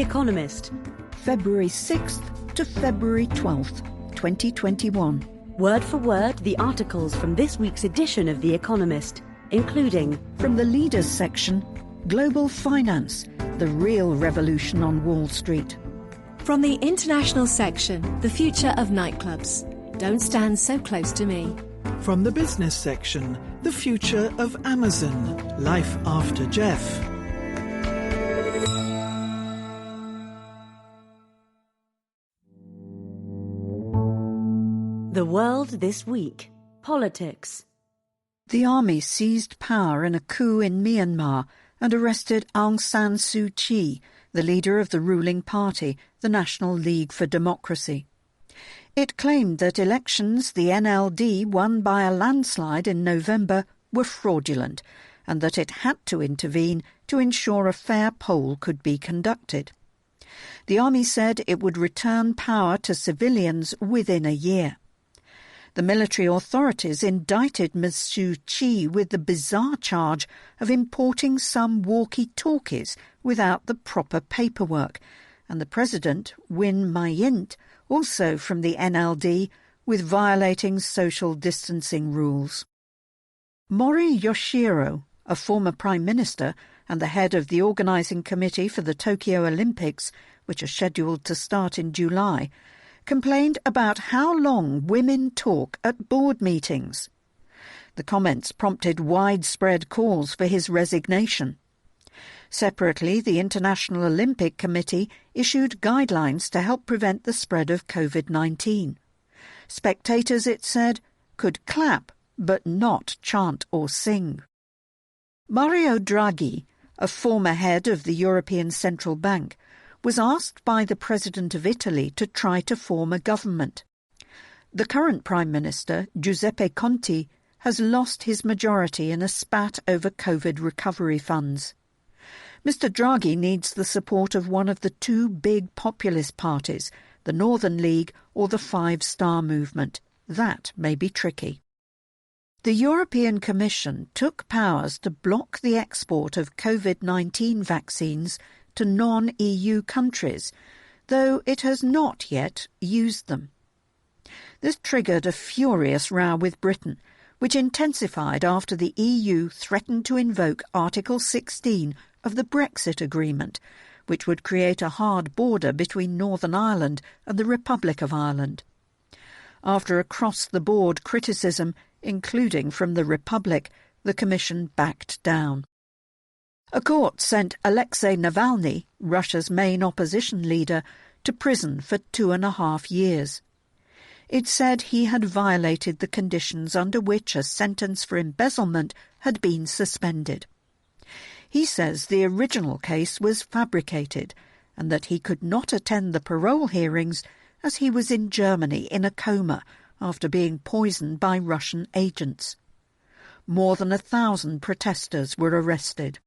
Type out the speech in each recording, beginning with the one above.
Economist. February 6th to February 12th, 2021. Word for word, the articles from this week's edition of The Economist, including... From the Leaders section, Global Finance, the real revolution on Wall Street. From the International section, the future of nightclubs. Don't stand so close to me. From the Business section, the future of Amazon, life after Jeff. The World This Week. Politics. The army seized power in a coup in Myanmar and arrested Aung San Suu Kyi, the leader of the ruling party, the National League for Democracy. It claimed that elections the NLD won by a landslide in November were fraudulent and that it had to intervene to ensure a fair poll could be conducted. The army said it would return power to civilians within a year. The military authorities indicted Ms Suu Kyi with the bizarre charge of importing some walkie-talkies without the proper paperwork, and the president, Win Myint, also from the NLD, with violating social distancing rules. Mori Yoshiro, a former prime minister and the head of the organising committee for the Tokyo Olympics, which are scheduled to start in July, complained about how long women talk at board meetings. The comments prompted widespread calls for his resignation. Separately, the International Olympic Committee issued guidelines to help prevent the spread of COVID-19. Spectators, it said, could clap but not chant or sing. Mario Draghi, a former head of the European Central Bank, was asked by the President of Italy to try to form a government. The current Prime Minister, Giuseppe Conte, has lost his majority in a spat over COVID recovery funds. Mr Draghi needs the support of one of the two big populist parties, the Northern League or the Five Star Movement. That may be tricky. The European Commission took powers to block the export of COVID-19 vaccines to non-EU countries, though it has not yet used them. This triggered a furious row with Britain, which intensified after the EU threatened to invoke Article 16 of the Brexit Agreement, which would create a hard border between Northern Ireland and the Republic of Ireland. After across-the-board criticism, including from the Republic, the Commission backed down. A court sent Alexei Navalny, Russia's main opposition leader, to prison for 2.5 years. It said he had violated the conditions under which a sentence for embezzlement had been suspended. He says the original case was fabricated and that he could not attend the parole hearings as he was in Germany in a coma after being poisoned by Russian agents. More than 1,000 protesters were arrested.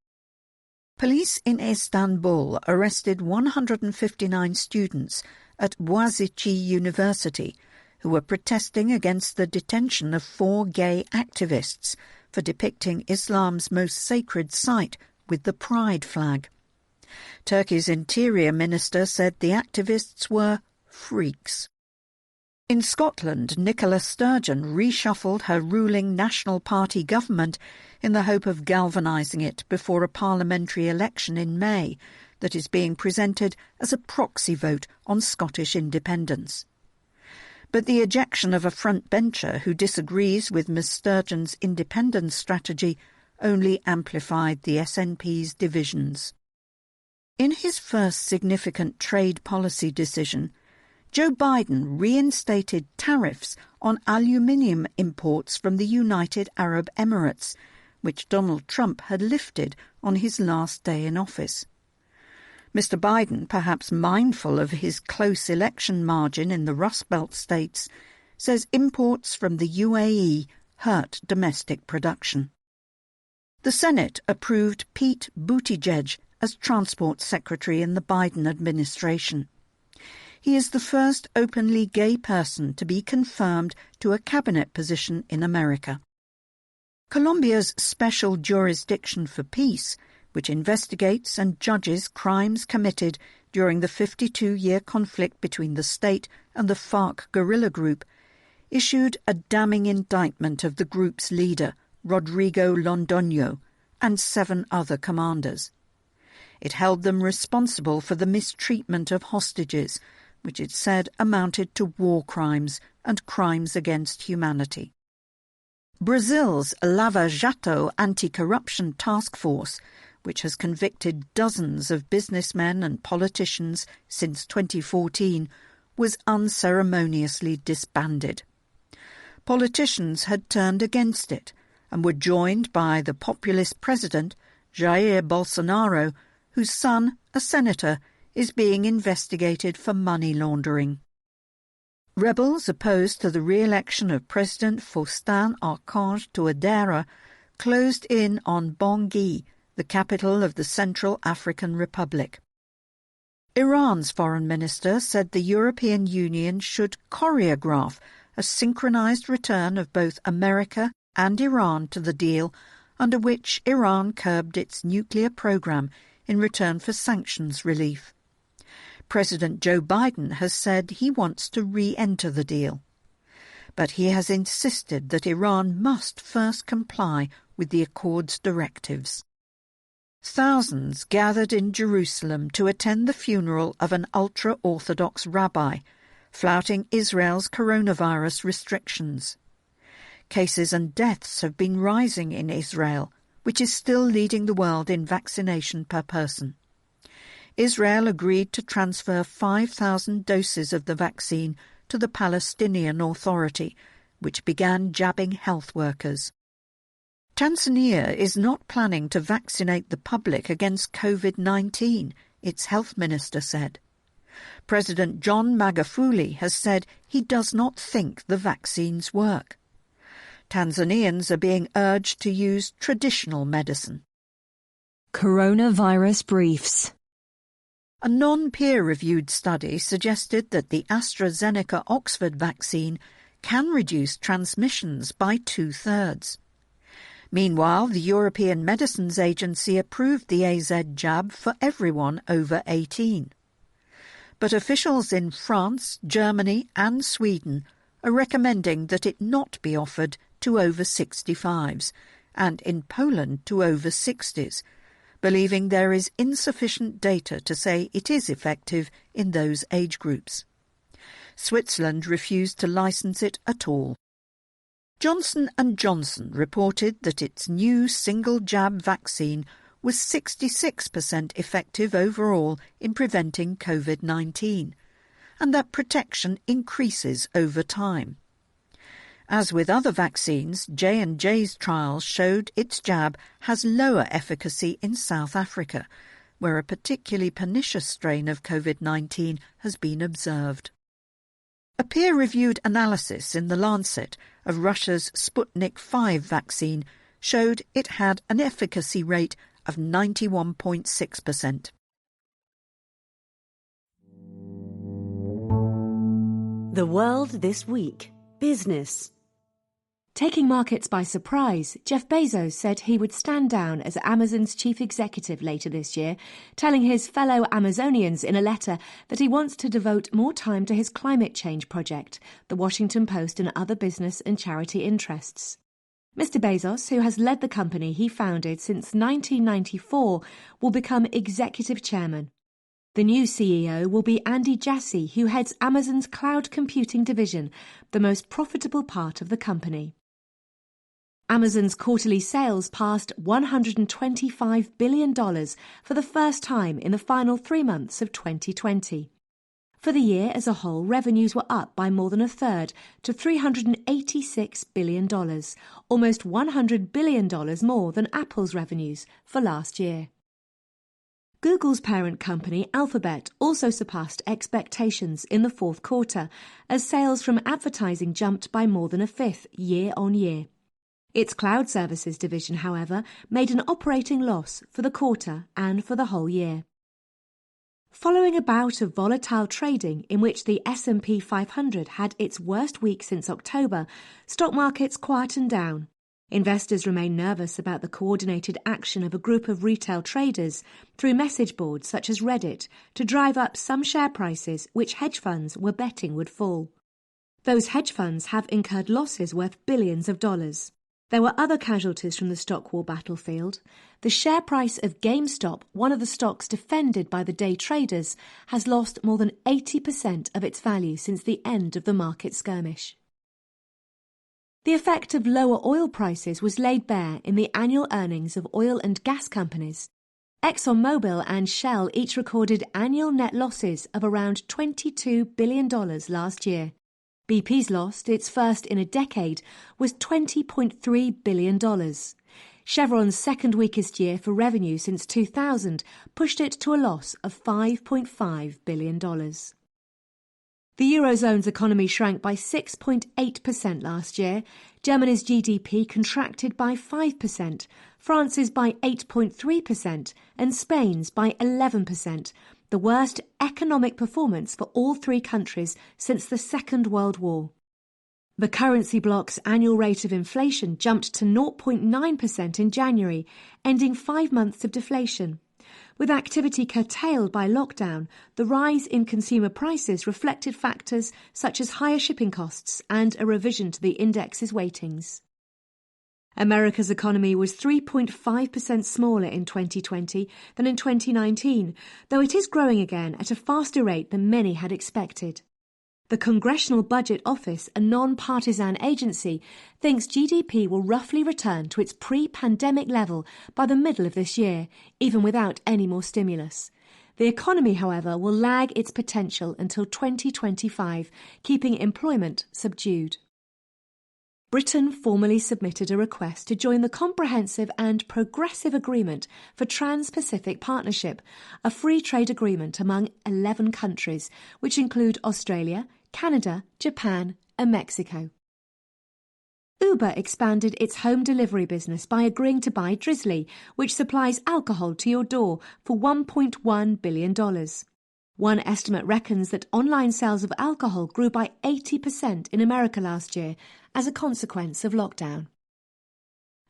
Police in Istanbul arrested 159 students at Boğaziçi University who were protesting against the detention of 4 gay activists for depicting Islam's most sacred site with the pride flag. Turkey's interior minister said the activists were freaks. In Scotland, Nicola Sturgeon reshuffled her ruling National Party government in the hope of galvanising it before a parliamentary election in May that is being presented as a proxy vote on Scottish independence. But the ejection of a frontbencher who disagrees with Ms Sturgeon's independence strategy only amplified the SNP's divisions. In his first significant trade policy decision, Joe Biden reinstated tariffs on aluminium imports from the United Arab Emirates, which Donald Trump had lifted on his last day in office. Mr Biden, perhaps mindful of his close election margin in the Rust Belt states, says imports from the UAE hurt domestic production. The Senate approved Pete Buttigieg as Transport Secretary in the Biden administration. He is the first openly gay person to be confirmed to a cabinet position in America. Colombia's Special Jurisdiction for Peace, which investigates and judges crimes committed during the 52-year conflict between the state and the FARC guerrilla group, issued a damning indictment of the group's leader, Rodrigo Londoño, and 7 other commanders. It held them responsible for the mistreatment of hostages, which it said amounted to war crimes and crimes against humanity. Brazil's Lava Jato anti-corruption task force, which has convicted dozens of businessmen and politicians since 2014, was unceremoniously disbanded. Politicians had turned against it and were joined by the populist president, Jair Bolsonaro, whose son, a senator, is being investigated for money laundering. Rebels opposed to the re-election of President Faustin Archange Touadéra closed in on Bangui, the capital of the Central African Republic. Iran's foreign minister said the European Union should choreograph a synchronized return of both America and Iran to the deal, under which Iran curbed its nuclear program in return for sanctions relief. President Joe Biden has said he wants to re-enter the deal, but he has insisted that Iran must first comply with the Accord's directives. Thousands gathered in Jerusalem to attend the funeral of an ultra-Orthodox rabbi, flouting Israel's coronavirus restrictions. Cases and deaths have been rising in Israel, which is still leading the world in vaccination per person. Israel agreed to transfer 5,000 doses of the vaccine to the Palestinian Authority, which began jabbing health workers. Tanzania is not planning to vaccinate the public against COVID-19, its health minister said. President John Magufuli has said he does not think the vaccines work. Tanzanians are being urged to use traditional medicine. Coronavirus briefs. A non-peer-reviewed study suggested that the AstraZeneca Oxford vaccine can reduce transmissions by 2/3. Meanwhile, the European Medicines Agency approved the AZ jab for everyone over 18. But officials in France, Germany and Sweden are recommending that it not be offered to over 65s, and in Poland to over 60s, believing there is insufficient data to say it is effective in those age groups. Switzerland refused to license it at all. Johnson & Johnson reported that its new single-jab vaccine was 66% effective overall in preventing COVID-19, and that protection increases over time. As with other vaccines, J&J's trials showed its jab has lower efficacy in South Africa, where a particularly pernicious strain of COVID-19 has been observed. A peer-reviewed analysis in The Lancet of Russia's Sputnik V vaccine showed it had an efficacy rate of 91.6%. The World This Week. Business. Taking markets by surprise, Jeff Bezos said he would stand down as Amazon's chief executive later this year, telling his fellow Amazonians in a letter that he wants to devote more time to his climate change project, The Washington Post and other business and charity interests. Mr. Bezos, who has led the company he founded since 1994, will become executive chairman. The new CEO will be Andy Jassy, who heads Amazon's cloud computing division, the most profitable part of the company. Amazon's quarterly sales passed $125 billion for the first time in the final 3 months of 2020. For the year as a whole, revenues were up by more than a third to $386 billion, almost $100 billion more than Apple's revenues for last year. Google's parent company, Alphabet, also surpassed expectations in the fourth quarter, as sales from advertising jumped by more than a fifth year-on-year. Its cloud services division, however, made an operating loss for the quarter and for the whole year. Following a bout of volatile trading in which the S&P 500 had its worst week since October, stock markets quietened down. Investors remain nervous about the coordinated action of a group of retail traders through message boards such as Reddit to drive up some share prices which hedge funds were betting would fall. Those hedge funds have incurred losses worth billions of dollars. There were other casualties from the stock war battlefield. The share price of GameStop, one of the stocks defended by the day traders, has lost more than 80% of its value since the end of the market skirmish. The effect of lower oil prices was laid bare in the annual earnings of oil and gas companies. ExxonMobil and Shell each recorded annual net losses of around $22 billion last year. BP's loss, its first in a decade, was $20.3 billion. Chevron's second weakest year for revenue since 2000 pushed it to a loss of $5.5 billion. The Eurozone's economy shrank by 6.8% last year. Germany's GDP contracted by 5%, France's by 8.3%, and Spain's by 11%, the worst economic performance for all three countries since the Second World War. The currency bloc's annual rate of inflation jumped to 0.9% in January, ending 5 months of deflation. With activity curtailed by lockdown, the rise in consumer prices reflected factors such as higher shipping costs and a revision to the index's weightings. America's economy was 3.5% smaller in 2020 than in 2019, though it is growing again at a faster rate than many had expected. The Congressional Budget Office, a non-partisan agency, thinks GDP will roughly return to its pre-pandemic level by the middle of this year, even without any more stimulus. The economy, however, will lag its potential until 2025, keeping employment subdued. Britain formally submitted a request to join the Comprehensive and Progressive Agreement for Trans-Pacific Partnership, a free trade agreement among 11 countries, which include Australia, Canada, Japan and Mexico. Uber expanded its home delivery business by agreeing to buy Drizzly, which supplies alcohol to your door, for $1.1 billion. One estimate reckons that online sales of alcohol grew by 80% in America last year as a consequence of lockdown.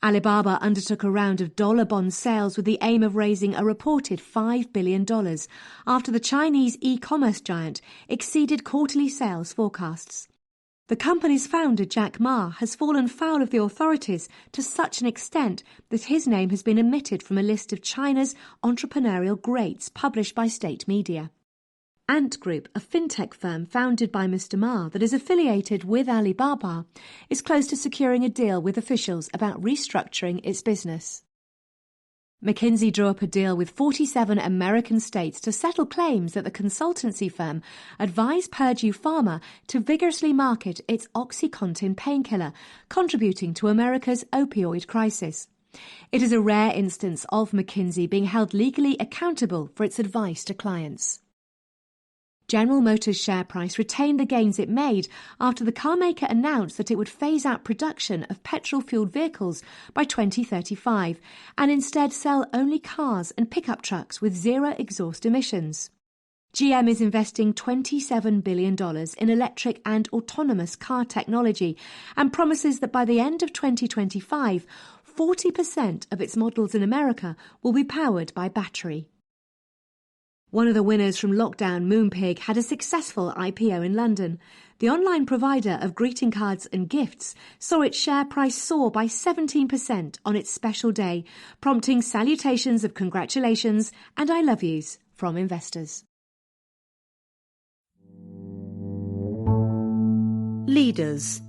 Alibaba undertook a round of dollar bond sales with the aim of raising a reported $5 billion after the Chinese e-commerce giant exceeded quarterly sales forecasts. The company's founder, Jack Ma, has fallen foul of the authorities to such an extent that his name has been omitted from a list of China's entrepreneurial greats published by state media. Ant Group, a fintech firm founded by Mr. Ma that is affiliated with Alibaba, is close to securing a deal with officials about restructuring its business. McKinsey drew up a deal with 47 American states to settle claims that the consultancy firm advised Purdue Pharma to vigorously market its OxyContin painkiller, contributing to America's opioid crisis. It is a rare instance of McKinsey being held legally accountable for its advice to clients. General Motors' share price retained the gains it made after the carmaker announced that it would phase out production of petrol-fueled vehicles by 2035 and instead sell only cars and pickup trucks with zero exhaust emissions. GM is investing $27 billion in electric and autonomous car technology and promises that by the end of 2025, 40% of its models in America will be powered by battery. One of the winners from lockdown, Moonpig, had a successful IPO in London. The online provider of greeting cards and gifts saw its share price soar by 17% on its special day, prompting salutations of congratulations and I love yous from investors. Leaders.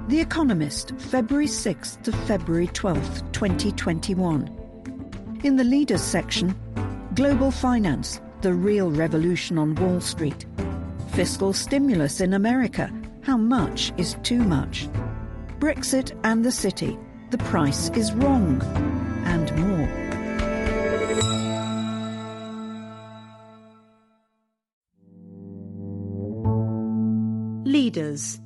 The Economist, February 6th to February 12th, 2021. In the Leaders section, global finance, the real revolution on Wall Street. Fiscal stimulus in America, how much is too much? Brexit and the city, the price is wrong, and more. Leaders.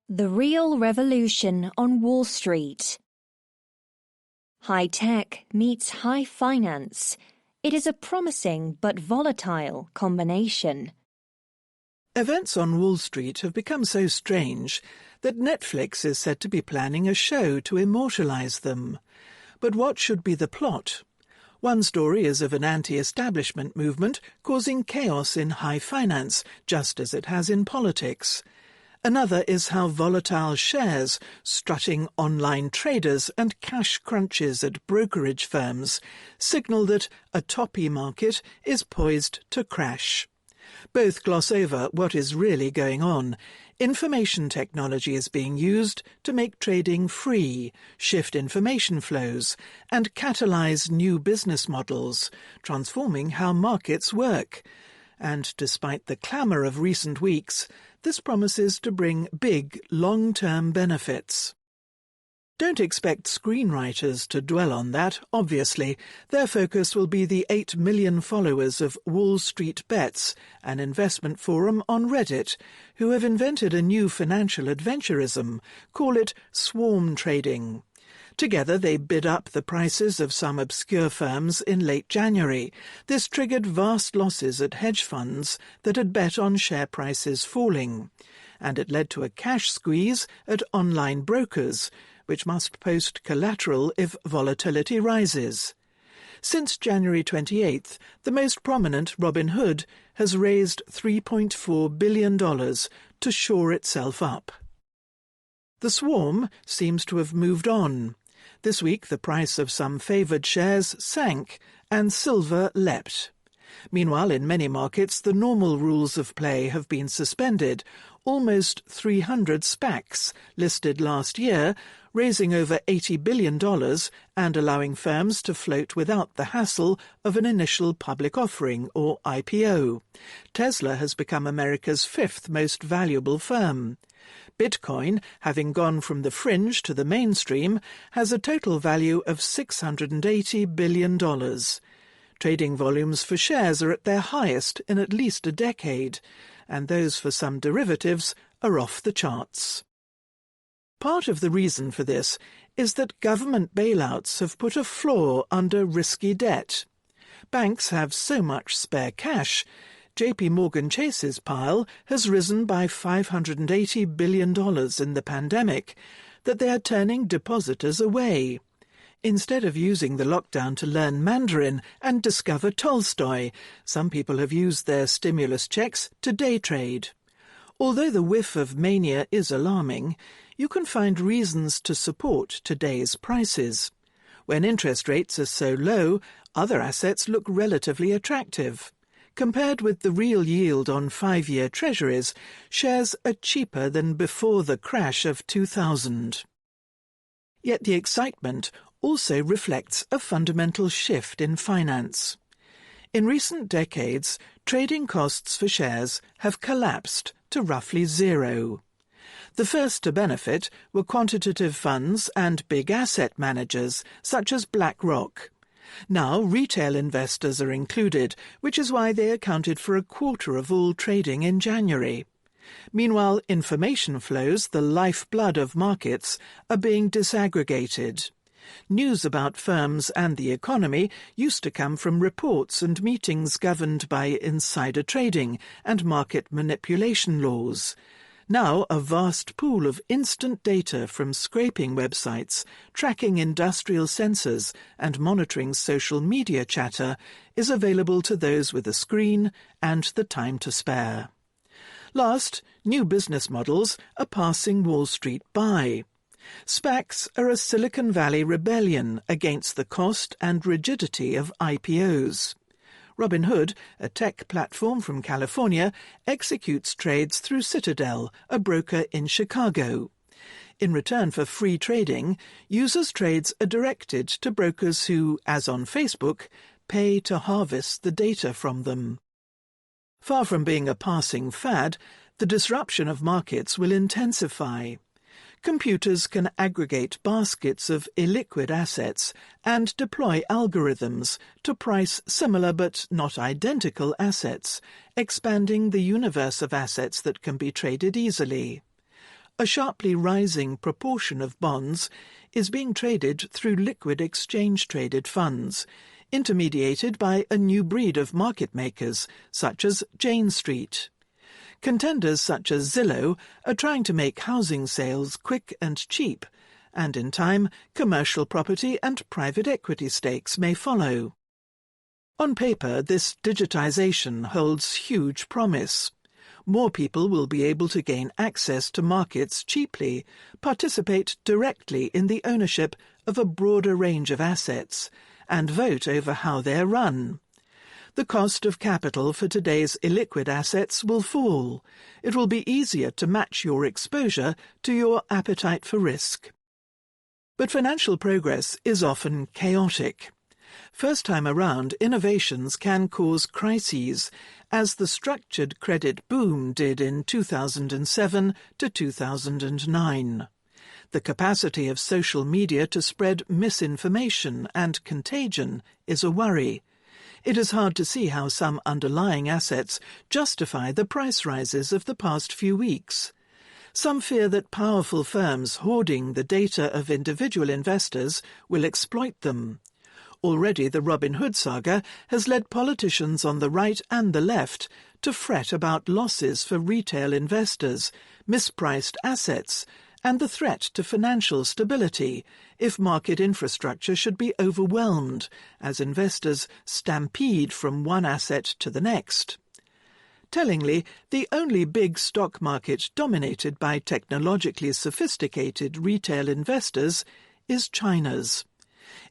The real revolution on Wall Street. High tech meets high finance. It is a promising but volatile combination. Events on Wall Street have become so strange that Netflix is said to be planning a show to immortalize them. But what should be the plot? One story is of an anti-establishment movement causing chaos in high finance, just as it has in politics. Another is how volatile shares, strutting online traders and cash crunches at brokerage firms signal that a toppy market is poised to crash. Both gloss over what is really going on. Information technology is being used to make trading free, shift information flows, and catalyse new business models, transforming how markets work. And despite the clamour of recent weeks, this promises to bring big, long-term benefits. Don't expect screenwriters to dwell on that, obviously. Their focus will be the 8 million followers of Wall Street Bets, an investment forum on Reddit, who have invented a new financial adventurism. Call it swarm trading. Together they bid up the prices of some obscure firms in late January. This triggered vast losses at hedge funds that had bet on share prices falling. And it led to a cash squeeze at online brokers, which must post collateral if volatility rises. Since January 28th, the most prominent, Robinhood, has raised $3.4 billion to shore itself up. The swarm seems to have moved on. This week the price of some favoured shares sank and silver leapt. Meanwhile, in many markets, the normal rules of play have been suspended. Almost 300 SPACs listed last year, raising over $80 billion and allowing firms to float without the hassle of an initial public offering, or IPO. Tesla has become America's 5th most valuable firm. Bitcoin, having gone from the fringe to the mainstream, has a total value of $680 billion. Trading volumes for shares are at their highest in at least a decade, and those for some derivatives are off the charts. Part of the reason for this is that government bailouts have put a floor under risky debt. Banks have so much spare cash. JP Morgan Chase's pile has risen by $580 billion in the pandemic that they are turning depositors away. Instead of using the lockdown to learn Mandarin and discover Tolstoy, some people have used their stimulus checks to day trade. Although the whiff of mania is alarming, you can find reasons to support today's prices. When interest rates are so low, other assets look relatively attractive. Compared with the real yield on 5-year treasuries, shares are cheaper than before the crash of 2000. Yet the excitement also reflects a fundamental shift in finance. In recent decades, trading costs for shares have collapsed to roughly zero. The first to benefit were quantitative funds and big asset managers, such as BlackRock. Now retail investors are included, which is why they accounted for a quarter of all trading in January. Meanwhile, information flows, the lifeblood of markets, are being disaggregated. News about firms and the economy used to come from reports and meetings governed by insider trading and market manipulation laws. Now a vast pool of instant data from scraping websites, tracking industrial sensors and monitoring social media chatter is available to those with a screen and the time to spare. Last, new business models are passing Wall Street by. SPACs are a Silicon Valley rebellion against the cost and rigidity of IPOs. Robinhood, a tech platform from California, executes trades through Citadel, a broker in Chicago. In return for free trading, users' trades are directed to brokers who, as on Facebook, pay to harvest the data from them. Far from being a passing fad, the disruption of markets will intensify. Computers can aggregate baskets of illiquid assets and deploy algorithms to price similar but not identical assets, expanding the universe of assets that can be traded easily. A sharply rising proportion of bonds is being traded through liquid exchange-traded funds, intermediated by a new breed of market makers, such as Jane Street. Contenders such as Zillow are trying to make housing sales quick and cheap, and in time, commercial property and private equity stakes may follow. On paper, this digitization holds huge promise. More people will be able to gain access to markets cheaply, participate directly in the ownership of a broader range of assets, and vote over how they're run. The cost of capital for today's illiquid assets will fall. It will be easier to match your exposure to your appetite for risk. But financial progress is often chaotic. First time around, innovations can cause crises, as the structured credit boom did in 2007 to 2009. The capacity of social media to spread misinformation and contagion is a worry. It is hard to see how some underlying assets justify the price rises of the past few weeks. Some fear that powerful firms hoarding the data of individual investors will exploit them. Already the Robin Hood saga has led politicians on the right and the left to fret about losses for retail investors, mispriced assets, and the threat to financial stability if market infrastructure should be overwhelmed as investors stampede from one asset to the next. Tellingly, the only big stock market dominated by technologically sophisticated retail investors is China's.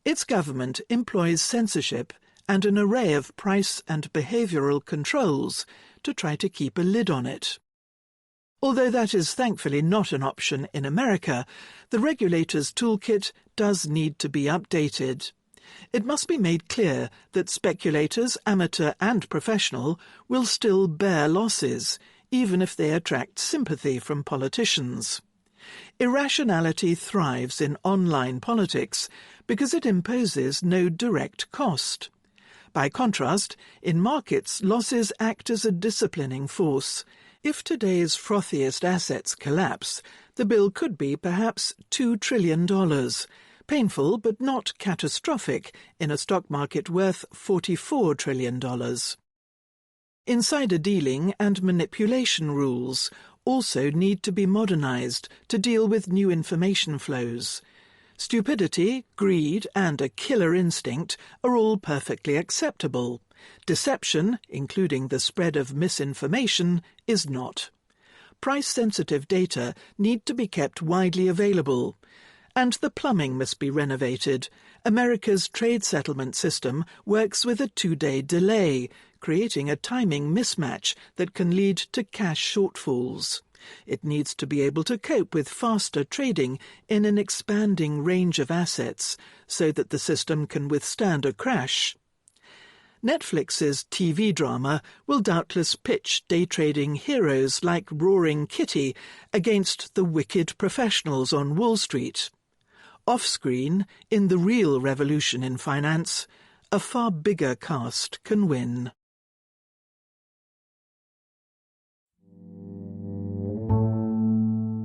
Its government employs censorship and an array of price and behavioral controls to try to keep a lid on it. Although that is thankfully not an option in America, the regulator's toolkit does need to be updated. It must be made clear that speculators, amateur and professional, will still bear losses, even if they attract sympathy from politicians. Irrationality thrives in online politics because it imposes no direct cost. By contrast, in markets, losses act as a disciplining force. If today's frothiest assets collapse, the bill could be perhaps $2 trillion, painful but not catastrophic in a stock market worth $44 trillion. Insider dealing and manipulation rules also need to be modernized to deal with new information flows. Stupidity, greed, and a killer instinct are all perfectly acceptable. Deception, including the spread of misinformation, is not. Price-sensitive data need to be kept widely available. And the plumbing must be renovated. America's trade settlement system works with a 2-day delay, creating a timing mismatch that can lead to cash shortfalls. It needs to be able to cope with faster trading in an expanding range of assets so that the system can withstand a crash. Netflix's TV drama will doubtless pitch day trading heroes like Roaring Kitty against the wicked professionals on Wall Street. Off-screen, in the real revolution in finance, a far bigger cast can win.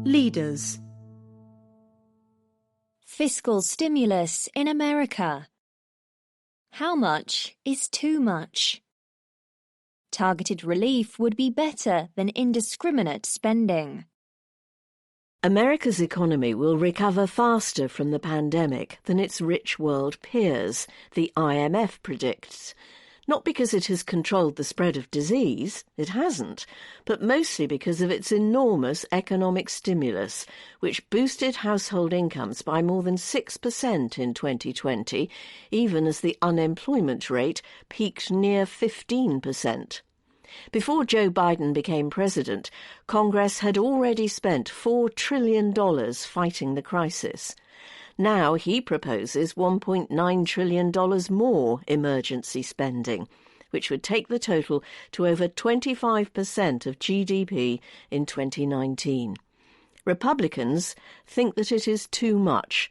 Leaders. Fiscal stimulus in America. How much is too much? Targeted relief would be better than indiscriminate spending. America's economy will recover faster from the pandemic than its rich world peers, the IMF predicts. Not because it has controlled the spread of disease, it hasn't, but mostly because of its enormous economic stimulus, which boosted household incomes by more than 6% in 2020, even as the unemployment rate peaked near 15%. Before Joe Biden became president, Congress had already spent $4 trillion fighting the crisis. Now he proposes $1.9 trillion more emergency spending, which would take the total to over 25% of GDP in 2019. Republicans think that it is too much.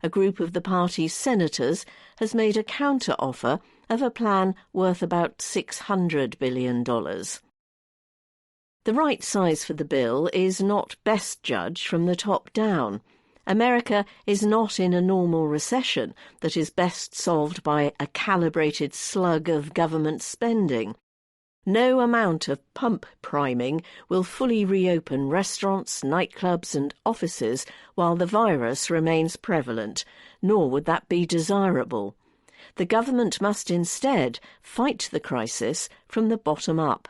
A group of the party's senators has made a counter-offer of a plan worth about $600 billion. The right size for the bill is not best judged from the top down. America is not in a normal recession that is best solved by a calibrated slug of government spending. No amount of pump priming will fully reopen restaurants, nightclubs and offices while the virus remains prevalent, nor would that be desirable. The government must instead fight the crisis from the bottom up.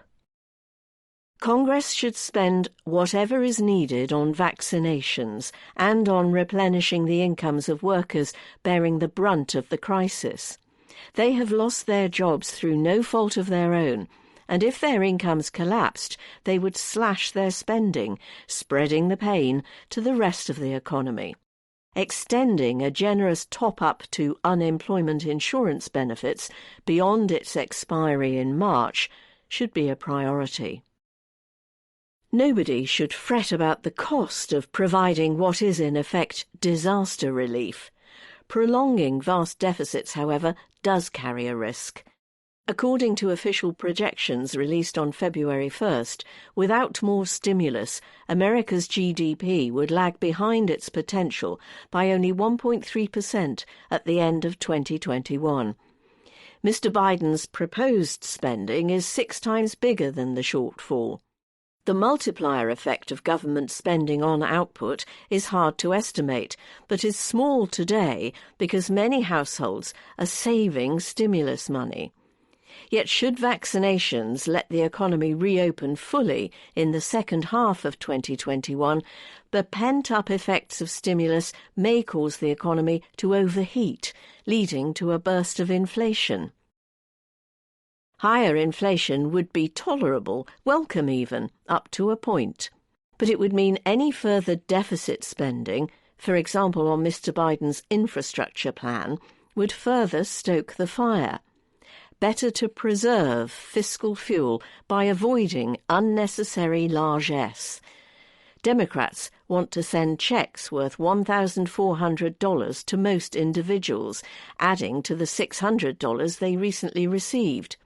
Congress should spend whatever is needed on vaccinations and on replenishing the incomes of workers bearing the brunt of the crisis. They have lost their jobs through no fault of their own, and if their incomes collapsed, they would slash their spending, spreading the pain to the rest of the economy. Extending a generous top-up to unemployment insurance benefits beyond its expiry in March should be a priority. Nobody should fret about the cost of providing what is in effect disaster relief. Prolonging vast deficits, however, does carry a risk. According to official projections released on February 1st, without more stimulus, America's GDP would lag behind its potential by only 1.3% at the end of 2021. Mr. Biden's proposed spending is 6 times bigger than the shortfall. The multiplier effect of government spending on output is hard to estimate, but is small today because many households are saving stimulus money. Yet should vaccinations let the economy reopen fully in the second half of 2021, the pent-up effects of stimulus may cause the economy to overheat, leading to a burst of inflation. Higher inflation would be tolerable, welcome even, up to a point. But it would mean any further deficit spending, for example on Mr. Biden's infrastructure plan, would further stoke the fire. Better to preserve fiscal fuel by avoiding unnecessary largesse. Democrats want to send checks worth $1,400 to most individuals, adding to the $600 they recently received.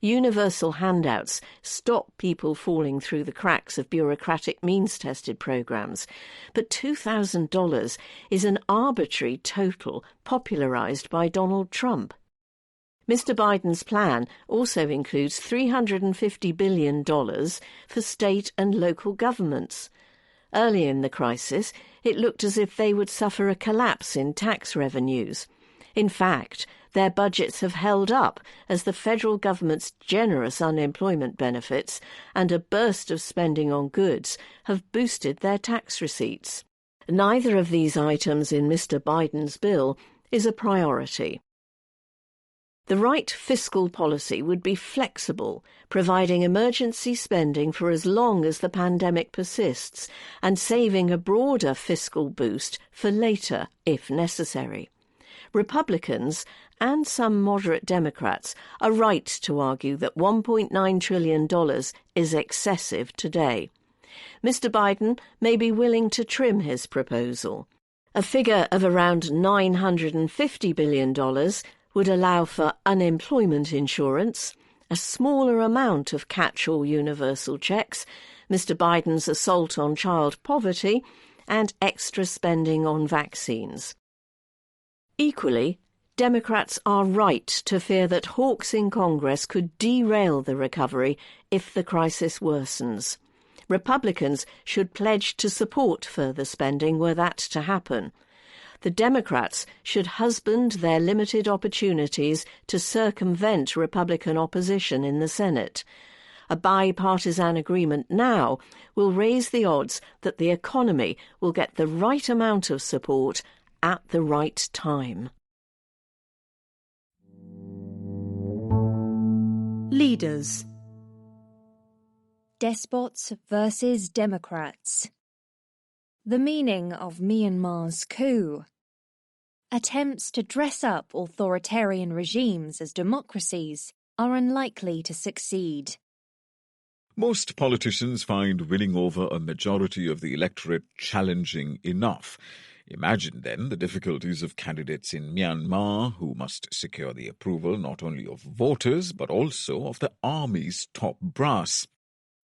Universal handouts stop people falling through the cracks of bureaucratic means-tested programs, but $2,000 is an arbitrary total popularized by Donald Trump. Mr. Biden's plan also includes $350 billion for state and local governments. Early in the crisis, it looked as if they would suffer a collapse in tax revenues. In fact, their budgets have held up as the federal government's generous unemployment benefits and a burst of spending on goods have boosted their tax receipts. Neither of these items in Mr. Biden's bill is a priority. The right fiscal policy would be flexible, providing emergency spending for as long as the pandemic persists and saving a broader fiscal boost for later, if necessary. Republicans and some moderate Democrats are right to argue that $1.9 trillion is excessive today. Mr. Biden may be willing to trim his proposal. A figure of around $950 billion would allow for unemployment insurance, a smaller amount of catch-all universal checks, Mr. Biden's assault on child poverty, and extra spending on vaccines. Equally, Democrats are right to fear that hawks in Congress could derail the recovery if the crisis worsens. Republicans should pledge to support further spending were that to happen. The Democrats should husband their limited opportunities to circumvent Republican opposition in the Senate. A bipartisan agreement now will raise the odds that the economy will get the right amount of support at the right time. Leaders. Despots versus Democrats. The meaning of Myanmar's coup. Attempts to dress up authoritarian regimes as democracies are unlikely to succeed. Most politicians find winning over a majority of the electorate challenging enough. Imagine, then, the difficulties of candidates in Myanmar who must secure the approval not only of voters but also of the army's top brass.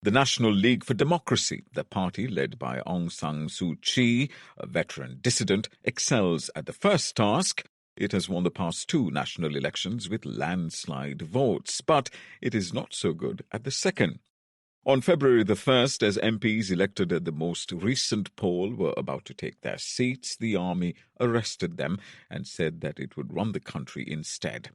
The National League for Democracy, the party led by Aung San Suu Kyi, a veteran dissident, excels at the first task, It has won the past 2 national elections with landslide votes, but it is not so good at the second. On February the 1st, as MPs elected at the most recent poll were about to take their seats, the army arrested them and said that it would run the country instead.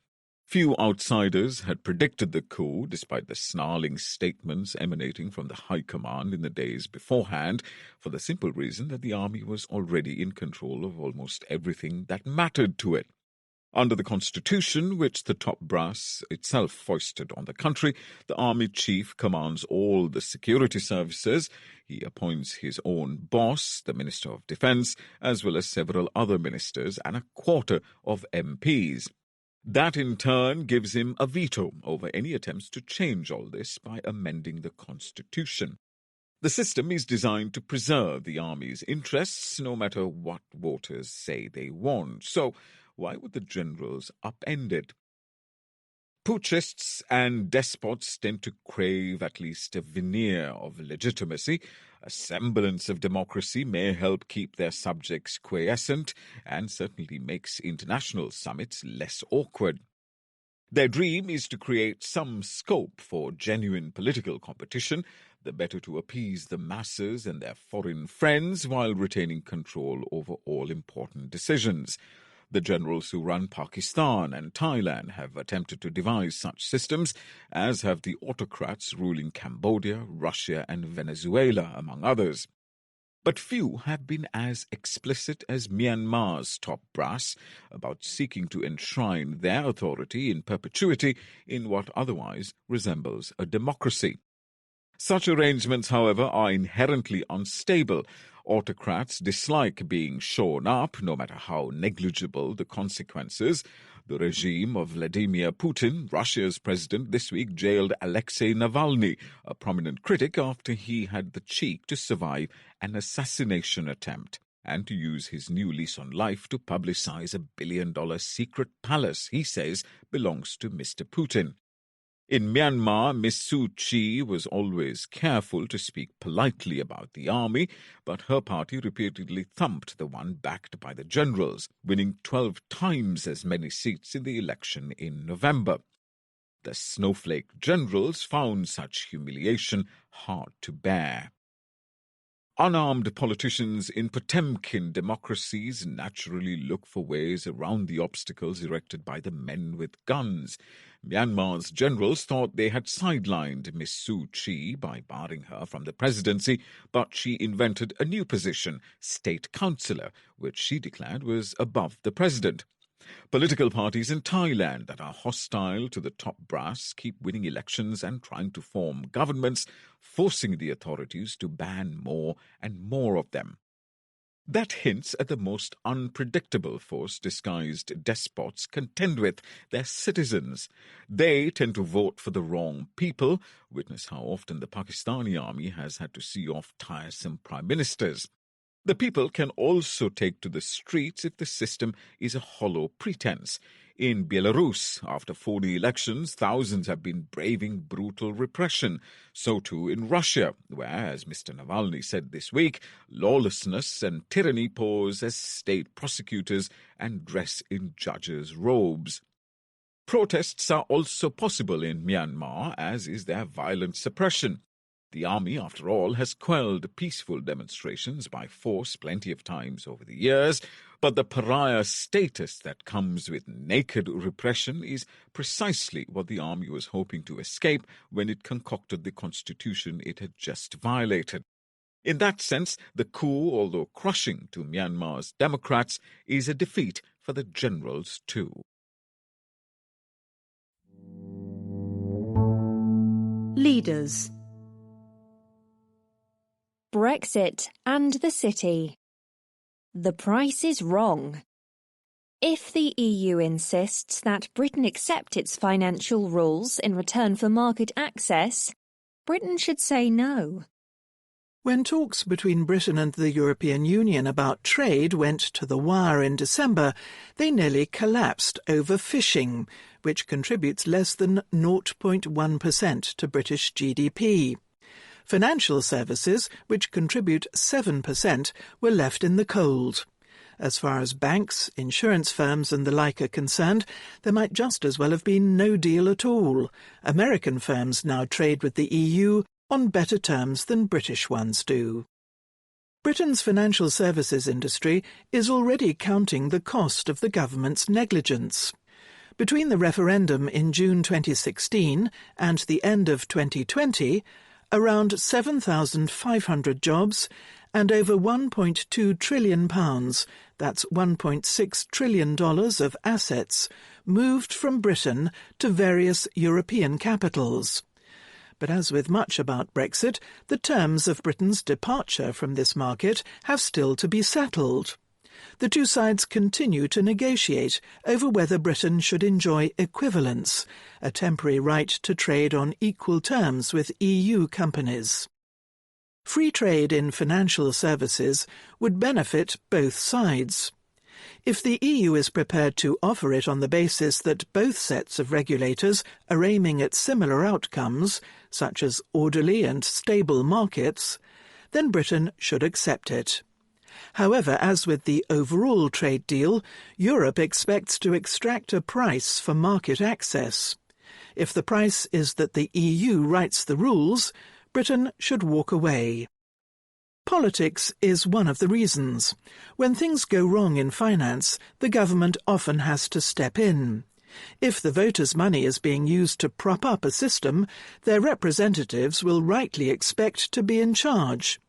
Few outsiders had predicted the coup, despite the snarling statements emanating from the High Command in the days beforehand, for the simple reason that the army was already in control of almost everything that mattered to it. Under the Constitution, which the top brass itself foisted on the country, the army chief commands all the security services. He appoints his own boss, the Minister of Defence, as well as several other ministers and a quarter of MPs. That, in turn, gives him a veto over any attempts to change all this by amending the Constitution. The system is designed to preserve the army's interests, no matter what voters say they want. So, why would the generals upend it? Putschists and despots tend to crave at least a veneer of legitimacy. A semblance of democracy may help keep their subjects quiescent and certainly makes international summits less awkward. Their dream is to create some scope for genuine political competition, the better to appease the masses and their foreign friends while retaining control over all important decisions. The generals who run Pakistan and Thailand have attempted to devise such systems, as have the autocrats ruling Cambodia, Russia and Venezuela, among others. But few have been as explicit as Myanmar's top brass about seeking to enshrine their authority in perpetuity in what otherwise resembles a democracy. Such arrangements, however, are inherently unstable. Autocrats dislike being shown up, no matter how negligible the consequences. The regime of Vladimir Putin, Russia's president, this week jailed Alexei Navalny, a prominent critic, after he had the cheek to survive an assassination attempt and to use his new lease on life to publicize a billion-dollar secret palace he says belongs to Mr. Putin. In Myanmar, Ms. Suu Kyi was always careful to speak politely about the army, but her party repeatedly thumped the one backed by the generals, winning 12 times as many seats in the election in November. The snowflake generals found such humiliation hard to bear. Unarmed politicians in Potemkin democracies naturally look for ways around the obstacles erected by the men with guns. Myanmar's generals thought they had sidelined Ms. Suu Kyi by barring her from the presidency, but she invented a new position, state councillor, which she declared was above the president. Political parties in Thailand that are hostile to the top brass keep winning elections and trying to form governments, forcing the authorities to ban more and more of them. That hints at the most unpredictable force disguised despots contend with, their citizens. They tend to vote for the wrong people. Witness how often the Pakistani army has had to see off tiresome prime ministers. The people can also take to the streets if the system is a hollow pretense. In Belarus, after 40 elections, thousands have been braving brutal repression. So too in Russia, where, as Mr. Navalny said this week, lawlessness and tyranny pose as state prosecutors and dress in judges' robes. Protests are also possible in Myanmar, as is their violent suppression. The army, after all, has quelled peaceful demonstrations by force plenty of times over the years, but the pariah status that comes with naked repression is precisely what the army was hoping to escape when it concocted the constitution it had just violated. In that sense, the coup, although crushing to Myanmar's democrats, is a defeat for the generals too. Leaders. Brexit and the City. The price is wrong. If the EU insists that Britain accept its financial rules in return for market access, Britain should say no. When talks between Britain and the European Union about trade went to the wire in December, they nearly collapsed over fishing, which contributes less than 0.1% to British GDP. Financial services, which contribute 7%, were left in the cold. As far as banks, insurance firms and the like are concerned, there might just as well have been no deal at all. American firms now trade with the EU on better terms than British ones do. Britain's financial services industry is already counting the cost of the government's negligence. Between the referendum in June 2016 and the end of 2020, around 7,500 jobs and over £1.2 trillion, that's $1.6 trillion of assets, moved from Britain to various European capitals. But as with much about Brexit, the terms of Britain's departure from this market have still to be settled. The two sides continue to negotiate over whether Britain should enjoy equivalence, a temporary right to trade on equal terms with EU companies. Free trade in financial services would benefit both sides. If the EU is prepared to offer it on the basis that both sets of regulators are aiming at similar outcomes, such as orderly and stable markets, then Britain should accept it. However, as with the overall trade deal, Europe expects to extract a price for market access. If the price is that the EU writes the rules, Britain should walk away. Politics is one of the reasons. When things go wrong in finance, the government often has to step in. If the voters' money is being used to prop up a system, their representatives will rightly expect to be in charge.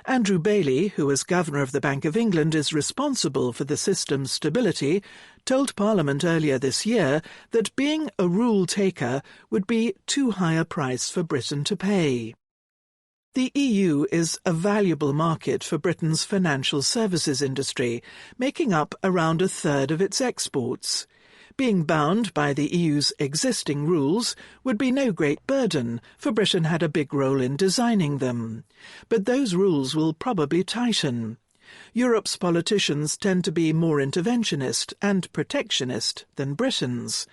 Andrew Bailey, who as Governor of the Bank of England is responsible for the system's stability, told Parliament earlier this year that being a rule-taker would be too high a price for Britain to pay. The EU is a valuable market for Britain's financial services industry, making up around a third of its exports. Being bound by the EU's existing rules would be no great burden, for Britain had a big role in designing them. But those rules will probably tighten. Europe's politicians tend to be more interventionist and protectionist than Britain's,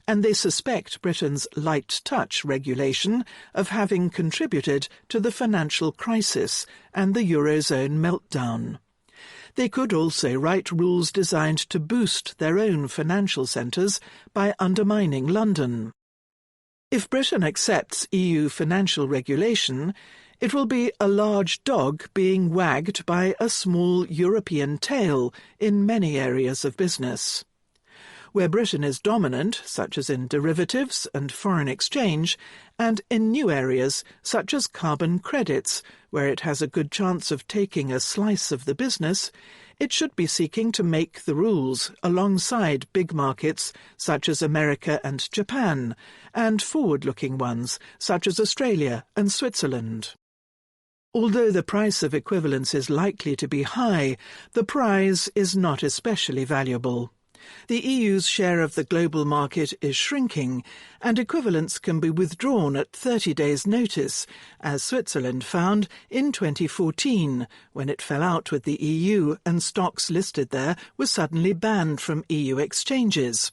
and they suspect Britain's light-touch regulation of having contributed to the financial crisis and the Eurozone meltdown. They could also write rules designed to boost their own financial centres by undermining London. If Britain accepts EU financial regulation, it will be a large dog being wagged by a small European tail in many areas of business. Where Britain is dominant, such as in derivatives and foreign exchange, and in new areas, such as carbon credits, where it has a good chance of taking a slice of the business, it should be seeking to make the rules alongside big markets such as America and Japan, and forward-looking ones such as Australia and Switzerland. Although the price of equivalence is likely to be high, the prize is not especially valuable. The EU's share of the global market is shrinking, and equivalence can be withdrawn at 30 days' notice, as Switzerland found in 2014, when it fell out with the EU and stocks listed there were suddenly banned from EU exchanges.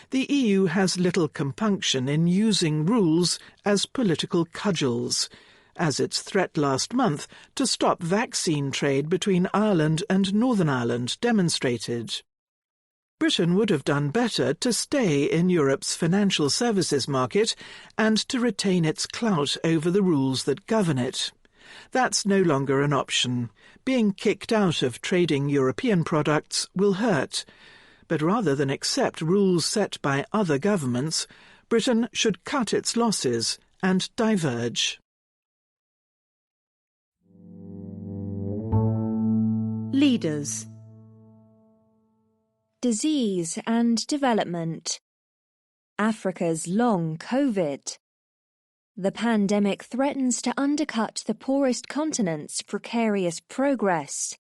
The EU has little compunction in using rules as political cudgels, as its threat last month to stop vaccine trade between Ireland and Northern Ireland demonstrated. Britain would have done better to stay in Europe's financial services market and to retain its clout over the rules that govern it. That's no longer an option. Being kicked out of trading European products will hurt. But rather than accept rules set by other governments, Britain should cut its losses and diverge. Leaders. Disease and development. Africa's long COVID. The pandemic threatens to undercut the poorest continent's precarious progress.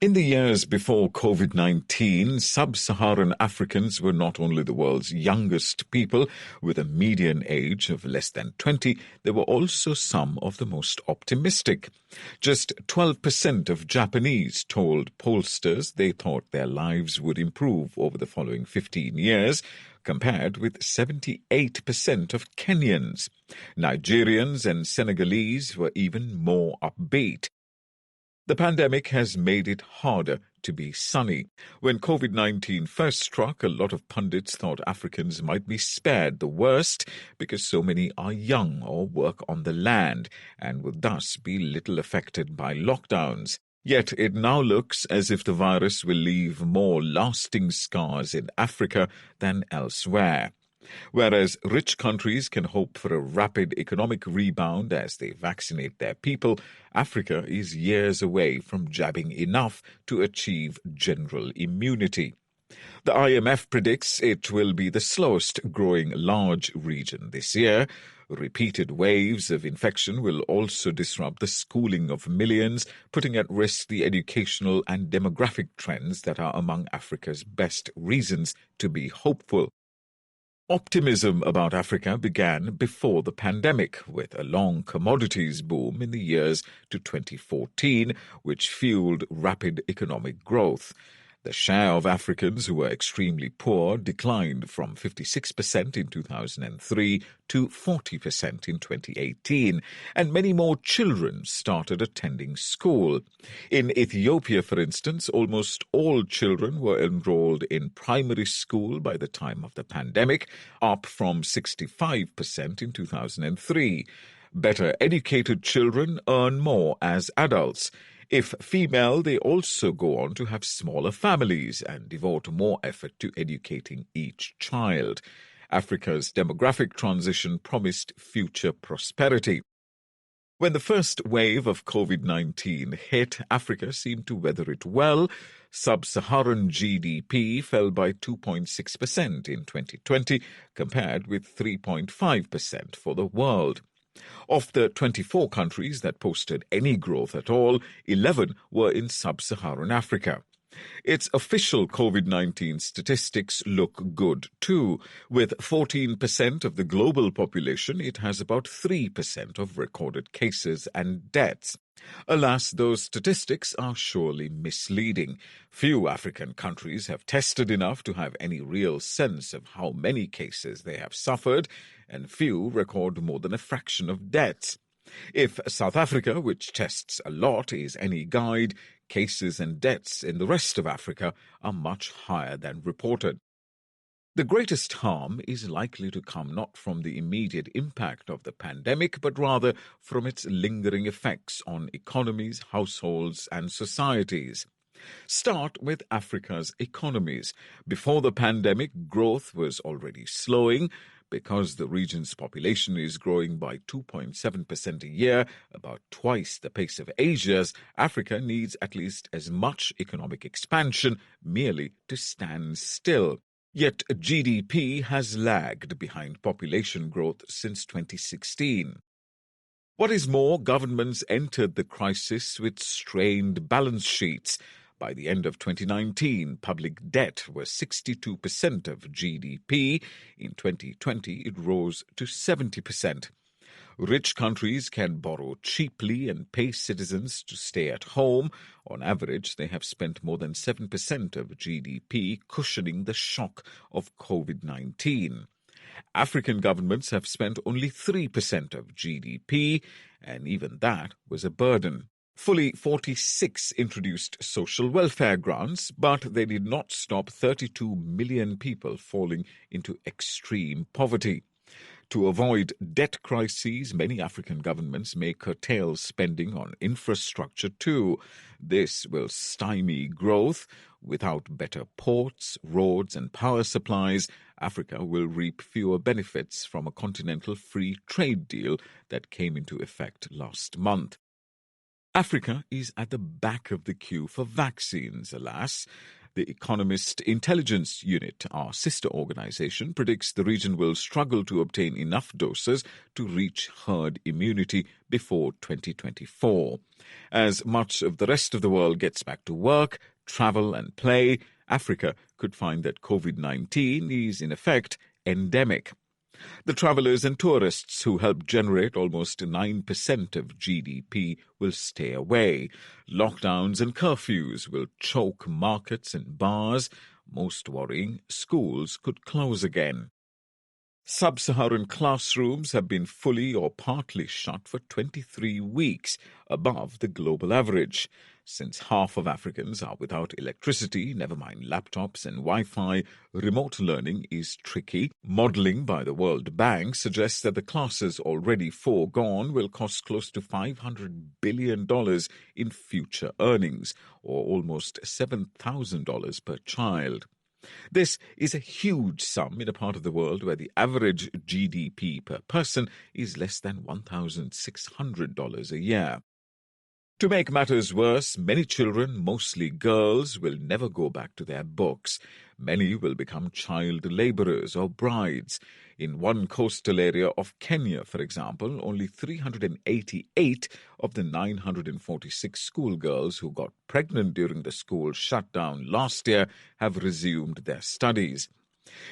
In the years before COVID-19, sub-Saharan Africans were not only the world's youngest people, with a median age of less than 20, they were also some of the most optimistic. Just 12% of Japanese told pollsters they thought their lives would improve over the following 15 years, compared with 78% of Kenyans. Nigerians and Senegalese were even more upbeat. The pandemic has made it harder to be sunny. When COVID-19 first struck, a lot of pundits thought Africans might be spared the worst because so many are young or work on the land and would thus be little affected by lockdowns. Yet it now looks as if the virus will leave more lasting scars in Africa than elsewhere. Whereas rich countries can hope for a rapid economic rebound as they vaccinate their people, Africa is years away from jabbing enough to achieve general immunity. The IMF predicts it will be the slowest growing large region this year. Repeated waves of infection will also disrupt the schooling of millions, putting at risk the educational and demographic trends that are among Africa's best reasons to be hopeful. Optimism about Africa began before the pandemic, with a long commodities boom in the years to 2014, which fueled rapid economic growth. The share of Africans who were extremely poor declined from 56% in 2003 to 40% in 2018, and many more children started attending school. In Ethiopia, for instance, almost all children were enrolled in primary school by the time of the pandemic, up from 65% in 2003. Better educated children earn more as adults. If female, they also go on to have smaller families and devote more effort to educating each child. Africa's demographic transition promised future prosperity. When the first wave of COVID-19 hit, Africa seemed to weather it well. Sub-Saharan GDP fell by 2.6% in 2020, compared with 3.5% for the world. Of the 24 countries that posted any growth at all, 11 were in sub-Saharan Africa. Its official COVID-19 statistics look good too. With 14% of the global population, it has about 3% of recorded cases and deaths. Alas, those statistics are surely misleading. Few African countries have tested enough to have any real sense of how many cases they have suffered, and few record more than a fraction of deaths. If South Africa, which tests a lot, is any guide, cases and deaths in the rest of Africa are much higher than reported. The greatest harm is likely to come not from the immediate impact of the pandemic, but rather from its lingering effects on economies, households, and societies. Start with Africa's economies. Before the pandemic, growth was already slowing. Because the region's population is growing by 2.7% a year, about twice the pace of Asia's, Africa needs at least as much economic expansion merely to stand still. Yet GDP has lagged behind population growth since 2016. What is more, governments entered the crisis with strained balance sheets. By the end of 2019, public debt was 62% of GDP. In 2020, it rose to 70%. Rich countries can borrow cheaply and pay citizens to stay at home. On average, they have spent more than 7% of GDP cushioning the shock of COVID-19. African governments have spent only 3% of GDP, and even that was a burden. Fully 46 introduced social welfare grants, but they did not stop 32 million people falling into extreme poverty. To avoid debt crises, many African governments may curtail spending on infrastructure too. This will stymie growth. Without better ports, roads, and power supplies, Africa will reap fewer benefits from a continental free trade deal that came into effect last month. Africa is at the back of the queue for vaccines, alas. The Economist Intelligence Unit, our sister organization, predicts the region will struggle to obtain enough doses to reach herd immunity before 2024. As much of the rest of the world gets back to work, travel and play, Africa could find that COVID-19 is in effect endemic. The travellers and tourists who help generate almost 9% of GDP will stay away. Lockdowns and curfews will choke markets and bars. Most worrying, schools could close again. Sub-Saharan classrooms have been fully or partly shut for 23 weeks, above the global average. Since half of Africans are without electricity, never mind laptops and Wi-Fi, remote learning is tricky. Modelling by the World Bank suggests that the classes already foregone will cost close to $500 billion in future earnings, or almost $7,000 per child. This is a huge sum in a part of the world where the average GDP per person is less than $1,600 a year. To make matters worse, many children, mostly girls, will never go back to their books. Many will become child labourers or brides. In one coastal area of Kenya, for example, only 388 of the 946 schoolgirls who got pregnant during the school shutdown last year have resumed their studies.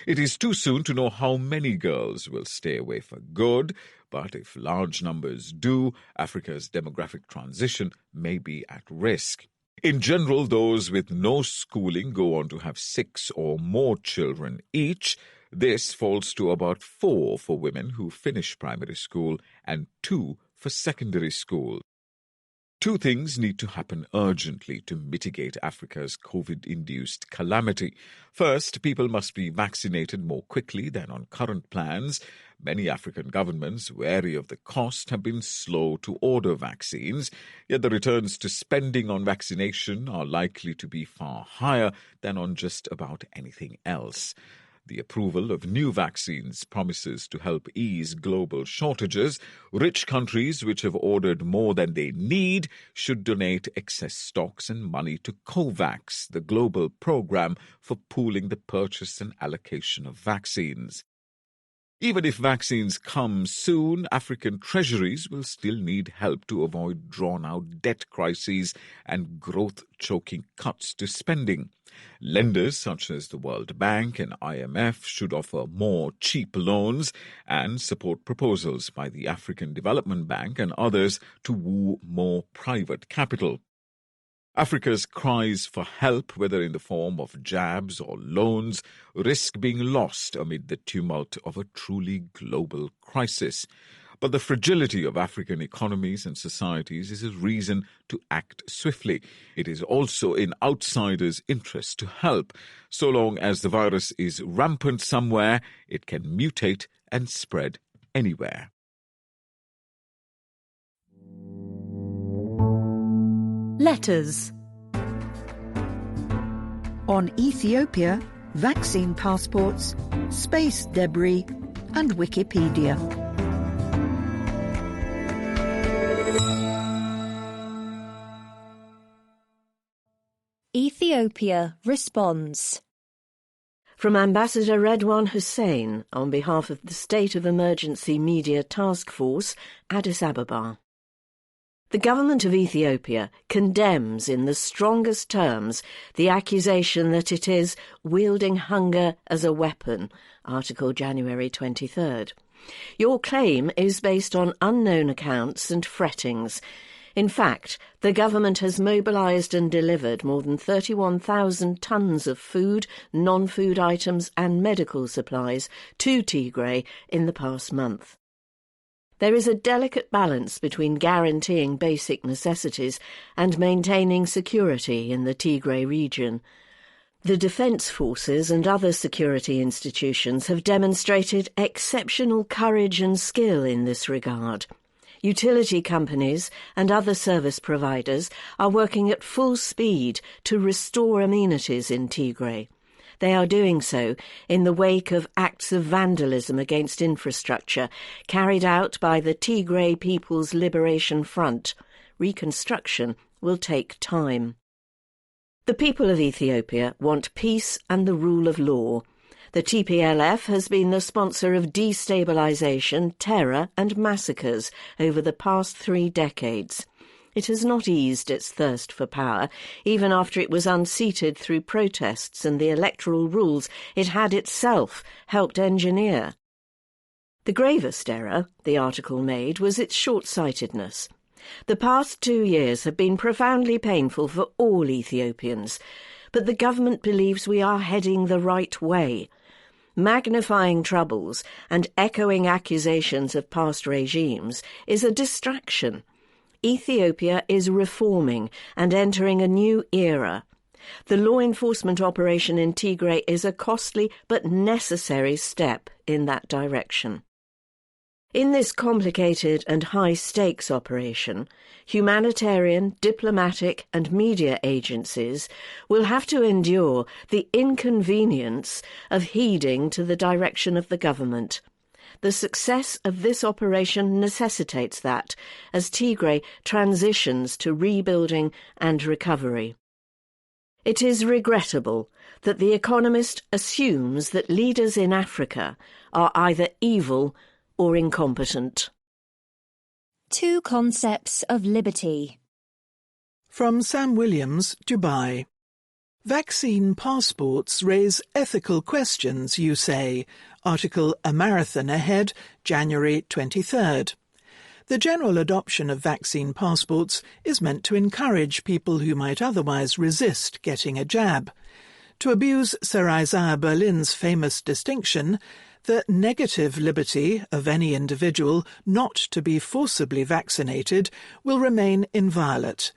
It is too soon to know how many girls will stay away for good, but if large numbers do, Africa's demographic transition may be at risk. In general, those with no schooling go on to have 6 or more children each. This falls to about 4 for women who finish primary school and 2 for secondary school. 2 things need to happen urgently to mitigate Africa's COVID-induced calamity. First, people must be vaccinated more quickly than on current plans. Many African governments, wary of the cost, have been slow to order vaccines, yet the returns to spending on vaccination are likely to be far higher than on just about anything else. The approval of new vaccines promises to help ease global shortages. Rich countries which have ordered more than they need should donate excess stocks and money to COVAX, the global program for pooling the purchase and allocation of vaccines. Even if vaccines come soon, African treasuries will still need help to avoid drawn-out debt crises and growth-choking cuts to spending. Lenders such as the World Bank and IMF should offer more cheap loans and support proposals by the African Development Bank and others to woo more private capital. Africa's cries for help, whether in the form of jabs or loans, risk being lost amid the tumult of a truly global crisis. But the fragility of African economies and societies is a reason to act swiftly. It is also in outsiders' interest to help. So long as the virus is rampant somewhere, it can mutate and spread anywhere. Letters. On Ethiopia, vaccine passports, space debris, and Wikipedia. Ethiopia responds. From Ambassador Redwan Hussein on behalf of the State of Emergency Media Task Force, Addis Ababa. The government of Ethiopia condemns in the strongest terms the accusation that it is wielding hunger as a weapon, Article January 23rd. Your claim is based on unknown accounts and frettings. In fact, the government has mobilised and delivered more than 31,000 tonnes of food, non-food items and medical supplies to Tigray in the past month. There is a delicate balance between guaranteeing basic necessities and maintaining security in the Tigray region. The defence forces and other security institutions have demonstrated exceptional courage and skill in this regard. Utility companies and other service providers are working at full speed to restore amenities in Tigray. They are doing so in the wake of acts of vandalism against infrastructure carried out by the Tigray People's Liberation Front. Reconstruction will take time. The people of Ethiopia want peace and the rule of law. The TPLF has been the sponsor of destabilization, terror and massacres over the past 3 decades. It has not eased its thirst for power, even after it was unseated through protests and the electoral rules it had itself helped engineer. The gravest error, the article made, was its short-sightedness. The past 2 years have been profoundly painful for all Ethiopians, but the government believes we are heading the right way. Magnifying troubles and echoing accusations of past regimes is a distraction. Ethiopia is reforming and entering a new era. The law enforcement operation in Tigray is a costly but necessary step in that direction. In this complicated and high-stakes operation, humanitarian, diplomatic and media agencies will have to endure the inconvenience of heeding to the direction of the government. The success of this operation necessitates that, as Tigray transitions to rebuilding and recovery. It is regrettable that The Economist assumes that leaders in Africa are either evil or incompetent. Two concepts of liberty. From Sam Williams, Dubai. Vaccine passports raise ethical questions, you say. Article A Marathon Ahead, January 23rd. The general adoption of vaccine passports is meant to encourage people who might otherwise resist getting a jab. To abuse Sir Isaiah Berlin's famous distinction, the negative liberty of any individual not to be forcibly vaccinated will remain inviolate.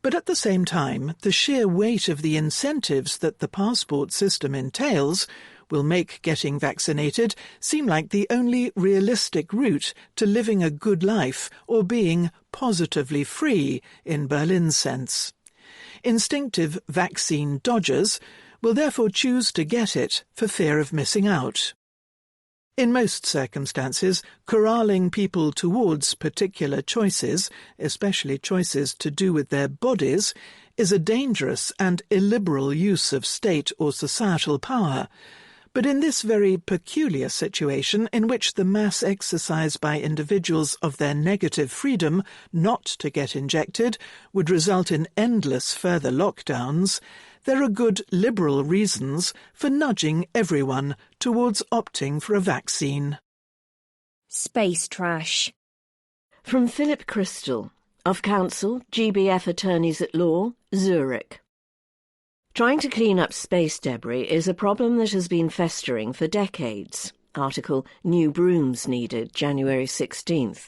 But at the same time, the sheer weight of the incentives that the passport system entails will make getting vaccinated seem like the only realistic route to living a good life or being positively free in Berlin's sense. Instinctive vaccine dodgers will therefore choose to get it for fear of missing out. In most circumstances, corralling people towards particular choices, especially choices to do with their bodies, is a dangerous and illiberal use of state or societal power. But in this very peculiar situation in which the mass exercise by individuals of their negative freedom not to get injected would result in endless further lockdowns, there are good liberal reasons for nudging everyone towards opting for a vaccine. Space trash. From Philip Crystal, of Council, GBF Attorneys at Law, Zurich. Trying to clean up space debris is a problem that has been festering for decades. Article New Brooms Needed, January 16th.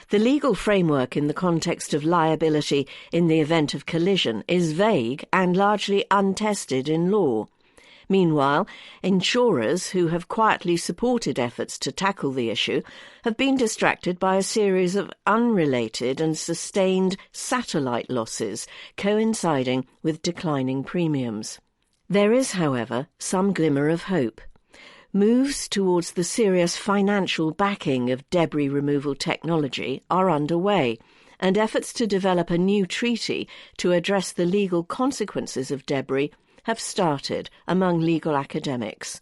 The legal framework in the context of liability in the event of collision is vague and largely untested in law. Meanwhile, insurers who have quietly supported efforts to tackle the issue have been distracted by a series of unrelated and sustained satellite losses coinciding with declining premiums. There is, however, some glimmer of hope. Moves towards the serious financial backing of debris removal technology are underway, and efforts to develop a new treaty to address the legal consequences of debris have started among legal academics.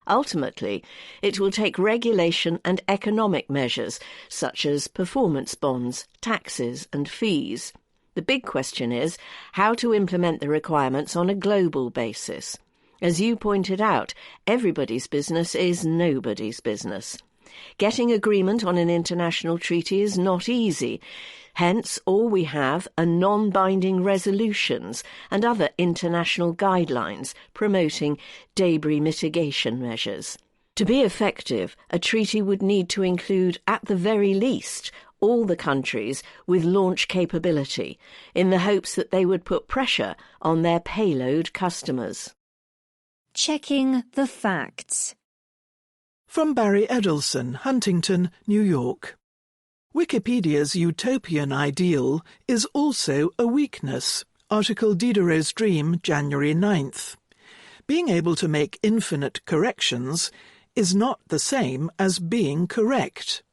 Ultimately, it will take regulation and economic measures, such as performance bonds, taxes and fees. The big question is how to implement the requirements on a global basis. As you pointed out, everybody's business is nobody's business. Getting agreement on an international treaty is not easy. Hence, all we have are non-binding resolutions and other international guidelines promoting debris mitigation measures. To be effective, a treaty would need to include, at the very least, all the countries with launch capability, in the hopes that they would put pressure on their payload customers. Checking the facts. From Barry Edelson, Huntington, New York. Wikipedia's utopian ideal is also a weakness. Article Diderot's Dream, January 9th. Being able to make infinite corrections is not the same as being correct.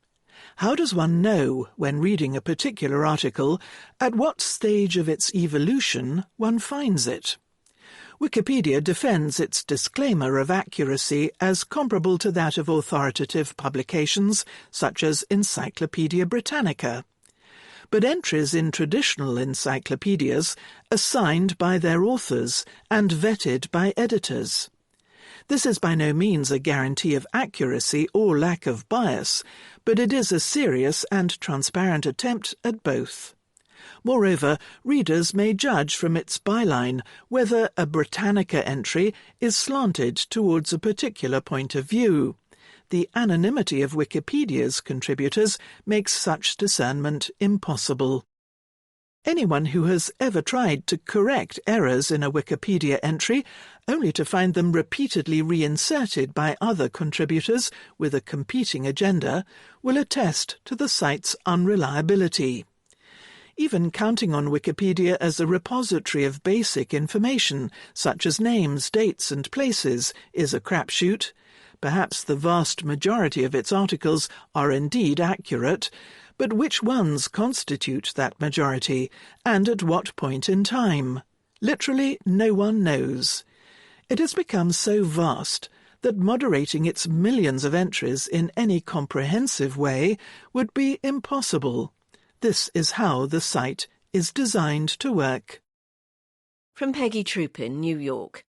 How does one know, when reading a particular article, at what stage of its evolution one finds it? Wikipedia defends its disclaimer of accuracy as comparable to that of authoritative publications such as Encyclopaedia Britannica. But entries in traditional encyclopedias are signed by their authors and vetted by editors. This is by no means a guarantee of accuracy or lack of bias, but it is a serious and transparent attempt at both. Moreover, readers may judge from its byline whether a Britannica entry is slanted towards a particular point of view. the anonymity of Wikipedia's contributors makes such discernment impossible. Anyone who has ever tried to correct errors in a Wikipedia entry, only to find them repeatedly reinserted by other contributors with a competing agenda, will attest to the site's unreliability. Even counting on Wikipedia as a repository of basic information, such as names, dates and places, is a crapshoot. Perhaps the vast majority of its articles are indeed accurate, but which ones constitute that majority, and at what point in time? Literally no one knows. It has become so vast that moderating its millions of entries in any comprehensive way would be impossible. This is how the site is designed to work. From Peggy Troupin, New York.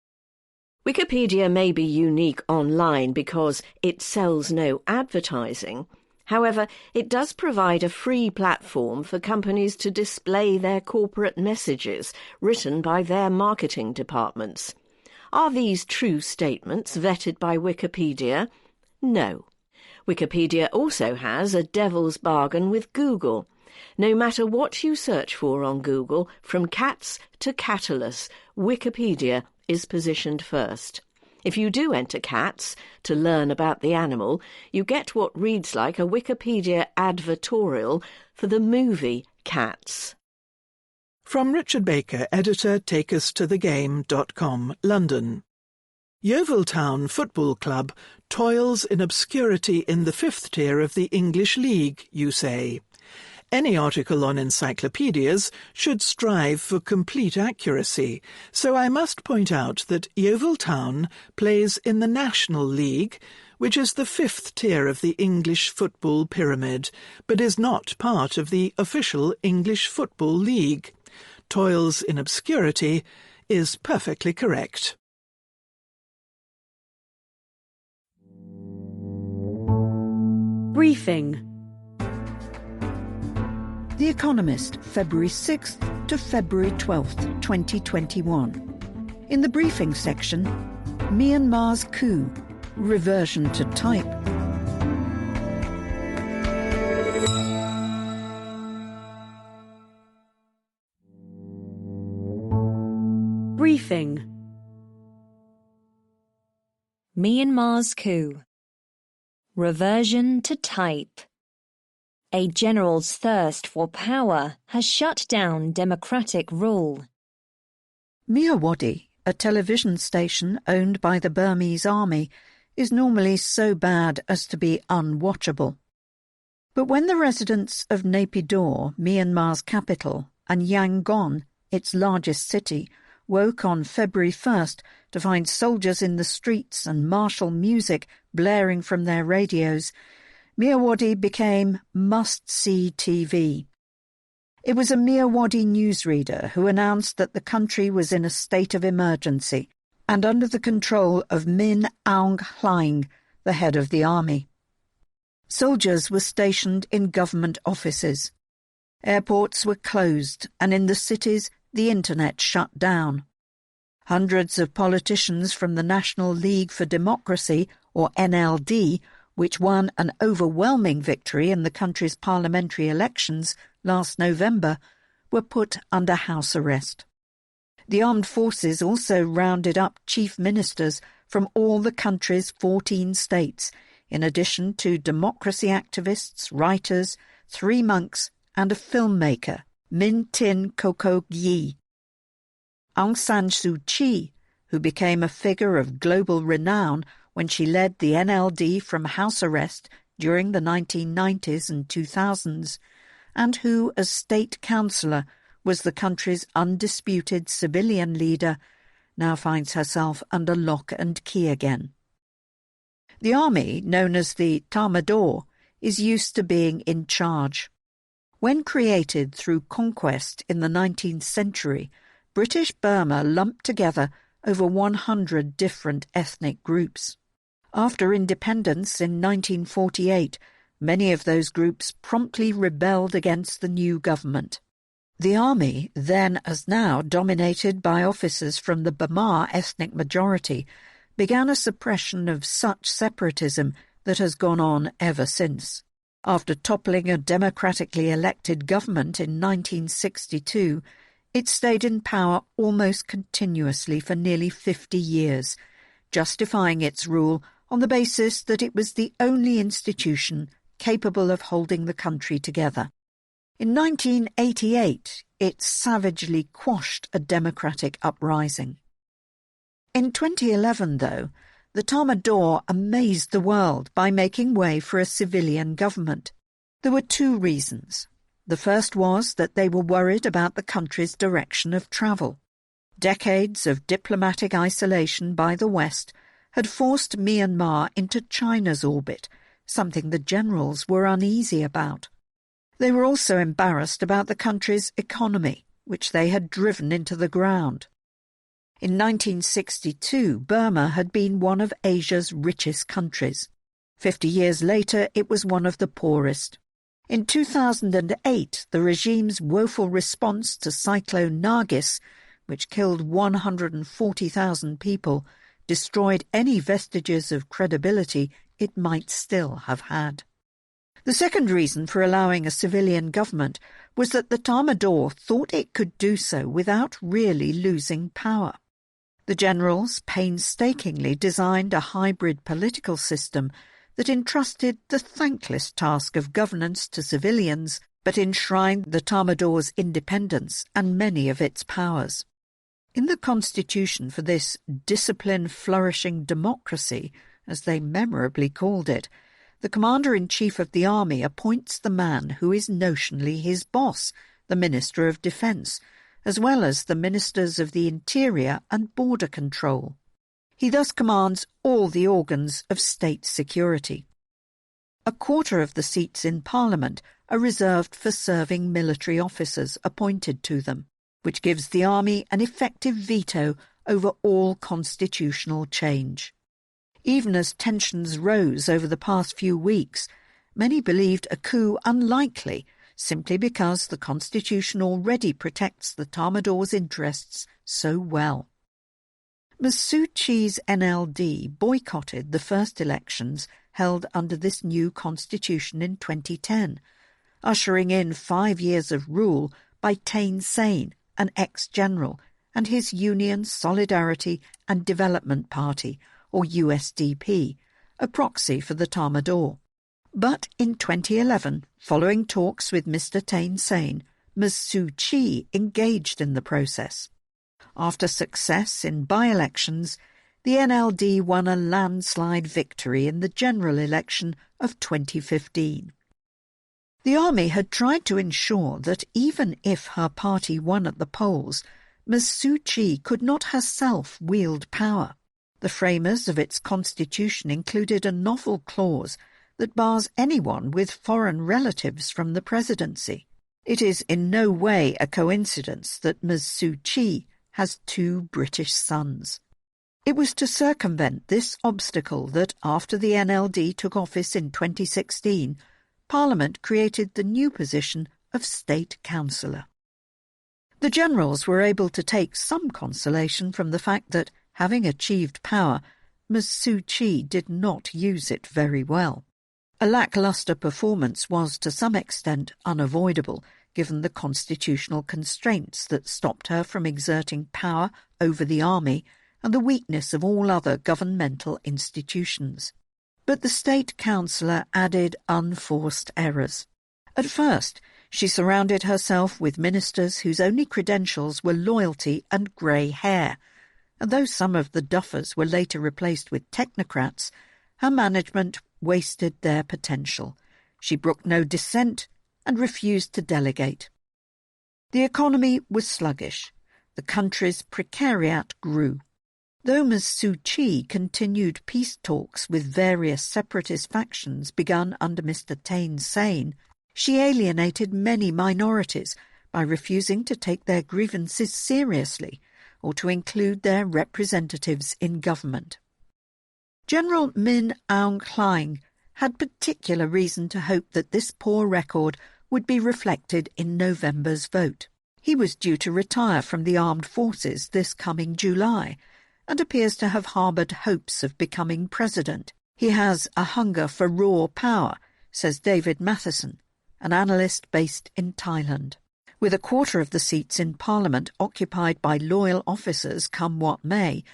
Wikipedia may be unique online because it sells no advertising. However, it does provide a free platform for companies to display their corporate messages written by their marketing departments. Are these true statements vetted by Wikipedia? No. Wikipedia also has a devil's bargain with Google. No matter what you search for on Google, from cats to Catalyst, Wikipedia is positioned first. If you do enter cats to learn about the animal, you get what reads like a Wikipedia advertorial for the movie Cats. From Richard Baker, editor, TakeUsToTheGame.com, London. Yeovil Town Football Club toils in obscurity in the 5th tier of the English League, you say. Any article on encyclopedias should strive for complete accuracy, so I must point out that Yeovil Town plays in the National League, which is the 5th tier of the English football pyramid, but is not part of the official English Football League. Toils in obscurity is perfectly correct. Briefing. The Economist, February 6th to February 12th, 2021. In the briefing section, Myanmar's coup, reversion to type. Briefing. Myanmar's coup. Reversion to type. A general's thirst for power has shut down democratic rule. Myawaddy, a television station owned by the Burmese army, is normally so bad as to be unwatchable. But when the residents of Naypyidaw, Myanmar's capital, and Yangon, its largest city, woke on February 1st to find soldiers in the streets and martial music blaring from their radios, Myawaddy became must-see TV. It was a Myawaddy newsreader who announced that the country was in a state of emergency and under the control of Min Aung Hlaing, the head of the army. Soldiers were stationed in government offices. Airports were closed, and in the cities the internet shut down. Hundreds of politicians from the National League for Democracy, or NLD, which won an overwhelming victory in the country's parliamentary elections last November, were put under house arrest. The armed forces also rounded up chief ministers from all the country's 14 states, in addition to democracy activists, writers, 3 monks, and a filmmaker, Min Tin Koko Gyi. Aung San Suu Kyi, who became a figure of global renown when she led the NLD from house arrest during the 1990s and 2000s, and who, as state councillor, was the country's undisputed civilian leader, now finds herself under lock and key again. The army, known as the Tatmadaw, is used to being in charge. When created through conquest in the 19th century, British Burma lumped together over 100 different ethnic groups. After independence in 1948, many of those groups promptly rebelled against the new government. The army, then as now dominated by officers from the Bamar ethnic majority, began a suppression of such separatism that has gone on ever since. After toppling a democratically elected government in 1962, it stayed in power almost continuously for nearly 50 years, justifying its rule on the basis that it was the only institution capable of holding the country together. In 1988, it savagely quashed a democratic uprising. In 2011, though, the Thermidor amazed the world by making way for a civilian government. There were two reasons. The first was that they were worried about the country's direction of travel. Decades of diplomatic isolation by the West had forced Myanmar into China's orbit, something the generals were uneasy about. They were also embarrassed about the country's economy, which they had driven into the ground. In 1962, Burma had been one of Asia's richest countries. 50 years later, it was one of the poorest. In 2008, the regime's woeful response to Cyclone Nargis, which killed 140,000 people, destroyed any vestiges of credibility it might still have had. The second reason for allowing a civilian government was that the Thermidor thought it could do so without really losing power. The generals painstakingly designed a hybrid political system that entrusted the thankless task of governance to civilians, but enshrined the Thermidor's independence and many of its powers. In the constitution for this discipline-flourishing democracy, as they memorably called it, the Commander-in-Chief of the Army appoints the man who is notionally his boss, the Minister of Defence, as well as the Ministers of the Interior and Border Control. He thus commands all the organs of state security. A quarter of the seats in Parliament are reserved for serving military officers appointed to them, which gives the army an effective veto over all constitutional change. Even as tensions rose over the past few weeks, many believed a coup unlikely simply because the constitution already protects the Thermidor's interests so well. Ms. Suu Kyi's NLD boycotted the first elections held under this new constitution in 2010, ushering in 5 years of rule by Thein Sein, an ex-general, and his Union Solidarity and Development Party, or USDP, a proxy for the Thermidor. But in 2011, following talks with Mr. Thein Sein, Ms. Suu Kyi engaged in the process. After success in by-elections, the NLD won a landslide victory in the general election of 2015. The army had tried to ensure that even if her party won at the polls, Ms. Suu Kyi could not herself wield power. The framers of its constitution included a novel clause that bars anyone with foreign relatives from the presidency. It is in no way a coincidence that Ms. Suu Kyi has 2 British sons. It was to circumvent this obstacle that, after the NLD took office in 2016, Parliament created the new position of State Councillor. The generals were able to take some consolation from the fact that, having achieved power, Ms. Suu Kyi did not use it very well. A lacklustre performance was to some extent unavoidable, given the constitutional constraints that stopped her from exerting power over the army and the weakness of all other governmental institutions. But the State Councillor added unforced errors. At first, she surrounded herself with ministers whose only credentials were loyalty and grey hair, and though some of the duffers were later replaced with technocrats, her management wasted their potential. She brooked no dissent and refused to delegate. The economy was sluggish. The country's precariat grew. Though Ms. Suu Kyi continued peace talks with various separatist factions begun under Mr. Thein Sein, she alienated many minorities by refusing to take their grievances seriously or to include their representatives in government. General Min Aung Hlaing had particular reason to hope that this poor record would be reflected in November's vote. He was due to retire from the armed forces this coming July, and appears to have harboured hopes of becoming president. He has a hunger for raw power, says David Matheson, an analyst based in Thailand. With a quarter of the seats in Parliament occupied by loyal officers come what may,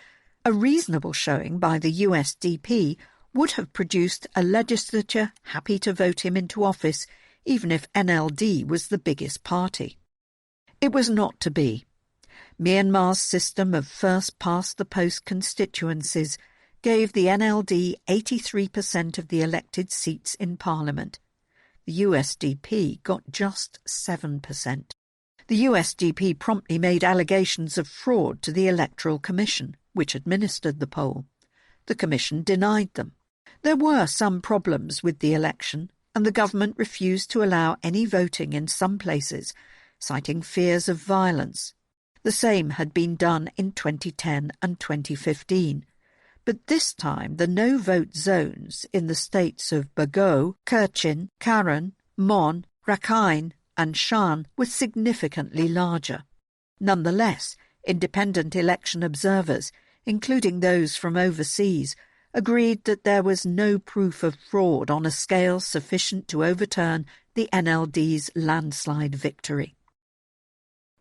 a reasonable showing by the USDP would have produced a legislature happy to vote him into office, even if NLD was the biggest party. It was not to be. Myanmar's system of first-past-the-post constituencies gave the NLD 83% of the elected seats in Parliament. The USDP got just 7%. The USDP promptly made allegations of fraud to the Electoral Commission, which administered the poll. The Commission denied them. There were some problems with the election, and the government refused to allow any voting in some places, citing fears of violence. The same had been done in 2010 and 2015. But this time the no-vote zones in the states of Bago, Kachin, Karen, Mon, Rakhine and Shan were significantly larger. Nonetheless, independent election observers, including those from overseas, agreed that there was no proof of fraud on a scale sufficient to overturn the NLD's landslide victory.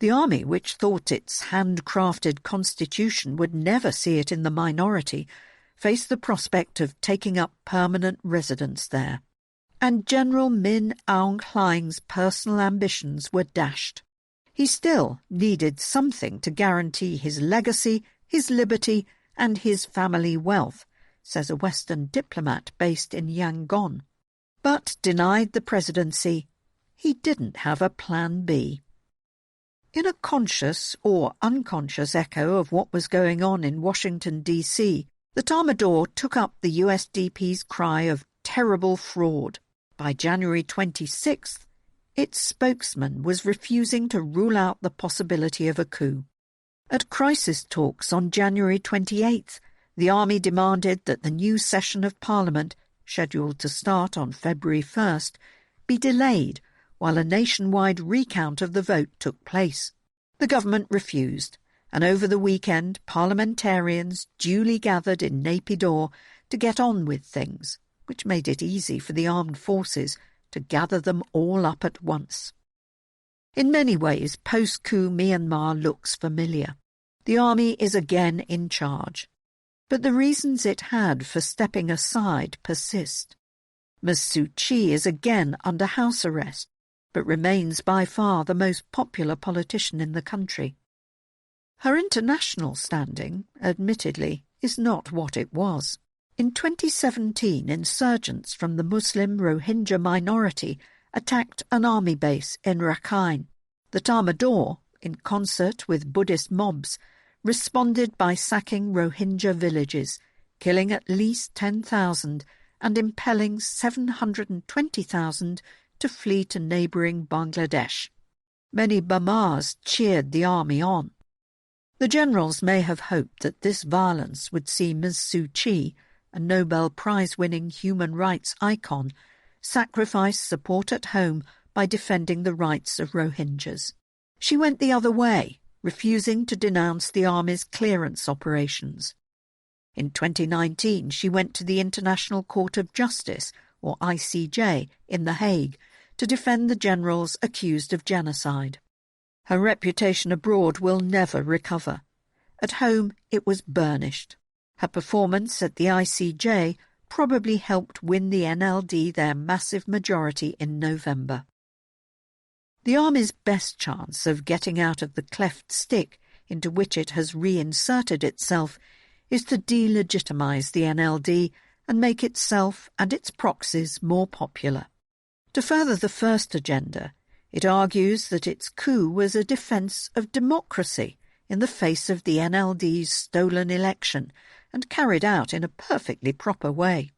The army, which thought its handcrafted constitution would never see it in the minority, faced the prospect of taking up permanent residence there. And General Min Aung Hling's personal ambitions were dashed. He still needed something to guarantee his legacy, his liberty, and his family wealth, says a Western diplomat based in Yangon. But denied the presidency, he didn't have a plan B. In a conscious or unconscious echo of what was going on in Washington, D.C., the Thermidor took up the USDP's cry of terrible fraud. By January 26th, its spokesman was refusing to rule out the possibility of a coup. At crisis talks on January 28th, the army demanded that the new session of Parliament, scheduled to start on February 1st, be delayed while a nationwide recount of the vote took place. The government refused, and over the weekend parliamentarians duly gathered in Naypyidaw to get on with things, which made it easy for the armed forces to gather them all up at once. In many ways, post-coup Myanmar looks familiar. The army is again in charge, but the reasons it had for stepping aside persist. Ms. Suu Kyi is again under house arrest, but remains by far the most popular politician in the country. Her international standing, admittedly, is not what it was. In 2017, insurgents from the Muslim Rohingya minority attacked an army base in Rakhine. The Thermidor, in concert with Buddhist mobs, responded by sacking Rohingya villages, killing at least 10,000 and impelling 720,000 to flee to neighbouring Bangladesh. Many Burmars cheered the army on. The generals may have hoped that this violence would see Ms. Suu Kyi, a Nobel Prize-winning human rights icon, sacrifice support at home by defending the rights of Rohingyas. She went the other way, refusing to denounce the army's clearance operations. In 2019, she went to the International Court of Justice, or ICJ, in The Hague, to defend the generals accused of genocide. Her reputation abroad will never recover. At home, it was burnished. Her performance at the ICJ probably helped win the NLD their massive majority in November. The army's best chance of getting out of the cleft stick into which it has reinserted itself is to delegitimize the NLD and make itself and its proxies more popular. To further the first agenda, it argues that its coup was a defence of democracy in the face of the NLD's stolen election and carried out in a perfectly proper way.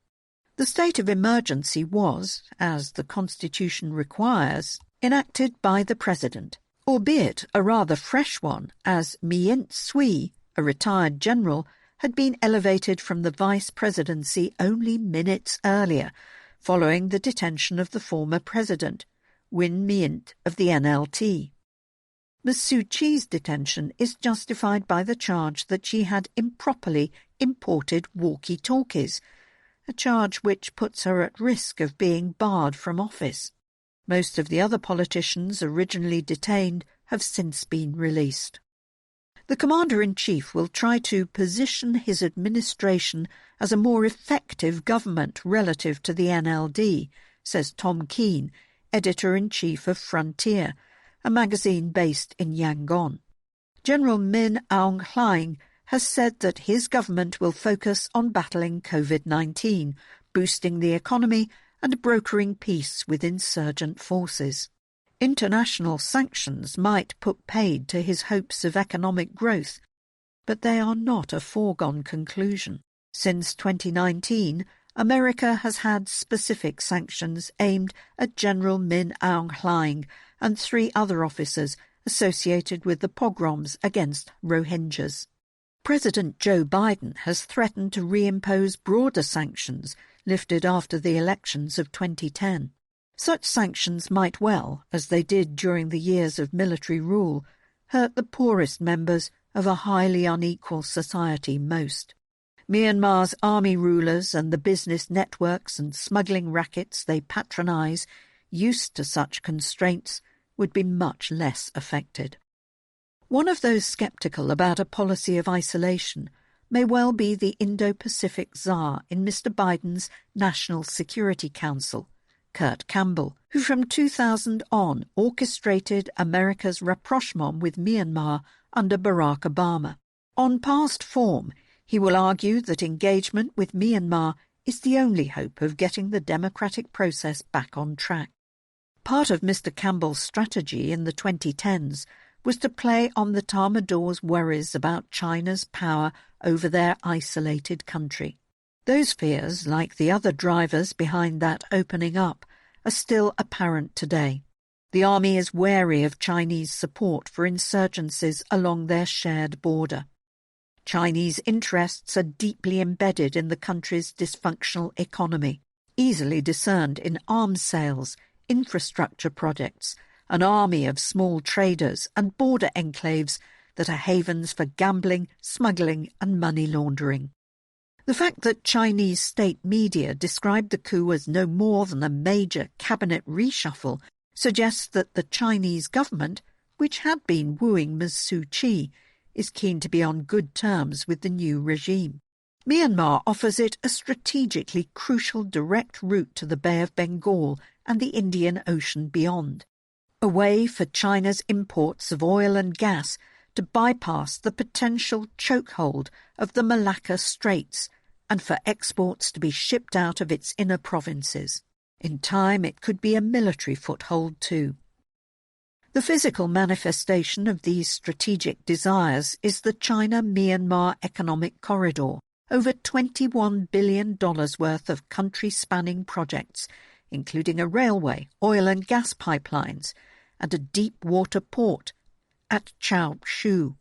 The state of emergency was, as the Constitution requires, enacted by the President, albeit a rather fresh one, as Myint Sui, a retired general, had been elevated from the vice-presidency only minutes earlier, following the detention of the former president, Win Myint of the NLT. Ms. Suu Kyi's detention is justified by the charge that she had improperly imported walkie-talkies, a charge which puts her at risk of being barred from office. Most of the other politicians originally detained have since been released. The Commander-in-Chief will try to position his administration as a more effective government relative to the NLD, says Tom Keane, Editor-in-Chief of Frontier, a magazine based in Yangon. General Min Aung Hlaing has said that his government will focus on battling COVID-19, boosting the economy and brokering peace with insurgent forces. International sanctions might put paid to his hopes of economic growth, but they are not a foregone conclusion. Since 2019, America has had specific sanctions aimed at General Min Aung Hlaing and 3 other officers associated with the pogroms against Rohingyas. President Joe Biden has threatened to reimpose broader sanctions lifted after the elections of 2010. Such sanctions might well, as they did during the years of military rule, hurt the poorest members of a highly unequal society most. Myanmar's army rulers and the business networks and smuggling rackets they patronise, used to such constraints, would be much less affected. One of those sceptical about a policy of isolation may well be the Indo-Pacific Czar in Mr. Biden's National Security Council, Kurt Campbell, who from 2000 on orchestrated America's rapprochement with Myanmar under Barack Obama. On past form, he will argue that engagement with Myanmar is the only hope of getting the democratic process back on track. Part of Mr. Campbell's strategy in the 2010s was to play on the Thermidor's worries about China's power over their isolated country. Those fears, like the other drivers behind that opening up, are still apparent today. The army is wary of Chinese support for insurgencies along their shared border. Chinese interests are deeply embedded in the country's dysfunctional economy, easily discerned in arms sales, infrastructure projects, an army of small traders and border enclaves that are havens for gambling, smuggling and money laundering. The fact that Chinese state media described the coup as no more than a major cabinet reshuffle suggests that the Chinese government, which had been wooing Ms. Suu Kyi, is keen to be on good terms with the new regime. Myanmar offers it a strategically crucial direct route to the Bay of Bengal and the Indian Ocean beyond, a way for China's imports of oil and gas to bypass the potential chokehold of the Malacca Straits and for exports to be shipped out of its inner provinces. In time, it could be a military foothold too. The physical manifestation of these strategic desires is the China-Myanmar Economic Corridor, over $21 billion worth of country-spanning projects, including a railway, oil and gas pipelines, and a deep-water port at Chaoshu.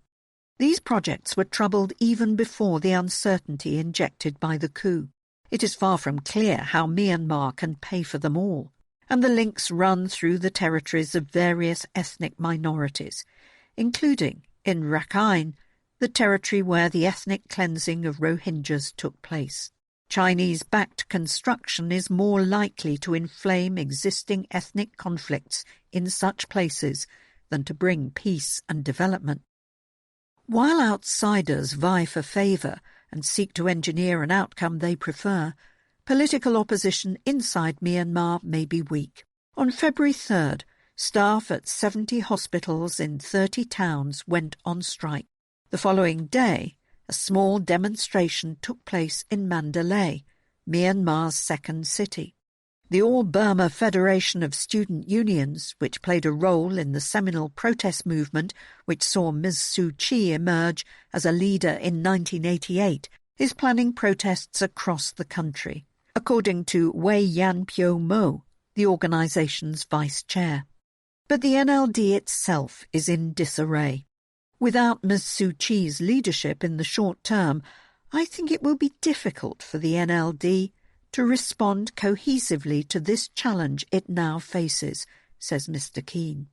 These projects were troubled even before the uncertainty injected by the coup. It is far from clear how Myanmar can pay for them all, and the links run through the territories of various ethnic minorities, including, in Rakhine, the territory where the ethnic cleansing of Rohingyas took place. Chinese-backed construction is more likely to inflame existing ethnic conflicts in such places than to bring peace and development. While outsiders vie for favour and seek to engineer an outcome they prefer, political opposition inside Myanmar may be weak. On February 3rd, staff at 70 hospitals in 30 towns went on strike. The following day, a small demonstration took place in Mandalay, Myanmar's second city. The All Burma Federation of Student Unions, which played a role in the seminal protest movement which saw Ms. Suu Kyi emerge as a leader in 1988, is planning protests across the country, according to Wei Yan Pyo Mo, the organisation's vice-chair. But the NLD itself is in disarray. Without Ms. Suu Kyi's leadership in the short term, I think it will be difficult for the NLD to respond cohesively to this challenge it now faces, says Mr. Keane.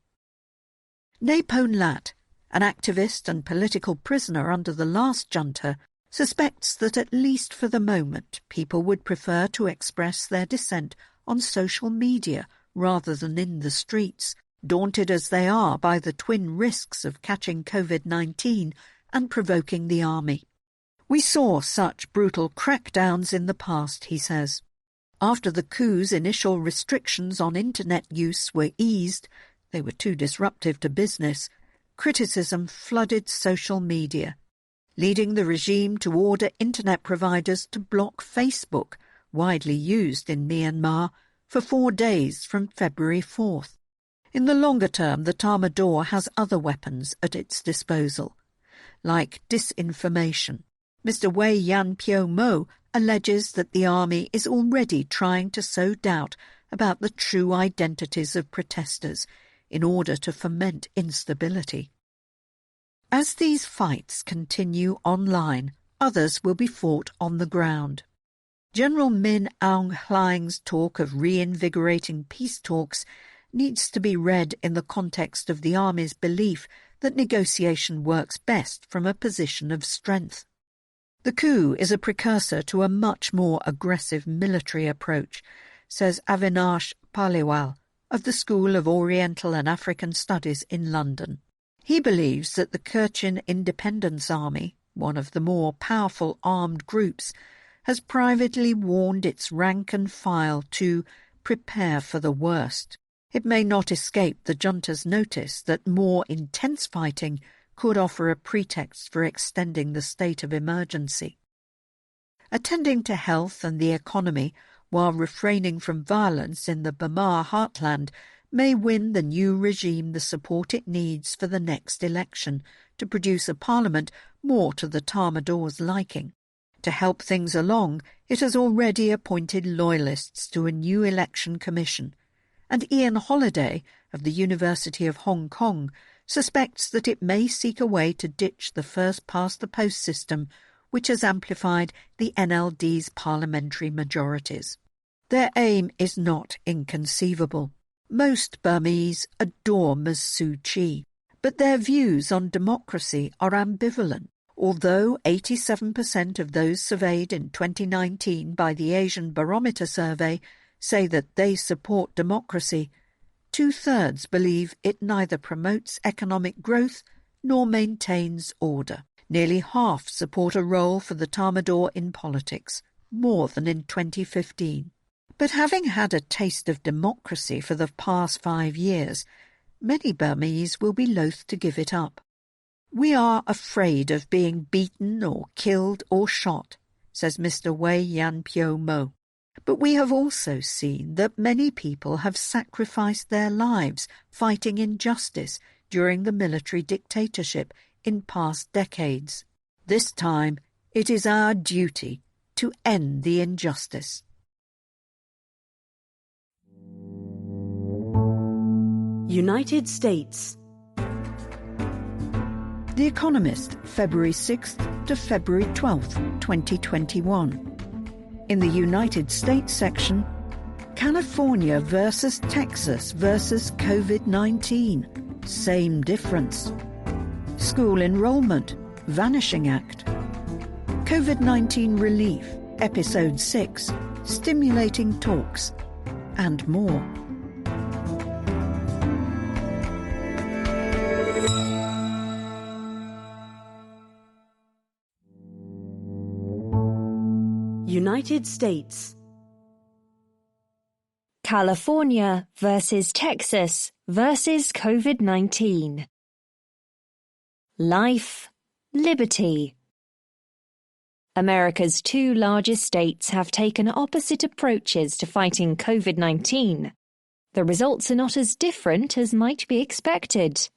Naporn Lat, an activist and political prisoner under the last junta, suspects that at least for the moment people would prefer to express their dissent on social media rather than in the streets, daunted as they are by the twin risks of catching COVID-19 and provoking the army. We saw such brutal crackdowns in the past, he says. After the coup's initial restrictions on internet use were eased, they were too disruptive to business, criticism flooded social media, leading the regime to order internet providers to block Facebook, widely used in Myanmar, for 4 days from February 4th. In the longer term, the Tatmadaw has other weapons at its disposal, like disinformation. Mr. Wei Yan Pyo Mo alleges that the army is already trying to sow doubt about the true identities of protesters in order to foment instability. As these fights continue online, others will be fought on the ground. General Min Aung Hlaing's talk of reinvigorating peace talks needs to be read in the context of the army's belief that negotiation works best from a position of strength. The coup is a precursor to a much more aggressive military approach, says Avinash Paliwal of the School of Oriental and African Studies in London. He believes that the Kachin Independence Army, one of the more powerful armed groups, has privately warned its rank and file to prepare for the worst. It may not escape the junta's notice that more intense fighting could offer a pretext for extending the state of emergency. Attending to health and the economy while refraining from violence in the Bamar heartland may win the new regime the support it needs for the next election to produce a parliament more to the Tatmadaw's liking. To help things along, it has already appointed loyalists to a new election commission, and Ian Holliday of the University of Hong Kong suspects that it may seek a way to ditch the first-past-the-post system which has amplified the NLD's parliamentary majorities. Their aim is not inconceivable. Most Burmese adore Ms Suu Kyi, but their views on democracy are ambivalent. Although 87% of those surveyed in 2019 by the Asian Barometer Survey say that they support democracy, 2/3 believe it neither promotes economic growth nor maintains order. Nearly half support a role for the Tatmadaw in politics, more than in 2015. But having had a taste of democracy for the past 5 years, many Burmese will be loath to give it up. We are afraid of being beaten or killed or shot, says Mr. Wei Yan Pyo Mo. But we have also seen that many people have sacrificed their lives fighting injustice during the military dictatorship in past decades. This time, it is our duty to end the injustice. United States. The Economist, February 6th to February 12th, 2021. In the United States section, California versus Texas versus COVID-19. Same difference. School enrollment, Vanishing Act. COVID-19 relief, Episode 6, Stimulating Talks, and more. United States. California versus Texas versus COVID-19. Life, liberty. America's 2 largest states have taken opposite approaches to fighting COVID-19. The results are not as different as might be expected.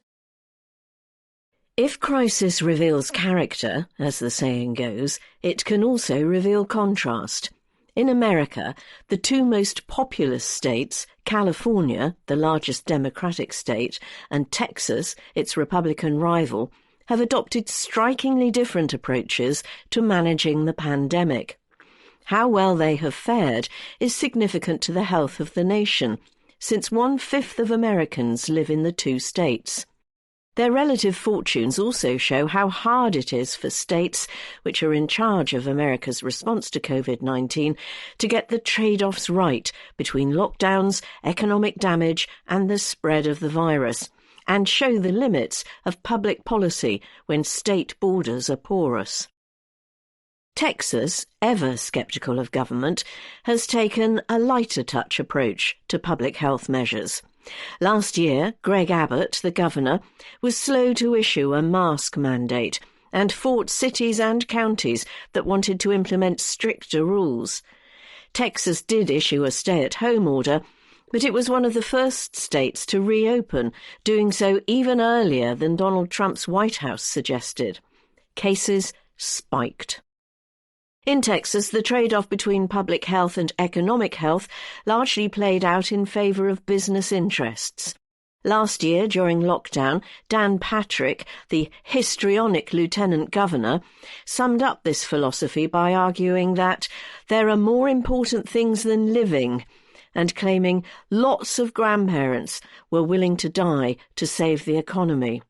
If crisis reveals character, as the saying goes, it can also reveal contrast. In America, the 2 most populous states, California, the largest Democratic state, and Texas, its Republican rival, have adopted strikingly different approaches to managing the pandemic. How well they have fared is significant to the health of the nation, since 1/5 of Americans live in the 2 states. Their relative fortunes also show how hard it is for states, which are in charge of America's response to COVID-19, to get the trade-offs right between lockdowns, economic damage and the spread of the virus, and show the limits of public policy when state borders are porous. Texas, ever sceptical of government, has taken a lighter touch approach to public health measures. Last year, Greg Abbott, the governor, was slow to issue a mask mandate and fought cities and counties that wanted to implement stricter rules. Texas did issue a stay-at-home order, but it was one of the first states to reopen, doing so even earlier than Donald Trump's White House suggested. Cases spiked. In Texas, the trade-off between public health and economic health largely played out in favour of business interests. Last year, during lockdown, Dan Patrick, the histrionic lieutenant governor, summed up this philosophy by arguing that there are more important things than living, and claiming lots of grandparents were willing to die to save the economy.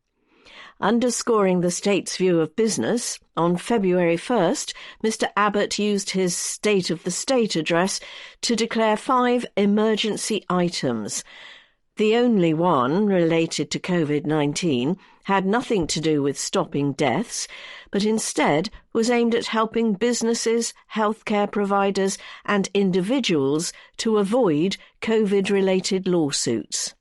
Underscoring the state's view of business, on February 1st, Mr. Abbott used his State of the State address to declare 5 emergency items. The only one, related to COVID-19, had nothing to do with stopping deaths, but instead was aimed at helping businesses, healthcare providers and individuals to avoid COVID-related lawsuits.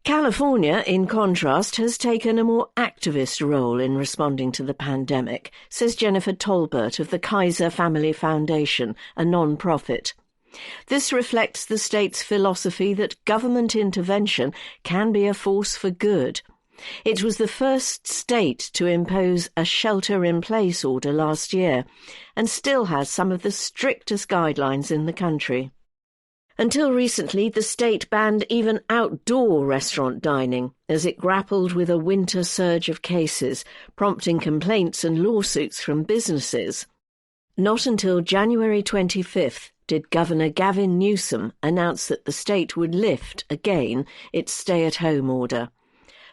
California, in contrast, has taken a more activist role in responding to the pandemic, says Jennifer Tolbert of the Kaiser Family Foundation, a non-profit. This reflects the state's philosophy that government intervention can be a force for good. It was the first state to impose a shelter-in-place order last year, and still has some of the strictest guidelines in the country. Until recently, the state banned even outdoor restaurant dining as it grappled with a winter surge of cases, prompting complaints and lawsuits from businesses. Not until January 25th did Governor Gavin Newsom announce that the state would lift, again, its stay-at-home order.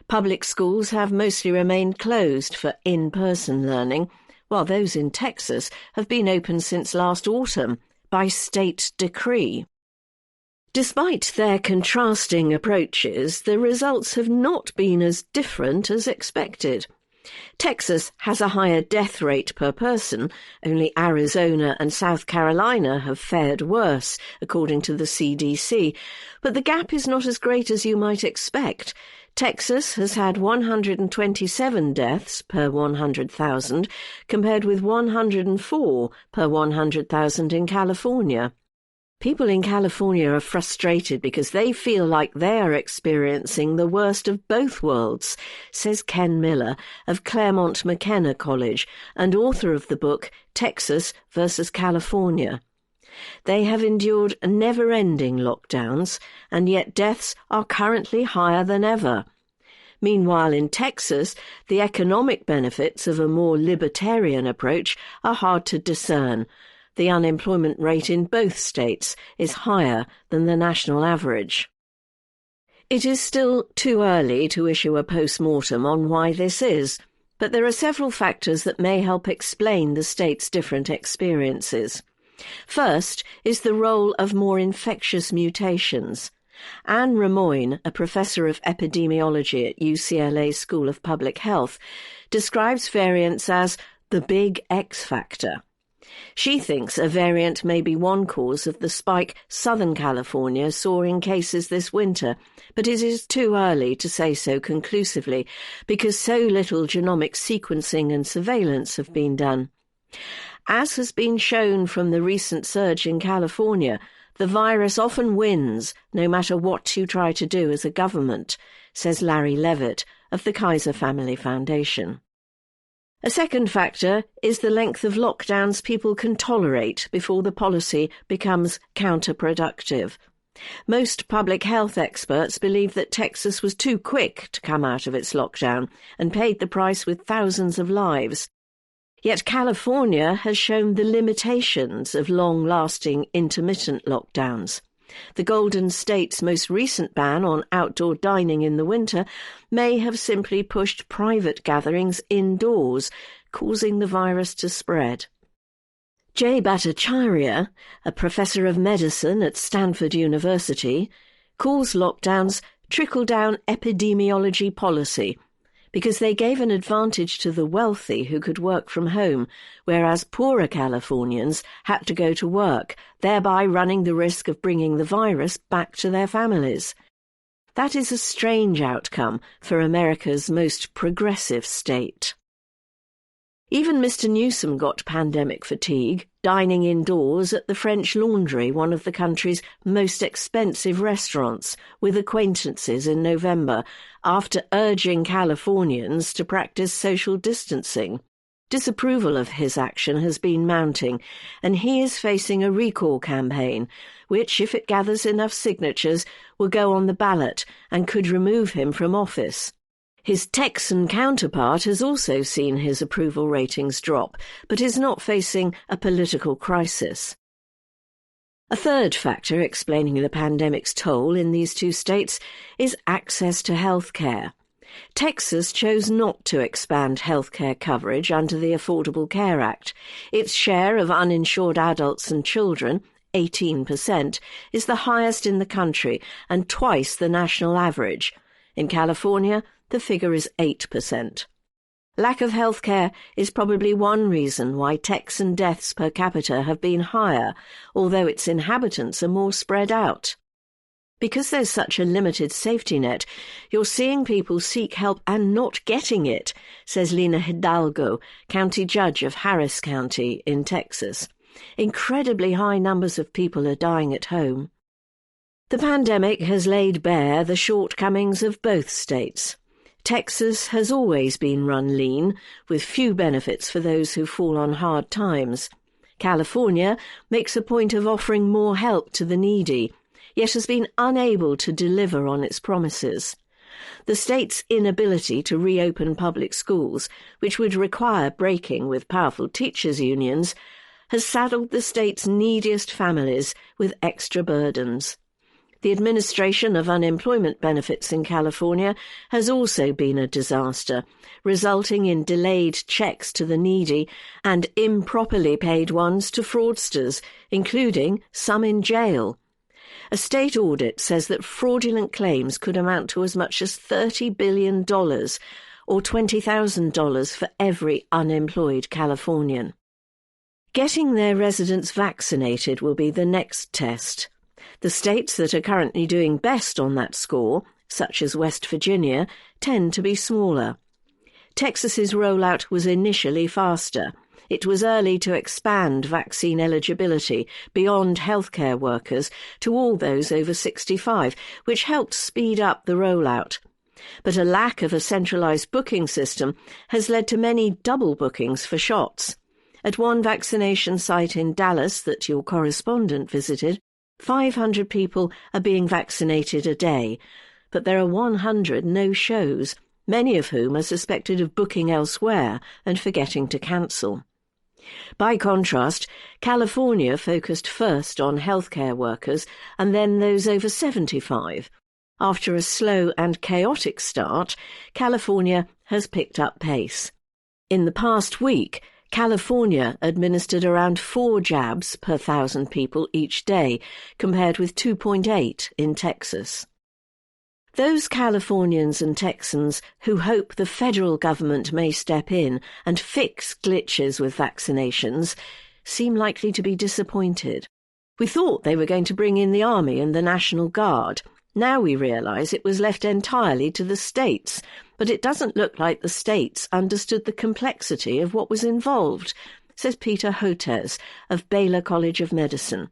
Public schools have mostly remained closed for in-person learning, while those in Texas have been open since last autumn by state decree. Despite their contrasting approaches, the results have not been as different as expected. Texas has a higher death rate per person. Only Arizona and South Carolina have fared worse, according to the CDC. But the gap is not as great as you might expect. Texas has had 127 deaths per 100,000, compared with 104 per 100,000 in California. People in California are frustrated because they feel like they are experiencing the worst of both worlds, says Ken Miller of Claremont McKenna College and author of the book Texas versus California. They have endured never-ending lockdowns, and yet deaths are currently higher than ever. Meanwhile, in Texas, the economic benefits of a more libertarian approach are hard to discern. The unemployment rate in both states is higher than the national average. It is still too early to issue a post-mortem on why this is, but there are several factors that may help explain the state's different experiences. First is the role of more infectious mutations. Anne Remoyne, a professor of epidemiology at UCLA School of Public Health, describes variants as the big X factor. She thinks a variant may be one cause of the spike Southern California saw in cases this winter, but it is too early to say so conclusively because so little genomic sequencing and surveillance have been done. As has been shown from the recent surge in California, the virus often wins no matter what you try to do as a government, says Larry Levitt of the Kaiser Family Foundation. A second factor is the length of lockdowns people can tolerate before the policy becomes counterproductive. Most public health experts believe that Texas was too quick to come out of its lockdown and paid the price with thousands of lives. Yet California has shown the limitations of long-lasting intermittent lockdowns. The Golden State's most recent ban on outdoor dining in the winter may have simply pushed private gatherings indoors, causing the virus to spread. Jay Bhattacharya, a professor of medicine at Stanford University, calls lockdowns trickle-down epidemiology policy because they gave an advantage to the wealthy who could work from home, whereas poorer Californians had to go to work, thereby running the risk of bringing the virus back to their families. That is a strange outcome for America's most progressive state. Even Mr. Newsom got pandemic fatigue, dining indoors at the French Laundry, one of the country's most expensive restaurants, with acquaintances in November, after urging Californians to practice social distancing. Disapproval of his action has been mounting, and he is facing a recall campaign, which, if it gathers enough signatures, will go on the ballot and could remove him from office. His Texan counterpart has also seen his approval ratings drop, but is not facing a political crisis. A third factor explaining the pandemic's toll in these two states is access to health care. Texas chose not to expand health care coverage under the Affordable Care Act. Its share of uninsured adults and children, 18%, is the highest in the country and twice the national average. In California, the figure is 8%. Lack of health care is probably one reason why Texan deaths per capita have been higher, although its inhabitants are more spread out. Because there's such a limited safety net, you're seeing people seek help and not getting it, says Lina Hidalgo, county judge of Harris County in Texas. Incredibly high numbers of people are dying at home. The pandemic has laid bare the shortcomings of both states. Texas has always been run lean, with few benefits for those who fall on hard times. California makes a point of offering more help to the needy, yet has been unable to deliver on its promises. The state's inability to reopen public schools, which would require breaking with powerful teachers' unions, has saddled the state's neediest families with extra burdens. The administration of unemployment benefits in California has also been a disaster, resulting in delayed checks to the needy and improperly paid ones to fraudsters, including some in jail. A state audit says that fraudulent claims could amount to as much as $30 billion, or $20,000 for every unemployed Californian. Getting their residents vaccinated will be the next test. The states that are currently doing best on that score, such as West Virginia, tend to be smaller. Texas's rollout was initially faster. It was early to expand vaccine eligibility beyond healthcare workers to all those over 65, which helped speed up the rollout. But a lack of a centralized booking system has led to many double bookings for shots. At one vaccination site in Dallas that your correspondent visited, 500 people are being vaccinated a day, but there are 100 no-shows, many of whom are suspected of booking elsewhere and forgetting to cancel. By contrast, California focused first on healthcare workers and then those over 75. After a slow and chaotic start, California has picked up pace. In the past week, California administered around 4 jabs per 1,000 people each day, compared with 2.8 in Texas. Those Californians and Texans who hope the federal government may step in and fix glitches with vaccinations seem likely to be disappointed. We thought they were going to bring in the Army and the National Guard. Now we realize it was left entirely to the states, but it doesn't look like the states understood the complexity of what was involved, says Peter Hotez of Baylor College of Medicine.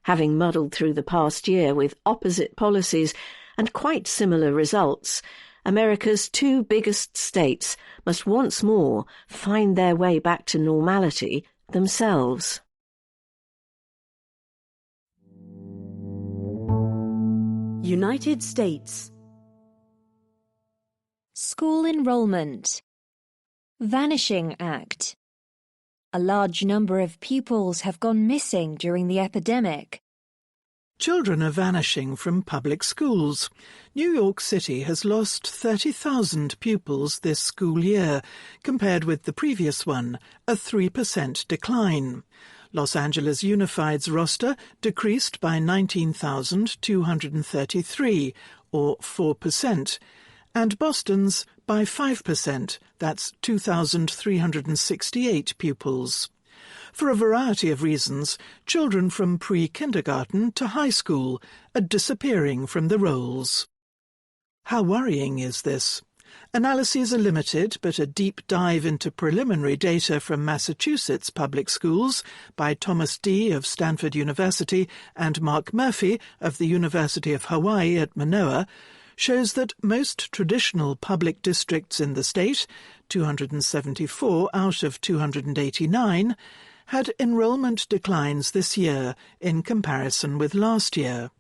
Having muddled through the past year with opposite policies and quite similar results, America's 2 biggest states must once more find their way back to normality themselves. United States. School enrollment. Vanishing Act. A large number of pupils have gone missing during the epidemic. Children are vanishing from public schools. New York City has lost 30,000 pupils this school year, compared with the previous one, a 3% decline. Los Angeles Unified's roster decreased by 19,233, or 4%, and Boston's by 5%, that's 2,368 pupils. For a variety of reasons, children from pre-kindergarten to high school are disappearing from the rolls. How worrying is this? Analyses are limited, but a deep dive into preliminary data from Massachusetts public schools by Thomas Dee of Stanford University and Mark Murphy of the University of Hawaii at Manoa shows that most traditional public districts in the state, 274 out of 289, had enrollment declines this year in comparison with last year.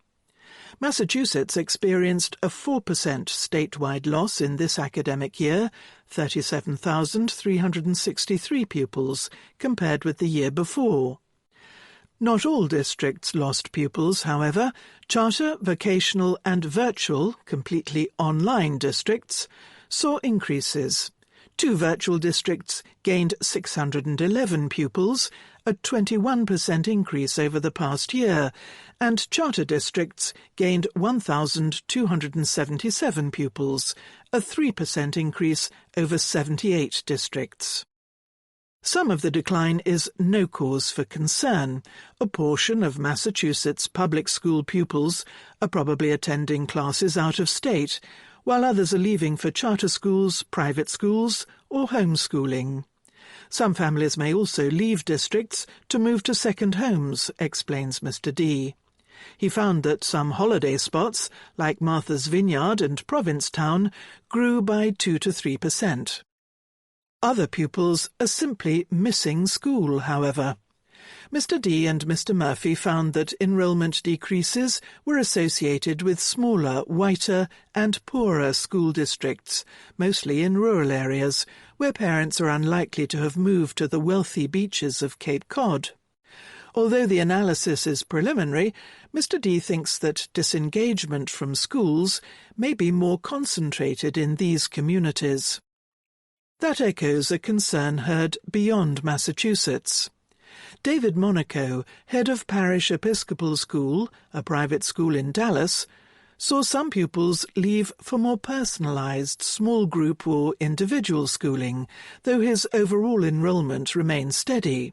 Massachusetts experienced a 4% statewide loss in this academic year, 37,363 pupils, compared with the year before. Not all districts lost pupils, however. Charter, vocational and virtual, completely online districts, saw increases. 2 virtual districts gained 611 pupils, a 21% increase over the past year, and charter districts gained 1,277 pupils, a 3% increase over 78 districts. Some of the decline is no cause for concern. A portion of Massachusetts public school pupils are probably attending classes out of state, while others are leaving for charter schools, private schools, or homeschooling. Some families may also leave districts to move to second homes, explains Mr. Dee. He found that some holiday spots, like Martha's Vineyard and Provincetown, grew by 2 to 3%. Other pupils are simply missing school, however. Mr. Dee and Mr. Murphy found that enrollment decreases were associated with smaller, whiter and poorer school districts, mostly in rural areas, where parents are unlikely to have moved to the wealthy beaches of Cape Cod. Although the analysis is preliminary, Mr. Dee thinks that disengagement from schools may be more concentrated in these communities. That echoes a concern heard beyond Massachusetts. David Monaco, head of Parish Episcopal School, a private school in Dallas, saw some pupils leave for more personalized small group or individual schooling, though his overall enrollment remained steady.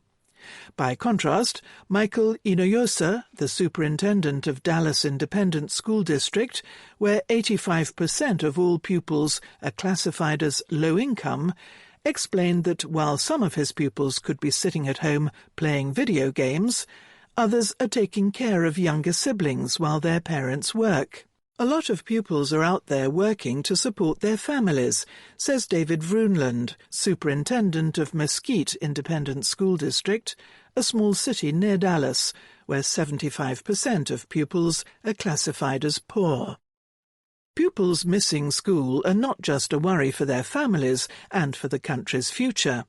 By contrast, Michael Inoyosa, the superintendent of Dallas Independent School District, where 85% of all pupils are classified as low income, explained that while some of his pupils could be sitting at home playing video games, others are taking care of younger siblings while their parents work. A lot of pupils are out there working to support their families, says David Vroonland, superintendent of Mesquite Independent School District, a small city near Dallas, where 75% of pupils are classified as poor. Pupils missing school are not just a worry for their families and for the country's future.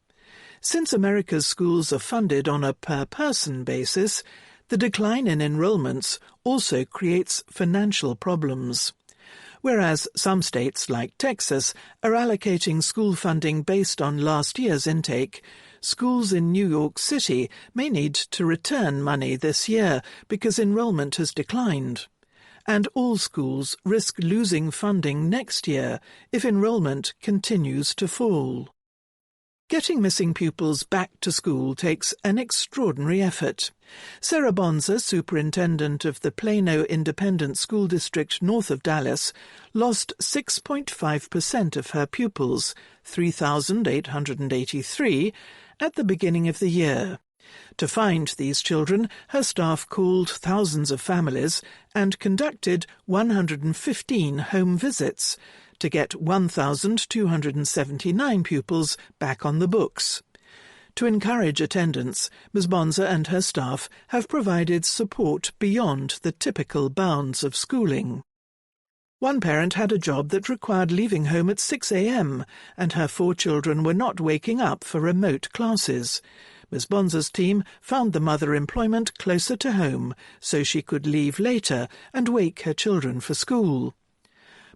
Since America's schools are funded on a per-person basis, the decline in enrollments also creates financial problems. Whereas some states, like Texas, are allocating school funding based on last year's intake, schools in New York City may need to return money this year because enrollment has declined. And all schools risk losing funding next year if enrollment continues to fall. Getting missing pupils back to school takes an extraordinary effort. Sarah Bonza, superintendent of the Plano Independent School District north of Dallas, lost 6.5% of her pupils, 3,883, at the beginning of the year. To find these children, her staff called thousands of families and conducted 115 home visits to get 1,279 pupils back on the books. To encourage attendance, Ms. Bonza and her staff have provided support beyond the typical bounds of schooling. One parent had a job that required leaving home at 6 a.m., and her 4 children were not waking up for remote classes. Ms. Bonza's team found the mother employment closer to home so she could leave later and wake her children for school.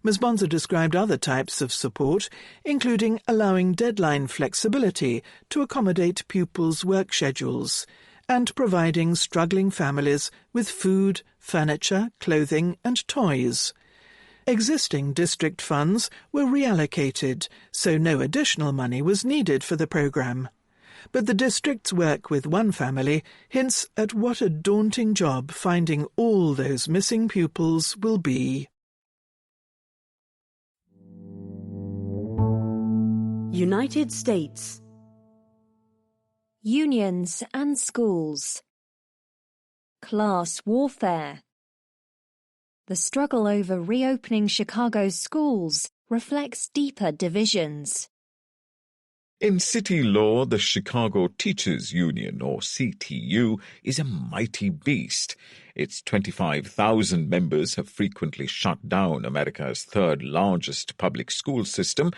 Ms. Bonza described other types of support, including allowing deadline flexibility to accommodate pupils' work schedules, and providing struggling families with food, furniture, clothing and toys. Existing district funds were reallocated, so no additional money was needed for the programme. But the district's work with one family hints at what a daunting job finding all those missing pupils will be. United States. Unions and schools. Class warfare. The struggle over reopening Chicago's schools reflects deeper divisions. In city law, the Chicago Teachers Union, or CTU, is a mighty beast. Its 25,000 members have frequently shut down America's third-largest public school system.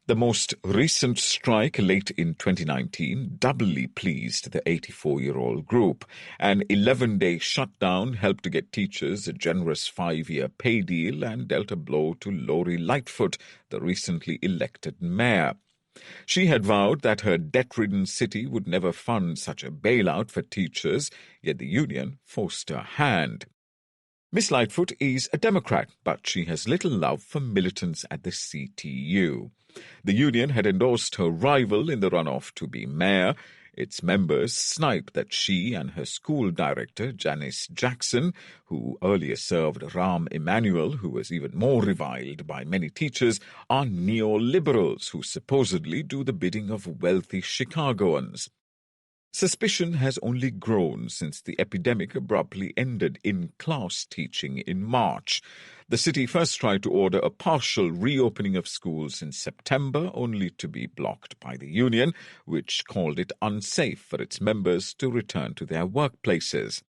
The most recent strike late in 2019 doubly pleased the 84-year-old group. An 11-day shutdown helped to get teachers a generous 5-year pay deal and dealt a blow to Lori Lightfoot, the recently elected mayor. She had vowed that her debt-ridden city would never fund such a bailout for teachers, yet the union forced her hand. Miss Lightfoot is a Democrat, but she has little love for militants at the CTU. The union had endorsed her rival in the runoff to be mayor. Its members sniped that she and her school director, Janice Jackson, who earlier served Rahm Emanuel, who was even more reviled by many teachers, are neoliberals who supposedly do the bidding of wealthy Chicagoans. Suspicion has only grown since the epidemic abruptly ended in-class teaching in March. The city first tried to order a partial reopening of schools in September, only to be blocked by the union, which called it unsafe for its members to return to their workplaces.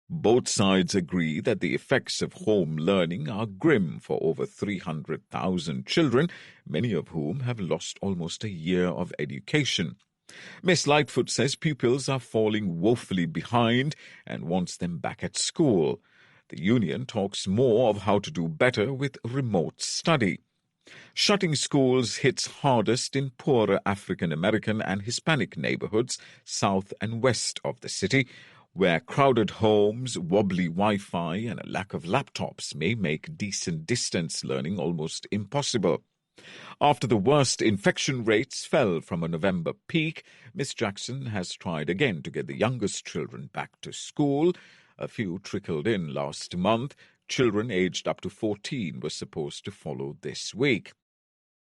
Both sides agree that the effects of home learning are grim for over 300,000 children, many of whom have lost almost a year of education. Miss Lightfoot says pupils are falling woefully behind and wants them back at school. The union talks more of how to do better with remote study. Shutting schools hits hardest in poorer African American and Hispanic neighborhoods south and west of the city, where crowded homes, wobbly Wi-Fi, and a lack of laptops may make decent distance learning almost impossible. After the worst infection rates fell from a November peak, Miss Jackson has tried again to get the youngest children back to school. A few trickled in last month. Children aged up to 14 were supposed to follow this week.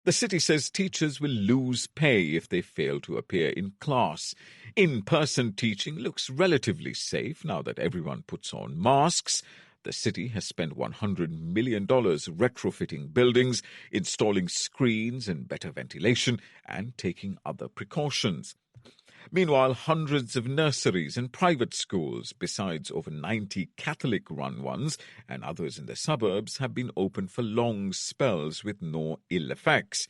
The city says teachers will lose pay if they fail to appear in class. In-person teaching looks relatively safe now that everyone puts on masks. The city has spent $100 million retrofitting buildings, installing screens and better ventilation, and taking other precautions. Meanwhile, hundreds of nurseries and private schools, besides over 90 Catholic-run ones and others in the suburbs, have been open for long spells with no ill effects.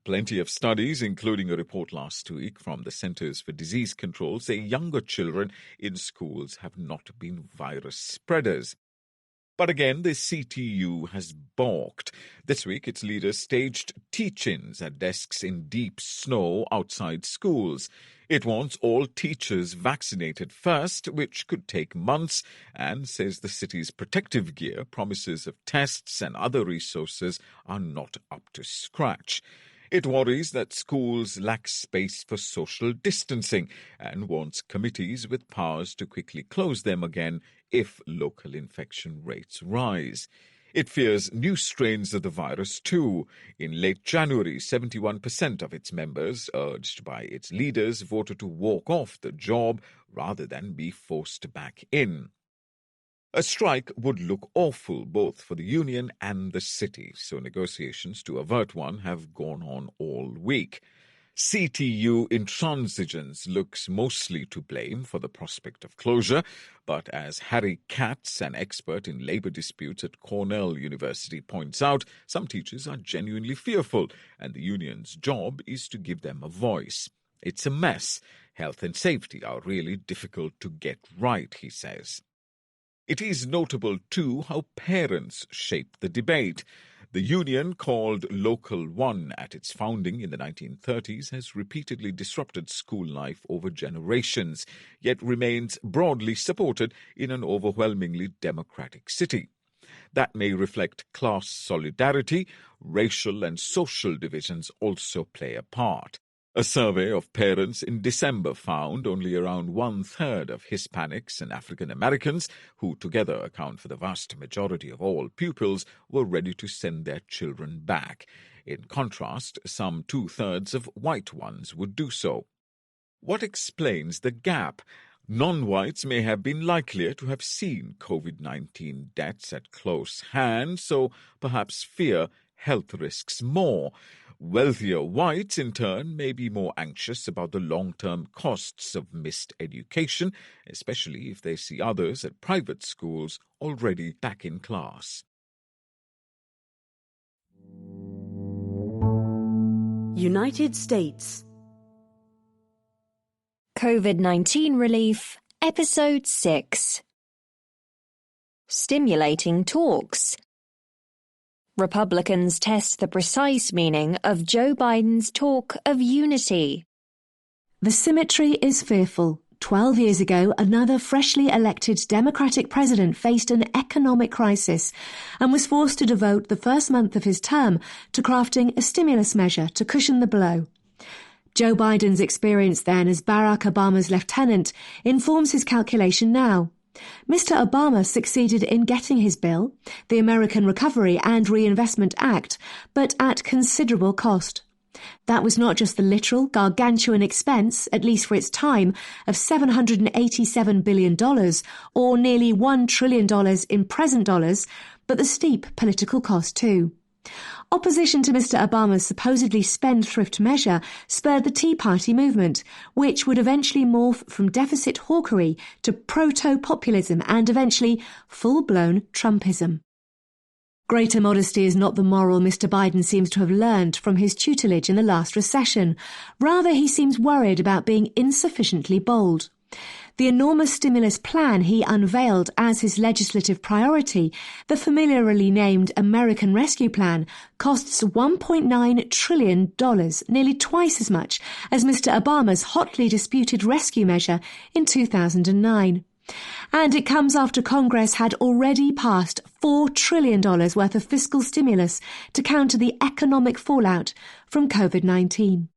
Plenty of studies, including a report last week from the Centers for Disease Control, say younger children in schools have not been virus spreaders. But again, the CTU has balked. This week, its leaders staged teach-ins at desks in deep snow outside schools. It wants all teachers vaccinated first, which could take months, and says the city's protective gear, promises of tests and other resources are not up to scratch. It worries that schools lack space for social distancing and wants committees with powers to quickly close them again if local infection rates rise. It fears new strains of the virus too. In late January, 71% of its members, urged by its leaders, voted to walk off the job rather than be forced back in. A strike would look awful both for the union and the city, so negotiations to avert one have gone on all week. CTU intransigence looks mostly to blame for the prospect of closure, but as Harry Katz, an expert in labor disputes at Cornell University, points out, some teachers are genuinely fearful, and the union's job is to give them a voice. It's a mess. Health and safety are really difficult to get right, he says. It is notable, too, how parents shape the debate. The union, called Local One at its founding in the 1930s, has repeatedly disrupted school life over generations, yet remains broadly supported in an overwhelmingly democratic city. That may reflect class solidarity. Racial and social divisions also play a part. A survey of parents in December found only around 1/3 of Hispanics and African Americans, who together account for the vast majority of all pupils, were ready to send their children back. In contrast, some 2/3 of white ones would do so. What explains the gap? Non-whites may have been likelier to have seen COVID-19 deaths at close hand, so perhaps fear health risks more. Wealthier whites, in turn, may be more anxious about the long-term costs of missed education, especially if they see others at private schools already back in class. United States. COVID-19 Relief, Episode 6. Stimulating Talks. Republicans test the precise meaning of Joe Biden's talk of unity. The symmetry is fearful. 12 years ago, another freshly elected Democratic president faced an economic crisis and was forced to devote the first month of his term to crafting a stimulus measure to cushion the blow. Joe Biden's experience then as Barack Obama's lieutenant informs his calculation now. Mr. Obama succeeded in getting his bill, the American Recovery and Reinvestment Act, but at considerable cost. That was not just the literal gargantuan expense, at least for its time, of $787 billion, or nearly $1 trillion in present dollars, but the steep political cost too. Opposition to Mr. Obama's supposedly spendthrift measure spurred the Tea Party movement, which would eventually morph from deficit hawkery to proto-populism and eventually full-blown Trumpism. Greater modesty is not the moral Mr. Biden seems to have learned from his tutelage in the last recession. Rather, he seems worried about being insufficiently bold. The enormous stimulus plan he unveiled as his legislative priority, the familiarly named American Rescue Plan, costs $1.9 trillion, nearly twice as much as Mr. Obama's hotly disputed rescue measure in 2009. And it comes after Congress had already passed $4 trillion worth of fiscal stimulus to counter the economic fallout from COVID-19.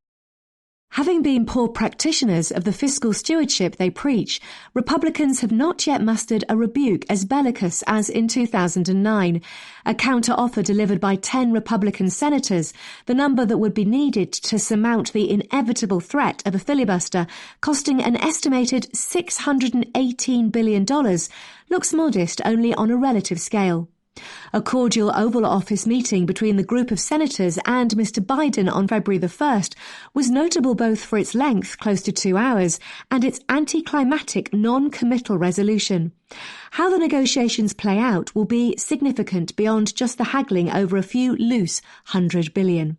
Having been poor practitioners of the fiscal stewardship they preach, Republicans have not yet mustered a rebuke as bellicose as in 2009, a counter-offer delivered by 10 Republican senators, the number that would be needed to surmount the inevitable threat of a filibuster, costing an estimated $618 billion, looks modest only on a relative scale. A cordial Oval Office meeting between the group of senators and Mr. Biden on February the 1st was notable both for its length, close to 2 hours, and its anticlimactic non-committal resolution. How the negotiations play out will be significant beyond just the haggling over a few loose $100 billion.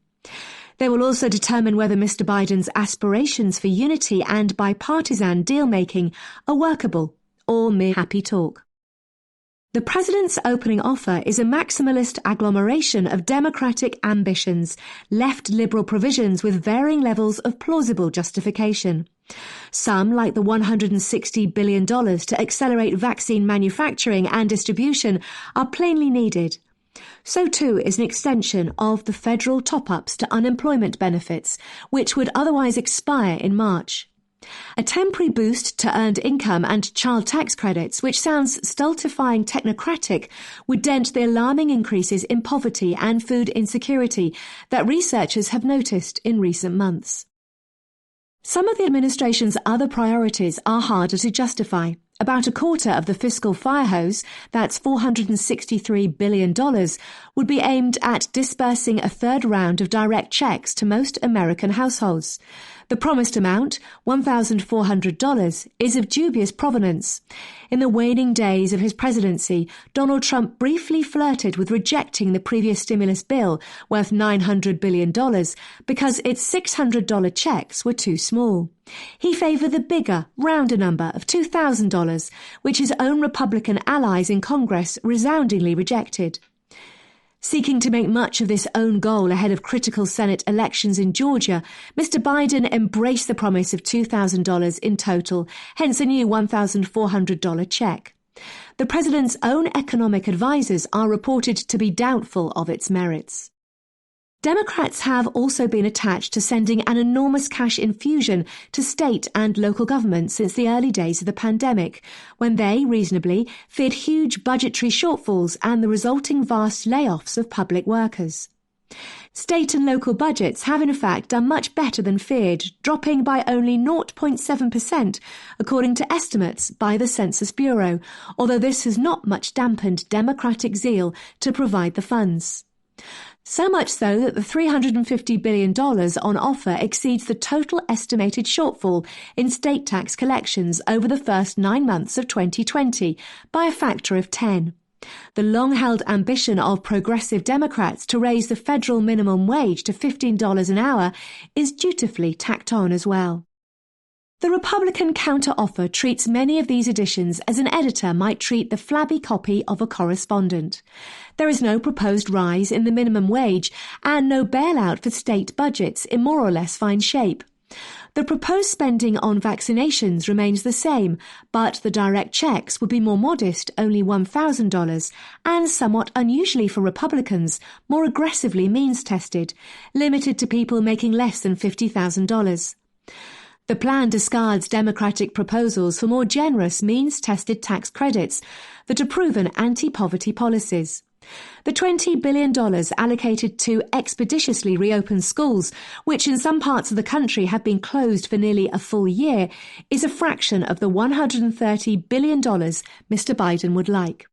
They will also determine whether Mr. Biden's aspirations for unity and bipartisan deal-making are workable or mere happy talk. The president's opening offer is a maximalist agglomeration of democratic ambitions, left liberal provisions with varying levels of plausible justification. Some, like the $160 billion to accelerate vaccine manufacturing and distribution, are plainly needed. So too is an extension of the federal top-ups to unemployment benefits, which would otherwise expire in March. A temporary boost to earned income and child tax credits, which sounds stultifying technocratic, would dent the alarming increases in poverty and food insecurity that researchers have noticed in recent months. Some of the administration's other priorities are harder to justify. About a quarter of the fiscal fire hose, that's $463 billion, would be aimed at disbursing a third round of direct checks to most American households. The promised amount, $1,400, is of dubious provenance. In the waning days of his presidency, Donald Trump briefly flirted with rejecting the previous stimulus bill, worth $900 billion, because its $600 checks were too small. He favoured the bigger, rounder number of $2,000, which his own Republican allies in Congress resoundingly rejected. Seeking to make much of this own goal ahead of critical Senate elections in Georgia, Mr. Biden embraced the promise of $2,000 in total, hence a new $1,400 check. The president's own economic advisers are reported to be doubtful of its merits. Democrats have also been attached to sending an enormous cash infusion to state and local governments since the early days of the pandemic, when they, reasonably, feared huge budgetary shortfalls and the resulting vast layoffs of public workers. State and local budgets have in fact done much better than feared, dropping by only 0.7%, according to estimates by the Census Bureau, although this has not much dampened Democratic zeal to provide the funds. So much so that the $350 billion on offer exceeds the total estimated shortfall in state tax collections over the first 9 months of 2020 by a factor of 10. The long-held ambition of progressive Democrats to raise the federal minimum wage to $15 an hour is dutifully tacked on as well. The Republican counter-offer treats many of these additions as an editor might treat the flabby copy of a correspondent. There is no proposed rise in the minimum wage and no bailout for state budgets in more or less fine shape. The proposed spending on vaccinations remains the same, but the direct checks would be more modest, only $1,000, and somewhat unusually for Republicans, more aggressively means-tested, limited to people making less than $50,000. The plan discards Democratic proposals for more generous means-tested tax credits that are proven anti-poverty policies. The $20 billion allocated to expeditiously reopen schools, which in some parts of the country have been closed for nearly a full year, is a fraction of the $130 billion Mr. Biden would like.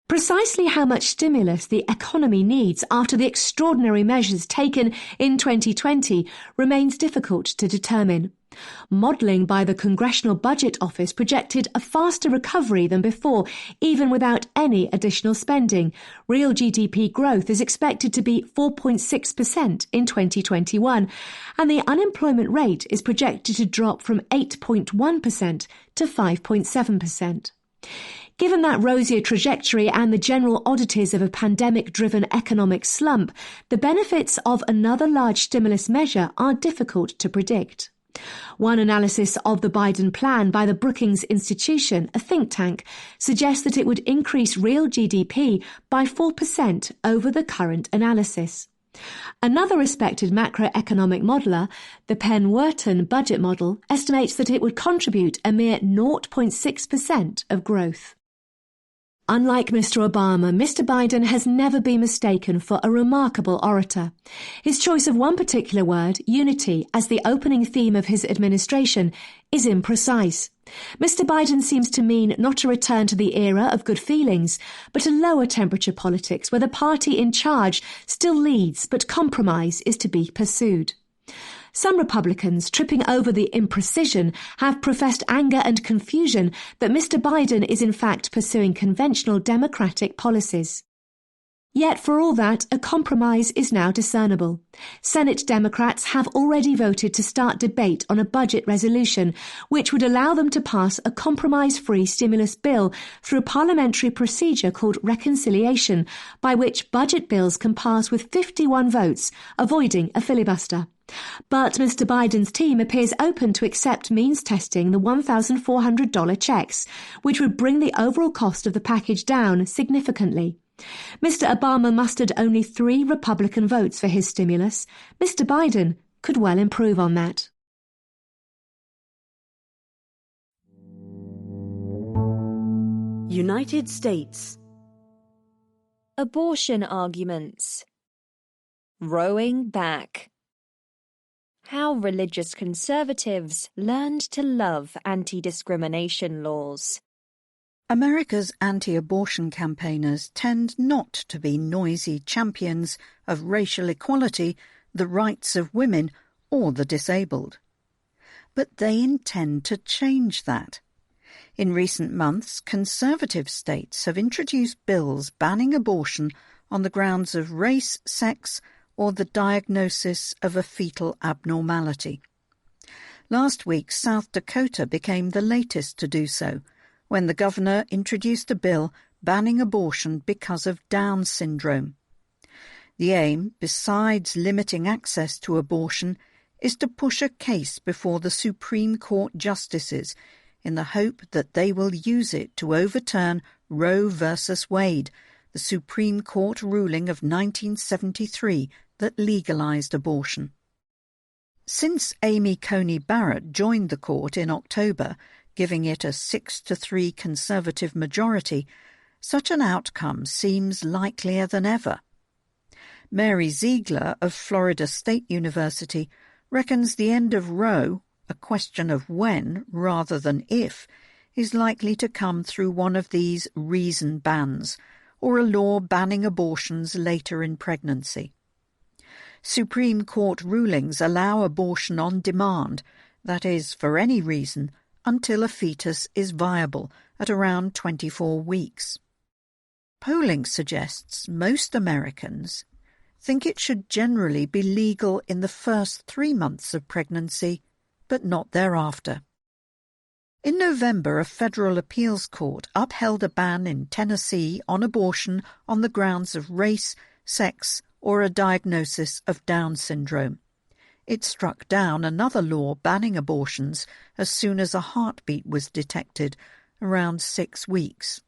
Precisely how much stimulus the economy needs after the extraordinary measures taken in 2020 remains difficult to determine. Modelling by the Congressional Budget Office projected a faster recovery than before, even without any additional spending. Real GDP growth is expected to be 4.6% in 2021, and the unemployment rate is projected to drop from 8.1% to 5.7%. Given that rosier trajectory and the general oddities of a pandemic-driven economic slump, the benefits of another large stimulus measure are difficult to predict. One analysis of the Biden plan by the Brookings Institution, a think tank, suggests that it would increase real GDP by 4% over the current analysis. Another respected macroeconomic modeller, the Penn-Wharton budget model, estimates that it would contribute a mere 0.6% of growth. Unlike Mr. Obama, Mr. Biden has never been mistaken for a remarkable orator. His choice of one particular word, unity, as the opening theme of his administration is imprecise. Mr. Biden seems to mean not a return to the era of good feelings, but a lower temperature politics where the party in charge still leads, but compromise is to be pursued. Some Republicans, tripping over the imprecision, have professed anger and confusion that Mr. Biden is in fact pursuing conventional Democratic policies. Yet for all that, a compromise is now discernible. Senate Democrats have already voted to start debate on a budget resolution, which would allow them to pass a compromise-free stimulus bill through a parliamentary procedure called reconciliation, by which budget bills can pass with 51 votes, avoiding a filibuster. But Mr. Biden's team appears open to accept means testing the $1,400 checks, which would bring the overall cost of the package down significantly. Mr. Obama mustered only 3 Republican votes for his stimulus. Mr. Biden could well improve on that. United States. Abortion arguments. Rowing back. How religious conservatives learned to love anti-discrimination laws. America's anti-abortion campaigners tend not to be noisy champions of racial equality, the rights of women, or the disabled. But they intend to change that. In recent months, conservative states have introduced bills banning abortion on the grounds of race, sex, or the diagnosis of a fetal abnormality. Last week, South Dakota became the latest to do so, when the governor introduced a bill banning abortion because of Down syndrome. The aim, besides limiting access to abortion, is to push a case before the Supreme Court justices in the hope that they will use it to overturn Roe v. Wade, the Supreme Court ruling of 1973 that legalized abortion. Since Amy Coney Barrett joined the court in October, giving it a 6-3 Conservative majority, such an outcome seems likelier than ever. Mary Ziegler of Florida State University reckons the end of Roe, a question of when rather than if, is likely to come through one of these reason bans, or a law banning abortions later in pregnancy. Supreme Court rulings allow abortion on demand, that is, for any reason, until a fetus is viable at around 24 weeks. Polling suggests most Americans think it should generally be legal in the first 3 months of pregnancy, but not thereafter. In November, a federal appeals court upheld a ban in Tennessee on abortion on the grounds of race, sex, or a diagnosis of Down syndrome. It struck down another law banning abortions as soon as a heartbeat was detected, around 6 weeks.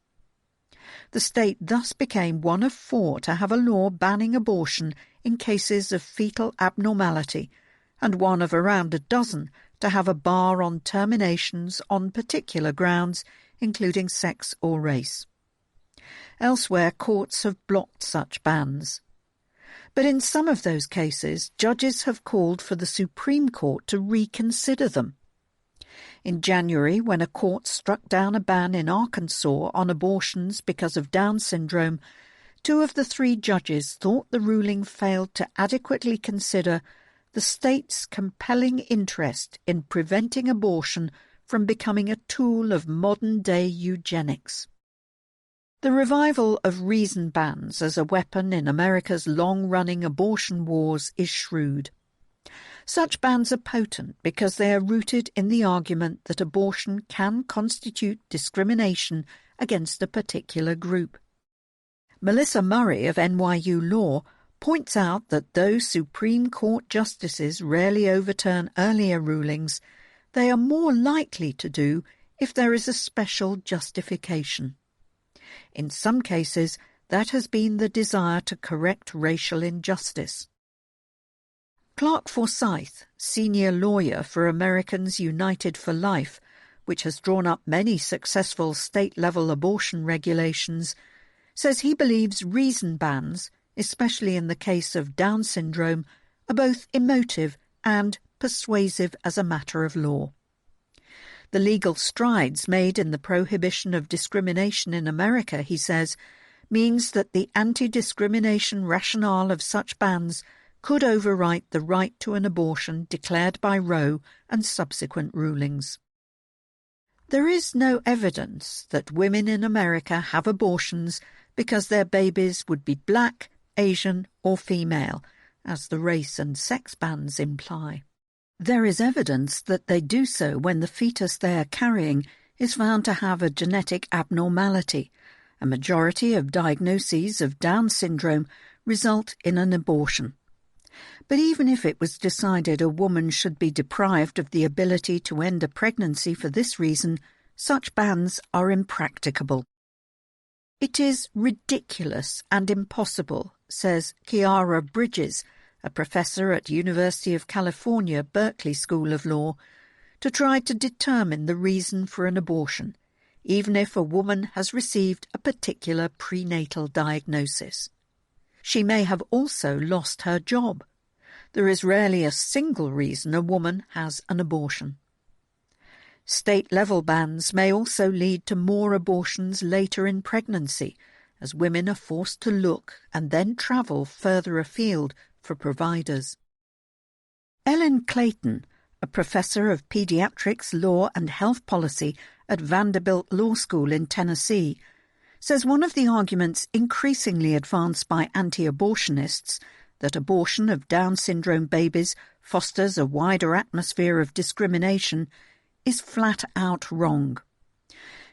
The state thus became one of 4 to have a law banning abortion in cases of fetal abnormality, and one of around a dozen to have a bar on terminations on particular grounds, including sex or race. Elsewhere, courts have blocked such bans. But in some of those cases, judges have called for the Supreme Court to reconsider them. In January, when a court struck down a ban in Arkansas on abortions because of Down syndrome, 2 of the 3 judges thought the ruling failed to adequately consider the state's compelling interest in preventing abortion from becoming a tool of modern-day eugenics. The revival of reason bans as a weapon in America's long-running abortion wars is shrewd. Such bans are potent because they are rooted in the argument that abortion can constitute discrimination against a particular group. Melissa Murray of NYU Law points out that though Supreme Court justices rarely overturn earlier rulings, they are more likely to do if there is a special justification. In some cases, that has been the desire to correct racial injustice. Clark Forsyth, senior lawyer for Americans United for Life, which has drawn up many successful state-level abortion regulations, says he believes reason bans, especially in the case of Down syndrome, are both emotive and persuasive as a matter of law. The legal strides made in the prohibition of discrimination in America, he says, means that the anti-discrimination rationale of such bans could overwrite the right to an abortion declared by Roe and subsequent rulings. There is no evidence that women in America have abortions because their babies would be black, Asian or female, as the race and sex bans imply. There is evidence that they do so when the fetus they are carrying is found to have a genetic abnormality. A majority of diagnoses of Down syndrome result in an abortion. But even if it was decided a woman should be deprived of the ability to end a pregnancy for this reason, such bans are impracticable. It is ridiculous and impossible, says Kiara Bridges, a professor at University of California, Berkeley School of Law, to try to determine the reason for an abortion, even if a woman has received a particular prenatal diagnosis. She may have also lost her job. there is rarely a single reason a woman has an abortion. State-level bans may also lead to more abortions later in pregnancy, as women are forced to look and then travel further afield for providers. Ellen Clayton, a professor of pediatrics, law and health policy at Vanderbilt Law School in Tennessee, says one of the arguments increasingly advanced by anti-abortionists, that abortion of Down syndrome babies fosters a wider atmosphere of discrimination, is flat out wrong.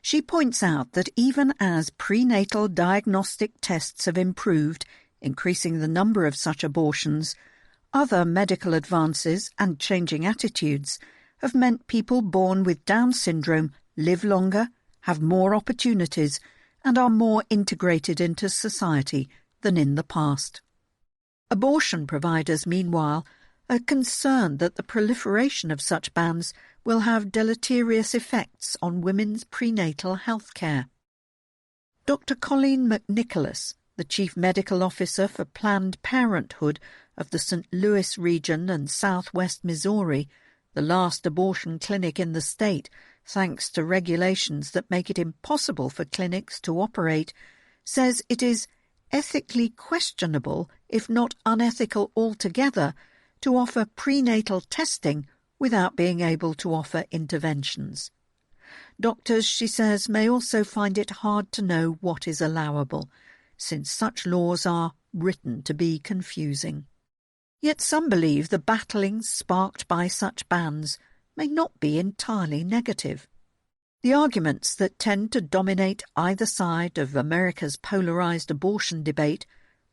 She points out that even as prenatal diagnostic tests have improved, increasing the number of such abortions, other medical advances and changing attitudes have meant people born with Down syndrome live longer, have more opportunities, and are more integrated into society than in the past. Abortion providers, meanwhile, are concerned that the proliferation of such bans will have deleterious effects on women's prenatal health care. Dr. Colleen McNicholas, the Chief Medical Officer for Planned Parenthood of the St. Louis region and southwest Missouri, the last abortion clinic in the state, thanks to regulations that make it impossible for clinics to operate, says it is ethically questionable, if not unethical altogether, to offer prenatal testing without being able to offer interventions. Doctors, she says, may also find it hard to know what is allowable, since such laws are written to be confusing. Yet some believe the battling sparked by such bans may not be entirely negative. The arguments that tend to dominate either side of America's polarised abortion debate,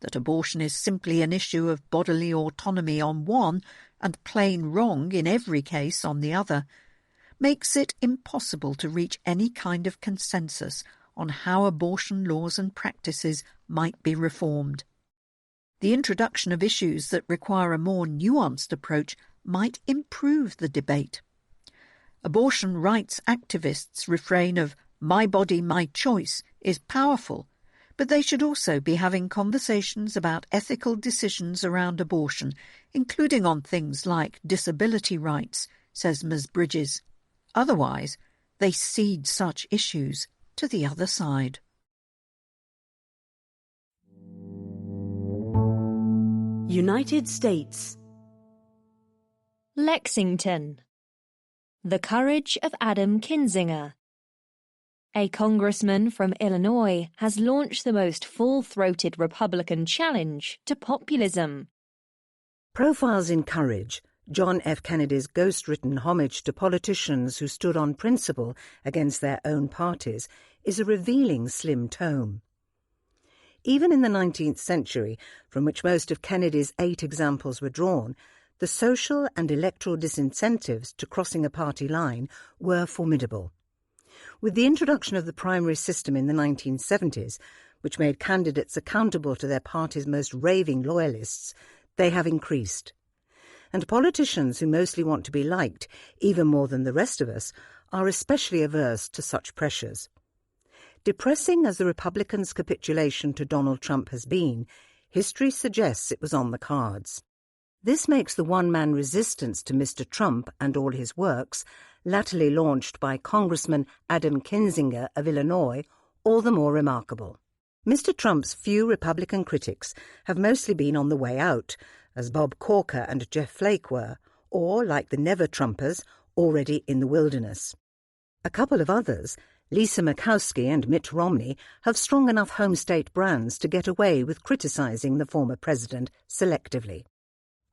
that abortion is simply an issue of bodily autonomy on one and plain wrong in every case on the other, makes it impossible to reach any kind of consensus on how abortion laws and practices might be reformed. The introduction of issues that require a more nuanced approach might improve the debate. Abortion rights activists' refrain of "my body, my choice" is powerful, but they should also be having conversations about ethical decisions around abortion, including on things like disability rights, says Ms. Bridges. Otherwise, they cede such issues to the other side. United States. Lexington. The Courage of Adam Kinzinger. A congressman from Illinois has launched the most full-throated Republican challenge to populism. Profiles in Courage, John F. Kennedy's ghost-written homage to politicians who stood on principle against their own parties, is a revealing slim tome. Even in the 19th century, from which most of Kennedy's 8 examples were drawn, the social and electoral disincentives to crossing a party line were formidable. With the introduction of the primary system in the 1970s, which made candidates accountable to their party's most raving loyalists, they have increased. And politicians who mostly want to be liked, even more than the rest of us, are especially averse to such pressures. Depressing as the Republicans' capitulation to Donald Trump has been, history suggests it was on the cards. This makes the one-man resistance to Mr. Trump and all his works, latterly launched by Congressman Adam Kinzinger of Illinois, all the more remarkable. Mr. Trump's few Republican critics have mostly been on the way out, as Bob Corker and Jeff Flake were, or, like the Never-Trumpers, already in the wilderness. A couple of others, Lisa Murkowski and Mitt Romney, have strong enough home state brands to get away with criticising the former president selectively.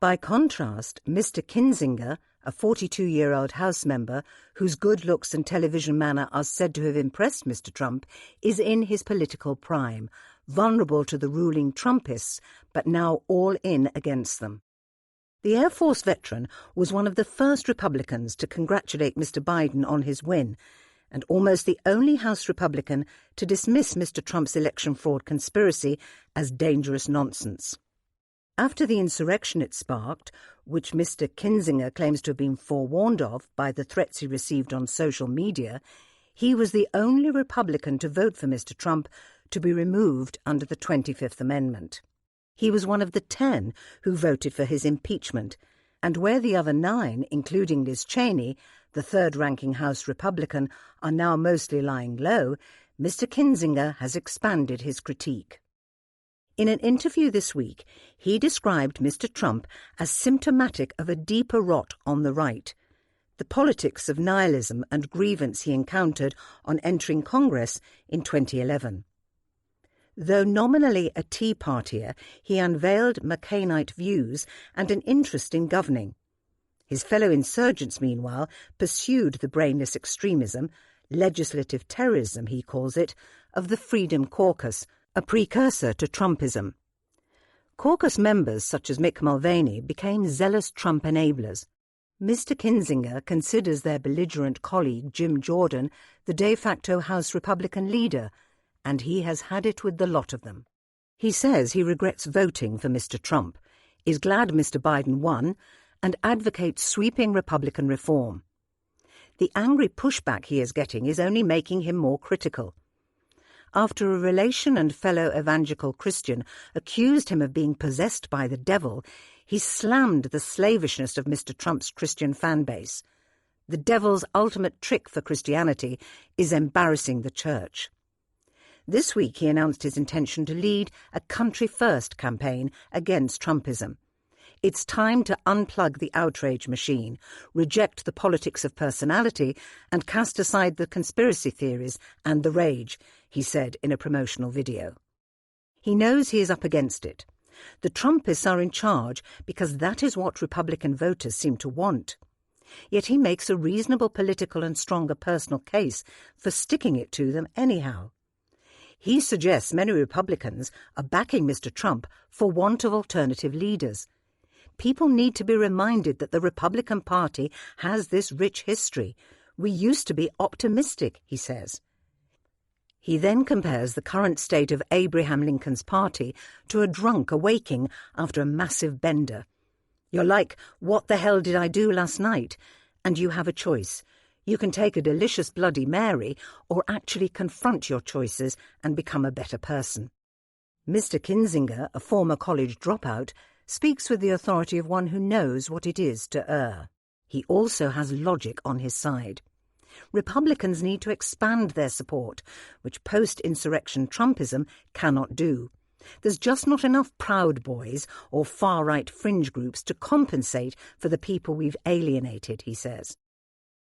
By contrast, Mr. Kinzinger, a 42-year-old House member whose good looks and television manner are said to have impressed Mr. Trump, is in his political prime, vulnerable to the ruling Trumpists, but now all in against them. The Air Force veteran was one of the first Republicans to congratulate Mr. Biden on his win, and almost the only House Republican to dismiss Mr. Trump's election fraud conspiracy as dangerous nonsense. After the insurrection it sparked, which Mr. Kinzinger claims to have been forewarned of by the threats he received on social media, he was the only Republican to vote for Mr. Trump to be removed under the 25th Amendment. He was one of the 10 who voted for his impeachment, and where the other 9, including Liz Cheney, the third-ranking House Republican, are now mostly lying low, Mr. Kinzinger has expanded his critique. In an interview this week, he described Mr. Trump as symptomatic of a deeper rot on the right. The politics of nihilism and grievance he encountered on entering Congress in 2011. Though nominally a Tea Partier, he unveiled McCainite views and an interest in governing. His fellow insurgents, meanwhile, pursued the brainless extremism, legislative terrorism he calls it, of the Freedom Caucus, a precursor to Trumpism. Caucus members such as Mick Mulvaney became zealous Trump enablers. Mr. Kinzinger considers their belligerent colleague Jim Jordan the de facto House Republican leader, and he has had it with the lot of them. He says he regrets voting for Mr. Trump, is glad Mr. Biden won, and advocates sweeping Republican reform. The angry pushback he is getting is only making him more critical. After a relation and fellow evangelical Christian accused him of being possessed by the devil, he slammed the slavishness of Mr. Trump's Christian fan base. The devil's ultimate trick for Christianity is embarrassing the church. This week he announced his intention to lead a Country First campaign against Trumpism. It's time to unplug the outrage machine, reject the politics of personality, and cast aside the conspiracy theories and the rage, he said in a promotional video. He knows he is up against it. The Trumpists are in charge because that is what Republican voters seem to want. Yet he makes a reasonable political and stronger personal case for sticking it to them anyhow. He suggests many Republicans are backing Mr. Trump for want of alternative leaders. People need to be reminded that the Republican Party has this rich history. We used to be optimistic, he says. He then compares the current state of Abraham Lincoln's party to a drunk awaking after a massive bender. You're like, what the hell did I do last night? And you have a choice. You can take a delicious Bloody Mary or actually confront your choices and become a better person. Mr. Kinzinger, a former college dropout, speaks with the authority of one who knows what it is to err. He also has logic on his side. Republicans need to expand their support, which post-insurrection Trumpism cannot do. There's just not enough Proud Boys or far-right fringe groups to compensate for the people we've alienated, he says.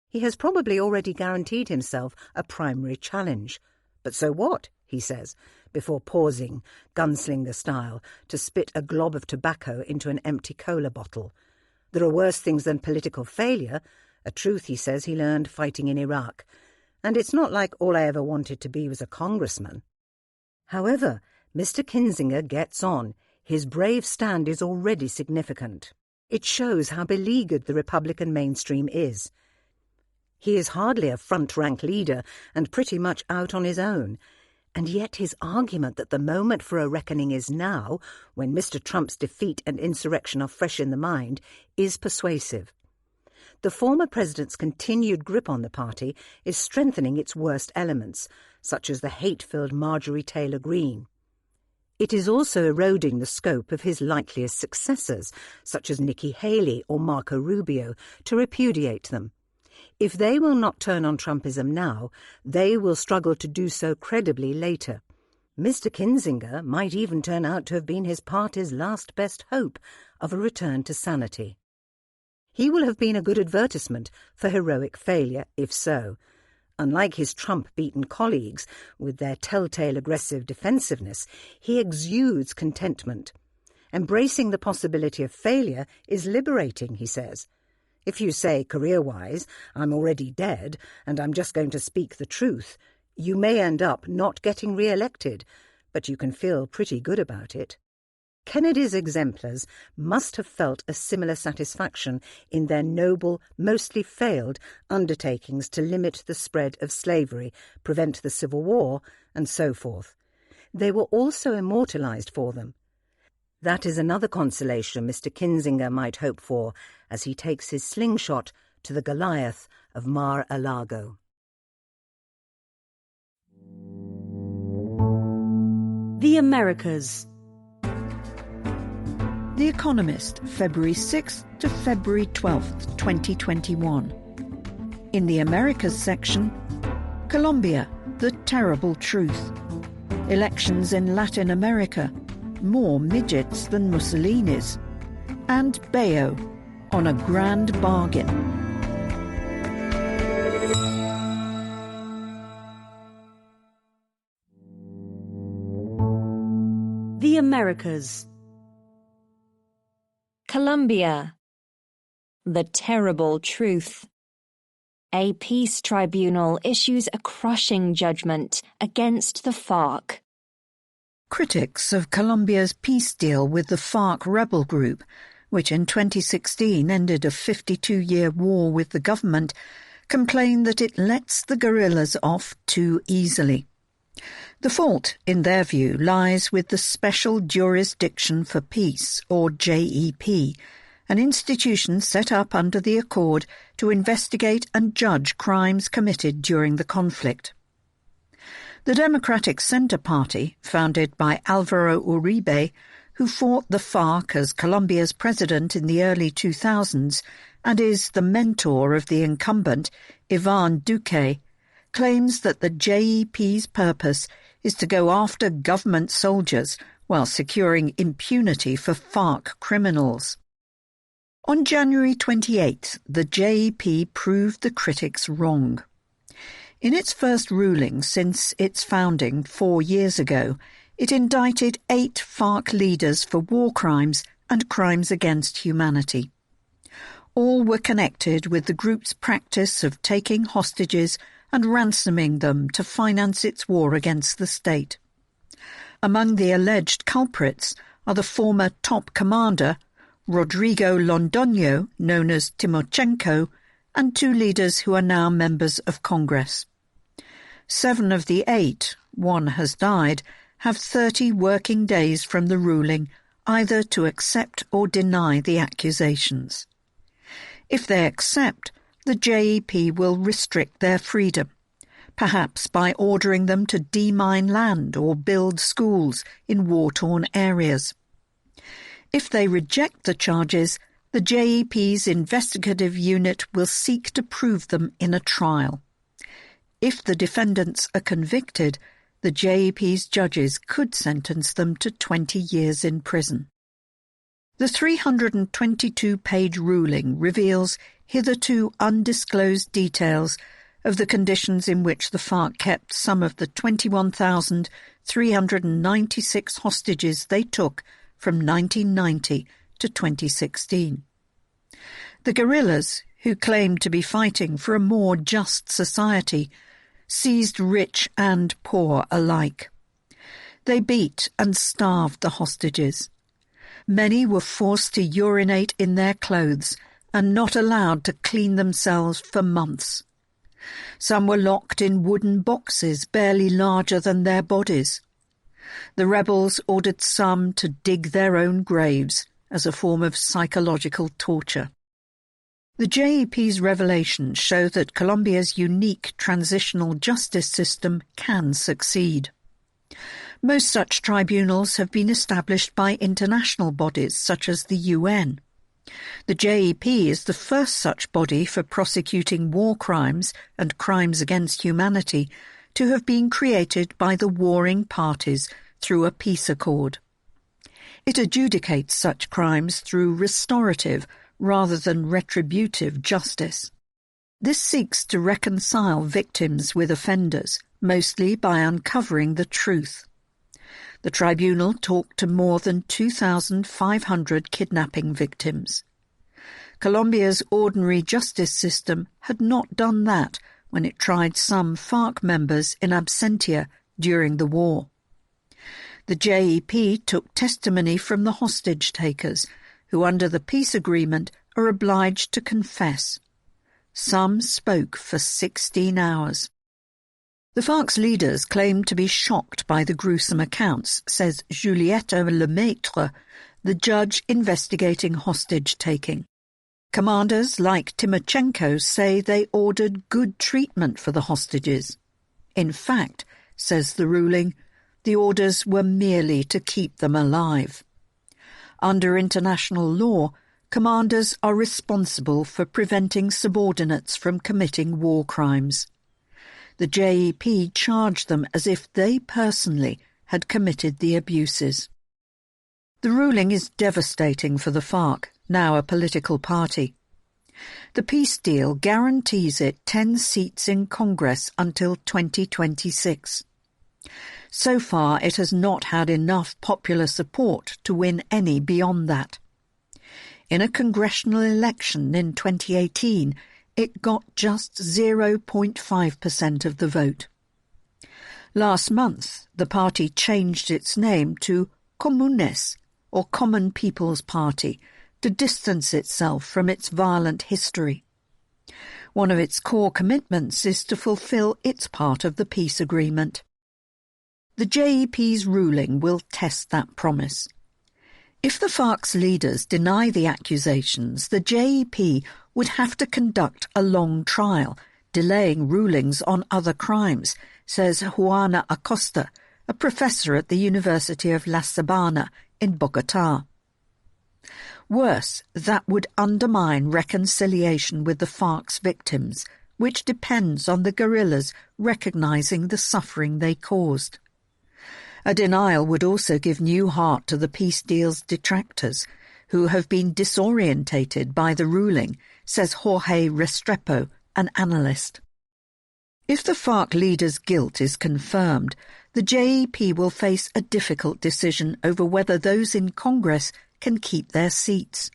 He has probably already guaranteed himself a primary challenge. But so what, he says, before pausing, gunslinger style, to spit a glob of tobacco into an empty cola bottle. There are worse things than political failure, a truth he says he learned fighting in Iraq. And it's not like all I ever wanted to be was a congressman. However, Mr. Kinzinger gets on. His brave stand is already significant. It shows how beleaguered the Republican mainstream is. He is hardly a front-rank leader and pretty much out on his own. And yet his argument that the moment for a reckoning is now, when Mr. Trump's defeat and insurrection are fresh in the mind, is persuasive. The former president's continued grip on the party is strengthening its worst elements, such as the hate-filled Marjorie Taylor Greene. It is also eroding the scope of his likeliest successors, such as Nikki Haley or Marco Rubio, to repudiate them. If they will not turn on Trumpism now, they will struggle to do so credibly later. Mr. Kinzinger might even turn out to have been his party's last best hope of a return to sanity. He will have been a good advertisement for heroic failure, if so. Unlike his Trump-beaten colleagues, with their telltale aggressive defensiveness, he exudes contentment. Embracing the possibility of failure is liberating, he says. If you say, career-wise, I'm already dead and I'm just going to speak the truth, you may end up not getting re-elected, but you can feel pretty good about it. Kennedy's exemplars must have felt a similar satisfaction in their noble, mostly failed, undertakings to limit the spread of slavery, prevent the Civil War, and so forth. They were also immortalized for them. That is another consolation Mr. Kinzinger might hope for as he takes his slingshot to the Goliath of Mar-a-Lago. The Americas. The Economist, February 6th to February 12th, 2021. In the Americas section, Colombia, the terrible truth. Elections in Latin America, more midgets than Mussolini's. And Bayo, on a grand bargain. The Americas. Colombia. The terrible truth. A peace tribunal issues a crushing judgment against the FARC. Critics of Colombia's peace deal with the FARC rebel group, which in 2016 ended a 52-year war with the government, complain that it lets the guerrillas off too easily. The fault, in their view, lies with the Special Jurisdiction for Peace, or JEP, an institution set up under the accord to investigate and judge crimes committed during the conflict. The Democratic Center Party, founded by Álvaro Uribe, who fought the FARC as Colombia's president in the early 2000s and is the mentor of the incumbent, Iván Duque, claims that the JEP's purpose is to go after government soldiers while securing impunity for FARC criminals. On January 28th, the JEP proved the critics wrong. In its first ruling since its founding 4 years ago, it indicted 8 FARC leaders for war crimes and crimes against humanity. All were connected with the group's practice of taking hostages and ransoming them to finance its war against the state. Among the alleged culprits are the former top commander, Rodrigo Londoño, known as Timochenko, and 2 leaders who are now members of Congress. 7 of the 8, one has died, have 30 working days from the ruling either to accept or deny the accusations. If they accept, the JEP will restrict their freedom, perhaps by ordering them to demine land or build schools in war-torn areas. If they reject the charges, the JEP's investigative unit will seek to prove them in a trial. If the defendants are convicted, the JEP's judges could sentence them to 20 years in prison. The 322-page ruling reveals hitherto undisclosed details of the conditions in which the FARC kept some of the 21,396 hostages they took from 1990 to 2016. The guerrillas, who claimed to be fighting for a more just society, seized rich and poor alike. They beat and starved the hostages. Many were forced to urinate in their clothes and not allowed to clean themselves for months. Some were locked in wooden boxes barely larger than their bodies. The rebels ordered some to dig their own graves as a form of psychological torture. The JEP's revelations show that Colombia's unique transitional justice system can succeed. Most such tribunals have been established by international bodies such as the UN. The JEP is the first such body for prosecuting war crimes and crimes against humanity to have been created by the warring parties through a peace accord. It adjudicates such crimes through restorative rather than retributive justice. This seeks to reconcile victims with offenders, mostly by uncovering the truth. The tribunal talked to more than 2,500 kidnapping victims. Colombia's ordinary justice system had not done that when it tried some FARC members in absentia during the war. The JEP took testimony from the hostage-takers, who under the peace agreement are obliged to confess. Some spoke for 16 hours. The FARC's leaders claimed to be shocked by the gruesome accounts, says Julieta Lemaitre, the judge investigating hostage-taking. Commanders like Timochenko say they ordered good treatment for the hostages. In fact, says the ruling, the orders were merely to keep them alive. Under international law, commanders are responsible for preventing subordinates from committing war crimes. The JEP charged them as if they personally had committed the abuses. The ruling is devastating for the FARC, now a political party. The peace deal guarantees it 10 seats in Congress until 2026. So far, it has not had enough popular support to win any beyond that. In a congressional election in 2018, it got just 0.5% of the vote. Last month, the party changed its name to Comunes, or Common People's Party, to distance itself from its violent history. One of its core commitments is to fulfill its part of the peace agreement. The JEP's ruling will test that promise. If the FARC's leaders deny the accusations, the JEP would have to conduct a long trial, delaying rulings on other crimes, says Juana Acosta, a professor at the University of La Sabana in Bogotá. Worse, that would undermine reconciliation with the FARC's victims, which depends on the guerrillas recognizing the suffering they caused. A denial would also give new heart to the peace deal's detractors, who have been disorientated by the ruling, says Jorge Restrepo, an analyst. If the FARC leader's guilt is confirmed, the JEP will face a difficult decision over whether those in Congress can keep their seats.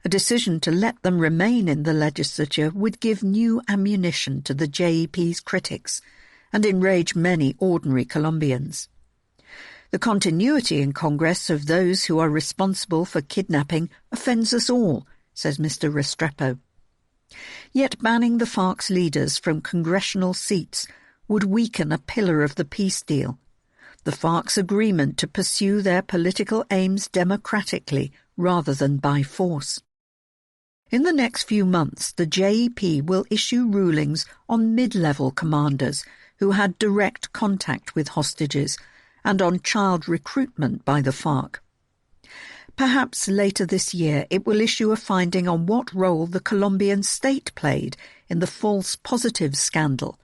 A decision to let them remain in the legislature would give new ammunition to the JEP's critics and enrage many ordinary Colombians. The continuity in Congress of those who are responsible for kidnapping offends us all, says Mr. Restrepo. Yet banning the FARC's leaders from congressional seats would weaken a pillar of the peace deal, the FARC's agreement to pursue their political aims democratically rather than by force. In the next few months, the JEP will issue rulings on mid-level commanders who had direct contact with hostages and on child recruitment by the FARC. Perhaps later this year it will issue a finding on what role the Colombian state played in the false positives scandal,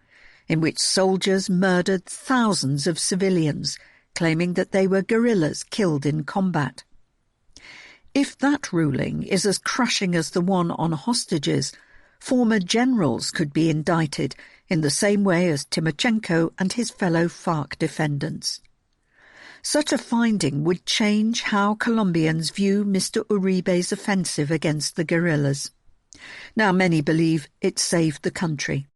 in which soldiers murdered thousands of civilians, claiming that they were guerrillas killed in combat. If that ruling is as crushing as the one on hostages, former generals could be indicted in the same way as Timochenko and his fellow FARC defendants. Such a finding would change how Colombians view Mr. Uribe's offensive against the guerrillas. Now many believe it saved the country.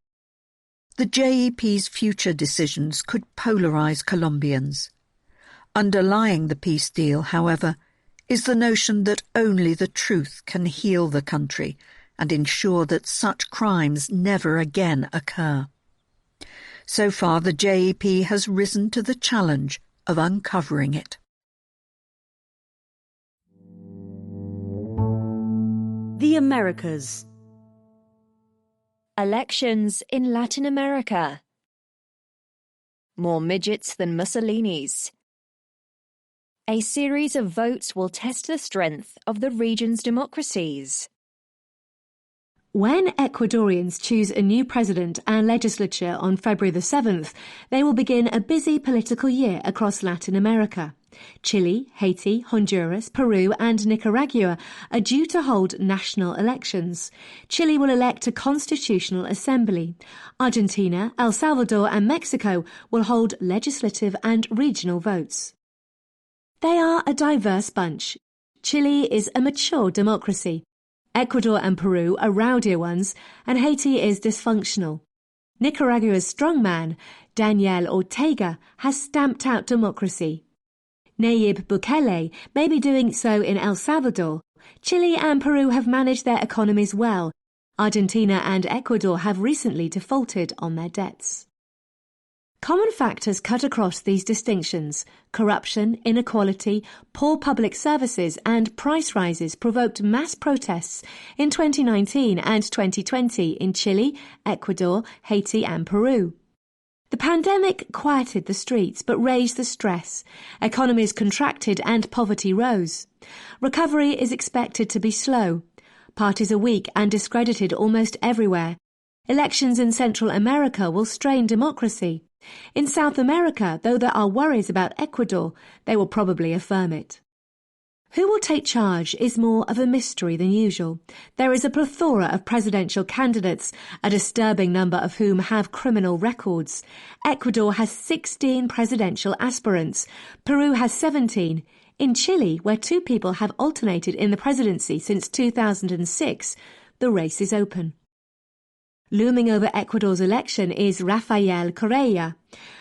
The JEP's future decisions could polarize Colombians. Underlying the peace deal, however, is the notion that only the truth can heal the country and ensure that such crimes never again occur. So far, the JEP has risen to the challenge of uncovering it. The Americas. Elections in Latin America. More midgets than Mussolini's. A series of votes will test the strength of the region's democracies. When Ecuadorians choose a new president and legislature on February the 7th, they will begin a busy political year across Latin America. Chile, Haiti, Honduras, Peru and Nicaragua are due to hold national elections. Chile will elect a constitutional assembly. Argentina, El Salvador and Mexico will hold legislative and regional votes. They are a diverse bunch. Chile is a mature democracy. Ecuador and Peru are rowdier ones, and Haiti is dysfunctional. Nicaragua's strongman, Daniel Ortega, has stamped out democracy. Nayib Bukele may be doing so in El Salvador. Chile and Peru have managed their economies well. Argentina and Ecuador have recently defaulted on their debts. Common factors cut across these distinctions. Corruption, inequality, poor public services and price rises provoked mass protests in 2019 and 2020 in Chile, Ecuador, Haiti and Peru. The pandemic quieted the streets but raised the stress. Economies contracted and poverty rose. Recovery is expected to be slow. Parties are weak and discredited almost everywhere. Elections in Central America will strain democracy. In South America, though there are worries about Ecuador, they will probably affirm it. Who will take charge is more of a mystery than usual. There is a plethora of presidential candidates, a disturbing number of whom have criminal records. Ecuador has 16 presidential aspirants. Peru has 17. In Chile, where two people have alternated in the presidency since 2006, the race is open. Looming over Ecuador's election is Rafael Correa,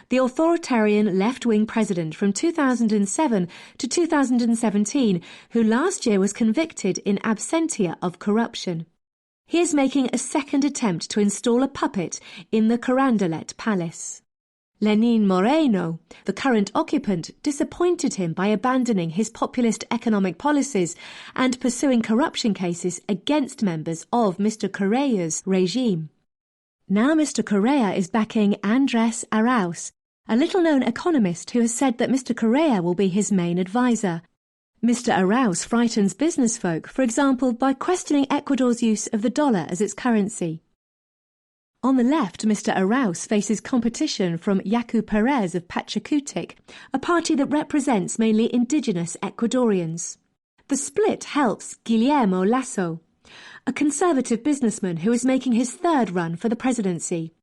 the authoritarian left-wing president from 2007 to 2017, who last year was convicted in absentia of corruption. He is making a second attempt to install a puppet in the Carondelet Palace. Lenin Moreno, the current occupant, disappointed him by abandoning his populist economic policies and pursuing corruption cases against members of Mr. Correa's regime. Now Mr. Correa is backing Andrés Arauz, a little-known economist who has said that Mr. Correa will be his main advisor. Mr. Arauz frightens business folk, for example, by questioning Ecuador's use of the dollar as its currency. On the left, Mr. Arauz faces competition from Yaku Perez of Pachakutik, a party that represents mainly indigenous Ecuadorians. The split helps Guillermo Lasso, a conservative businessman who is making his third run for the presidency.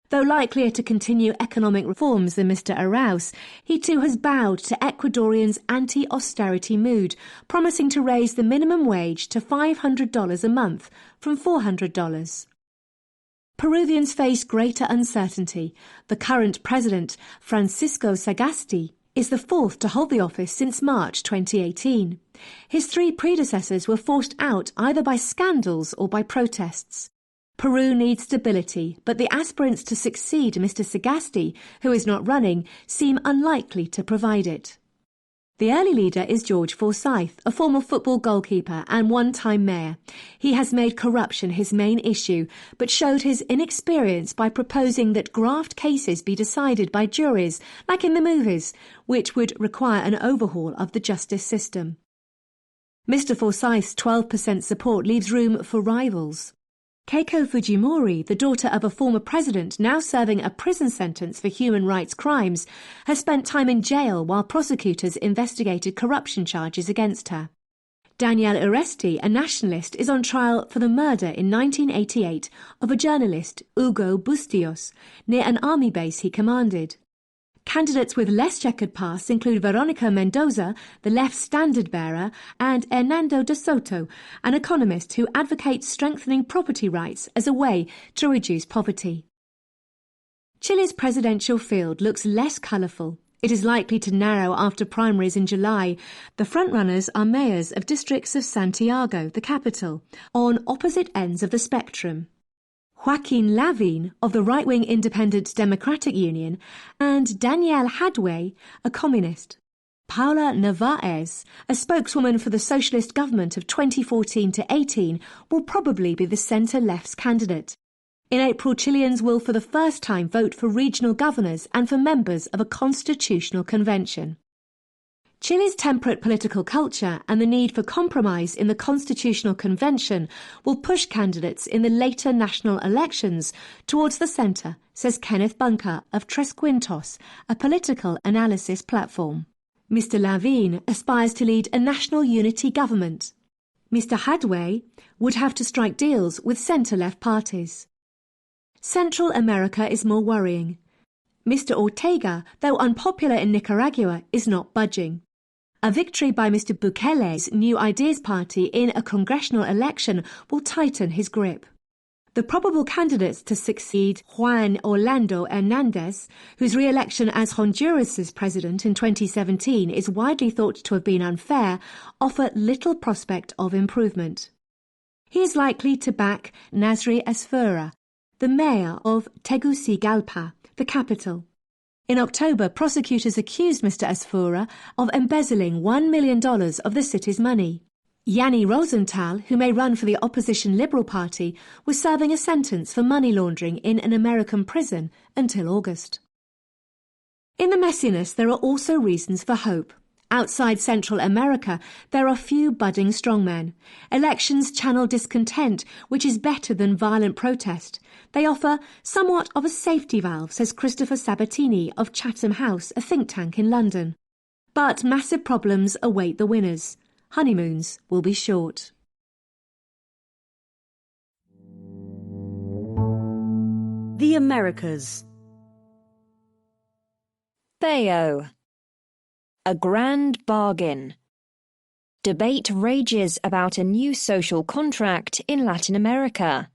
Though likelier to continue economic reforms than Mr. Arauz, he too has bowed to Ecuadorians' anti-austerity mood, promising to raise the minimum wage to $500 a month from $400. Peruvians face greater uncertainty. The current president, Francisco Sagasti, is the fourth to hold the office since March 2018. His three predecessors were forced out either by scandals or by protests. Peru needs stability, but the aspirants to succeed Mr. Sagasti, who is not running, seem unlikely to provide it. The early leader is George Forsyth, a former football goalkeeper and one-time mayor. He has made corruption his main issue, but showed his inexperience by proposing that graft cases be decided by juries, like in the movies, which would require an overhaul of the justice system. Mr. Forsyth's 12% support leaves room for rivals. Keiko Fujimori, the daughter of a former president now serving a prison sentence for human rights crimes, has spent time in jail while prosecutors investigated corruption charges against her. Daniel Uresti, a nationalist, is on trial for the murder in 1988 of a journalist, Hugo Bustillos, near an army base he commanded. Candidates with less checkered pasts include Veronica Mendoza, the left's standard-bearer, and Hernando de Soto, an economist who advocates strengthening property rights as a way to reduce poverty. Chile's presidential field looks less colourful. It is likely to narrow after primaries in July. The frontrunners are mayors of districts of Santiago, the capital, on opposite ends of the spectrum. Joaquin Lavín of the right-wing Independent Democratic Union, and Danielle Hadway, a communist. Paula Narváez, a spokeswoman for the socialist government of 2014 to 18, will probably be the centre-left's candidate. In April, Chileans will for the first time vote for regional governors and for members of a constitutional convention. Chile's temperate political culture and the need for compromise in the Constitutional Convention will push candidates in the later national elections towards the centre, says Kenneth Bunker of Tres Quintos, a political analysis platform. Mr. Lavín aspires to lead a national unity government. Mr. Hadway would have to strike deals with centre-left parties. Central America is more worrying. Mr. Ortega, though unpopular in Nicaragua, is not budging. A victory by Mr. Bukele's New Ideas Party in a congressional election will tighten his grip. The probable candidates to succeed Juan Orlando Hernández, whose re-election as Honduras's president in 2017 is widely thought to have been unfair, offer little prospect of improvement. He is likely to back Nasri Esfura, the mayor of Tegucigalpa, the capital. In October, prosecutors accused Mr. Esfura of embezzling $1 million of the city's money. Yanni Rosenthal, who may run for the opposition Liberal Party, was serving a sentence for money laundering in an American prison until August. In the messiness, there are also reasons for hope. Outside Central America, there are few budding strongmen. Elections channel discontent, which is better than violent protest. They offer somewhat of a safety valve, says Christopher Sabatini of Chatham House, a think tank in London. But massive problems await the winners. Honeymoons will be short. The Americas. Theo. A grand bargain. Debate rages about a new social contract in Latin America.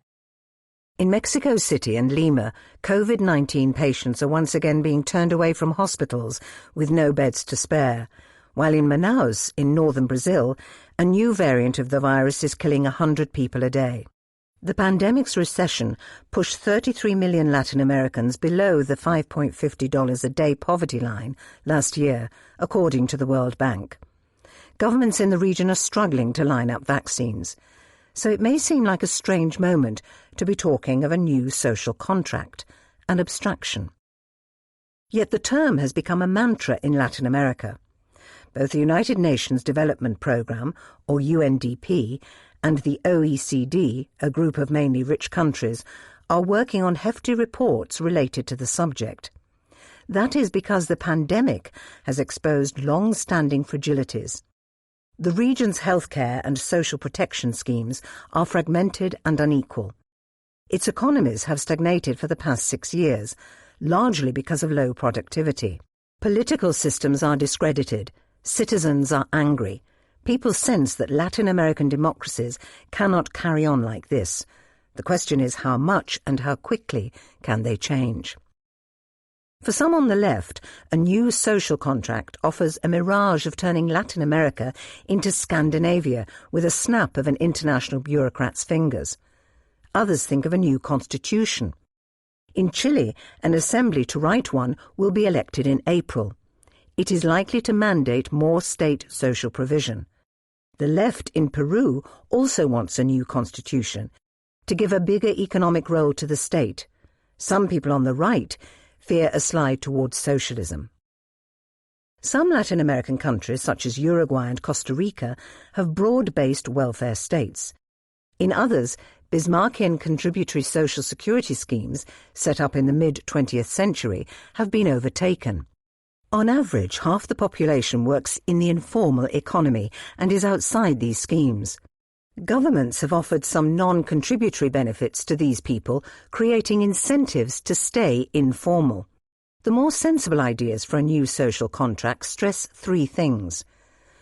In Mexico City and Lima, COVID-19 patients are once again being turned away from hospitals with no beds to spare, while in Manaus, in northern Brazil, a new variant of the virus is killing 100 people a day. The pandemic's recession pushed 33 million Latin Americans below the $5.50 a day poverty line last year, according to the World Bank. Governments in the region are struggling to line up vaccines, so it may seem like a strange moment to be talking of a new social contract, an abstraction. Yet the term has become a mantra in Latin America. Both the United Nations Development Programme, or UNDP, and the OECD, a group of mainly rich countries, are working on hefty reports related to the subject. That is because the pandemic has exposed long-standing fragilities. The region's healthcare and social protection schemes are fragmented and unequal. Its economies have stagnated for the past 6 years, largely because of low productivity. Political systems are discredited. Citizens are angry. People sense that Latin American democracies cannot carry on like this. The question is how much and how quickly can they change? For some on the left, a new social contract offers a mirage of turning Latin America into Scandinavia with a snap of an international bureaucrat's fingers. Others think of a new constitution. In Chile, an assembly to write one will be elected in April. It is likely to mandate more state social provision. The left in Peru also wants a new constitution to give a bigger economic role to the state. Some people on the right fear a slide towards socialism. Some Latin American countries, such as Uruguay and Costa Rica, have broad-based welfare states. In others, Bismarckian contributory social security schemes, set up in the mid-20th century, have been overtaken. On average, half the population works in the informal economy and is outside these schemes. Governments have offered some non-contributory benefits to these people, creating incentives to stay informal. The more sensible ideas for a new social contract stress 3 things: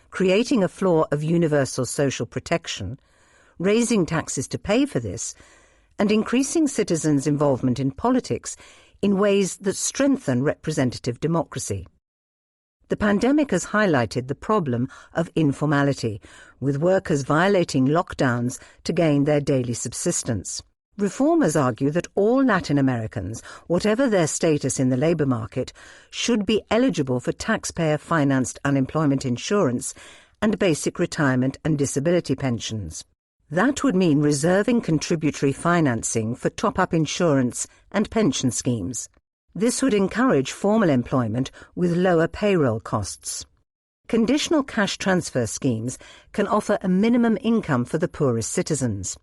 creating a floor of universal social protection, raising taxes to pay for this, and increasing citizens' involvement in politics in ways that strengthen representative democracy. The pandemic has highlighted the problem of informality, with workers violating lockdowns to gain their daily subsistence. Reformers argue that all Latin Americans, whatever their status in the labour market, should be eligible for taxpayer-financed unemployment insurance and basic retirement and disability pensions. That would mean reserving contributory financing for top-up insurance and pension schemes. This would encourage formal employment with lower payroll costs. Conditional cash transfer schemes can offer a minimum income for the poorest citizens.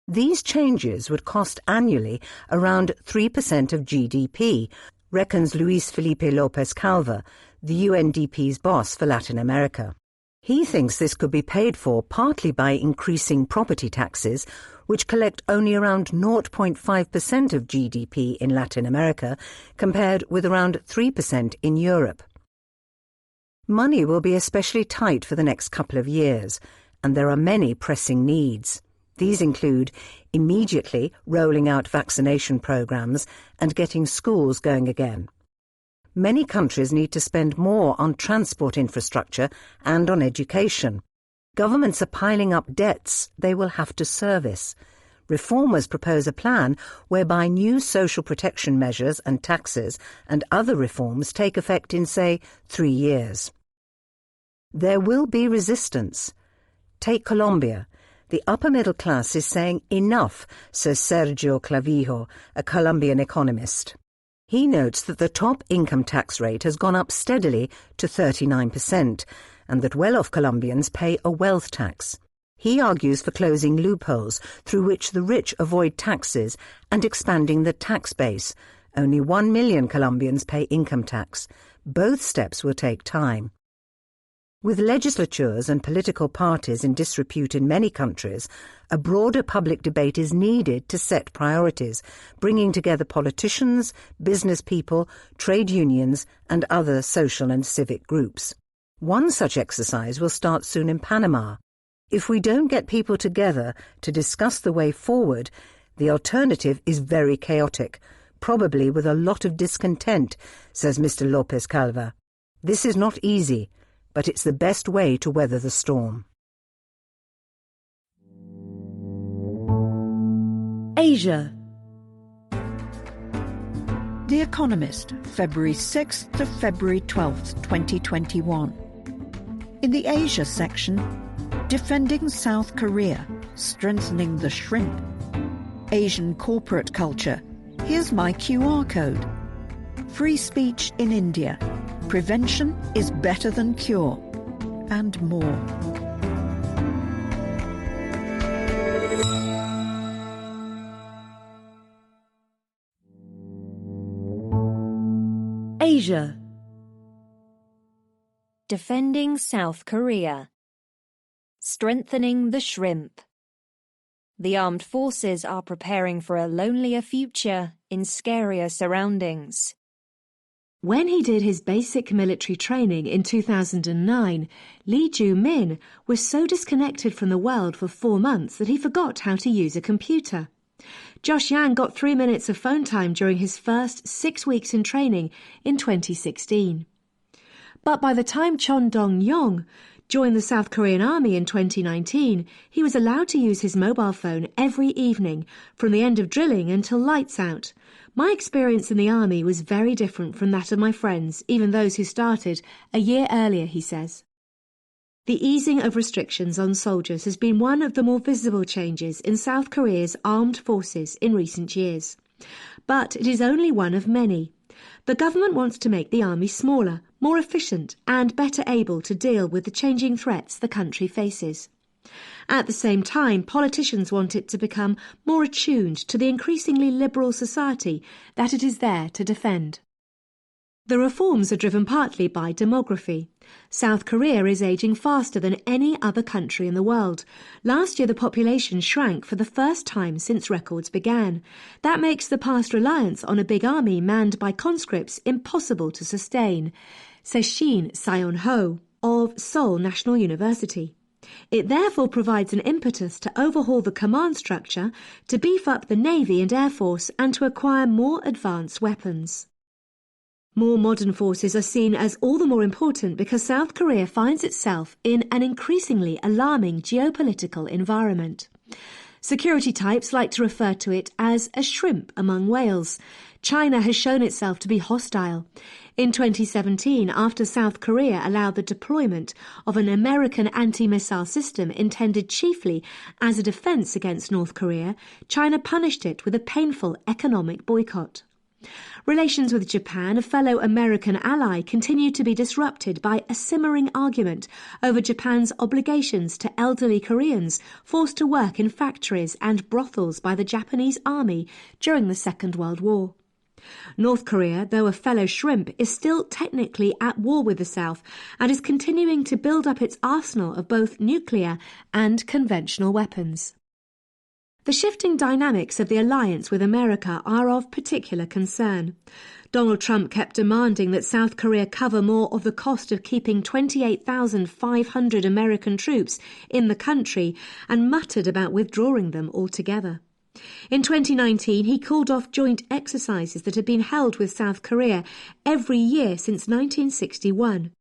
These changes would cost annually around 3% of GDP, reckons Luis Felipe López Calva, the UNDP's boss for Latin America. He thinks this could be paid for partly by increasing property taxes, which collect only around 0.5% of GDP in Latin America, compared with around 3% in Europe. Money will be especially tight for the next couple of years, and there are many pressing needs. These include immediately rolling out vaccination programs and getting schools going again. Many countries need to spend more on transport infrastructure and on education. Governments are piling up debts they will have to service. Reformers propose a plan whereby new social protection measures and taxes and other reforms take effect in, say, 3 years. There will be resistance. Take Colombia. The upper middle class is saying enough, says Sergio Clavijo, a Colombian economist. He notes that the top income tax rate has gone up steadily to 39%, and that well-off Colombians pay a wealth tax. He argues for closing loopholes through which the rich avoid taxes and expanding the tax base. Only 1 million Colombians pay income tax. Both steps will take time. With legislatures and political parties in disrepute in many countries, a broader public debate is needed to set priorities, bringing together politicians, business people, trade unions, and other social and civic groups. One such exercise will start soon in Panama. If we don't get people together to discuss the way forward, the alternative is very chaotic, probably with a lot of discontent, says Mr. Lopez Calva. This is not easy, but it's the best way to weather the storm. Asia. The Economist, February 6th to February 12th, 2021. In the Asia section, defending South Korea, strengthening the shrimp. Asian corporate culture. Here's my QR code. Free speech in India. Prevention is better than cure. And more. Asia. Defending South Korea. Strengthening the shrimp. The armed forces are preparing for a lonelier future in scarier surroundings. When he did his basic military training in 2009, Lee Joo-min was so disconnected from the world for 4 months that he forgot how to use a computer. Josh Yang got 3 minutes of phone time during his first 6 weeks in training in 2016. But by the time Chon Dong-yong joined the South Korean Army in 2019, he was allowed to use his mobile phone every evening, from the end of drilling until lights out. My experience in the Army was very different from that of my friends, even those who started a year earlier, he says. The easing of restrictions on soldiers has been one of the more visible changes in South Korea's armed forces in recent years. But it is only one of many. The government wants to make the army smaller, more efficient, and better able to deal with the changing threats the country faces. At the same time, politicians want it to become more attuned to the increasingly liberal society that it is there to defend. The reforms are driven partly by demography. South Korea is ageing faster than any other country in the world. Last year, the population shrank for the first time since records began. That makes the past reliance on a big army manned by conscripts impossible to sustain, says Shin Seon-ho of Seoul National University. It therefore provides an impetus to overhaul the command structure, to beef up the Navy and Air Force, and to acquire more advanced weapons. More modern forces are seen as all the more important because South Korea finds itself in an increasingly alarming geopolitical environment. Security types like to refer to it as a shrimp among whales. China has shown itself to be hostile. In 2017, after South Korea allowed the deployment of an American anti-missile system intended chiefly as a defense against North Korea, China punished it with a painful economic boycott. Relations with Japan, a fellow American ally, continue to be disrupted by a simmering argument over Japan's obligations to elderly Koreans forced to work in factories and brothels by the Japanese army during the Second World War. North Korea, though a fellow shrimp, is still technically at war with the South and is continuing to build up its arsenal of both nuclear and conventional weapons. The shifting dynamics of the alliance with America are of particular concern. Donald Trump kept demanding that South Korea cover more of the cost of keeping 28,500 American troops in the country and muttered about withdrawing them altogether. In 2019, he called off joint exercises that had been held with South Korea every year since 1961.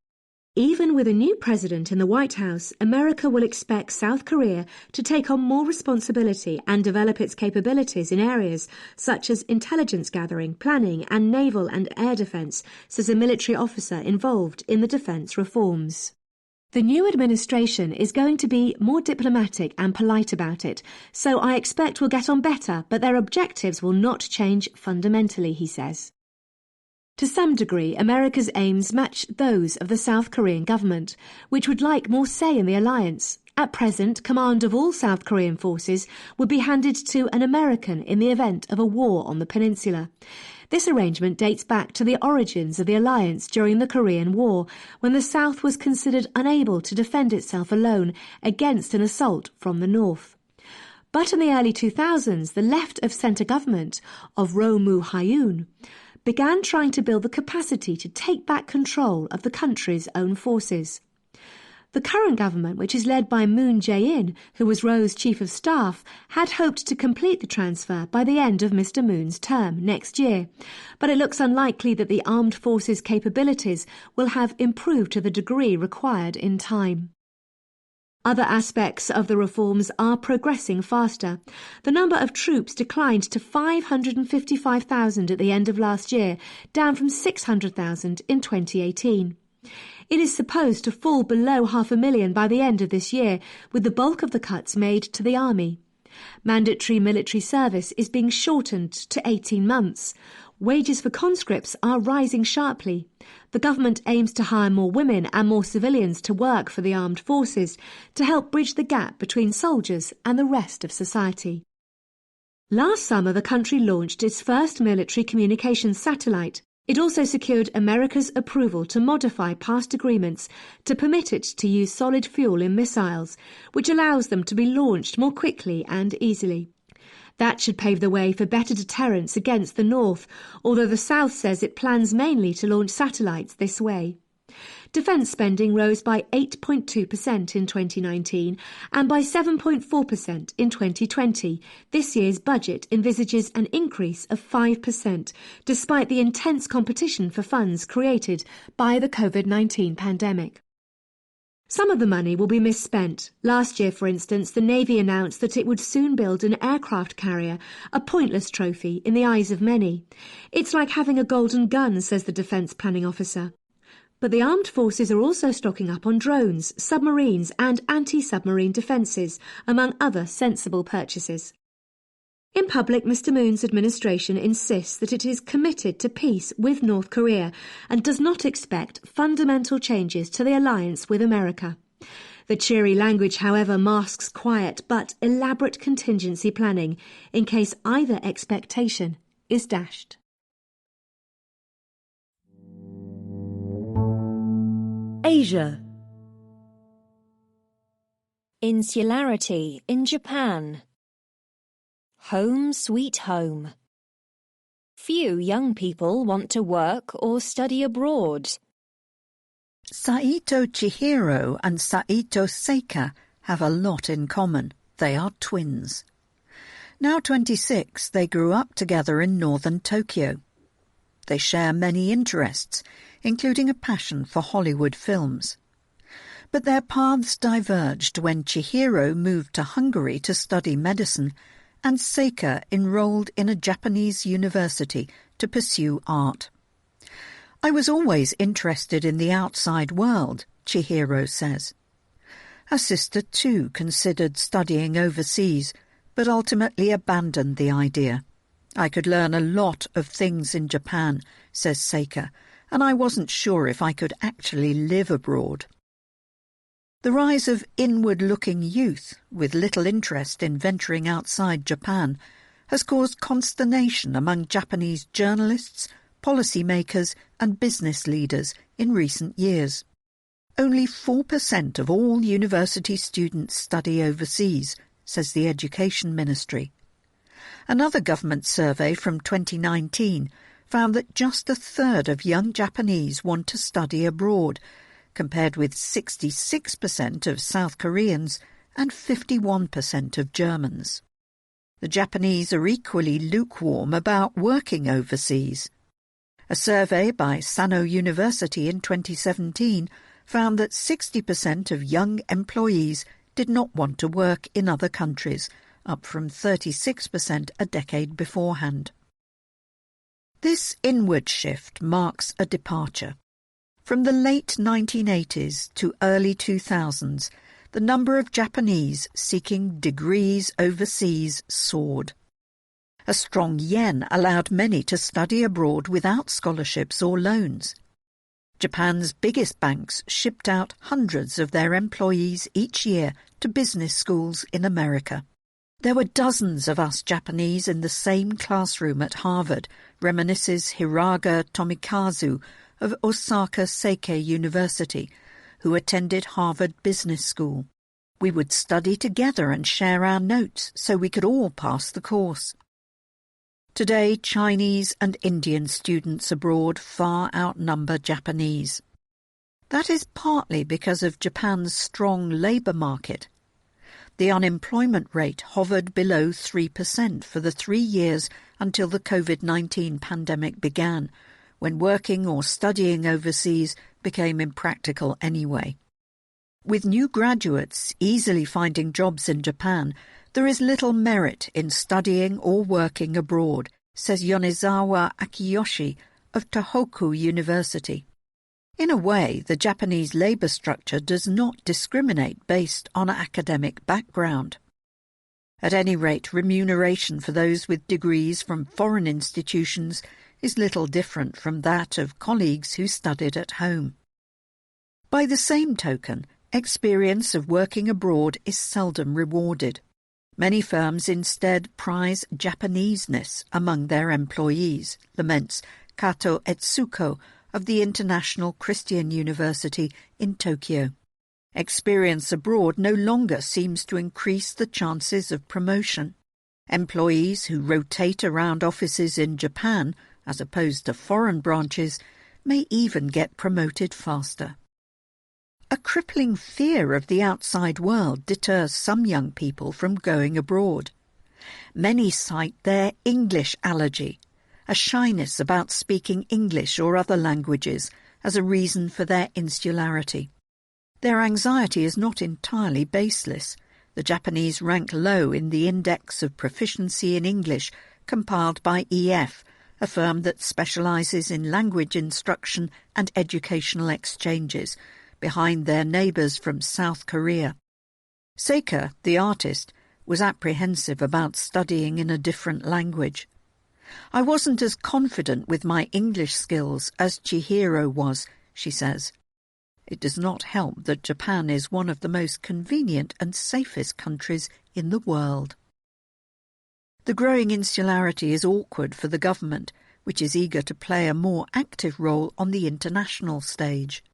Even with a new president in the White House, America will expect South Korea to take on more responsibility and develop its capabilities in areas such as intelligence gathering, planning, and naval and air defense, says a military officer involved in the defense reforms. The new administration is going to be more diplomatic and polite about it, so I expect we'll get on better, but their objectives will not change fundamentally, he says. To some degree, America's aims match those of the South Korean government, which would like more say in the alliance. At present, command of all South Korean forces would be handed to an American in the event of a war on the peninsula. This arrangement dates back to the origins of the alliance during the Korean War, when the South was considered unable to defend itself alone against an assault from the North. But in the early 2000s, the left-of-centre government of Roh Moo-hyun began trying to build the capacity to take back control of the country's own forces. The current government, which is led by Moon Jae-in, who was Roh's chief of staff, had hoped to complete the transfer by the end of Mr. Moon's term next year, but it looks unlikely that the armed forces' capabilities will have improved to the degree required in time. Other aspects of the reforms are progressing faster. The number of troops declined to 555,000 at the end of last year, down from 600,000 in 2018. It is supposed to fall below 500,000 by the end of this year, with the bulk of the cuts made to the army. Mandatory military service is being shortened to 18 months. Wages for conscripts are rising sharply. The government aims to hire more women and more civilians to work for the armed forces to help bridge the gap between soldiers and the rest of society. Last summer, the country launched its first military communications satellite. It also secured America's approval to modify past agreements to permit it to use solid fuel in missiles, which allows them to be launched more quickly and easily. That should pave the way for better deterrence against the North, although the South says it plans mainly to launch satellites this way. Defence spending rose by 8.2% in 2019 and by 7.4% in 2020. This year's budget envisages an increase of 5%, despite the intense competition for funds created by the COVID-19 pandemic. Some of the money will be misspent. Last year, for instance, the Navy announced that it would soon build an aircraft carrier, a pointless trophy in the eyes of many. It's like having a golden gun, says the defence planning officer. But the armed forces are also stocking up on drones, submarines and anti-submarine defences, among other sensible purchases. In public, Mr. Moon's administration insists that it is committed to peace with North Korea and does not expect fundamental changes to the alliance with America. The cheery language, however, masks quiet but elaborate contingency planning in case either expectation is dashed. Asia. Insularity in Japan. Home sweet home. Few young people want to work or study abroad. Saito Chihiro and Saito Seika have a lot in common. They are twins. Now 26, they grew up together in northern Tokyo. They share many interests, including a passion for Hollywood films. But their paths diverged when Chihiro moved to Hungary to study medicine and Seika enrolled in a Japanese university to pursue art. I was always interested in the outside world, Chihiro says. Her sister too considered studying overseas, but ultimately abandoned the idea. I could learn a lot of things in Japan, says Seika, and I wasn't sure if I could actually live abroad. The rise of inward-looking youth, with little interest in venturing outside Japan, has caused consternation among Japanese journalists, policymakers and business leaders in recent years. Only 4% of all university students study overseas, says the Education Ministry. Another government survey from 2019 found that just a third of young Japanese want to study abroad, compared with 66% of South Koreans and 51% of Germans. The Japanese are equally lukewarm about working overseas. A survey by Sano University in 2017 found that 60% of young employees did not want to work in other countries, up from 36% a decade beforehand. This inward shift marks a departure. From the late 1980s to early 2000s, the number of Japanese seeking degrees overseas soared. A strong yen allowed many to study abroad without scholarships or loans. Japan's biggest banks shipped out hundreds of their employees each year to business schools in America. There were dozens of us Japanese in the same classroom at Harvard, reminisces Hiraga Tomikazu of Osaka Seikei University, who attended Harvard Business School. We would study together and share our notes so we could all pass the course. Today, Chinese and Indian students abroad far outnumber Japanese. That is partly because of Japan's strong labour market. The unemployment rate hovered below 3% for the 3 years until the COVID-19 pandemic began, when working or studying overseas became impractical anyway. With new graduates easily finding jobs in Japan, there is little merit in studying or working abroad, says Yonezawa Akiyoshi of Tohoku University. In a way, the Japanese labour structure does not discriminate based on academic background. At any rate, remuneration for those with degrees from foreign institutions is little different from that of colleagues who studied at home. By the same token, experience of working abroad is seldom rewarded. Many firms instead prize Japaneseness among their employees, laments Kato Etsuko of the International Christian University in Tokyo. Experience abroad no longer seems to increase the chances of promotion. Employees who rotate around offices in Japan, as opposed to foreign branches, may even get promoted faster. A crippling fear of the outside world deters some young people from going abroad. Many cite their English allergy, a shyness about speaking English or other languages, as a reason for their insularity. Their anxiety is not entirely baseless. The Japanese rank low in the Index of Proficiency in English compiled by EF, a firm that specialises in language instruction and educational exchanges, behind their neighbours from South Korea. Seika, the artist, was apprehensive about studying in a different language. I wasn't as confident with my English skills as Chihiro was, she says. It does not help that Japan is one of the most convenient and safest countries in the world. The growing insularity is awkward for the government, which is eager to play a more active role on the international stage.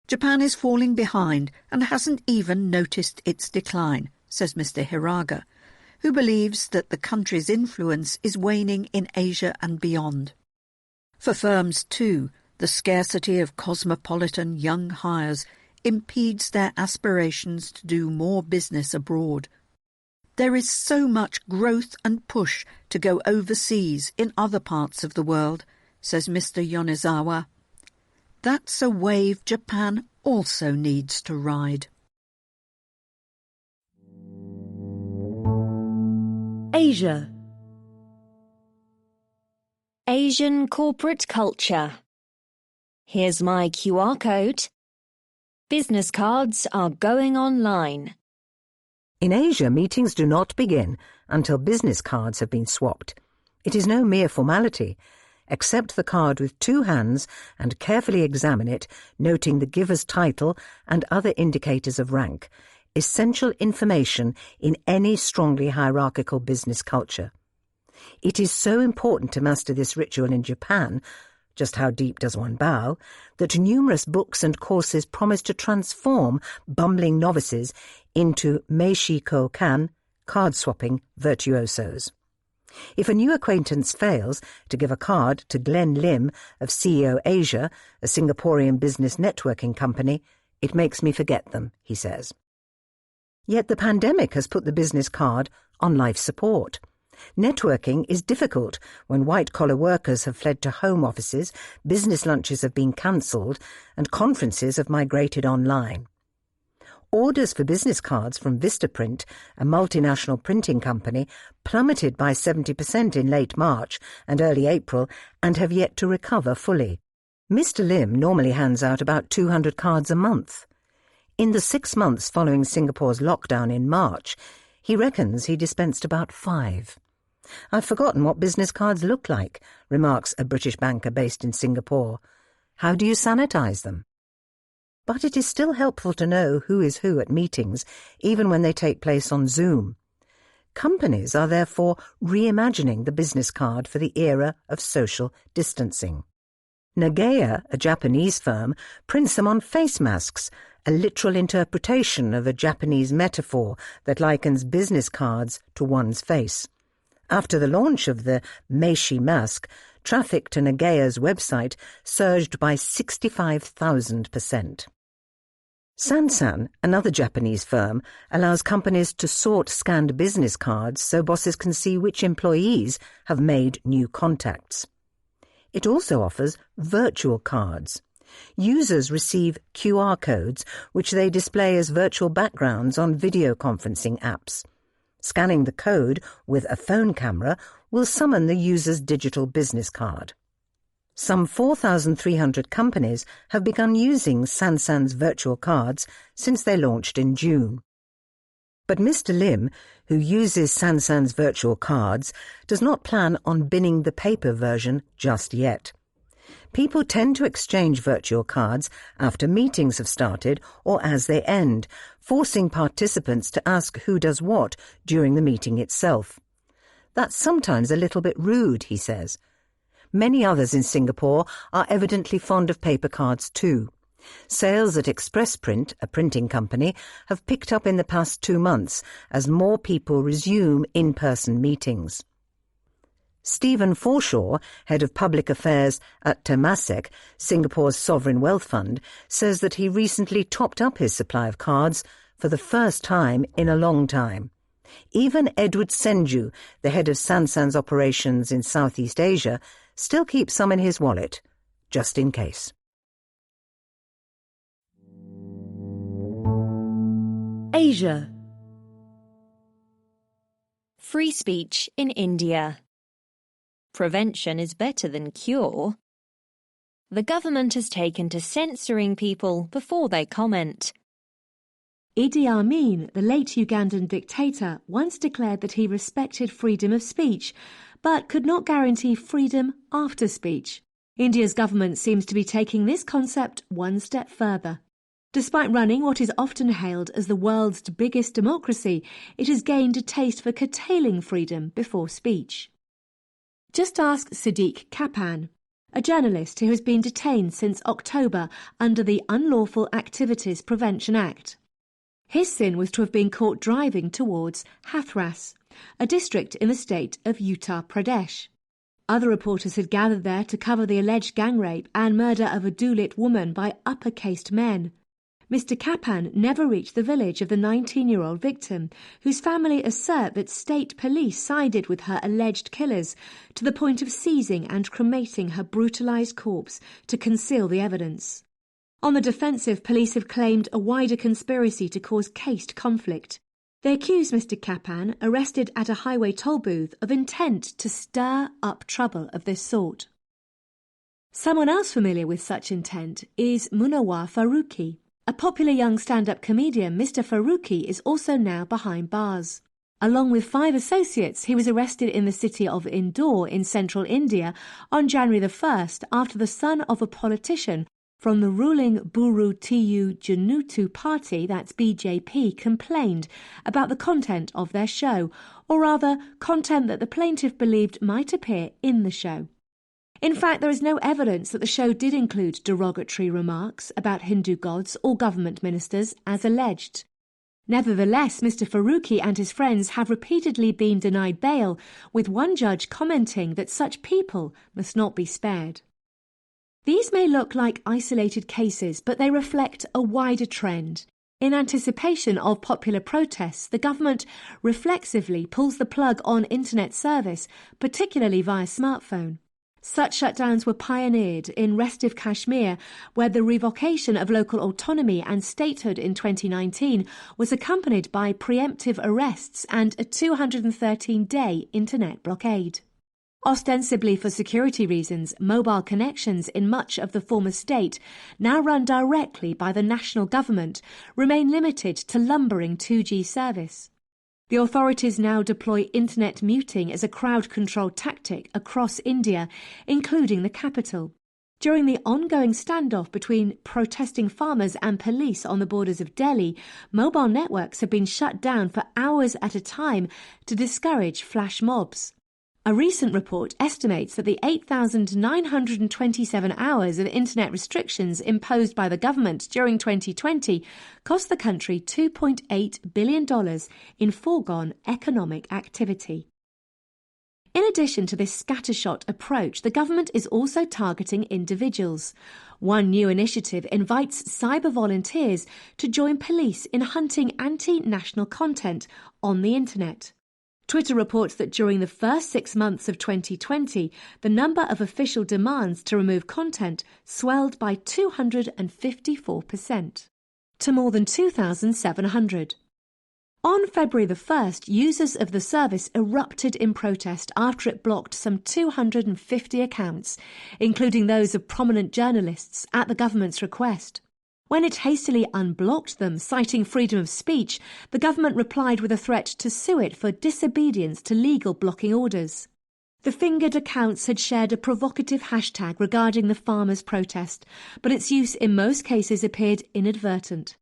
Japan is falling behind and hasn't even noticed its decline, says Mr. Hiraga, who believes that the country's influence is waning in Asia and beyond. For firms, too, the scarcity of cosmopolitan young hires impedes their aspirations to do more business abroad. There is so much growth and push to go overseas in other parts of the world, says Mr. Yonezawa. That's a wave Japan also needs to ride. Asia. Asian corporate culture. Here's my QR code. Business cards are going online. In Asia, meetings do not begin until business cards have been swapped. It is no mere formality. Accept the card with 2 hands and carefully examine it, noting the giver's title and other indicators of rank, essential information in any strongly hierarchical business culture. It is so important to master this ritual in Japan, just how deep does one bow, that numerous books and courses promise to transform bumbling novices into Meishiko-kan, card-swapping virtuosos. If a new acquaintance fails to give a card to Glenn Lim of CEO Asia, a Singaporean business networking company, it makes me forget them, he says. Yet the pandemic has put the business card on life support. Networking is difficult when white-collar workers have fled to home offices, business lunches have been cancelled, and conferences have migrated online. Orders for business cards from Vistaprint, a multinational printing company, plummeted by 70% in late March and early April and have yet to recover fully. Mr. Lim normally hands out about 200 cards a month. In the 6 months following Singapore's lockdown in March, he reckons he dispensed about 5. "I've forgotten what business cards look like," remarks a British banker based in Singapore. "How do you sanitize them?" But it is still helpful to know who is who at meetings, even when they take place on Zoom. Companies are therefore reimagining the business card for the era of social distancing. Nagea, a Japanese firm, prints them on face masks, a literal interpretation of a Japanese metaphor that likens business cards to one's face. After the launch of the Meishi mask, traffic to Nagea's website surged by 65,000%. Sansan, another Japanese firm, allows companies to sort scanned business cards so bosses can see which employees have made new contacts. It also offers virtual cards. Users receive QR codes, which they display as virtual backgrounds on video conferencing apps. Scanning the code with a phone camera will summon the user's digital business card. Some 4,300 companies have begun using Sansan's virtual cards since they launched in June. But Mr. Lim, who uses Sansan's virtual cards, does not plan on binning the paper version just yet. People tend to exchange virtual cards after meetings have started or as they end, forcing participants to ask who does what during the meeting itself. That's sometimes a little bit rude, he says. Many others in Singapore are evidently fond of paper cards too. Sales at Express Print, a printing company, have picked up in the past 2 months as more people resume in-person meetings. Stephen Forshaw, head of public affairs at Temasek, Singapore's sovereign wealth fund, says that he recently topped up his supply of cards for the first time in a long time. Even Edward Senju, the head of Sansan's operations in Southeast Asia, still keeps some in his wallet, just in case. Asia. Free speech in India. Prevention is better than cure. The government has taken to censoring people before they comment. Idi Amin, the late Ugandan dictator, once declared that he respected freedom of speech, but could not guarantee freedom after speech. India's government seems to be taking this concept one step further. Despite running what is often hailed as the world's biggest democracy, it has gained a taste for curtailing freedom before speech. Just ask Siddique Kappan, a journalist who has been detained since October under the Unlawful Activities Prevention Act. His sin was to have been caught driving towards Hathras, a district in the state of Uttar Pradesh. Other reporters had gathered there to cover the alleged gang rape and murder of a Dulit woman by upper-caste men. Mr. Kappan never reached the village of the 19-year-old victim, whose family assert that state police sided with her alleged killers to the point of seizing and cremating her brutalised corpse to conceal the evidence. On the defensive, police have claimed a wider conspiracy to cause caste conflict. They accuse Mr. Kappan, arrested at a highway toll booth, of intent to stir up trouble of this sort. Someone else familiar with such intent is Munawar Faruqi. A popular young stand-up comedian, Mr. Faruqi is also now behind bars. Along with 5 associates, he was arrested in the city of Indore in central India on January the 1st after the son of a politician from the ruling Buru Tu Janutu party, that's BJP, complained about the content of their show, or rather, content that the plaintiff believed might appear in the show. In fact, there is no evidence that the show did include derogatory remarks about Hindu gods or government ministers, as alleged. Nevertheless, Mr. Faruqi and his friends have repeatedly been denied bail, with one judge commenting that such people must not be spared. These may look like isolated cases, but they reflect a wider trend. In anticipation of popular protests, the government reflexively pulls the plug on internet service, particularly via smartphone. Such shutdowns were pioneered in Restive Kashmir, where the revocation of local autonomy and statehood in 2019 was accompanied by preemptive arrests and a 213-day internet blockade. Ostensibly for security reasons, mobile connections in much of the former state, now run directly by the national government, remain limited to lumbering 2G service. The authorities now deploy internet muting as a crowd control tactic across India, including the capital. During the ongoing standoff between protesting farmers and police on the borders of Delhi, mobile networks have been shut down for hours at a time to discourage flash mobs. A recent report estimates that the 8,927 hours of internet restrictions imposed by the government during 2020 cost the country $2.8 billion in foregone economic activity. In addition to this scattershot approach, the government is also targeting individuals. One new initiative invites cyber volunteers to join police in hunting anti-national content on the internet. Twitter reports that during the first 6 months of 2020, the number of official demands to remove content swelled by 254% to more than 2,700. On February the 1st, users of the service erupted in protest after it blocked some 250 accounts, including those of prominent journalists, at the government's request. When it hastily unblocked them, citing freedom of speech, the government replied with a threat to sue it for disobedience to legal blocking orders. The fingered accounts had shared a provocative hashtag regarding the farmers' protest, but its use in most cases appeared inadvertent.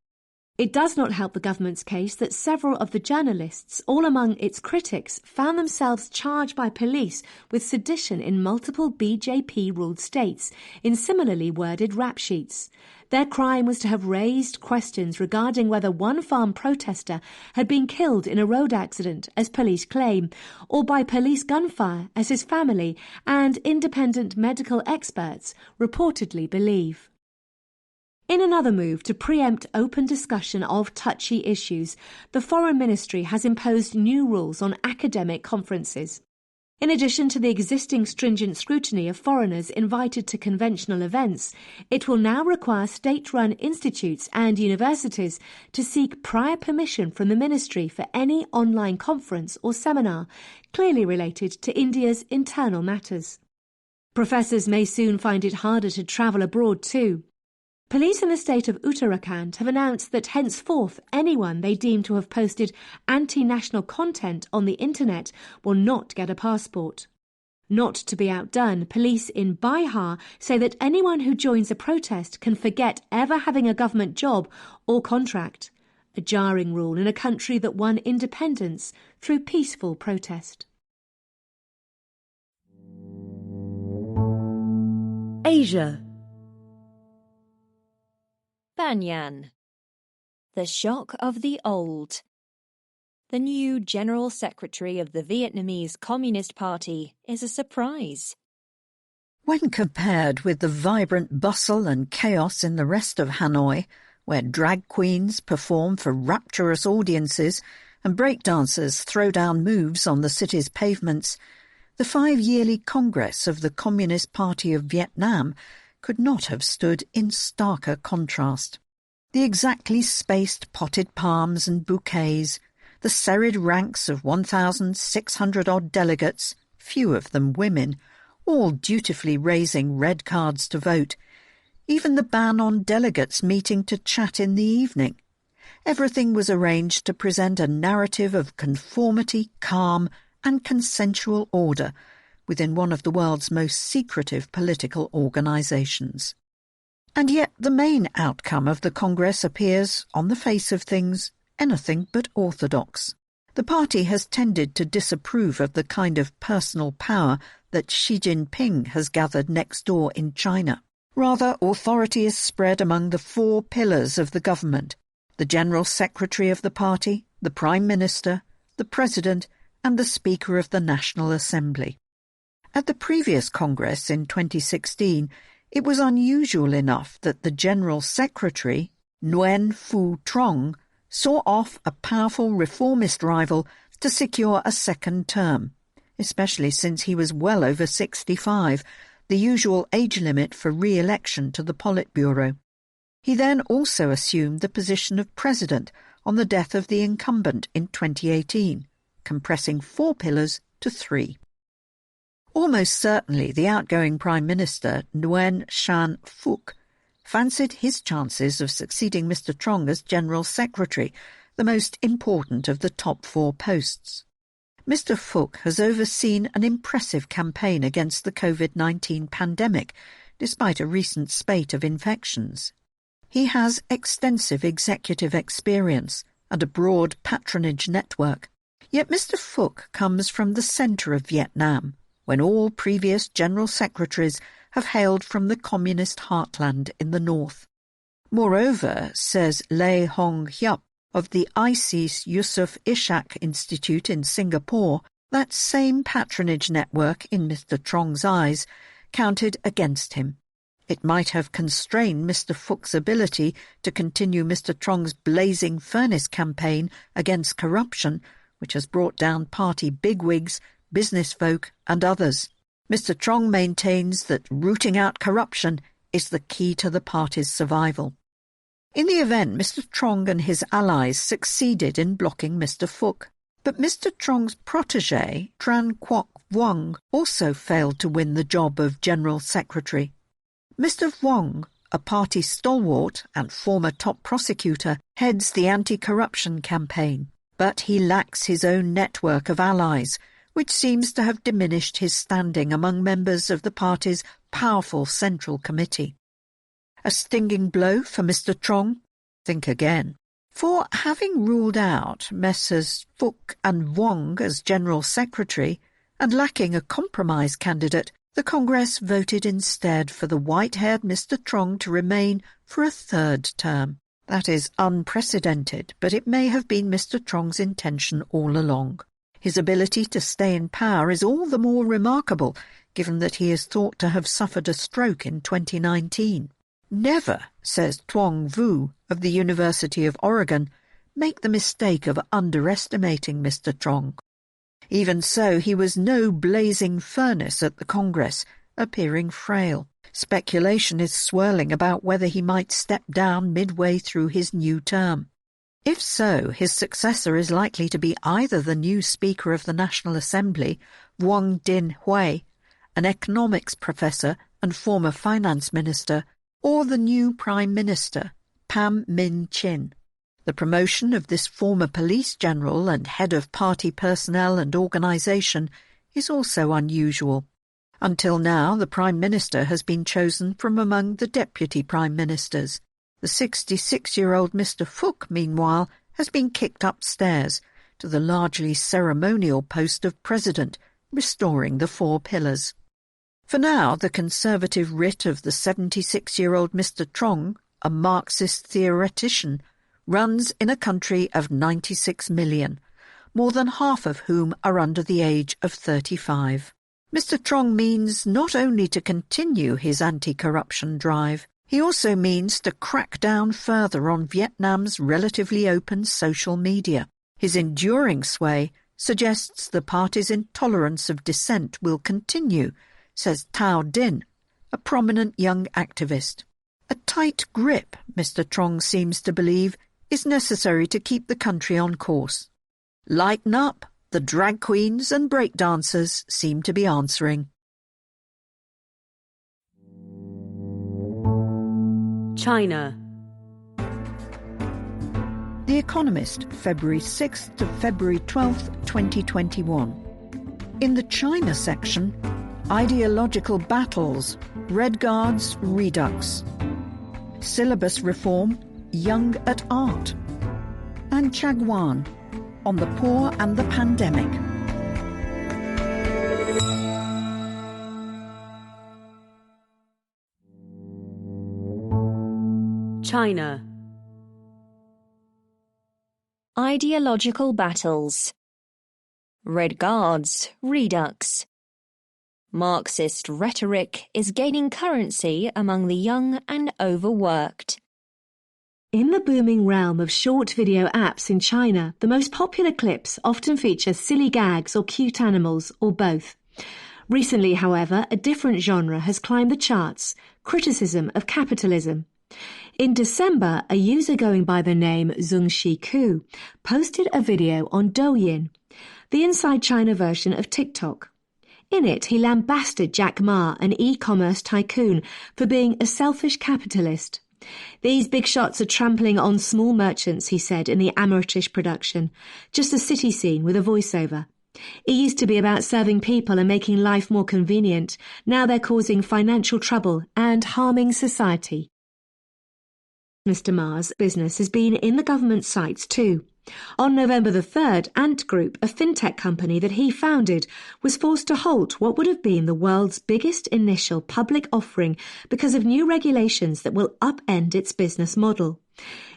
It does not help the government's case that several of the journalists, all among its critics, found themselves charged by police with sedition in multiple BJP-ruled states in similarly worded rap sheets. Their crime was to have raised questions regarding whether one farm protester had been killed in a road accident, as police claim, or by police gunfire, as his family and independent medical experts reportedly believe. In another move to preempt open discussion of touchy issues, the Foreign Ministry has imposed new rules on academic conferences. In addition to the existing stringent scrutiny of foreigners invited to conventional events, it will now require state-run institutes and universities to seek prior permission from the ministry for any online conference or seminar clearly related to India's internal matters. Professors may soon find it harder to travel abroad too. Police in the state of Uttarakhand have announced that henceforth anyone they deem to have posted anti-national content on the internet will not get a passport. Not to be outdone, police in Bihar say that anyone who joins a protest can forget ever having a government job or contract, a jarring rule in a country that won independence through peaceful protest. Asia. Banyan. The shock of the old. The new General Secretary of the Vietnamese Communist Party is a surprise. When compared with the vibrant bustle and chaos in the rest of Hanoi, where drag queens perform for rapturous audiences and breakdancers throw down moves on the city's pavements, the 5-yearly Congress of the Communist Party of Vietnam could not have stood in starker contrast. The exactly spaced potted palms and bouquets, the serried ranks of 1,600-odd delegates, few of them women, all dutifully raising red cards to vote, even the ban on delegates meeting to chat in the evening. Everything was arranged to present a narrative of conformity, calm, and consensual order within one of the world's most secretive political organisations. And yet the main outcome of the Congress appears, on the face of things, anything but orthodox. The party has tended to disapprove of the kind of personal power that Xi Jinping has gathered next door in China. Rather, authority is spread among the 4 pillars of the government: the General Secretary of the party, the Prime Minister, the President, and the Speaker of the National Assembly. At the previous Congress in 2016, it was unusual enough that the General Secretary, Nguyen Phu Trong, saw off a powerful reformist rival to secure a second term, especially since he was well over 65, the usual age limit for re-election to the Politburo. He then also assumed the position of President on the death of the incumbent in 2018, compressing 4 pillars to 3. Almost certainly the outgoing Prime Minister, Nguyen Xuan Phuc, fancied his chances of succeeding Mr Trong as General Secretary, the most important of the top 4 posts. Mr Phuc has overseen an impressive campaign against the COVID-19 pandemic, despite a recent spate of infections. He has extensive executive experience and a broad patronage network. Yet Mr Phuc comes from the centre of Vietnam, when all previous General Secretaries have hailed from the communist heartland in the north. Moreover, says Lê Hồng Hiệp of the ISIS Yusof Ishak Institute in Singapore, that same patronage network, in Mr Trong's eyes, counted against him. It might have constrained Mr Phuc's ability to continue Mr Trong's blazing furnace campaign against corruption, which has brought down party bigwigs, business folk and others. Mr Trong maintains that rooting out corruption is the key to the party's survival. In the event, Mr Trong and his allies succeeded in blocking Mr Phuc. But Mr Trong's protégé, Tran Quoc Vuong, also failed to win the job of General Secretary. Mr Vuong, a party stalwart and former top prosecutor, heads the anti-corruption campaign, but he lacks his own network of allies, which seems to have diminished his standing among members of the party's powerful Central Committee. A stinging blow for Mr Trong? Think again. For having ruled out Messrs Phuc and Vuong as General Secretary, and lacking a compromise candidate, the Congress voted instead for the white-haired Mr Trong to remain for a 3rd term. That is unprecedented, but it may have been Mr Trong's intention all along. His ability to stay in power is all the more remarkable, given that he is thought to have suffered a stroke in 2019. Never, says Tuong Vu of the University of Oregon, make the mistake of underestimating Mr Trong. Even so, he was no blazing furnace at the Congress, appearing frail. Speculation is swirling about whether he might step down midway through his new term. If so, his successor is likely to be either the new Speaker of the National Assembly, Vuong Dinh Hue, an economics professor and former finance minister, or the new Prime Minister, Pham Minh Chinh. The promotion of this former police general and head of party personnel and organisation is also unusual. Until now, the Prime Minister has been chosen from among the Deputy Prime Ministers. The 66-year-old Mr Phuc, meanwhile, has been kicked upstairs to the largely ceremonial post of President, restoring the 4 pillars. For now, the Conservative writ of the 76-year-old Mr Trong, a Marxist theoretician, runs in a country of 96 million, more than half of whom are under the age of 35. Mr Trong means not only to continue his anti-corruption drive, he also means to crack down further on Vietnam's relatively open social media. His enduring sway suggests the party's intolerance of dissent will continue, says Thao Dinh, a prominent young activist. A tight grip, Mr Trong seems to believe, is necessary to keep the country on course. Lighten up, the drag queens and breakdancers seem to be answering. China. The Economist, February 6th to February 12th, 2021. In the China section, ideological battles, Red Guards, Redux. Syllabus reform, Young at Art. And Chagwan, on the poor and the pandemic. China. Ideological battles. Red Guards, Redux. Marxist rhetoric is gaining currency among the young and overworked. In the booming realm of short video apps in China, the most popular clips often feature silly gags or cute animals, or both. Recently, however, a different genre has climbed the charts: criticism of capitalism. In December, a user going by the name Zhongxi Ku posted a video on Douyin, the Inside China version of TikTok. In it, he lambasted Jack Ma, an e-commerce tycoon, for being a selfish capitalist. These big shots are trampling on small merchants, he said in the amateurish production. Just a city scene with a voiceover. It used to be about serving people and making life more convenient. Now they're causing financial trouble and harming society. Mr. Ma's business has been in the government sights too. On November the 3rd, Ant Group, a fintech company that he founded, was forced to halt what would have been the world's biggest initial public offering because of new regulations that will upend its business model.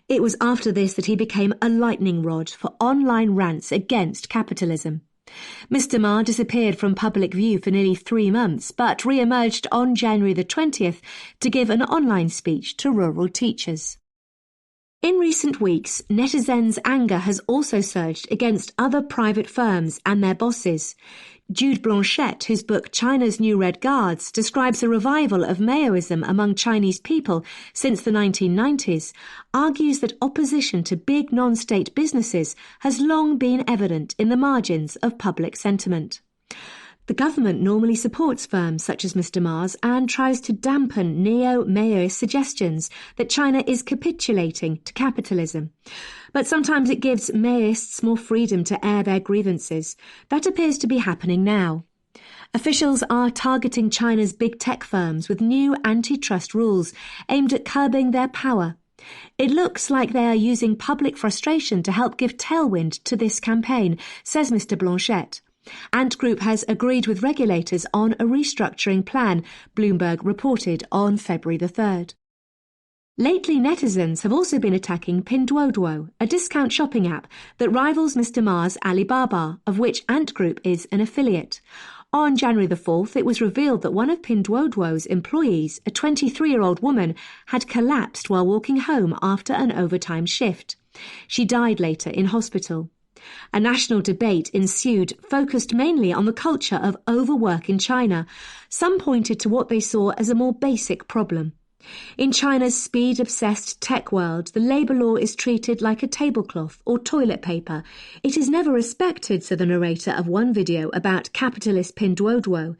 It was after this that he became a lightning rod for online rants against capitalism. Mr. Ma disappeared from public view for nearly 3 months, but re-emerged on January the 20th to give an online speech to rural teachers. In recent weeks, netizens' anger has also surged against other private firms and their bosses. Jude Blanchette, whose book China's New Red Guards describes a revival of Maoism among Chinese people since the 1990s, argues that opposition to big non-state businesses has long been evident in the margins of public sentiment. The government normally supports firms such as Mr. Ma's and tries to dampen neo-Maoist suggestions that China is capitulating to capitalism. But sometimes it gives Maoists more freedom to air their grievances. That appears to be happening now. Officials are targeting China's big tech firms with new antitrust rules aimed at curbing their power. It looks like they are using public frustration to help give tailwind to this campaign, says Mr. Blanchette. Ant Group has agreed with regulators on a restructuring plan, Bloomberg reported on February the 3rd. Lately, netizens have also been attacking Pinduoduo, a discount shopping app that rivals Mr. Ma's Alibaba, of which Ant Group is an affiliate. On January the 4th, it was revealed that one of Pinduoduo's employees, a 23-year-old woman, had collapsed while walking home after an overtime shift. She died later in hospital. A national debate ensued, focused mainly on the culture of overwork in China. Some pointed to what they saw as a more basic problem. In China's speed-obsessed tech world, the labour law is treated like a tablecloth or toilet paper. It is never respected, said the narrator of one video about capitalist Pinduoduo.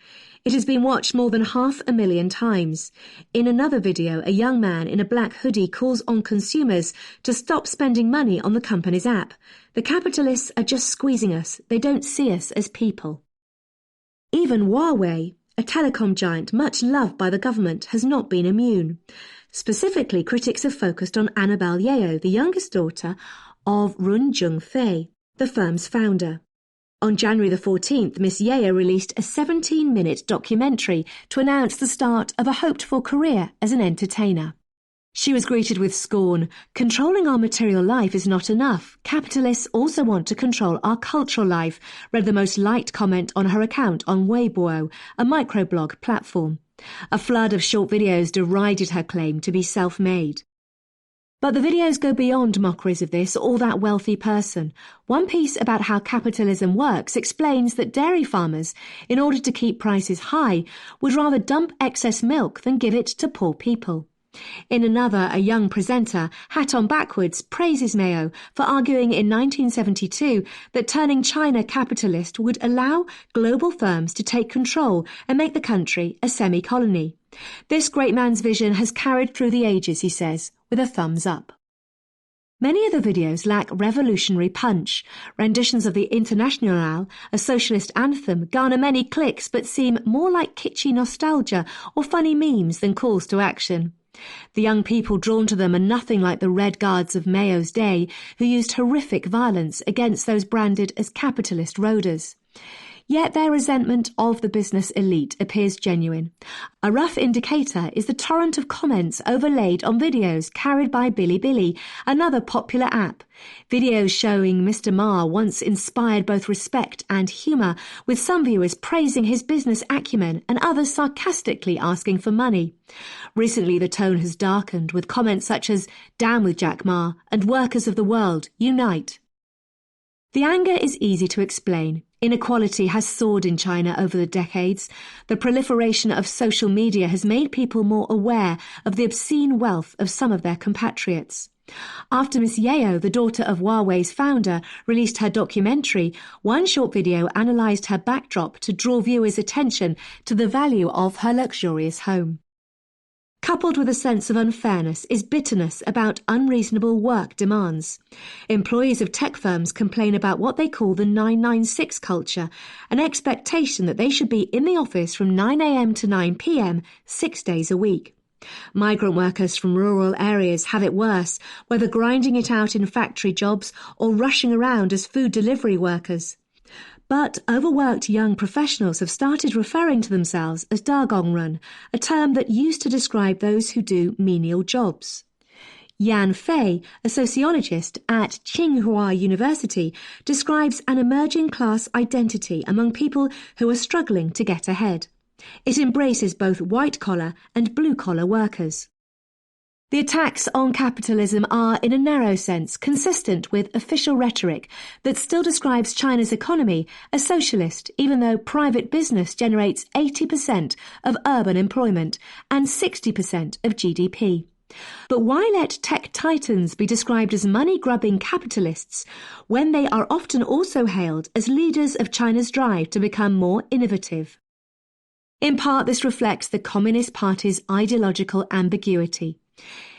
It has been watched more than 500,000 times. In another video, a young man in a black hoodie calls on consumers to stop spending money on the company's app. The capitalists are just squeezing us. They don't see us as people. Even Huawei, a telecom giant much loved by the government, has not been immune. Specifically, critics have focused on Annabelle Yeo, the youngest daughter of Run Jungfei, the firm's founder. On January the 14th, Miss Yeo released a 17-minute documentary to announce the start of a hoped-for career as an entertainer. She was greeted with scorn. Controlling our material life is not enough. Capitalists also want to control our cultural life, read the most liked comment on her account on Weibo, a microblog platform. A flood of short videos derided her claim to be self-made. But the videos go beyond mockeries of this or that wealthy person. One piece about how capitalism works explains that dairy farmers, in order to keep prices high, would rather dump excess milk than give it to poor people. In another, a young presenter, hat on backwards, praises Mao for arguing in 1972 that turning China capitalist would allow global firms to take control and make the country a semi-colony. This great man's vision has carried through the ages, he says, with a thumbs up. Many of the videos lack revolutionary punch. Renditions of the Internationale, a socialist anthem, garner many clicks but seem more like kitschy nostalgia or funny memes than calls to action. The young people drawn to them are nothing like the Red Guards of Mao's day, who used horrific violence against those branded as capitalist roaders. Yet their resentment of the business elite appears genuine. A rough indicator is the torrent of comments overlaid on videos carried by Bilibili, another popular app. Videos showing Mr. Ma once inspired both respect and humour, with some viewers praising his business acumen and others sarcastically asking for money. Recently the tone has darkened, with comments such as "Down with Jack Ma" and "Workers of the world, unite." The anger is easy to explain. Inequality has soared in China over the decades. The proliferation of social media has made people more aware of the obscene wealth of some of their compatriots. After Miss Yeo, the daughter of Huawei's founder, released her documentary, one short video analysed her backdrop to draw viewers' attention to the value of her luxurious home. Coupled with a sense of unfairness is bitterness about unreasonable work demands. Employees of tech firms complain about what they call the 996 culture, an expectation that they should be in the office from 9 a.m. to 9 p.m. 6 days a week. Migrant workers from rural areas have it worse, whether grinding it out in factory jobs or rushing around as food delivery workers. But overworked young professionals have started referring to themselves as Dagongrun, a term that used to describe those who do menial jobs. Yan Fei, a sociologist at Tsinghua University, describes an emerging class identity among people who are struggling to get ahead. It embraces both white-collar and blue-collar workers. The attacks on capitalism are, in a narrow sense, consistent with official rhetoric that still describes China's economy as socialist, even though private business generates 80% of urban employment and 60% of GDP. But why let tech titans be described as money-grubbing capitalists when they are often also hailed as leaders of China's drive to become more innovative? In part, this reflects the Communist Party's ideological ambiguity.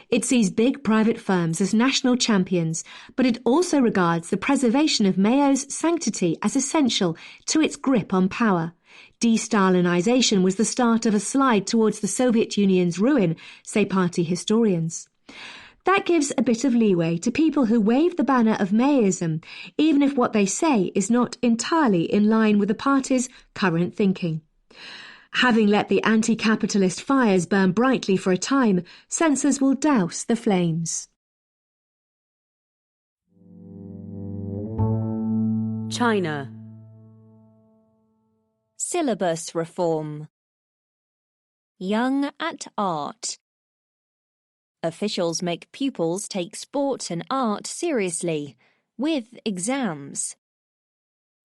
It sees big private firms as national champions, but it also regards the preservation of Mao's sanctity as essential to its grip on power. De-Stalinization was the start of a slide towards the Soviet Union's ruin, say party historians. That gives a bit of leeway to people who wave the banner of Maoism, even if what they say is not entirely in line with the party's current thinking. Having let the anti-capitalist fires burn brightly for a time, censors will douse the flames. China. Syllabus reform. Young at art. Officials make pupils take sport and art seriously, with exams.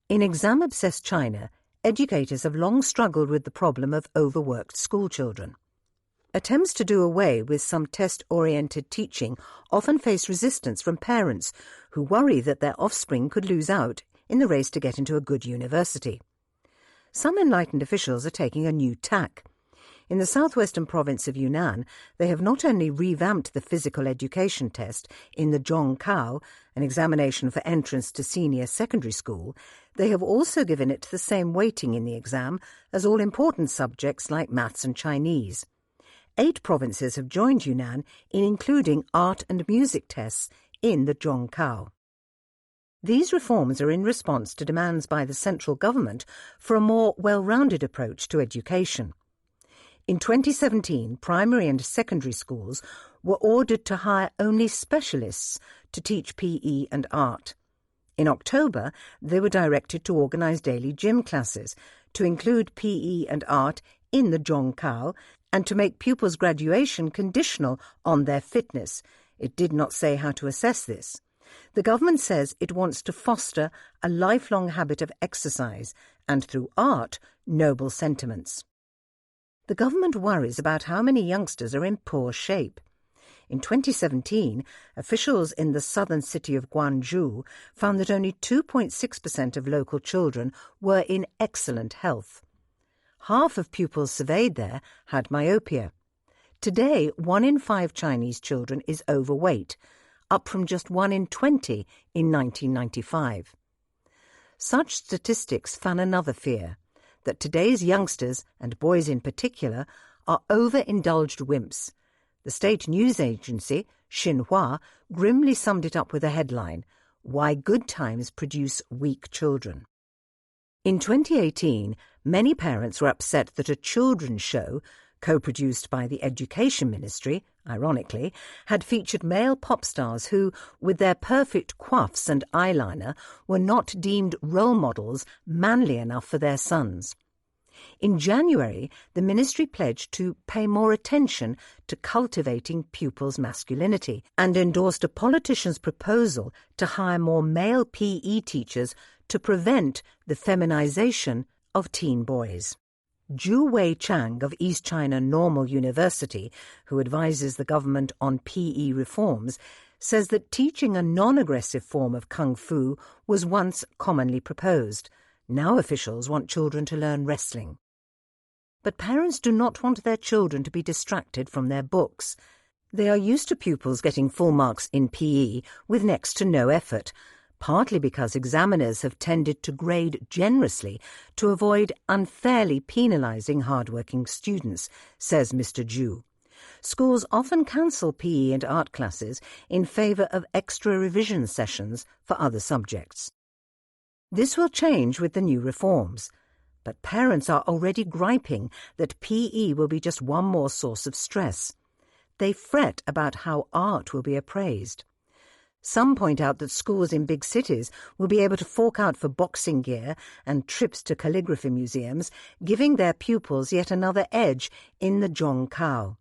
In exam-obsessed China, educators have long struggled with the problem of overworked schoolchildren. Attempts to do away with some test-oriented teaching often face resistance from parents who worry that their offspring could lose out in the race to get into a good university. Some enlightened officials are taking a new tack. In the southwestern province of Yunnan, they have not only revamped the physical education test in the Zhongkao, an examination for entrance to senior secondary school, they have also given it the same weighting in the exam as all important subjects like maths and Chinese. 8 provinces have joined Yunnan in including art and music tests in the Zhongkao. These reforms are in response to demands by the central government for a more well-rounded approach to education. In 2017, primary and secondary schools were ordered to hire only specialists to teach PE and art. In October, they were directed to organise daily gym classes, to include PE and art in the Zhongkao, and to make pupils' graduation conditional on their fitness. It did not say how to assess this. The government says it wants to foster a lifelong habit of exercise and, through art, noble sentiments. The government worries about how many youngsters are in poor shape. In 2017, officials in the southern city of Guangzhou found that only 2.6% of local children were in excellent health. Half of pupils surveyed there had myopia. Today, 1 in 5 Chinese children is overweight, up from just 1 in 20 in 1995. Such statistics fan another fear, that today's youngsters, and boys in particular, are over-indulged wimps. The state news agency, Xinhua, grimly summed it up with a headline, "Why Good Times Produce Weak Children." In 2018, many parents were upset that a children's show, co-produced by the Education Ministry, ironically, had featured male pop stars who, with their perfect coiffes and eyeliner, were not deemed role models manly enough for their sons. In January, the ministry pledged to pay more attention to cultivating pupils' masculinity and endorsed a politician's proposal to hire more male PE teachers to prevent the feminization of teen boys. Zhu Wei-Chang of East China Normal University, who advises the government on PE reforms, says that teaching a non-aggressive form of kung fu was once commonly proposed. Now officials want children to learn wrestling. But parents do not want their children to be distracted from their books. They are used to pupils getting full marks in PE with next to no effort, partly because examiners have tended to grade generously to avoid unfairly penalising hard-working students, says Mr. Zhu. Schools often cancel PE and art classes in favour of extra revision sessions for other subjects. This will change with the new reforms, but parents are already griping that PE will be just one more source of stress. They fret about how art will be appraised. Some point out that schools in big cities will be able to fork out for boxing gear and trips to calligraphy museums, giving their pupils yet another edge in the Zhongkao.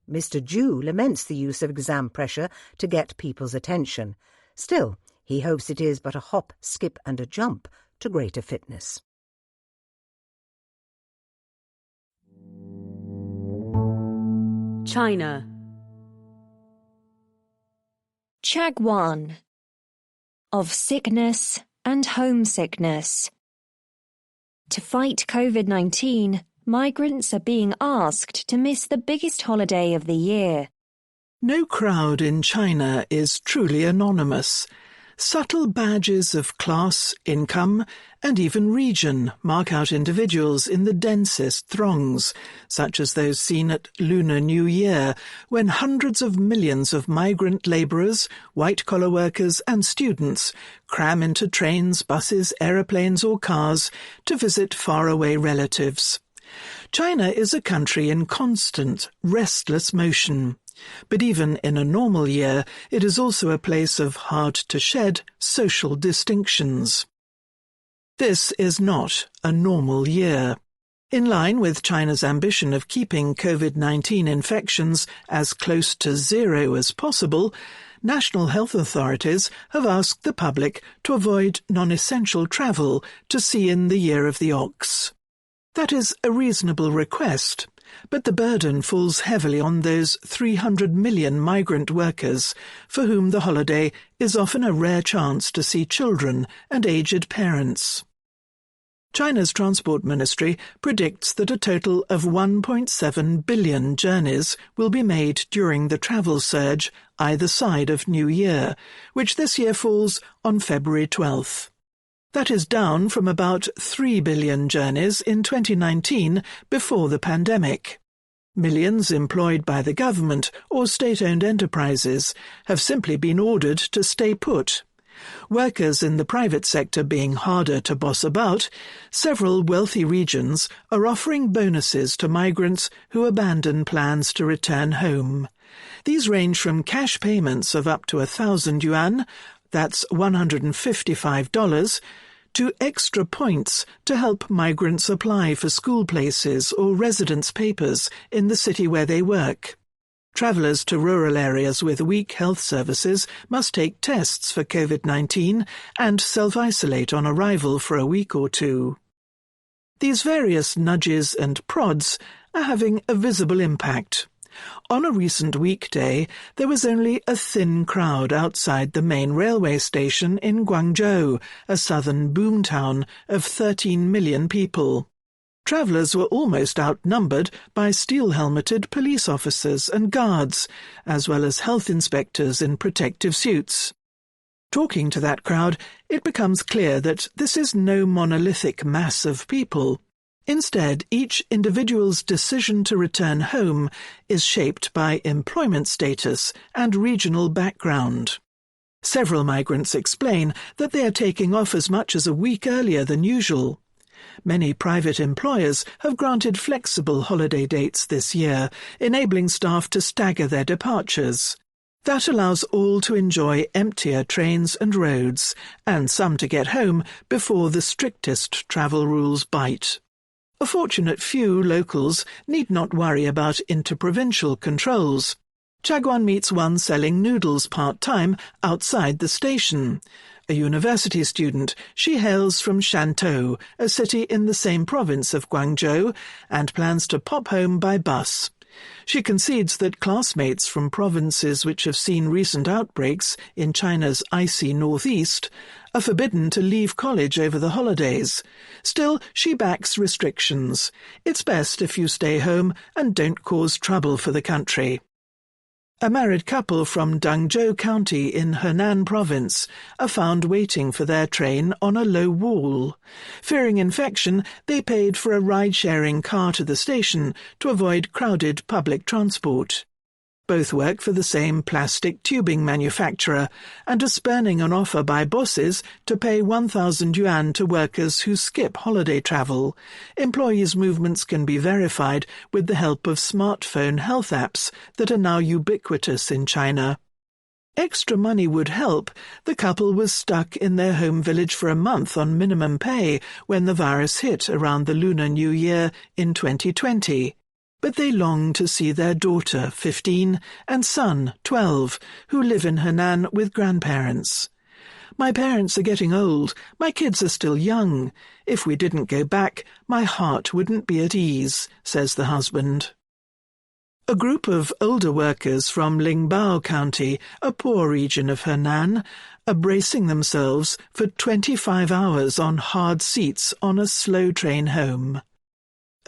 Mr. Zhu laments the use of exam pressure to get people's attention. Still, he hopes it is but a hop, skip and a jump to greater fitness. China. Chagwan. Of sickness and homesickness. To fight COVID-19, migrants are being asked to miss the biggest holiday of the year. No crowd in China is truly anonymous. Subtle badges of class, income, and even region mark out individuals in the densest throngs, such as those seen at Lunar New Year, when hundreds of millions of migrant labourers, white-collar workers and students cram into trains, buses, aeroplanes or cars to visit faraway relatives. China is a country in constant, restless motion. But even in a normal year, it is also a place of hard-to-shed social distinctions. This is not a normal year. In line with China's ambition of keeping COVID-19 infections as close to zero as possible, national health authorities have asked the public to avoid non-essential travel to see in the Year of the Ox. That is a reasonable request, but the burden falls heavily on those 300 million migrant workers for whom the holiday is often a rare chance to see children and aged parents. China's Transport Ministry predicts that a total of 1.7 billion journeys will be made during the travel surge either side of New Year, which this year falls on February 12th. That is down from about 3 billion journeys in 2019 before the pandemic. Millions employed by the government or state-owned enterprises have simply been ordered to stay put. Workers in the private sector being harder to boss about, several wealthy regions are offering bonuses to migrants who abandon plans to return home. These range from cash payments of up to 1,000 yuan, that's $155, to extra points to help migrants apply for school places or residence papers in the city where they work. Travellers to rural areas with weak health services must take tests for COVID-19 and self-isolate on arrival for a week or two. These various nudges and prods are having a visible impact. On a recent weekday, there was only a thin crowd outside the main railway station in Guangzhou, a southern boomtown of 13 million people. Travellers were almost outnumbered by steel-helmeted police officers and guards, as well as health inspectors in protective suits. Talking to that crowd, it becomes clear that this is no monolithic mass of people. Instead, each individual's decision to return home is shaped by employment status and regional background. Several migrants explain that they are taking off as much as a week earlier than usual. Many private employers have granted flexible holiday dates this year, enabling staff to stagger their departures. That allows all to enjoy emptier trains and roads, and some to get home before the strictest travel rules bite. A fortunate few locals need not worry about interprovincial controls. Chagwan meets one selling noodles part-time outside the station. A university student, she hails from Shantou, a city in the same province of Guangzhou, and plans to pop home by bus. She concedes that classmates from provinces which have seen recent outbreaks in China's icy northeast are forbidden to leave college over the holidays. Still, she backs restrictions. It's best if you stay home and don't cause trouble for the country. A married couple from Dangzhou County in Henan Province are found waiting for their train on a low wall. Fearing infection, they paid for a ride-sharing car to the station to avoid crowded public transport. Both work for the same plastic tubing manufacturer and are spurning an offer by bosses to pay 1,000 yuan to workers who skip holiday travel. Employees' movements can be verified with the help of smartphone health apps that are now ubiquitous in China. Extra money would help. The couple was stuck in their home village for a month on minimum pay when the virus hit around the Lunar New Year in 2020. But they long to see their daughter, 15, and son, 12, who live in Henan with grandparents. My parents are getting old. My kids are still young. If we didn't go back, my heart wouldn't be at ease, says the husband. A group of older workers from Lingbao County, a poor region of Henan, are bracing themselves for 25 hours on hard seats on a slow train home.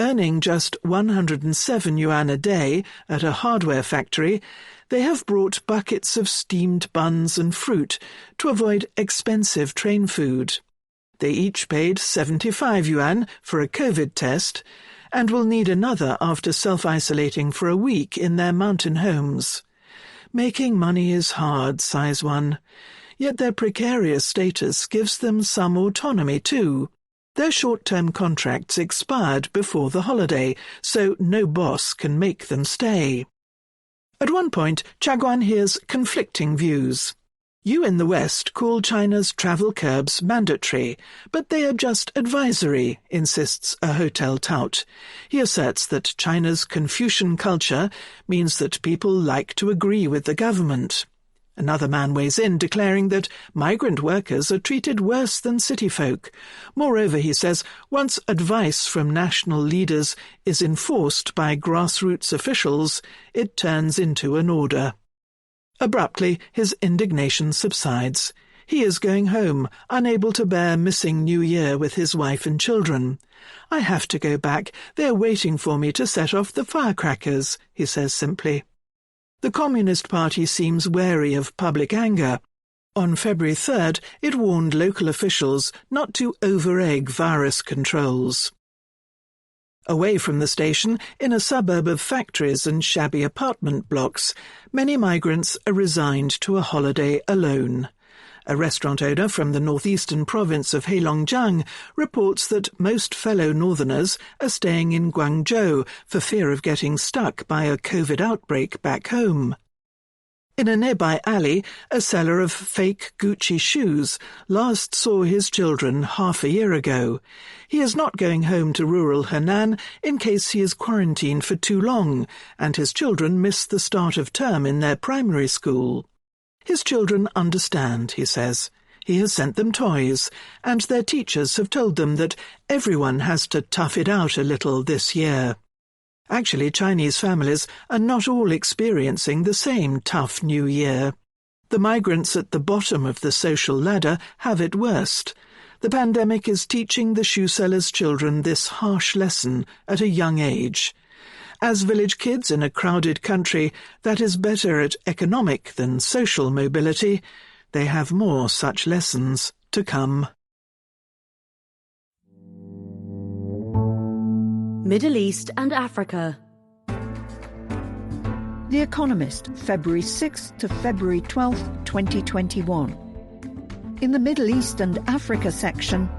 Earning just 107 yuan a day at a hardware factory, they have brought buckets of steamed buns and fruit to avoid expensive train food. They each paid 75 yuan for a COVID test and will need another after self-isolating for a week in their mountain homes. Making money is hard, sighs one. Yet their precarious status gives them some autonomy too. Their short-term contracts expired before the holiday, so no boss can make them stay. At one point, Chaguan hears conflicting views. You in the West call China's travel curbs mandatory, but they are just advisory, insists a hotel tout. He asserts that China's Confucian culture means that people like to agree with the government. Another man weighs in, declaring that migrant workers are treated worse than city folk. Moreover, he says, once advice from national leaders is enforced by grassroots officials, it turns into an order. Abruptly, his indignation subsides. He is going home, unable to bear missing New Year with his wife and children. I have to go back. They are waiting for me to set off the firecrackers, he says simply. The Communist Party seems wary of public anger. On February 3rd, it warned local officials not to over-egg virus controls. Away from the station, in a suburb of factories and shabby apartment blocks, many migrants are resigned to a holiday alone. A restaurant owner from the northeastern province of Heilongjiang reports that most fellow northerners are staying in Guangzhou for fear of getting stuck by a COVID outbreak back home. In a nearby alley, a seller of fake Gucci shoes last saw his children half a year ago. He is not going home to rural Henan in case he is quarantined for too long, and his children miss the start of term in their primary school. His children understand, he says. He has sent them toys, and their teachers have told them that everyone has to tough it out a little this year. Actually, Chinese families are not all experiencing the same tough New Year. The migrants at the bottom of the social ladder have it worst. The pandemic is teaching the shoe sellers' children this harsh lesson at a young age. As village kids in a crowded country that is better at economic than social mobility, they have more such lessons to come. Middle East and Africa. The Economist, February 6th to February 12th, 2021. In the Middle East and Africa section,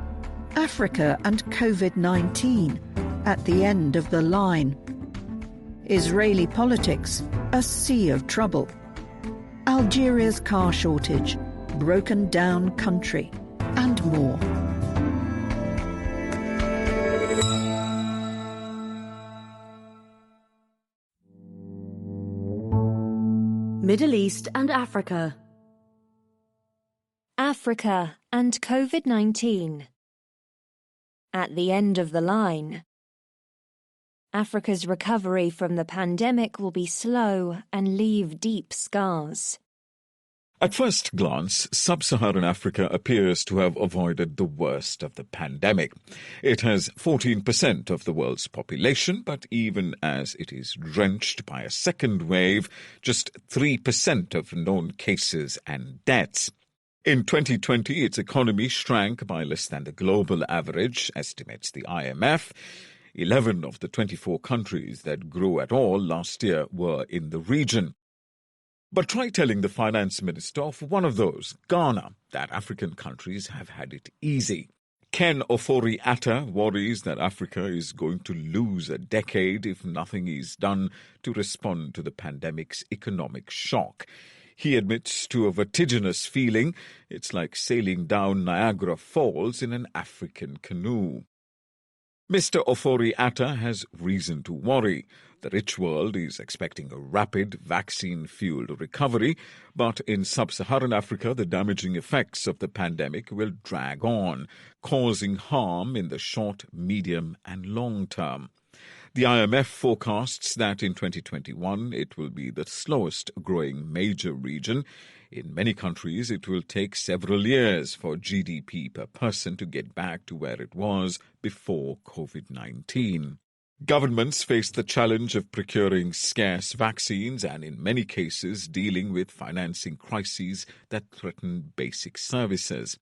Africa and COVID-19 at the end of the line. Israeli politics, a sea of trouble. Algeria's car shortage, broken down country, and more. Middle East and Africa. Africa and COVID-19. At the end of the line. Africa's recovery from the pandemic will be slow and leave deep scars. At first glance, sub-Saharan Africa appears to have avoided the worst of the pandemic. It has 14% of the world's population, but even as it is drenched by a second wave, just 3% of known cases and deaths. In 2020, its economy shrank by less than the global average, estimates the IMF. 11 of the 24 countries that grew at all last year were in the region. But try telling the finance minister of one of those, Ghana, that African countries have had it easy. Ken Ofori-Atta worries that Africa is going to lose a decade if nothing is done to respond to the pandemic's economic shock. He admits to a vertiginous feeling. It's like sailing down Niagara Falls in an African canoe. Mr. Ofori-Atta has reason to worry. The rich world is expecting a rapid vaccine-fueled recovery, but in sub-Saharan Africa, the damaging effects of the pandemic will drag on, causing harm in the short, medium, and long term. The IMF forecasts that in 2021 it will be the slowest growing major region. In many countries, it will take several years for GDP per person to get back to where it was before COVID-19. Governments face the challenge of procuring scarce vaccines and, in many cases, dealing with financing crises that threaten basic services.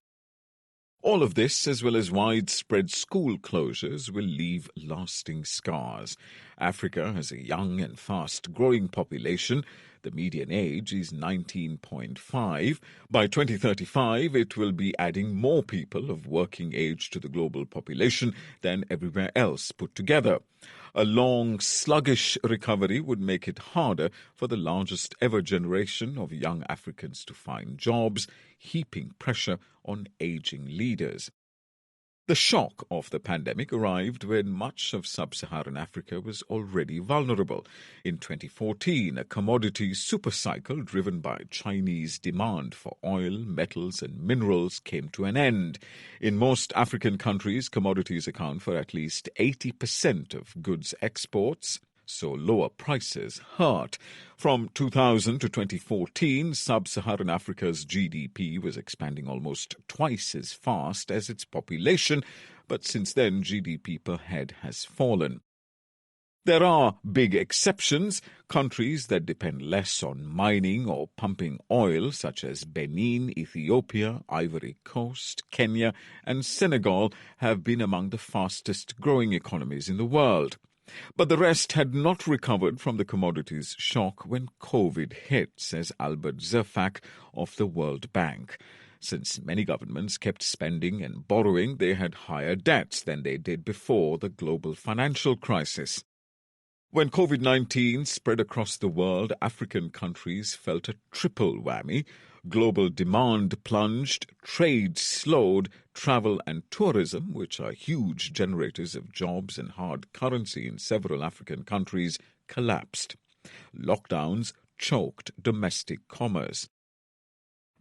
All of this, as well as widespread school closures, will leave lasting scars. Africa has a young and fast-growing population. The median age is 19.5. By 2035, it will be adding more people of working age to the global population than everywhere else put together. A long, sluggish recovery would make it harder for the largest ever generation of young Africans to find jobs, heaping pressure on aging leaders. The shock of the pandemic arrived when much of sub-Saharan Africa was already vulnerable. In 2014, a commodity supercycle driven by Chinese demand for oil, metals and minerals came to an end. In most African countries, commodities account for at least 80% of goods exports, so lower prices hurt. From 2000 to 2014, sub-Saharan Africa's GDP was expanding almost twice as fast as its population, but since then GDP per head has fallen. There are big exceptions. Countries that depend less on mining or pumping oil, such as Benin, Ethiopia, Ivory Coast, Kenya, and Senegal, have been among the fastest growing economies in the world. But the rest had not recovered from the commodities shock when COVID hit, says Albert Zerfak of the World Bank. Since many governments kept spending and borrowing, they had higher debts than they did before the global financial crisis. When COVID-19 spread across the world, African countries felt a triple whammy. Global demand plunged, trade slowed, travel and tourism, which are huge generators of jobs and hard currency in several African countries, collapsed. Lockdowns choked domestic commerce.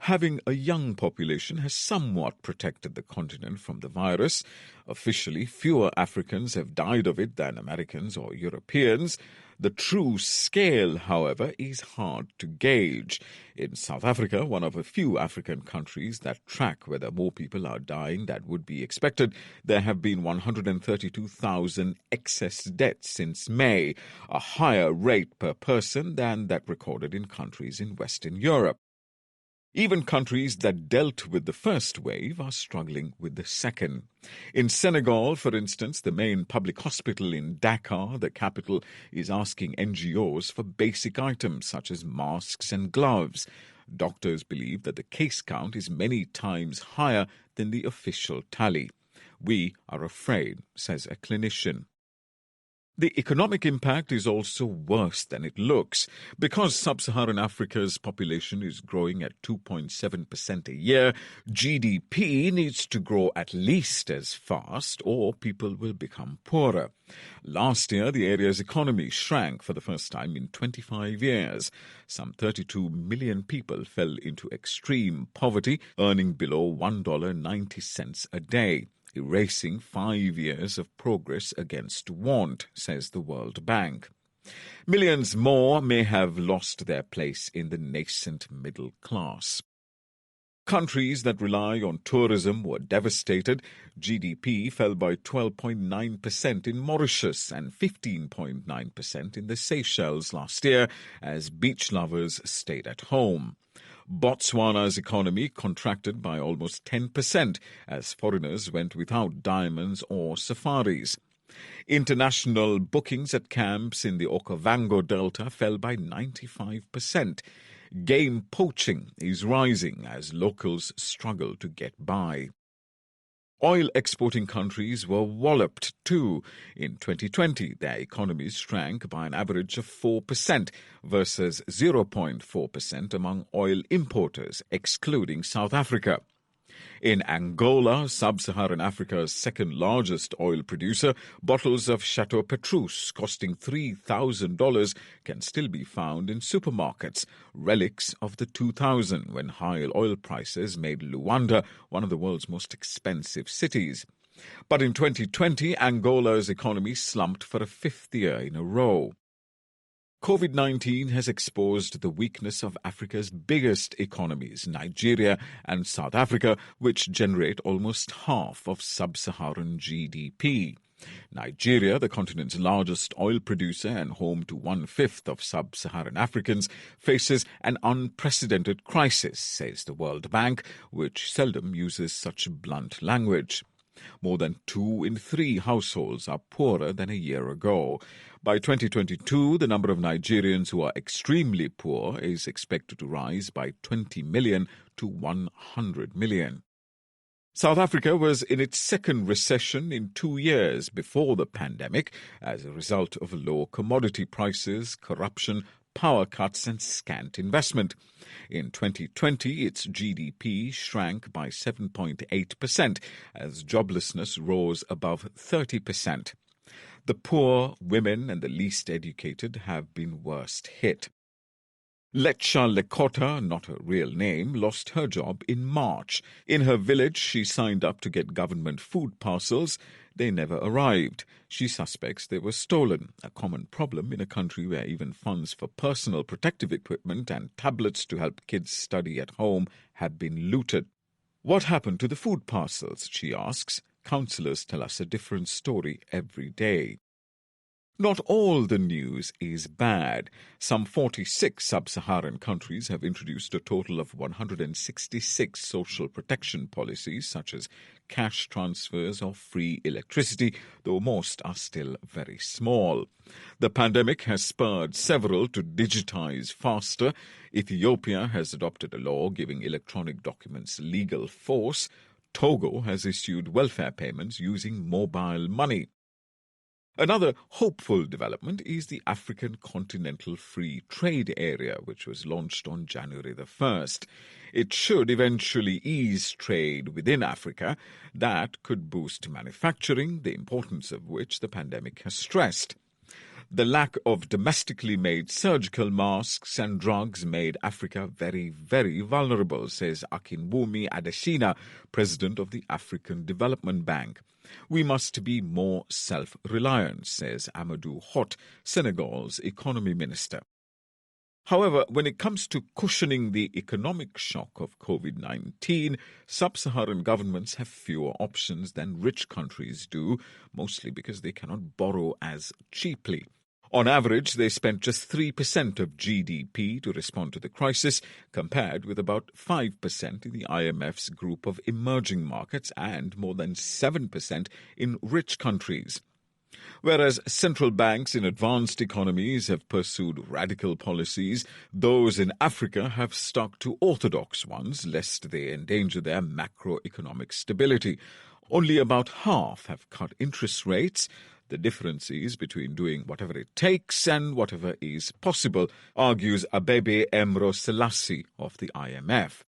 Having a young population has somewhat protected the continent from the virus. Officially, fewer Africans have died of it than Americans or Europeans. The true scale, however, is hard to gauge. In South Africa, one of a few African countries that track whether more people are dying than would be expected, there have been 132,000 excess deaths since May, a higher rate per person than that recorded in countries in Western Europe. Even countries that dealt with the first wave are struggling with the second. In Senegal, for instance, the main public hospital in Dakar, the capital, is asking NGOs for basic items such as masks and gloves. Doctors believe that the case count is many times higher than the official tally. We are afraid, says a clinician. The economic impact is also worse than it looks. Because sub-Saharan Africa's population is growing at 2.7% a year, GDP needs to grow at least as fast or people will become poorer. Last year, the area's economy shrank for the first time in 25 years. Some 32 million people fell into extreme poverty, earning below $1.90 a day. erasing 5 years of progress against want, says the World Bank. Millions more may have lost their place in the nascent middle class. Countries that rely on tourism were devastated. GDP fell by 12.9% in Mauritius and 15.9% in the Seychelles last year as beach lovers stayed at home. Botswana's economy contracted by almost 10% as foreigners went without diamonds or safaris. International bookings at camps in the Okavango Delta fell by 95%. Game poaching is rising as locals struggle to get by. Oil-exporting countries were walloped too. In 2020, their economies shrank by an average of 4% versus 0.4% among oil importers, excluding South Africa. In Angola, sub-Saharan Africa's second-largest oil producer, bottles of Chateau Petrus costing $3,000 can still be found in supermarkets, relics of the 2000 when high oil prices made Luanda one of the world's most expensive cities. But in 2020, Angola's economy slumped for a fifth year in a row. COVID-19 has exposed the weakness of Africa's biggest economies, Nigeria and South Africa, which generate almost half of sub-Saharan GDP. Nigeria, the continent's largest oil producer and home to 1/5 of sub-Saharan Africans, faces an unprecedented crisis, says the World Bank, which seldom uses such blunt language. More than 2 in 3 households are poorer than a year ago. By 2022, the number of Nigerians who are extremely poor is expected to rise by 20 million to 100 million. South Africa was in its second recession in 2 years before the pandemic as a result of low commodity prices, corruption, power cuts and scant investment. In 2020, its GDP shrank by 7.8% as joblessness rose above 30%. The poor, women and the least educated have been worst hit. Letcha Lekota, not her real name, lost her job in March. In her village, she signed up to get government food parcels. They never arrived. She suspects they were stolen, a common problem in a country where even funds for personal protective equipment and tablets to help kids study at home have been looted. What happened to the food parcels, she asks. Councillors tell us a different story every day. Not all the news is bad. Some 46 sub-Saharan countries have introduced a total of 166 social protection policies, such as cash transfers or free electricity, though most are still very small. The pandemic has spurred several to digitize faster. Ethiopia has adopted a law giving electronic documents legal force. Togo has issued welfare payments using mobile money. Another hopeful development is the African Continental Free Trade Area, which was launched on January the 1st. It should eventually ease trade within Africa. That could boost manufacturing, the importance of which the pandemic has stressed. The lack of domestically made surgical masks and drugs made Africa very, very vulnerable, says Akinwumi Adesina, president of the African Development Bank. We must be more self-reliant, says Amadou Hott, Senegal's economy minister. However, when it comes to cushioning the economic shock of COVID-19, sub-Saharan governments have fewer options than rich countries do, mostly because they cannot borrow as cheaply. On average, they spent just 3% of GDP to respond to the crisis, compared with about 5% in the IMF's group of emerging markets and more than 7% in rich countries. Whereas central banks in advanced economies have pursued radical policies, those in Africa have stuck to orthodox ones, lest they endanger their macroeconomic stability. Only about half have cut interest rates. The difference is between doing whatever it takes and whatever is possible, argues Abebe Emro Selassie of the IMF.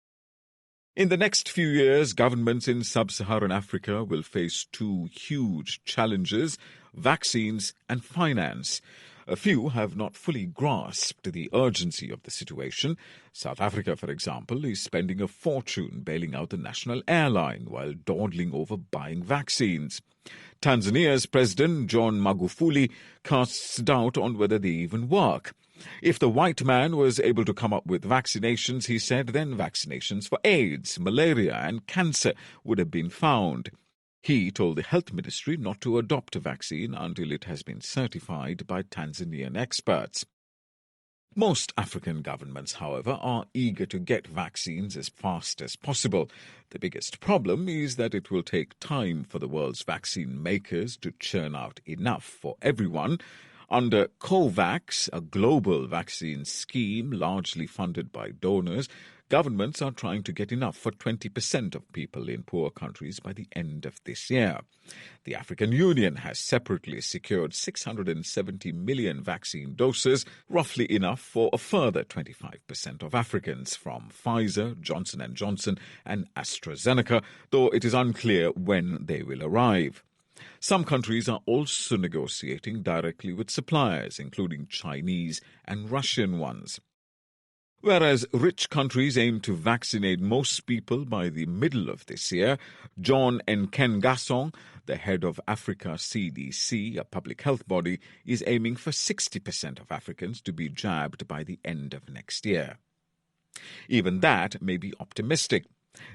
In the next few years, governments in sub-Saharan Africa will face 2 huge challenges: vaccines and finance. A few have not fully grasped the urgency of the situation. South Africa, for example, is spending a fortune bailing out the national airline while dawdling over buying vaccines. Tanzania's President John Magufuli casts doubt on whether they even work. If the white man was able to come up with vaccinations, he said, then vaccinations for AIDS, malaria and cancer would have been found. He told the health ministry not to adopt a vaccine until it has been certified by Tanzanian experts. Most African governments, however, are eager to get vaccines as fast as possible. The biggest problem is that it will take time for the world's vaccine makers to churn out enough for everyone. Under COVAX, a global vaccine scheme largely funded by donors, governments are trying to get enough for 20% of people in poor countries by the end of this year. The African Union has separately secured 670 million vaccine doses, roughly enough for a further 25% of Africans from Pfizer, Johnson & Johnson and AstraZeneca, though it is unclear when they will arrive. Some countries are also negotiating directly with suppliers, including Chinese and Russian ones. Whereas rich countries aim to vaccinate most people by the middle of this year, John Nkengasong, the head of Africa CDC, a public health body, is aiming for 60% of Africans to be jabbed by the end of next year. Even that may be optimistic.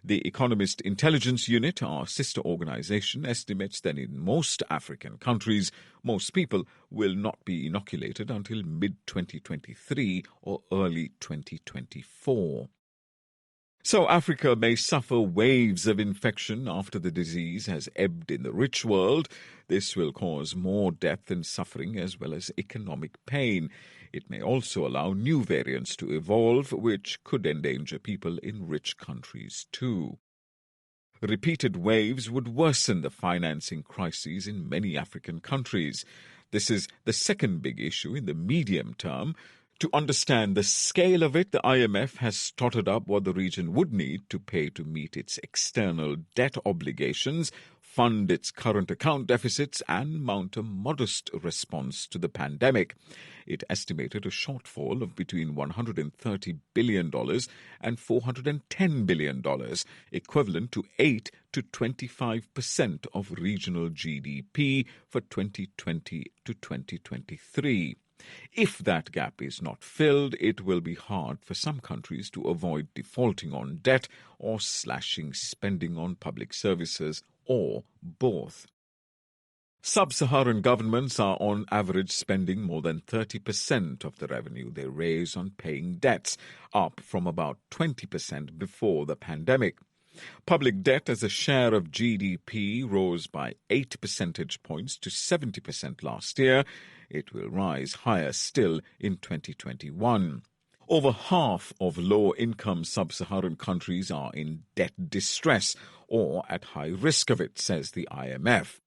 The Economist Intelligence Unit, our sister organization, estimates that in most African countries, most people will not be inoculated until mid-2023 or early 2024. So Africa may suffer waves of infection after the disease has ebbed in the rich world. This will cause more death and suffering as well as economic pain. It may also allow new variants to evolve, which could endanger people in rich countries too. Repeated waves would worsen the financing crises in many African countries. This is the second big issue in the medium term. To understand the scale of it, the IMF has totted up what the region would need to pay to meet its external debt obligations, fund its current account deficits, and mount a modest response to the pandemic. It estimated a shortfall of between $130 billion and $410 billion, equivalent to 8 to 25% of regional GDP for 2020 to 2023. If that gap is not filled, it will be hard for some countries to avoid defaulting on debt or slashing spending on public services, or both. Sub-Saharan governments are on average spending more than 30% of the revenue they raise on paying debts, up from about 20% before the pandemic. Public debt as a share of GDP rose by 8 percentage points to 70% last year. It will rise higher still in 2021. Over half of low-income sub-Saharan countries are in debt distress or at high risk of it, says the IMF.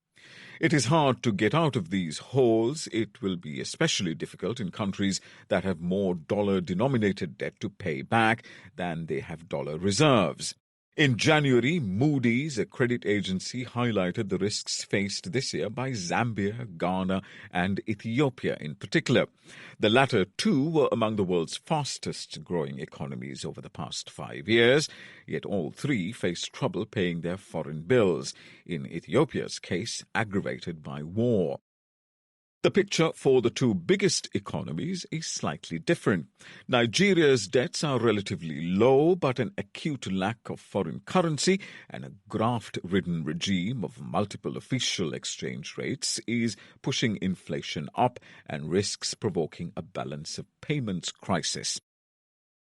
It is hard to get out of these holes. It will be especially difficult in countries that have more dollar-denominated debt to pay back than they have dollar reserves. In January, Moody's, a credit agency, highlighted the risks faced this year by Zambia, Ghana, and Ethiopia in particular. The latter two were among the world's fastest-growing economies over the past 5 years, yet all three faced trouble paying their foreign bills, in Ethiopia's case aggravated by war. The picture for the two biggest economies is slightly different. Nigeria's debts are relatively low, but an acute lack of foreign currency and a graft-ridden regime of multiple official exchange rates is pushing inflation up and risks provoking a balance of payments crisis.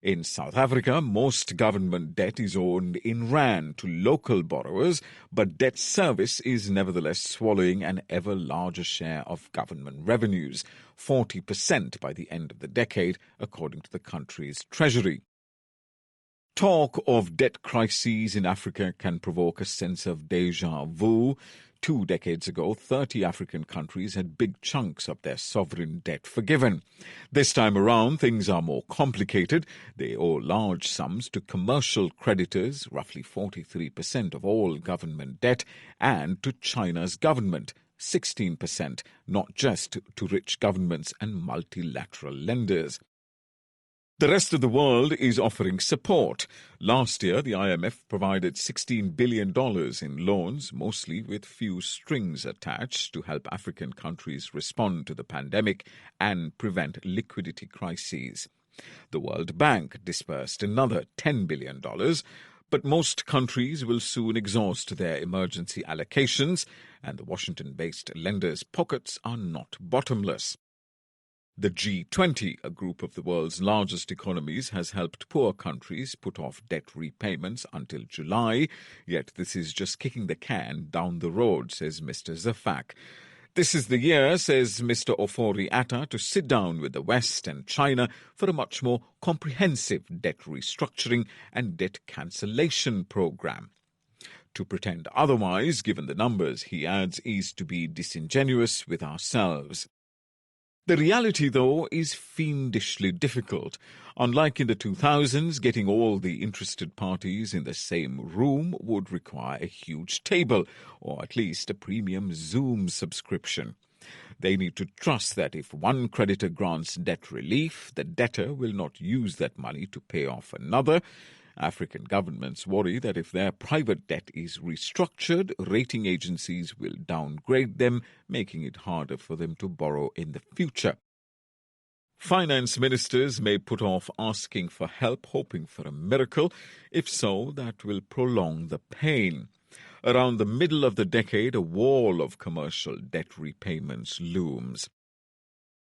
In South Africa, most government debt is owed in rand to local borrowers, but debt service is nevertheless swallowing an ever larger share of government revenues, 40% by the end of the decade, according to the country's treasury. Talk of debt crises in Africa can provoke a sense of déjà vu. 2 decades ago, 30 African countries had big chunks of their sovereign debt forgiven. This time around, things are more complicated. They owe large sums to commercial creditors, roughly 43% of all government debt, and to China's government, 16%, not just to rich governments and multilateral lenders. The rest of the world is offering support. Last year, the IMF provided $16 billion in loans, mostly with few strings attached, to help African countries respond to the pandemic and prevent liquidity crises. The World Bank disbursed another $10 billion, but most countries will soon exhaust their emergency allocations, and the Washington-based lenders' pockets are not bottomless. The G20, a group of the world's largest economies, has helped poor countries put off debt repayments until July, yet this is just kicking the can down the road, says Mr. Zafak. This is the year, says Mr. Ofori Atta, to sit down with the West and China for a much more comprehensive debt restructuring and debt cancellation program. To pretend otherwise, given the numbers, he adds, is to be disingenuous with ourselves. The reality, though, is fiendishly difficult. Unlike in the 2000s, getting all the interested parties in the same room would require a huge table, or at least a premium Zoom subscription. They need to trust that if one creditor grants debt relief, the debtor will not use that money to pay off another. African governments worry that if their private debt is restructured, rating agencies will downgrade them, making it harder for them to borrow in the future. Finance ministers may put off asking for help, hoping for a miracle. If so, that will prolong the pain. Around the middle of the decade, a wall of commercial debt repayments looms.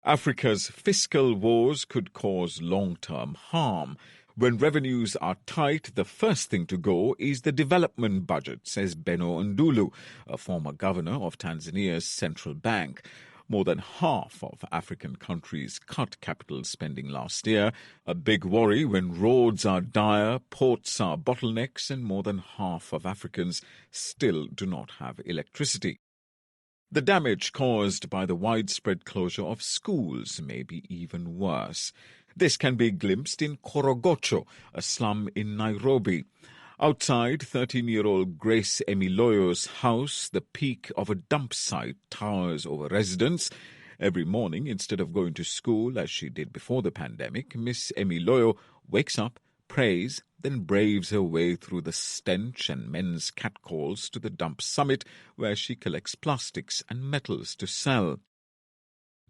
Africa's fiscal woes could cause long-term harm. When revenues are tight, the first thing to go is the development budget, says Benno Ndulu, a former governor of Tanzania's central bank. More than half of African countries cut capital spending last year, a big worry when roads are dire, ports are bottlenecks, and more than half of Africans still do not have electricity. The damage caused by the widespread closure of schools may be even worse. This can be glimpsed in Korogocho, a slum in Nairobi. Outside 13-year-old Grace Emiloyo's house, the peak of a dump site towers over residents. Every morning, instead of going to school as she did before the pandemic, Miss Emiloyo wakes up, prays, then braves her way through the stench and men's catcalls to the dump summit, where she collects plastics and metals to sell.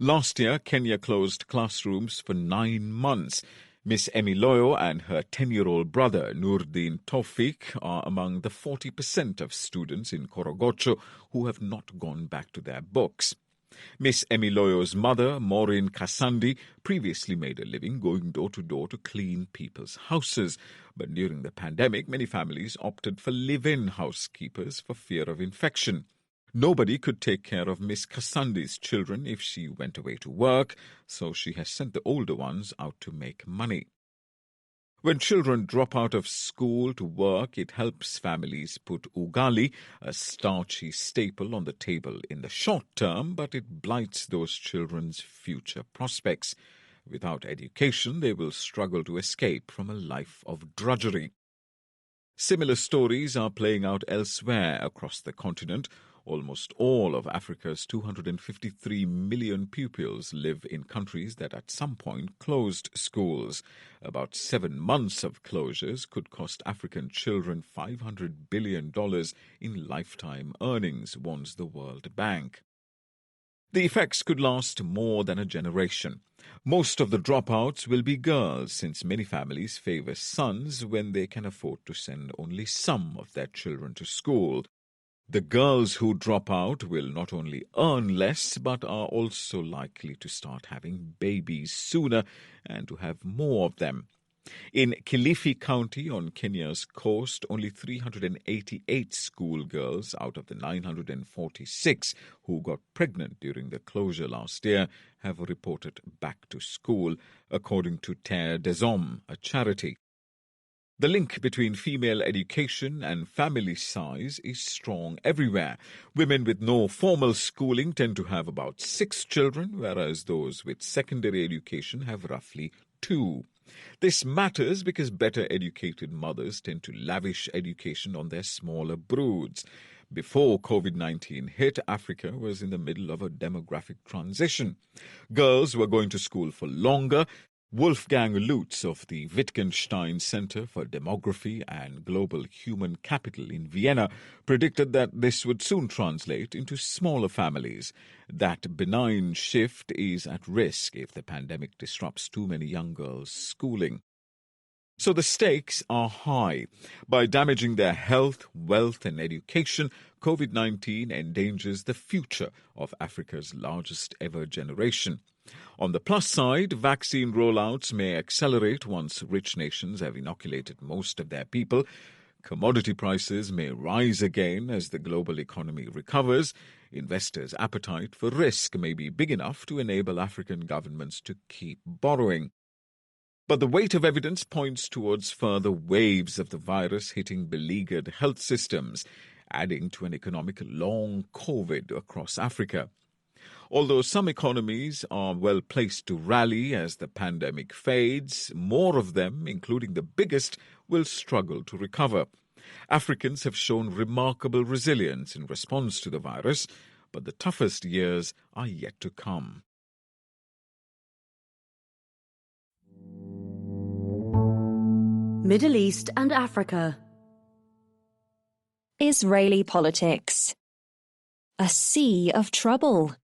Last year, Kenya closed classrooms for 9 months. Miss Emiloyo and her 10-year-old brother, Nurdin Tawfik, are among the 40% of students in Korogocho who have not gone back to their books. Miss Emiloyo's mother, Maureen Kasandi, previously made a living going door-to-door to clean people's houses. But during the pandemic, many families opted for live-in housekeepers for fear of infection. Nobody could take care of Miss Kasandi's children if she went away to work, so she has sent the older ones out to make money. When children drop out of school to work, it helps families put ugali, a starchy staple, on the table in the short term, but it blights those children's future prospects. Without education, they will struggle to escape from a life of drudgery. Similar stories are playing out elsewhere across the continent. Almost all of Africa's 253 million pupils live in countries that at some point closed schools. About 7 months of closures could cost African children $500 billion in lifetime earnings, warns the World Bank. The effects could last more than a generation. Most of the dropouts will be girls, since many families favor sons when they can afford to send only some of their children to school. The girls who drop out will not only earn less, but are also likely to start having babies sooner and to have more of them. In Kilifi County on Kenya's coast, only 388 schoolgirls out of the 946 who got pregnant during the closure last year have reported back to school, according to Terre des Hommes, a charity. The link between female education and family size is strong everywhere. Women with no formal schooling tend to have about 6 children, whereas those with secondary education have roughly 2. This matters because better educated mothers tend to lavish education on their smaller broods. Before COVID-19 hit, Africa was in the middle of a demographic transition. Girls were going to school for longer. Wolfgang Lutz of the Wittgenstein Center for Demography and Global Human Capital in Vienna predicted that this would soon translate into smaller families. That benign shift is at risk if the pandemic disrupts too many young girls' schooling. So the stakes are high. By damaging their health, wealth and education, COVID-19 endangers the future of Africa's largest ever generation. On the plus side, vaccine rollouts may accelerate once rich nations have inoculated most of their people. Commodity prices may rise again as the global economy recovers. Investors' appetite for risk may be big enough to enable African governments to keep borrowing. But the weight of evidence points towards further waves of the virus hitting beleaguered health systems, adding to an economic long COVID across Africa. Although some economies are well placed to rally as the pandemic fades, more of them, including the biggest, will struggle to recover. Africans have shown remarkable resilience in response to the virus, but the toughest years are yet to come. Middle East and Africa. Israeli politics. A sea of trouble.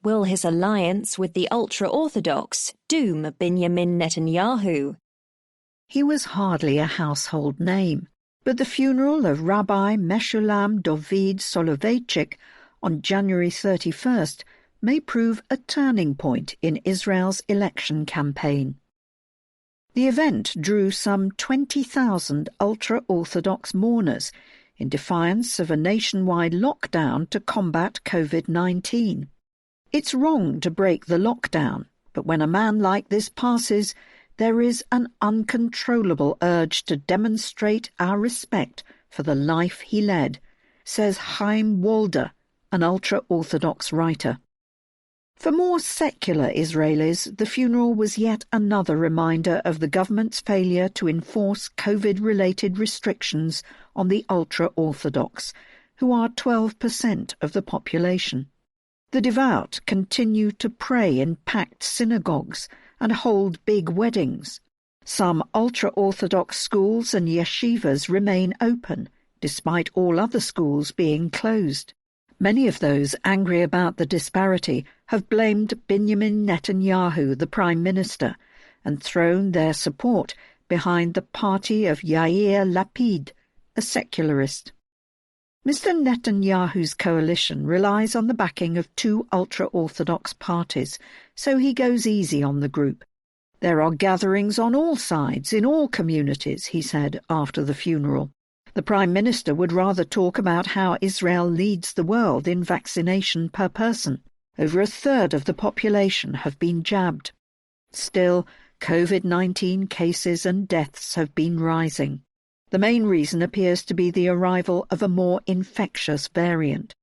Will his alliance with the ultra-Orthodox doom Benjamin Netanyahu? He was hardly a household name, but the funeral of Rabbi Meshulam Dovid Soloveitchik on January 31st may prove a turning point in Israel's election campaign. The event drew some 20,000 ultra-Orthodox mourners in defiance of a nationwide lockdown to combat COVID-19. It's wrong to break the lockdown, but when a man like this passes, there is an uncontrollable urge to demonstrate our respect for the life he led, says Chaim Walder, an ultra-Orthodox writer. For more secular Israelis, the funeral was yet another reminder of the government's failure to enforce COVID-related restrictions on the ultra-Orthodox, who are 12% of the population. The devout continue to pray in packed synagogues and hold big weddings. Some ultra-Orthodox schools and yeshivas remain open, despite all other schools being closed. Many of those angry about the disparity have blamed Benjamin Netanyahu, the Prime Minister, and thrown their support behind the party of Yair Lapid, a secularist. Mr. Netanyahu's coalition relies on the backing of two ultra-Orthodox parties, so he goes easy on the group. There are gatherings on all sides, in all communities, he said after the funeral. The Prime Minister would rather talk about how Israel leads the world in vaccination per person. Over a third of the population have been jabbed. Still, COVID-19 cases and deaths have been rising. The main reason appears to be the arrival of a more infectious variant.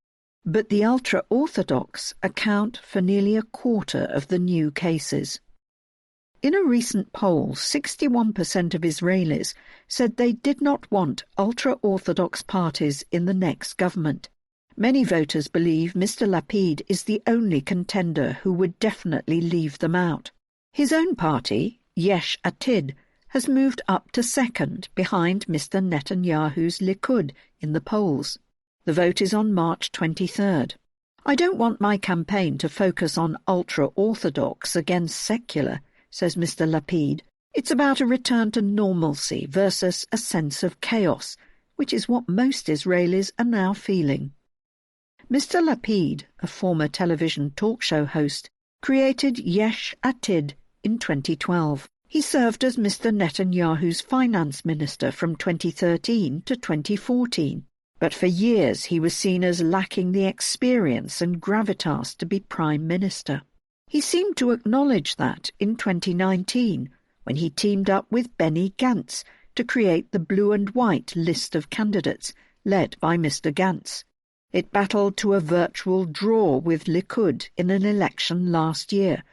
But the ultra-Orthodox account for nearly a quarter of the new cases. In a recent poll, 61% of Israelis said they did not want ultra-Orthodox parties in the next government. Many voters believe Mr. Lapid is the only contender who would definitely leave them out. His own party, Yesh Atid, has moved up to second behind Mr. Netanyahu's Likud in the polls. The vote is on March 23rd. I don't want my campaign to focus on ultra-Orthodox against secular, says Mr. Lapid. It's about a return to normalcy versus a sense of chaos, which is what most Israelis are now feeling. Mr. Lapid, a former television talk show host, created Yesh Atid in 2012. He served as Mr. Netanyahu's finance minister from 2013 to 2014, but for years he was seen as lacking the experience and gravitas to be prime minister. He seemed to acknowledge that in 2019, when he teamed up with Benny Gantz to create the blue and white list of candidates led by Mr. Gantz. It battled to a virtual draw with Likud in an election last year,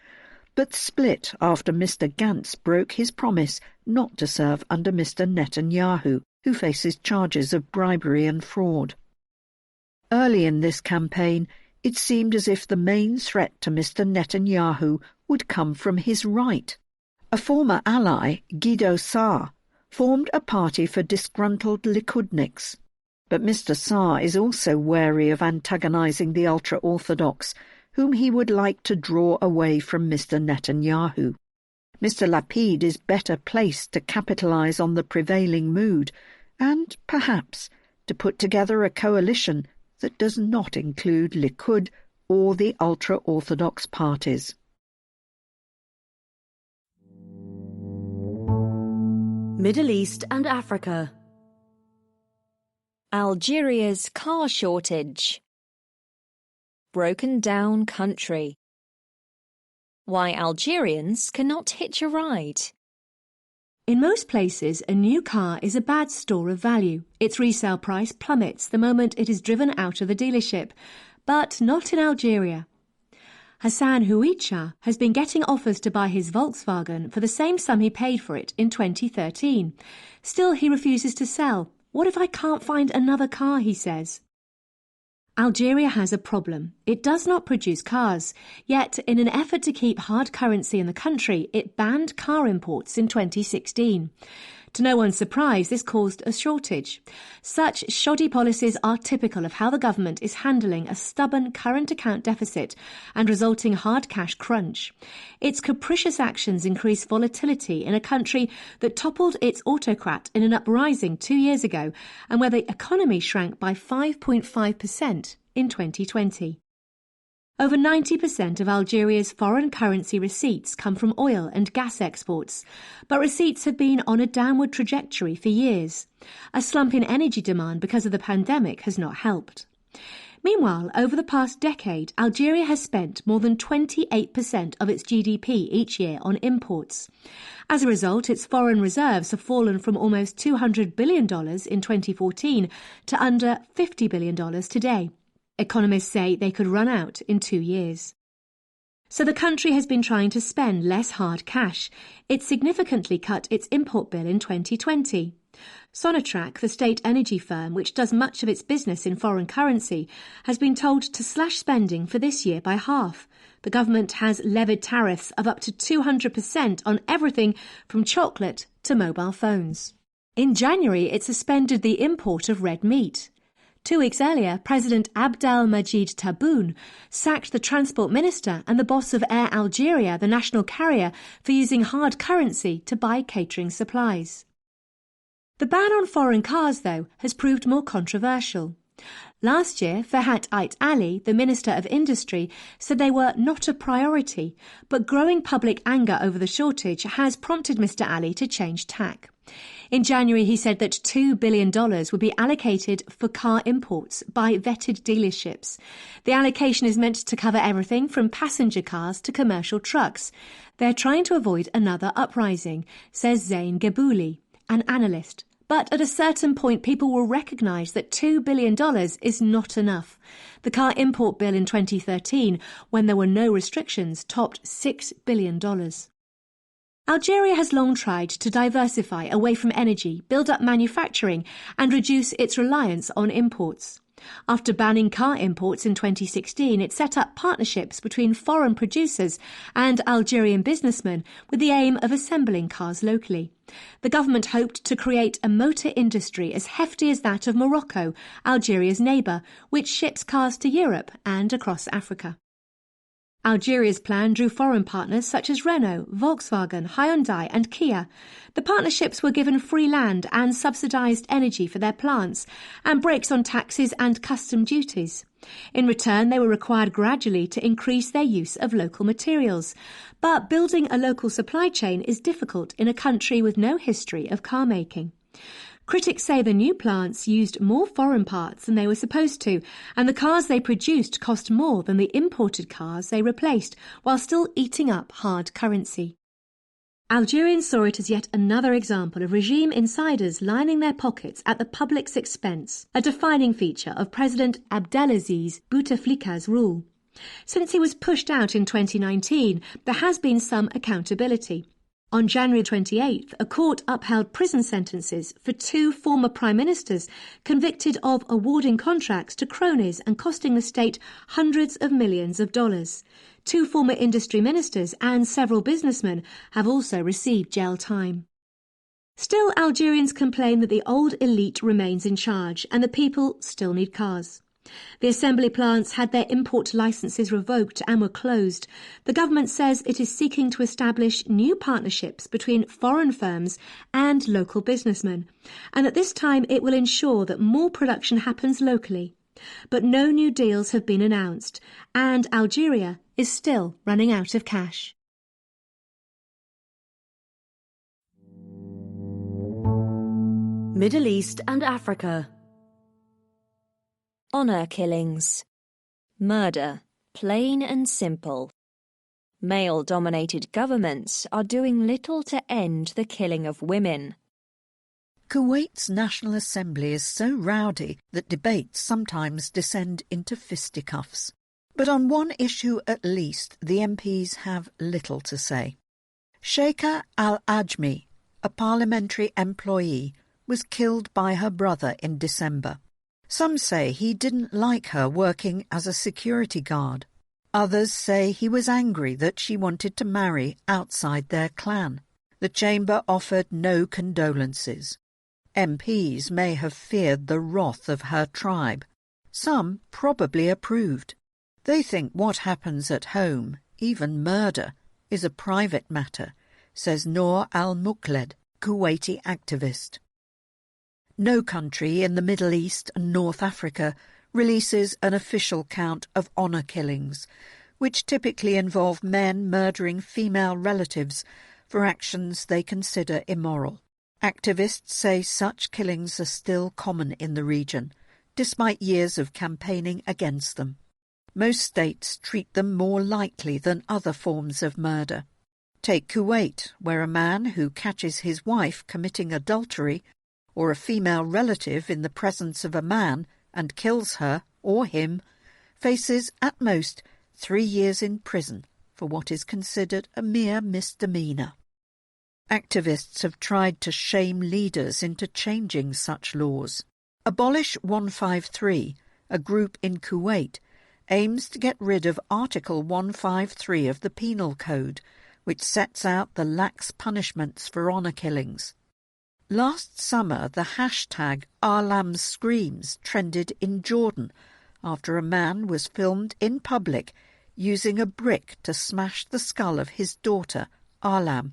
but split after Mr. Gantz broke his promise not to serve under Mr. Netanyahu, who faces charges of bribery and fraud. Early in this campaign, it seemed as if the main threat to Mr. Netanyahu would come from his right. A former ally, Guido Saar, formed a party for disgruntled Likudniks. But Mr. Saar is also wary of antagonizing the ultra-Orthodox, whom he would like to draw away from Mr. Netanyahu. Mr. Lapid is better placed to capitalize on the prevailing mood and, perhaps, to put together a coalition that does not include Likud or the ultra-Orthodox parties. Middle East and Africa. Algeria's car shortage. Broken down country. Why Algerians cannot hitch a ride. In most places, a new car is a bad store of value. Its resale price plummets the moment it is driven out of the dealership. But not in Algeria. Hassan Houicha has been getting offers to buy his Volkswagen for the same sum he paid for it in 2013. Still, he refuses to sell. What if I can't find another car, he says. Algeria has a problem. It does not produce cars, yet in an effort to keep hard currency in the country, it banned car imports in 2016. To no one's surprise, this caused a shortage. Such shoddy policies are typical of how the government is handling a stubborn current account deficit and resulting hard cash crunch. Its capricious actions increase volatility in a country that toppled its autocrat in an uprising 2 years ago and where the economy shrank by 5.5% in 2020. Over 90% of Algeria's foreign currency receipts come from oil and gas exports, but receipts have been on a downward trajectory for years. A slump in energy demand because of the pandemic has not helped. Meanwhile, over the past decade, Algeria has spent more than 28% of its GDP each year on imports. As a result, its foreign reserves have fallen from almost $200 billion in 2014 to under $50 billion today. Economists say they could run out in 2 years. So the country has been trying to spend less hard cash. It significantly cut its import bill in 2020. Sonatrach, the state energy firm which does much of its business in foreign currency, has been told to slash spending for this year by half. The government has levied tariffs of up to 200% on everything from chocolate to mobile phones. In January, it suspended the import of red meat. 2 weeks earlier, President Abdelmajid Tebboune sacked the transport minister and the boss of Air Algeria, the national carrier, for using hard currency to buy catering supplies. The ban on foreign cars, though, has proved more controversial. Last year, Ferhat Ait Ali, the Minister of Industry, said they were not a priority, but growing public anger over the shortage has prompted Mr. Ali to change tack. In January, he said that $2 billion would be allocated for car imports by vetted dealerships. The allocation is meant to cover everything from passenger cars to commercial trucks. They're trying to avoid another uprising, says Zain Gebouli, an analyst. But at a certain point, people will recognise that $2 billion is not enough. The car import bill in 2013, when there were no restrictions, topped $6 billion. Algeria has long tried to diversify away from energy, build up manufacturing and reduce its reliance on imports. After banning car imports in 2016, it set up partnerships between foreign producers and Algerian businessmen with the aim of assembling cars locally. The government hoped to create a motor industry as hefty as that of Morocco, Algeria's neighbour, which ships cars to Europe and across Africa. Algeria's plan drew foreign partners such as Renault, Volkswagen, Hyundai and Kia. The partnerships were given free land and subsidised energy for their plants and breaks on taxes and custom duties. In return, they were required gradually to increase their use of local materials. But building a local supply chain is difficult in a country with no history of car making. Critics say the new plants used more foreign parts than they were supposed to, and the cars they produced cost more than the imported cars they replaced, while still eating up hard currency. Algerians saw it as yet another example of regime insiders lining their pockets at the public's expense, a defining feature of President Abdelaziz Bouteflika's rule. Since he was pushed out in 2019, there has been some accountability. On January 28th, a court upheld prison sentences for 2 former prime ministers convicted of awarding contracts to cronies and costing the state hundreds of millions of dollars. 2 former industry ministers and several businessmen have also received jail time. Still, Algerians complain that the old elite remains in charge and the people still need cars. The assembly plants had their import licences revoked and were closed. The government says it is seeking to establish new partnerships between foreign firms and local businessmen, and at this time it will ensure that more production happens locally. But no new deals have been announced, and Algeria is still running out of cash. Middle East and Africa. Honour killings. Murder, plain and simple. Male-dominated governments are doing little to end the killing of women. Kuwait's National Assembly is so rowdy that debates sometimes descend into fisticuffs. But on one issue at least, the MPs have little to say. Sheikha al-Ajmi, a parliamentary employee, was killed by her brother in December. Some say he didn't like her working as a security guard. Others say he was angry that she wanted to marry outside their clan. The chamber offered no condolences. MPs may have feared the wrath of her tribe. Some probably approved. They think what happens at home, even murder, is a private matter, says Noor al-Mukled, Kuwaiti activist. No country in the Middle East and North Africa releases an official count of honour killings, which typically involve men murdering female relatives for actions they consider immoral. Activists say such killings are still common in the region, despite years of campaigning against them. Most states treat them more lightly than other forms of murder. Take Kuwait, where a man who catches his wife committing adultery or a female relative in the presence of a man and kills her or him, faces at most 3 years in prison for what is considered a mere misdemeanour. Activists have tried to shame leaders into changing such laws. Abolish 153, a group in Kuwait, aims to get rid of Article 153 of the Penal Code, which sets out the lax punishments for honour killings. Last summer, the hashtag Ahlam Screams trended in Jordan after a man was filmed in public using a brick to smash the skull of his daughter, Ahlam.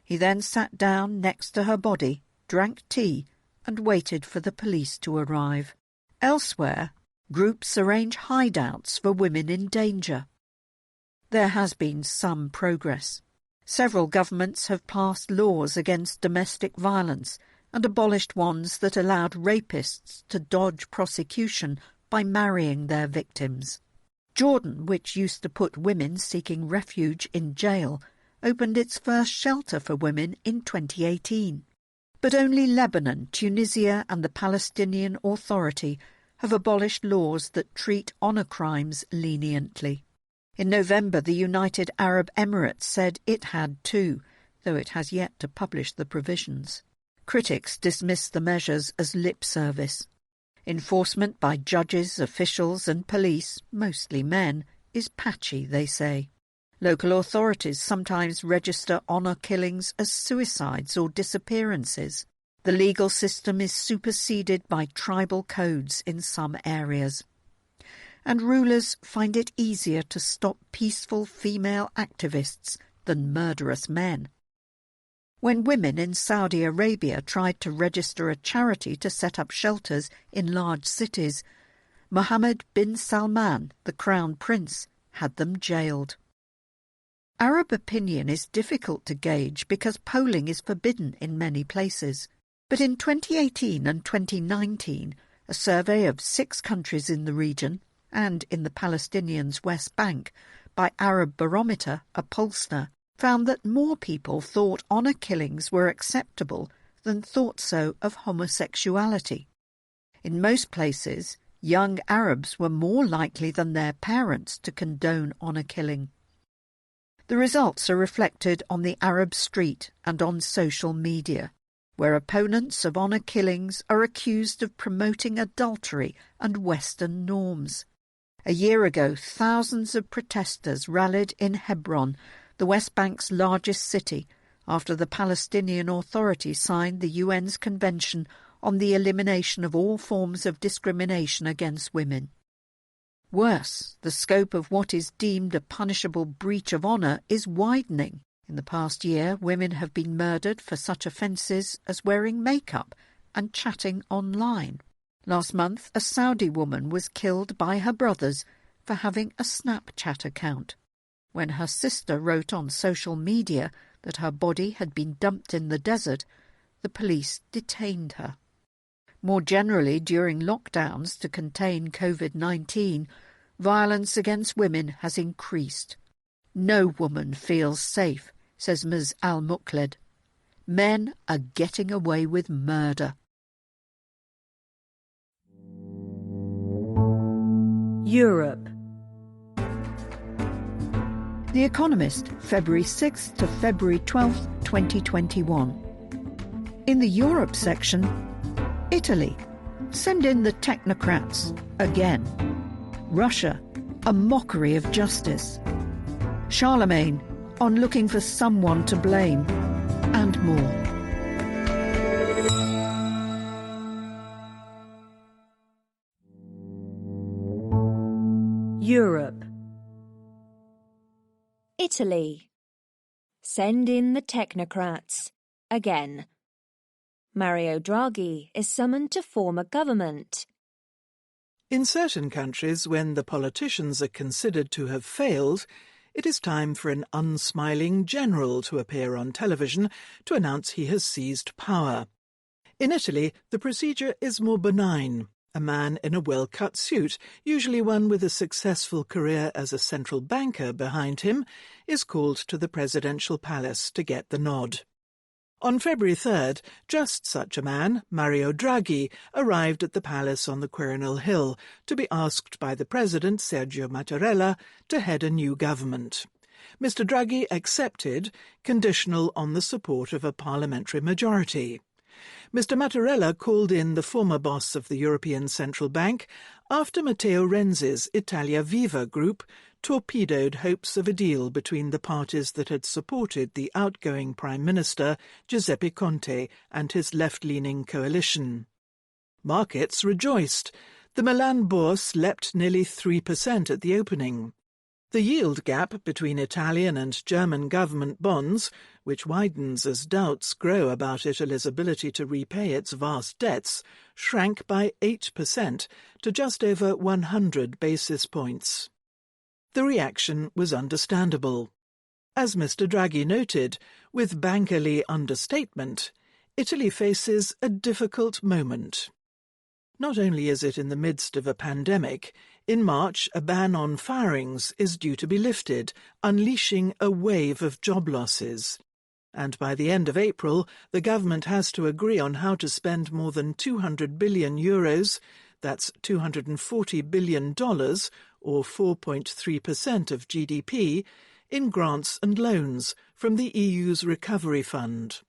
He then sat down next to her body, drank tea, and waited for the police to arrive. Elsewhere, groups arrange hideouts for women in danger. There has been some progress. Several governments have passed laws against domestic violence and abolished ones that allowed rapists to dodge prosecution by marrying their victims. Jordan, which used to put women seeking refuge in jail, opened its first shelter for women in 2018. But only Lebanon, Tunisia and the Palestinian Authority have abolished laws that treat honour crimes leniently. In November, the United Arab Emirates said it had too, though it has yet to publish the provisions. Critics dismiss the measures as lip service. Enforcement by judges, officials and police, mostly men, is patchy, they say. Local authorities sometimes register honour killings as suicides or disappearances. The legal system is superseded by tribal codes in some areas. And rulers find it easier to stop peaceful female activists than murderous men. When women in Saudi Arabia tried to register a charity to set up shelters in large cities, Mohammed bin Salman, the Crown Prince, had them jailed. Arab opinion is difficult to gauge because polling is forbidden in many places. But in 2018 and 2019, a survey of 6 countries in the region and in the Palestinians' West Bank by Arab Barometer, a pollster, found that more people thought honour killings were acceptable than thought so of homosexuality. In most places, young Arabs were more likely than their parents to condone honour killing. The results are reflected on the Arab street and on social media, where opponents of honour killings are accused of promoting adultery and Western norms. A year ago, thousands of protesters rallied in Hebron, the West Bank's largest city, after the Palestinian Authority signed the UN's Convention on the Elimination of All Forms of Discrimination against Women. Worse, the scope of what is deemed a punishable breach of honour is widening. In the past year, women have been murdered for such offences as wearing makeup and chatting online. Last month, a Saudi woman was killed by her brothers for having a Snapchat account. When her sister wrote on social media that her body had been dumped in the desert, the police detained her. More generally, during lockdowns to contain COVID-19, violence against women has increased. No woman feels safe, says Ms. Al-Mukled. Men are getting away with murder. Europe. The Economist, February 6th to February 12th, 2021. In the Europe section, Italy. Send in the technocrats again. Russia, a mockery of justice. Charlemagne, on looking for someone to blame, and more. Europe. Italy. Send in the technocrats again. Mario Draghi is summoned to form a government. In certain countries, when the politicians are considered to have failed, it is time for an unsmiling general to appear on television to announce he has seized power. In Italy, the procedure is more benign. A man in a well-cut suit, usually one with a successful career as a central banker behind him, is called to the presidential palace to get the nod. On February 3rd, just such a man, Mario Draghi, arrived at the palace on the Quirinal Hill to be asked by the president, Sergio Mattarella, to head a new government. Mr. Draghi accepted, conditional on the support of a parliamentary majority. Mr. Mattarella called in the former boss of the European Central Bank after Matteo Renzi's Italia Viva group torpedoed hopes of a deal between the parties that had supported the outgoing Prime Minister, Giuseppe Conte, and his left-leaning coalition. Markets rejoiced. The Milan Bourse leapt nearly 3% at the opening. The yield gap between Italian and German government bonds, which widens as doubts grow about Italy's ability to repay its vast debts, shrank by 8% to just over 100 basis points. The reaction was understandable. As Mr. Draghi noted, with bankerly understatement, Italy faces a difficult moment. Not only is it in the midst of a pandemic, in March a ban on firings is due to be lifted, unleashing a wave of job losses. And by the end of April, the government has to agree on how to spend more than €200 billion, that's $240 billion, or 4.3% of GDP, in grants and loans from the EU's Recovery Fund.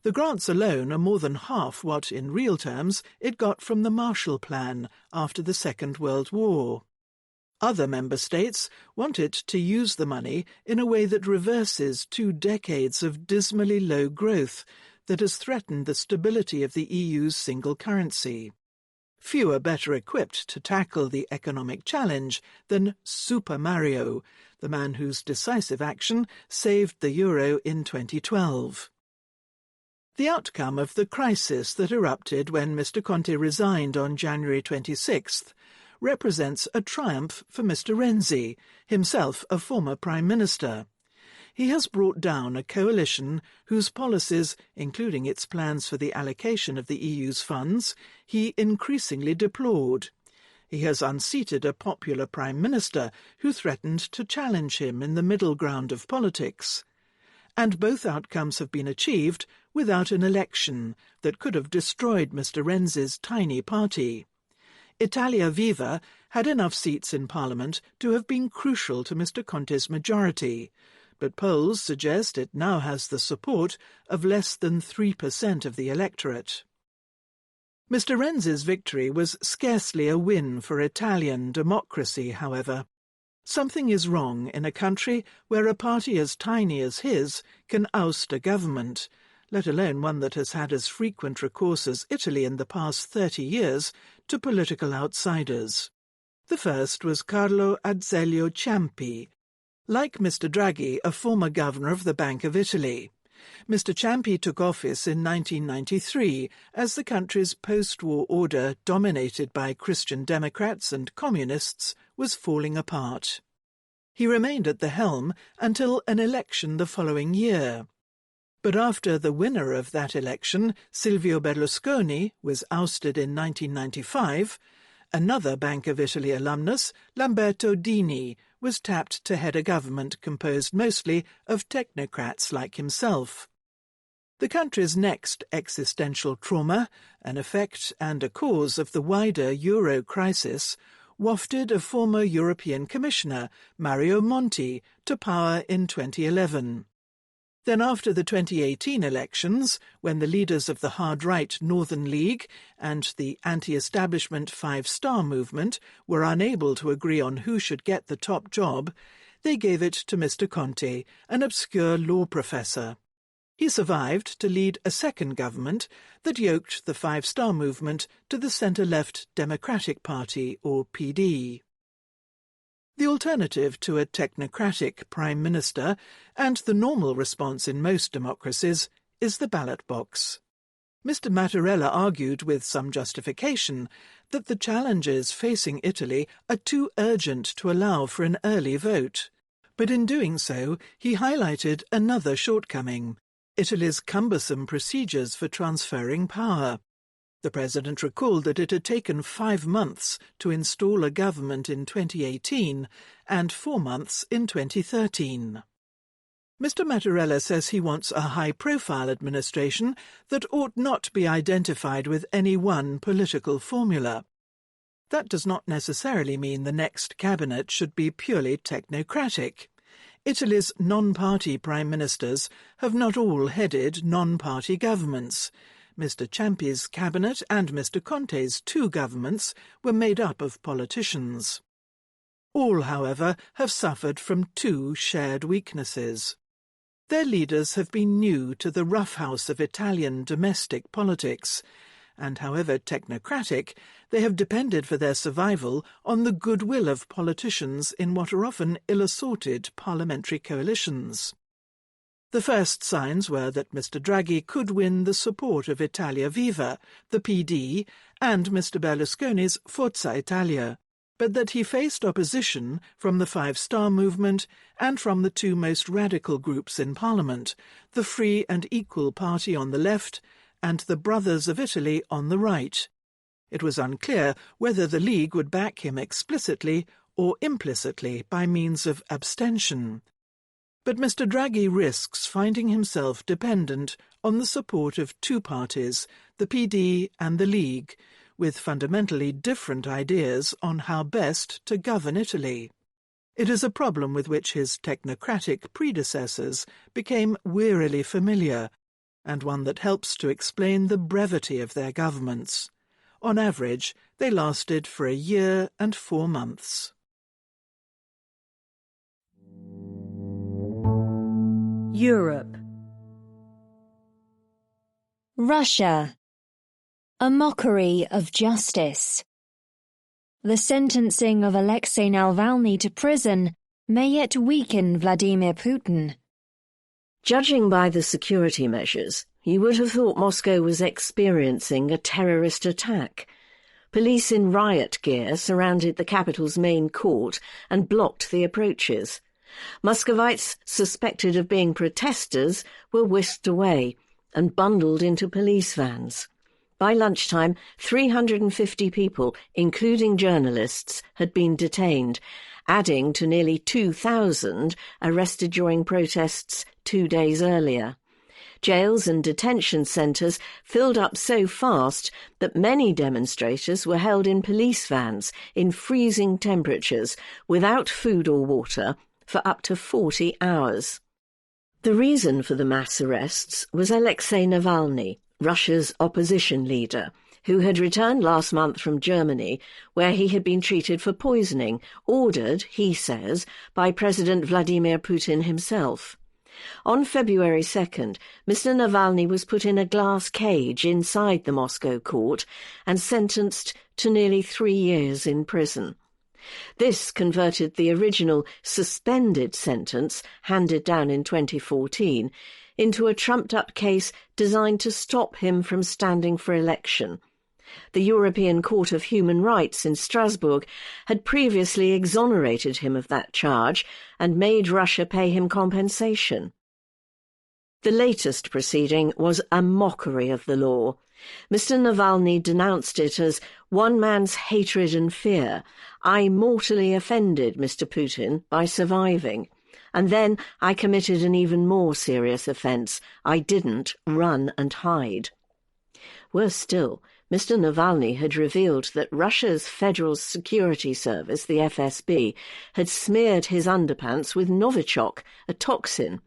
The grants alone are more than half what, in real terms, it got from the Marshall Plan after the Second World War. Other member states want it to use the money in a way that reverses 2 decades of dismally low growth that has threatened the stability of the EU's single currency. Few are better equipped to tackle the economic challenge than Super Mario, the man whose decisive action saved the euro in 2012. The outcome of the crisis that erupted when Mr. Conte resigned on January 26th represents a triumph for Mr. Renzi, himself a former Prime Minister. He has brought down a coalition whose policies, including its plans for the allocation of the EU's funds, he increasingly deplored. He has unseated a popular Prime Minister who threatened to challenge him in the middle ground of politics. And both outcomes have been achieved without an election that could have destroyed Mr. Renzi's tiny party. Italia Viva had enough seats in Parliament to have been crucial to Mr. Conte's majority, but polls suggest it now has the support of less than 3% of the electorate. Mr. Renzi's victory was scarcely a win for Italian democracy, however. Something is wrong in a country where a party as tiny as his can oust a government, let alone one that has had as frequent recourse as Italy in the past 30 years to political outsiders. The first was Carlo Azeglio Ciampi, like Mr. Draghi, a former governor of the Bank of Italy. Mr. Ciampi took office in 1993 as the country's post-war order, dominated by Christian Democrats and Communists, was falling apart. He remained at the helm until an election the following year. But after the winner of that election, Silvio Berlusconi, was ousted in 1995, another Bank of Italy alumnus, Lamberto Dini, was tapped to head a government composed mostly of technocrats like himself. The country's next existential trauma, an effect and a cause of the wider euro crisis, wafted a former European Commissioner, Mario Monti, to power in 2011. Then after the 2018 elections, when the leaders of the hard-right Northern League and the anti-establishment Five Star Movement were unable to agree on who should get the top job, they gave it to Mr. Conte, an obscure law professor. He survived to lead a second government that yoked the Five Star Movement to the centre-left Democratic Party, or PD. The alternative to a technocratic prime minister, and the normal response in most democracies, is the ballot box. Mr. Mattarella argued with some justification that the challenges facing Italy are too urgent to allow for an early vote. But in doing so, he highlighted another shortcoming: Italy's cumbersome procedures for transferring power. The President recalled that it had taken 5 months to install a government in 2018 and 4 months in 2013. Mr. Mattarella says he wants a high-profile administration that ought not be identified with any one political formula. That does not necessarily mean the next cabinet should be purely technocratic. Italy's non-party prime ministers have not all headed non-party governments. Mr. Ciampi's cabinet and Mr. Conte's 2 governments were made up of politicians. All, however, have suffered from 2 shared weaknesses. Their leaders have been new to the roughhouse of Italian domestic politics, and however technocratic, they have depended for their survival on the goodwill of politicians in what are often ill-assorted parliamentary coalitions. The first signs were that Mr. Draghi could win the support of Italia Viva, the PD, and Mr. Berlusconi's Forza Italia, but that he faced opposition from the Five Star Movement and from the 2 most radical groups in Parliament, the Free and Equal Party on the left and the Brothers of Italy on the right. It was unclear whether the League would back him explicitly or implicitly by means of abstention. But Mr. Draghi risks finding himself dependent on the support of 2 parties, the PD and the League, with fundamentally different ideas on how best to govern Italy. It is a problem with which his technocratic predecessors became wearily familiar, and one that helps to explain the brevity of their governments. On average, they lasted for a year and 4 months. Europe. Russia. A mockery of justice. The sentencing of Alexei Navalny to prison may yet weaken Vladimir Putin. Judging by the security measures, you would have thought Moscow was experiencing a terrorist attack. Police in riot gear surrounded the capital's main court and blocked the approaches. Muscovites suspected of being protesters were whisked away and bundled into police vans. By lunchtime, 350 people, including journalists, had been detained, adding to nearly 2,000 arrested during protests 2 days earlier. Jails and detention centres filled up so fast that many demonstrators were held in police vans in freezing temperatures, without food or water, for up to 40 hours. The reason for the mass arrests was Alexei Navalny, Russia's opposition leader, who had returned last month from Germany, where he had been treated for poisoning, ordered, he says, by President Vladimir Putin himself. On February 2nd, Mr. Navalny was put in a glass cage inside the Moscow court and sentenced to nearly 3 years in prison. This converted the original suspended sentence, handed down in 2014, into a trumped-up case designed to stop him from standing for election. The European Court of Human Rights in Strasbourg had previously exonerated him of that charge and made Russia pay him compensation. The latest proceeding was a mockery of the law. Mr. Navalny denounced it as one man's hatred and fear. I mortally offended Mr. Putin by surviving. And then I committed an even more serious offence. I didn't run and hide. Worse still, Mr. Navalny had revealed that Russia's Federal Security Service, the FSB, had smeared his underpants with Novichok, a toxin.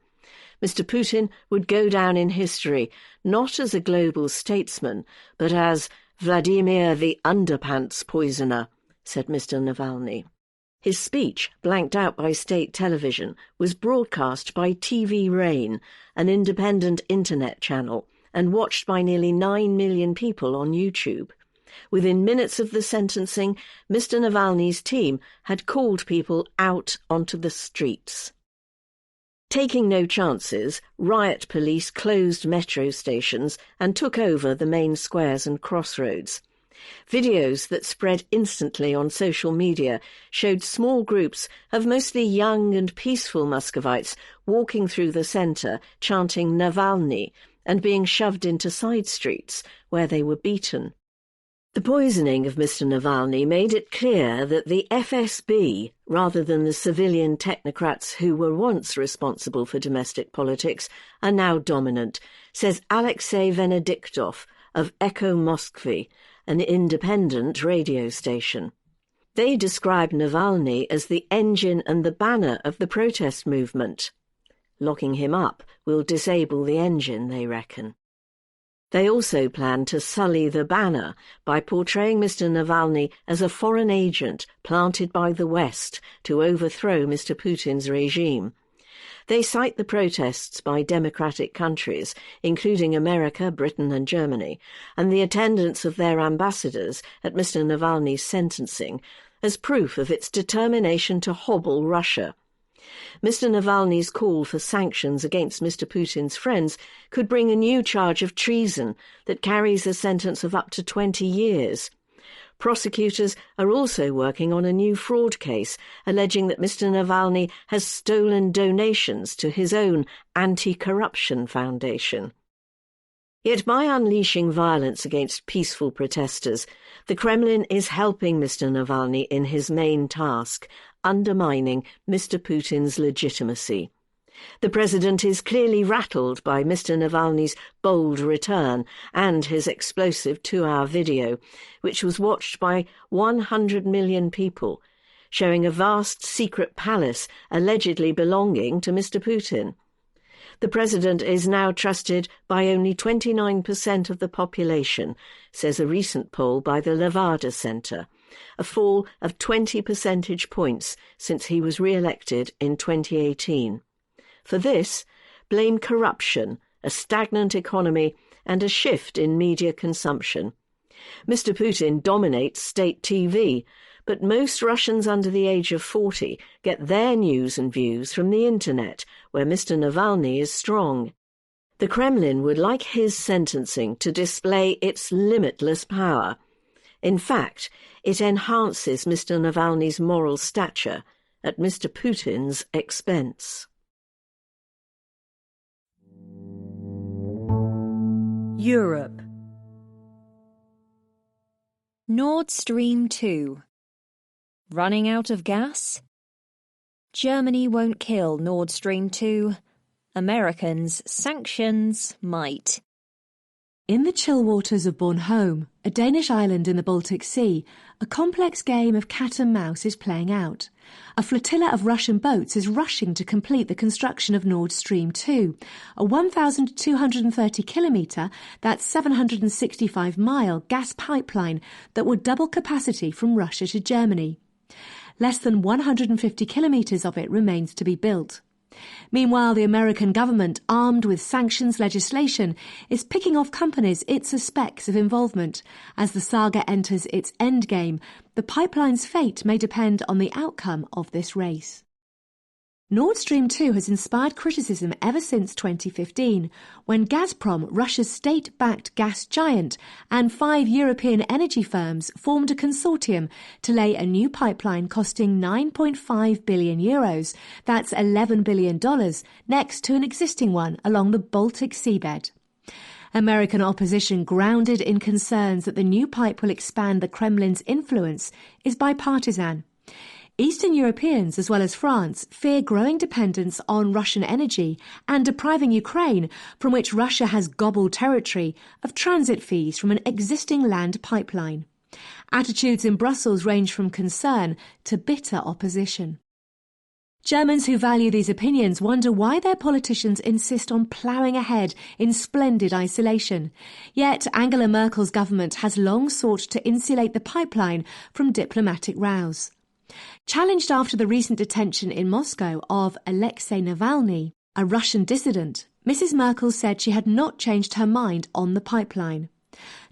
Mr. Putin would go down in history not as a global statesman, but as Vladimir the Underpants Poisoner, said Mr. Navalny. His speech, blanked out by state television, was broadcast by TV Rain, an independent internet channel, and watched by nearly 9 million people on YouTube. Within minutes of the sentencing, Mr. Navalny's team had called people out onto the streets. Taking no chances, riot police closed metro stations and took over the main squares and crossroads. Videos that spread instantly on social media showed small groups of mostly young and peaceful Muscovites walking through the centre, chanting Navalny, and being shoved into side streets where they were beaten. The poisoning of Mr. Navalny made it clear that the FSB, rather than the civilian technocrats who were once responsible for domestic politics, are now dominant, says Alexei Venediktov of Echo Moskvy, an independent radio station. They describe Navalny as the engine and the banner of the protest movement. Locking him up will disable the engine, they reckon. They also plan to sully the banner by portraying Mr. Navalny as a foreign agent planted by the West to overthrow Mr. Putin's regime. They cite the protests by democratic countries, including America, Britain and Germany, and the attendance of their ambassadors at Mr. Navalny's sentencing as proof of its determination to hobble Russia. Mr. Navalny's call for sanctions against Mr. Putin's friends could bring a new charge of treason that carries a sentence of up to 20 years. Prosecutors are also working on a new fraud case alleging that Mr. Navalny has stolen donations to his own anti-corruption foundation. Yet by unleashing violence against peaceful protesters, the Kremlin is helping Mr. Navalny in his main task, undermining Mr. Putin's legitimacy. The president is clearly rattled by Mr. Navalny's bold return and his explosive 2-hour video, which was watched by 100 million people, showing a vast secret palace allegedly belonging to Mr. Putin. The president is now trusted by only 29% of the population, says a recent poll by the Levada Center, a fall of 20 percentage points since he was re-elected in 2018. For this, blame corruption, a stagnant economy, and a shift in media consumption. Mr. Putin dominates state TV, but most Russians under the age of 40 get their news and views from the internet, where Mr. Navalny is strong. The Kremlin would like his sentencing to display its limitless power. In fact, it enhances Mr. Navalny's moral stature at Mr. Putin's expense. Europe. Nord Stream 2. Running out of gas? Germany won't kill Nord Stream 2. Americans' sanctions might. In the chill waters of Bornholm, a Danish island in the Baltic Sea, a complex game of cat and mouse is playing out. A flotilla of Russian boats is rushing to complete the construction of Nord Stream 2, a 1,230-kilometre, that's 765-mile gas pipeline that would double capacity from Russia to Germany. Less than 150 kilometres of it remains to be built. Meanwhile, the American government, armed with sanctions legislation, is picking off companies it suspects of involvement. As the saga enters its endgame, the pipeline's fate may depend on the outcome of this race. Nord Stream 2 has inspired criticism ever since 2015, when Gazprom, Russia's state-backed gas giant, and 5 European energy firms formed a consortium to lay a new pipeline costing €9.5 billion, that's $11 billion, next to an existing one along the Baltic seabed. American opposition, grounded in concerns that the new pipe will expand the Kremlin's influence, is bipartisan. Eastern Europeans, as well as France, fear growing dependence on Russian energy and depriving Ukraine, from which Russia has gobbled territory, of transit fees from an existing land pipeline. Attitudes in Brussels range from concern to bitter opposition. Germans who value these opinions wonder why their politicians insist on ploughing ahead in splendid isolation. Yet Angela Merkel's government has long sought to insulate the pipeline from diplomatic rows. Challenged after the recent detention in Moscow of Alexei Navalny, a Russian dissident, Mrs. Merkel said she had not changed her mind on the pipeline.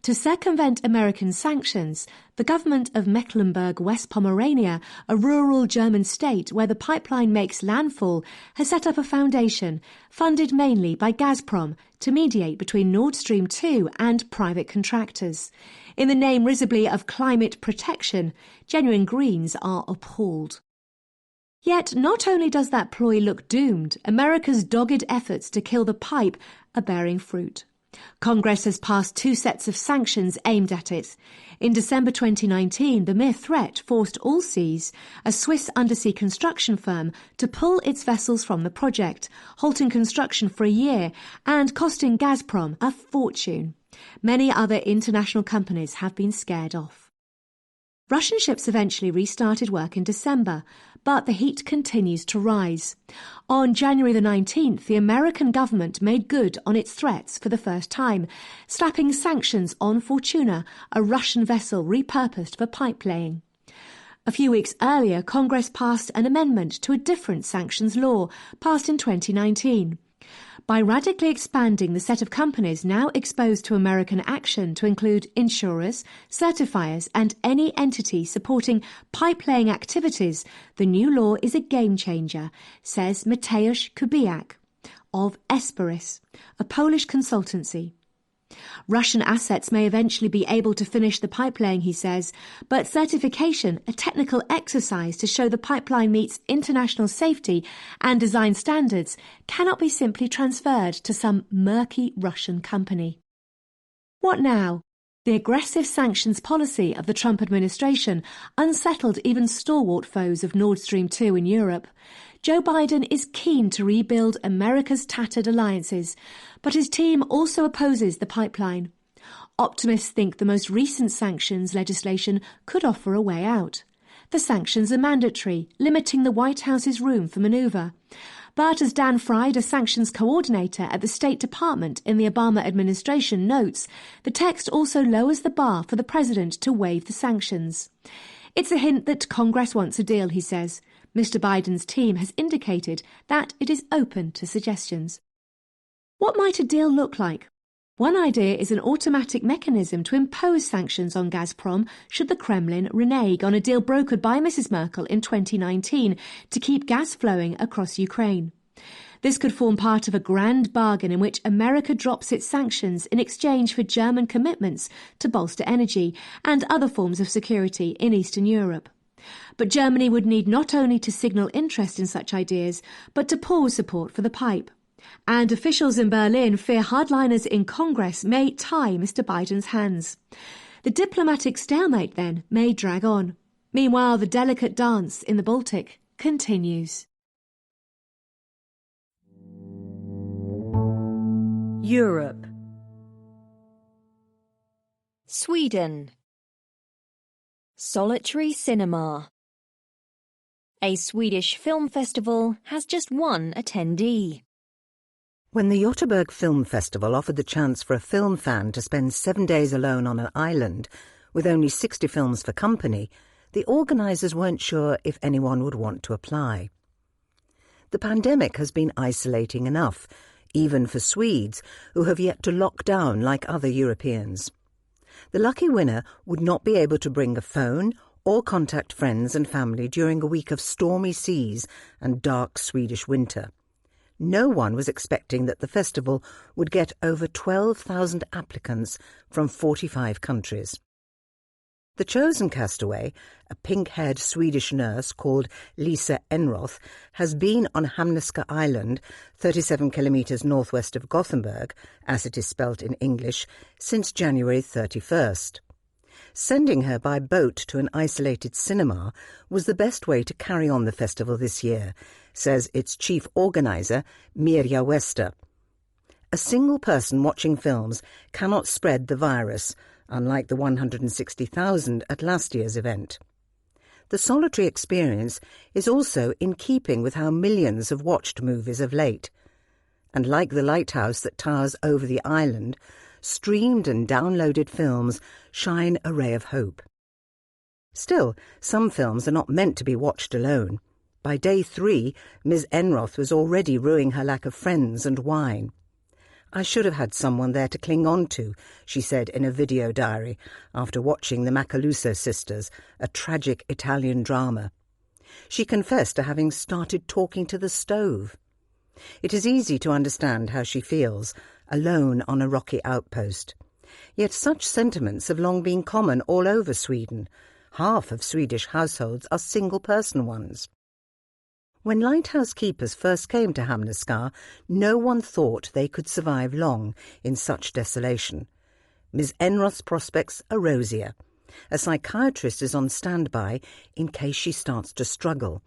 To circumvent American sanctions, the government of Mecklenburg-West Pomerania, a rural German state where the pipeline makes landfall, has set up a foundation, funded mainly by Gazprom, to mediate between Nord Stream 2 and private contractors. In the name risibly of climate protection, genuine Greens are appalled. Yet not only does that ploy look doomed, America's dogged efforts to kill the pipe are bearing fruit. Congress has passed 2 sets of sanctions aimed at it. In December 2019, the mere threat forced Allseas, a Swiss undersea construction firm, to pull its vessels from the project, halting construction for a year and costing Gazprom a fortune. Many other international companies have been scared off. Russian ships eventually restarted work in December, but the heat continues to rise. On January the 19th, the American government made good on its threats for the first time, slapping sanctions on Fortuna, a Russian vessel repurposed for pipe laying. A few weeks earlier, Congress passed an amendment to a different sanctions law, passed in 2019. By radically expanding the set of companies now exposed to American action to include insurers, certifiers and any entity supporting pipe-laying activities, the new law is a game-changer, says Mateusz Kubiak of Esperis, a Polish consultancy. Russian assets may eventually be able to finish the pipelaying, he says, but certification, a technical exercise to show the pipeline meets international safety and design standards, cannot be simply transferred to some murky Russian company. What now? The aggressive sanctions policy of the Trump administration unsettled even stalwart foes of Nord Stream 2 in Europe. Joe Biden is keen to rebuild America's tattered alliances, but his team also opposes the pipeline. Optimists think the most recent sanctions legislation could offer a way out. The sanctions are mandatory, limiting the White House's room for manoeuvre. But as Dan Fried, a sanctions coordinator at the State Department in the Obama administration, notes, the text also lowers the bar for the president to waive the sanctions. It's a hint that Congress wants a deal, he says. Mr. Biden's team has indicated that it is open to suggestions. What might a deal look like? One idea is an automatic mechanism to impose sanctions on Gazprom should the Kremlin renege on a deal brokered by Mrs. Merkel in 2019 to keep gas flowing across Ukraine. This could form part of a grand bargain in which America drops its sanctions in exchange for German commitments to bolster energy and other forms of security in Eastern Europe. But Germany would need not only to signal interest in such ideas, but to pause support for the pipe. And officials in Berlin fear hardliners in Congress may tie Mr. Biden's hands. The diplomatic stalemate, then, may drag on. Meanwhile, the delicate dance in the Baltic continues. Europe. Sweden. Solitary cinema. A Swedish film festival has just one attendee. When the Göteborg Film Festival offered the chance for a film fan to spend 7 days alone on an island with only 60 films for company, the organisers weren't sure if anyone would want to apply. The pandemic has been isolating enough, even for Swedes who have yet to lock down like other Europeans. The lucky winner would not be able to bring a phone or contact friends and family during a week of stormy seas and dark Swedish winter. No one was expecting that the festival would get over 12,000 applicants from 45 countries. The chosen castaway, a pink-haired Swedish nurse called Lisa Enroth, has been on Hamneska Island, 37 kilometres northwest of Gothenburg, as it is spelt in English, since January 31st. Sending her by boat to an isolated cinema was the best way to carry on the festival this year, says its chief organiser, Mirja Wester. A single person watching films cannot spread the virus, unlike the 160,000 at last year's event. The solitary experience is also in keeping with how millions have watched movies of late. And like the lighthouse that towers over the island, streamed and downloaded films shine a ray of hope. Still, some films are not meant to be watched alone. By day 3, Ms. Enroth was already rueing her lack of friends and wine. "I should have had someone there to cling on to," she said in a video diary after watching The Macaluso Sisters, a tragic Italian drama. She confessed to having started talking to the stove. It is easy to understand how she feels, alone on a rocky outpost. Yet such sentiments have long been common all over Sweden. Half of Swedish households are single-person ones. When lighthouse keepers first came to Hamneska, no one thought they could survive long in such desolation. Ms. Enroth's prospects are rosier. A psychiatrist is on standby in case she starts to struggle.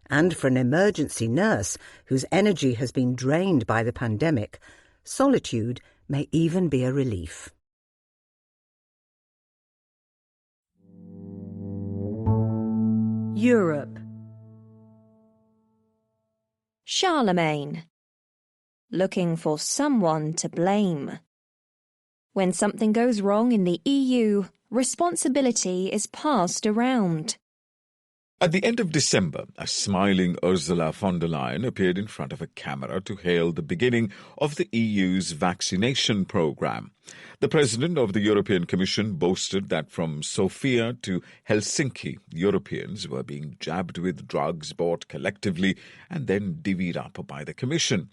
And for an emergency nurse whose energy has been drained by the pandemic, solitude may even be a relief. Europe. Charlemagne. Looking for someone to blame. When something goes wrong in the EU, responsibility is passed around. At the end of December, a smiling Ursula von der Leyen appeared in front of a camera to hail the beginning of the EU's vaccination programme. The president of the European Commission boasted that from Sofia to Helsinki, Europeans were being jabbed with drugs bought collectively and then divvied up by the Commission.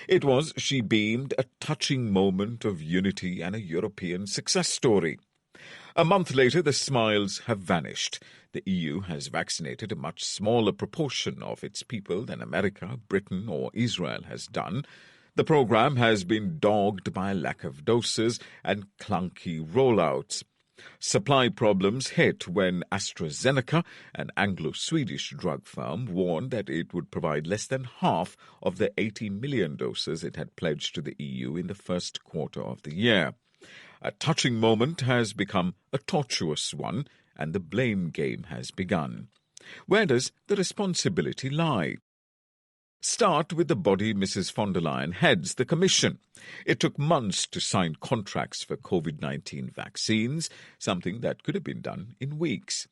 It was, she beamed, a touching moment of unity and a European success story. A month later, the smiles have vanished. The EU has vaccinated a much smaller proportion of its people than America, Britain or Israel has done. The programme has been dogged by a lack of doses and clunky rollouts. Supply problems hit when AstraZeneca, an Anglo-Swedish drug firm, warned that it would provide less than half of the 80 million doses it had pledged to the EU in the first quarter of the year. A touching moment has become a tortuous one, and the blame game has begun. Where does the responsibility lie? Start with the body Mrs. von der Leyen heads, the Commission. It took months to sign contracts for COVID-19 vaccines, something that could have been done in weeks.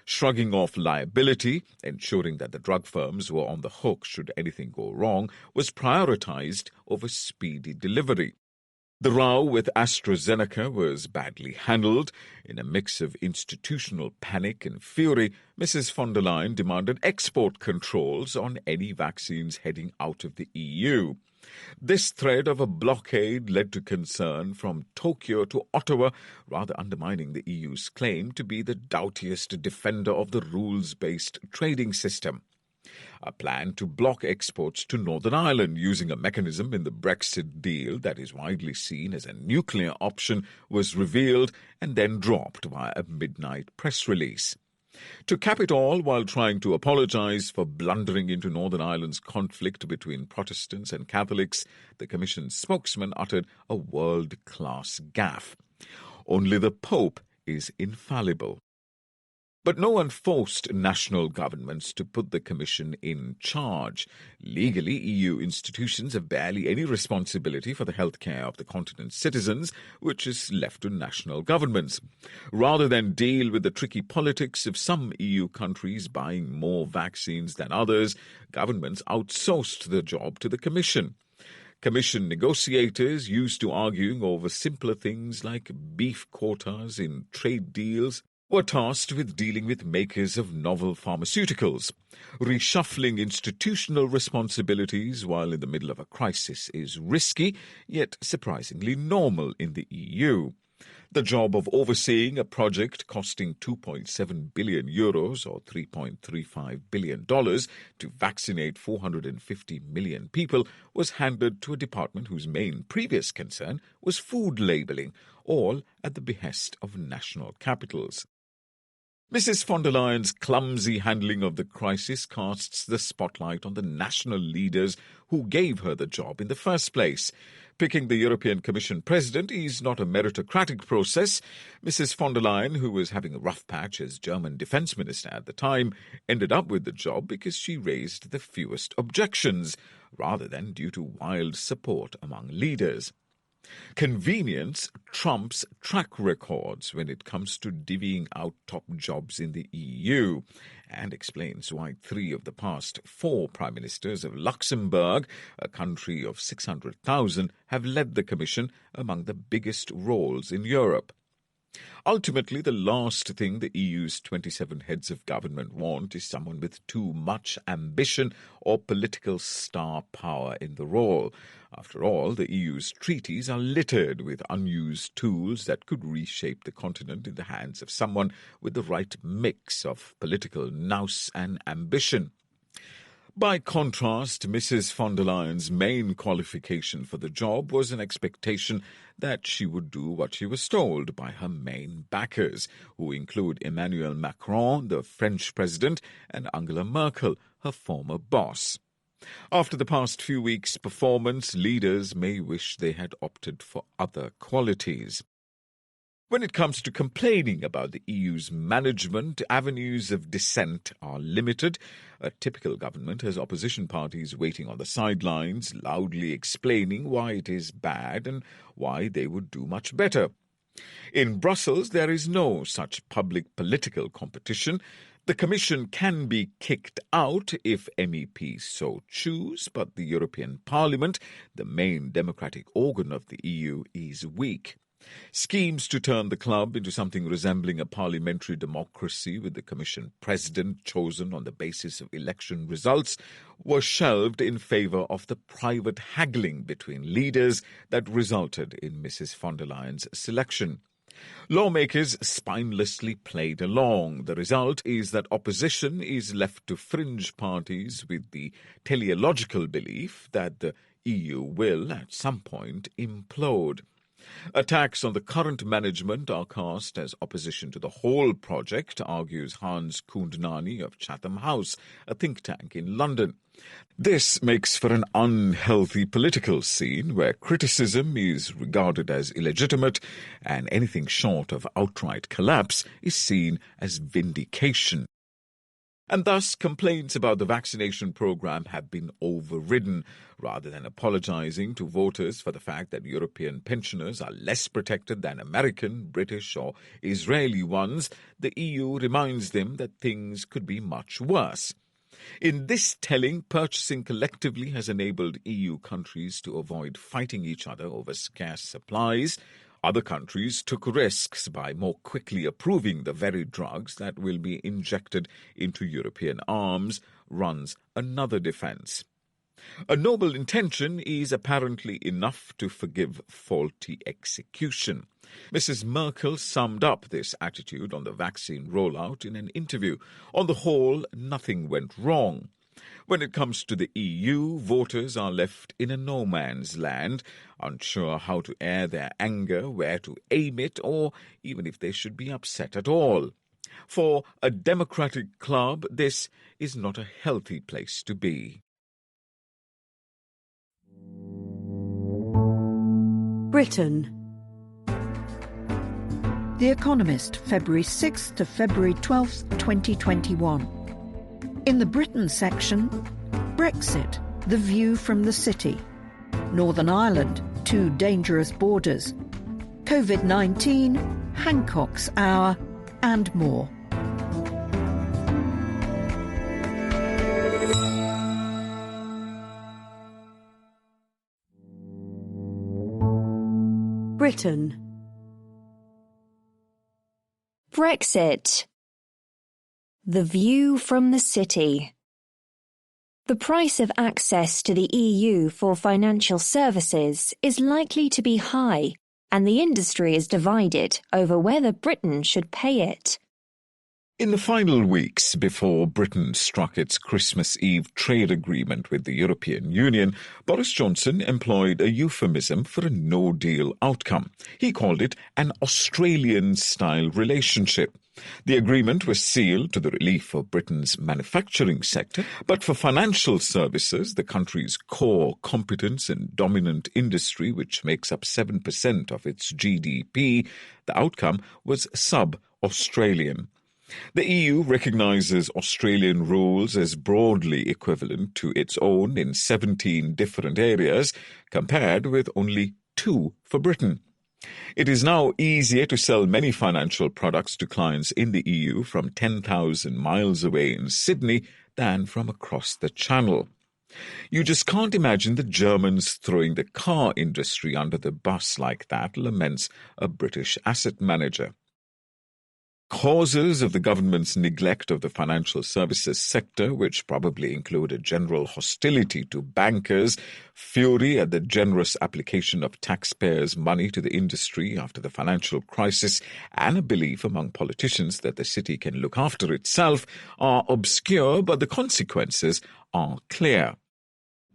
Shrugging off liability, ensuring that the drug firms were on the hook should anything go wrong, was prioritized over speedy delivery. The row with AstraZeneca was badly handled. In a mix of institutional panic and fury, Mrs. von der Leyen demanded export controls on any vaccines heading out of the EU. This thread of a blockade led to concern from Tokyo to Ottawa, rather undermining the EU's claim to be the doughtiest defender of the rules-based trading system. A plan to block exports to Northern Ireland using a mechanism in the Brexit deal that is widely seen as a nuclear option was revealed and then dropped via a midnight press release. To cap it all, while trying to apologise for blundering into Northern Ireland's conflict between Protestants and Catholics, the Commission's spokesman uttered a world-class gaffe. Only the Pope is infallible. But no one forced national governments to put the Commission in charge. Legally, EU institutions have barely any responsibility for the healthcare of the continent's citizens, which is left to national governments. Rather than deal with the tricky politics of some EU countries buying more vaccines than others, governments outsourced the job to the Commission. Commission negotiators, used to arguing over simpler things like beef quotas in trade deals, were tasked with dealing with makers of novel pharmaceuticals. Reshuffling institutional responsibilities while in the middle of a crisis is risky, yet surprisingly normal in the EU. The job of overseeing a project costing €2.7 billion or $3.35 billion to vaccinate 450 million people was handed to a department whose main previous concern was food labelling, all at the behest of national capitals. Mrs. von der Leyen's clumsy handling of the crisis casts the spotlight on the national leaders who gave her the job in the first place. Picking the European Commission president is not a meritocratic process. Mrs. von der Leyen, who was having a rough patch as German defense minister at the time, ended up with the job because she raised the fewest objections, rather than due to wild support among leaders. Convenience trumps track records when it comes to divvying out top jobs in the EU, and explains why 3 of the past 4 prime ministers of Luxembourg, a country of 600,000, have led the Commission among the biggest roles in Europe. Ultimately, the last thing the EU's 27 heads of government want is someone with too much ambition or political star power in the role. After all, the EU's treaties are littered with unused tools that could reshape the continent in the hands of someone with the right mix of political nous and ambition. By contrast, Mrs. von der Leyen's main qualification for the job was an expectation that she would do what she was told by her main backers, who include Emmanuel Macron, the French president, and Angela Merkel, her former boss. After the past few weeks' performance, leaders may wish they had opted for other qualities. When it comes to complaining about the EU's management, avenues of dissent are limited. A typical government has opposition parties waiting on the sidelines, loudly explaining why it is bad and why they would do much better. In Brussels, there is no such public political competition. The Commission can be kicked out if MEPs so choose, but the European Parliament, the main democratic organ of the EU, is weak. Schemes to turn the club into something resembling a parliamentary democracy with the Commission president chosen on the basis of election results were shelved in favour of the private haggling between leaders that resulted in Mrs. von der Leyen's selection. Lawmakers spinelessly played along. The result is that opposition is left to fringe parties with the teleological belief that the EU will, at some point, implode. Attacks on the current management are cast as opposition to the whole project, argues Hans Kundnani of Chatham House, a think tank in London. This makes for an unhealthy political scene where criticism is regarded as illegitimate and anything short of outright collapse is seen as vindication. And thus, complaints about the vaccination program have been overridden. Rather than apologizing to voters for the fact that European pensioners are less protected than American, British or Israeli ones, the EU reminds them that things could be much worse. In this telling, purchasing collectively has enabled EU countries to avoid fighting each other over scarce supplies. Other countries took risks by more quickly approving the very drugs that will be injected into European arms, runs another defence. A noble intention is apparently enough to forgive faulty execution. Mrs. Merkel summed up this attitude on the vaccine rollout in an interview. On the whole, nothing went wrong. When it comes to the EU, voters are left in a no-man's land, unsure how to air their anger, where to aim it, or even if they should be upset at all. For a democratic club, this is not a healthy place to be. Britain. The Economist, February 6th to February 12th, 2021. In the Britain section, Brexit, the view from the city. Northern Ireland, two dangerous borders. COVID-19, Hancock's Hour, and more. Britain. Brexit. The view from the city. The price of access to the EU for financial services is likely to be high, and the industry is divided over whether Britain should pay it. In the final weeks before Britain struck its Christmas Eve trade agreement with the European Union, Boris Johnson employed a euphemism for a no-deal outcome. He called it an Australian-style relationship. The agreement was sealed to the relief of Britain's manufacturing sector, but for financial services, the country's core competence and dominant industry, which makes up 7% of its GDP, the outcome was sub-Australian. The EU recognises Australian rules as broadly equivalent to its own in 17 different areas, compared with only 2 for Britain. It is now easier to sell many financial products to clients in the EU from 10,000 miles away in Sydney than from across the Channel. You just can't imagine the Germans throwing the car industry under the bus like that, laments a British asset manager. Causes of the government's neglect of the financial services sector, which probably included general hostility to bankers, fury at the generous application of taxpayers' money to the industry after the financial crisis, and a belief among politicians that the city can look after itself, are obscure, but the consequences are clear.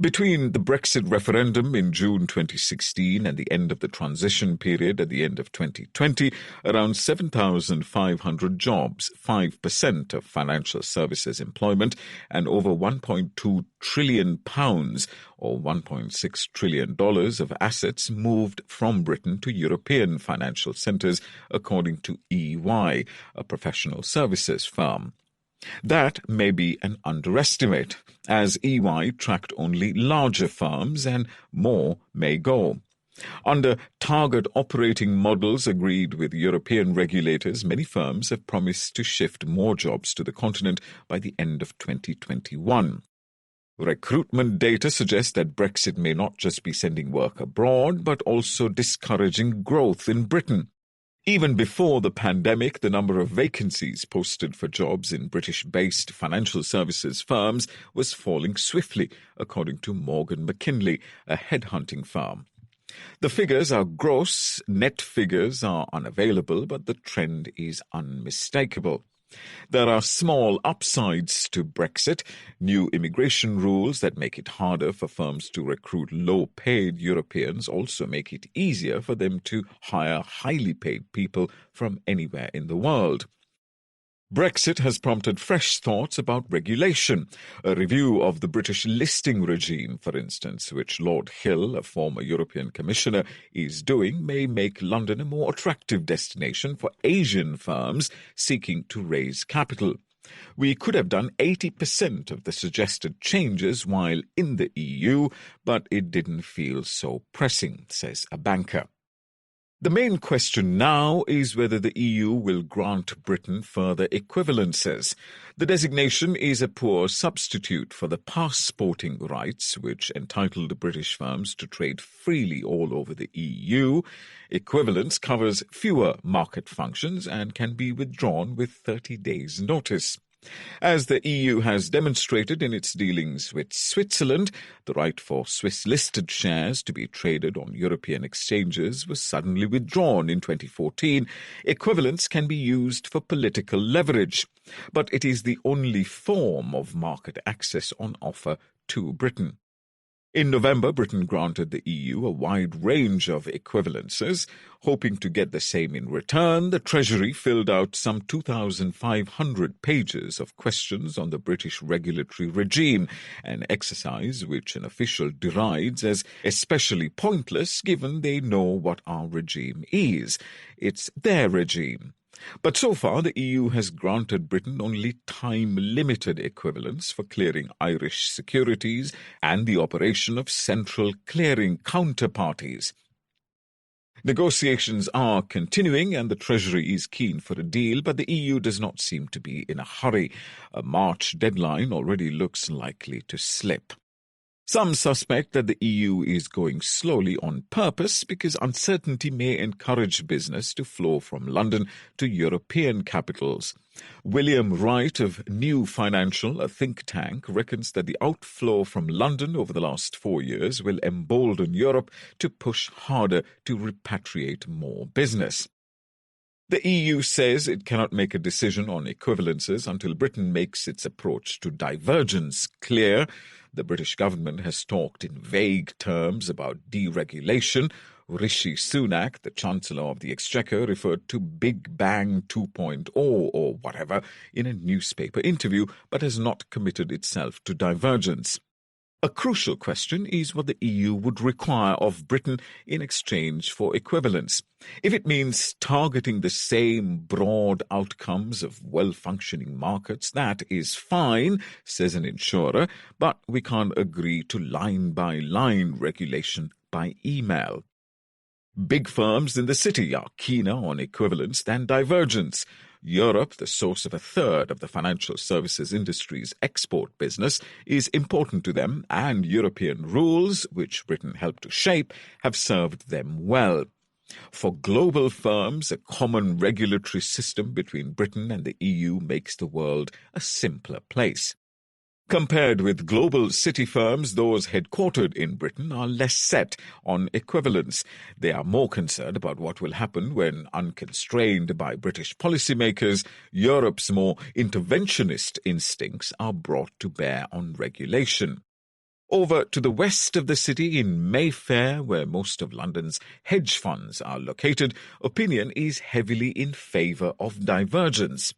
Between the Brexit referendum in June 2016 and the end of the transition period at the end of 2020, around 7,500 jobs, 5% of financial services employment, and over £1.2 trillion, or $1.6 trillion of assets moved from Britain to European financial centres, according to EY, a professional services firm. That may be an underestimate, as EY tracked only larger firms and more may go. Under target operating models agreed with European regulators, many firms have promised to shift more jobs to the continent by the end of 2021. Recruitment data suggests that Brexit may not just be sending work abroad, but also discouraging growth in Britain. Even before the pandemic, the number of vacancies posted for jobs in British-based financial services firms was falling swiftly, according to Morgan McKinley, a headhunting firm. The figures are gross, net figures are unavailable, but the trend is unmistakable. There are small upsides to Brexit, new immigration rules that make it harder for firms to recruit low-paid Europeans also make it easier for them to hire highly paid people from anywhere in the world. Brexit has prompted fresh thoughts about regulation. A review of the British listing regime, for instance, which Lord Hill, a former European Commissioner, is doing, may make London a more attractive destination for Asian firms seeking to raise capital. We could have done 80% of the suggested changes while in the EU, but it didn't feel so pressing, says a banker. The main question now is whether the EU will grant Britain further equivalences. The designation is a poor substitute for the passporting rights which entitled British firms to trade freely all over the EU. Equivalence covers fewer market functions and can be withdrawn with 30 days' notice. As the EU has demonstrated in its dealings with Switzerland, the right for Swiss-listed shares to be traded on European exchanges was suddenly withdrawn in 2014. Equivalence can be used for political leverage, but it is the only form of market access on offer to Britain. In November, Britain granted the EU a wide range of equivalences. Hoping to get the same in return, the Treasury filled out some 2,500 pages of questions on the British regulatory regime, an exercise which an official derides as especially pointless given they know what our regime is. It's their regime. But so far, the EU has granted Britain only time-limited equivalents for clearing Irish securities and the operation of central clearing counterparties. Negotiations are continuing and the Treasury is keen for a deal, but the EU does not seem to be in a hurry. A March deadline already looks likely to slip. Some suspect that the EU is going slowly on purpose because uncertainty may encourage business to flow from London to European capitals. William Wright of New Financial, a think tank, reckons that the outflow from London over the last 4 years will embolden Europe to push harder to repatriate more business. The EU says it cannot make a decision on equivalences until Britain makes its approach to divergence clear. The British government has talked in vague terms about deregulation. Rishi Sunak, the Chancellor of the Exchequer, referred to Big Bang 2.0 or whatever in a newspaper interview, but has not committed itself to divergence. A crucial question is what the EU would require of Britain in exchange for equivalence. If it means targeting the same broad outcomes of well-functioning markets, that is fine, says an insurer, but we can't agree to line-by-line regulation by email. Big firms in the city are keener on equivalence than divergence. Europe, the source of a third of the financial services industry's export business, is important to them, and European rules, which Britain helped to shape, have served them well. For global firms, a common regulatory system between Britain and the EU makes the world a simpler place. Compared with global city firms, those headquartered in Britain are less set on equivalence. They are more concerned about what will happen when, unconstrained by British policymakers, Europe's more interventionist instincts are brought to bear on regulation. Over to the west of the city in Mayfair, where most of London's hedge funds are located, opinion is heavily in favour of divergence.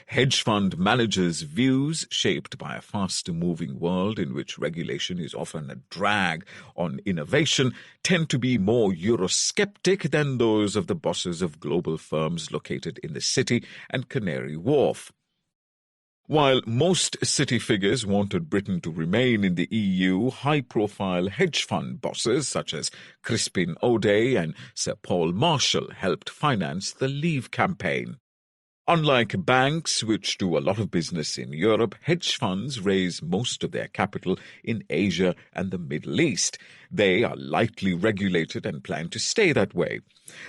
Hedge fund managers' views, shaped by a faster-moving world in which regulation is often a drag on innovation, tend to be more Eurosceptic than those of the bosses of global firms located in the city and Canary Wharf. While most city figures wanted Britain to remain in the EU, high-profile hedge fund bosses such as Crispin O'Day and Sir Paul Marshall helped finance the Leave campaign. Unlike banks, which do a lot of business in Europe, hedge funds raise most of their capital in Asia and the Middle East. They are lightly regulated and plan to stay that way.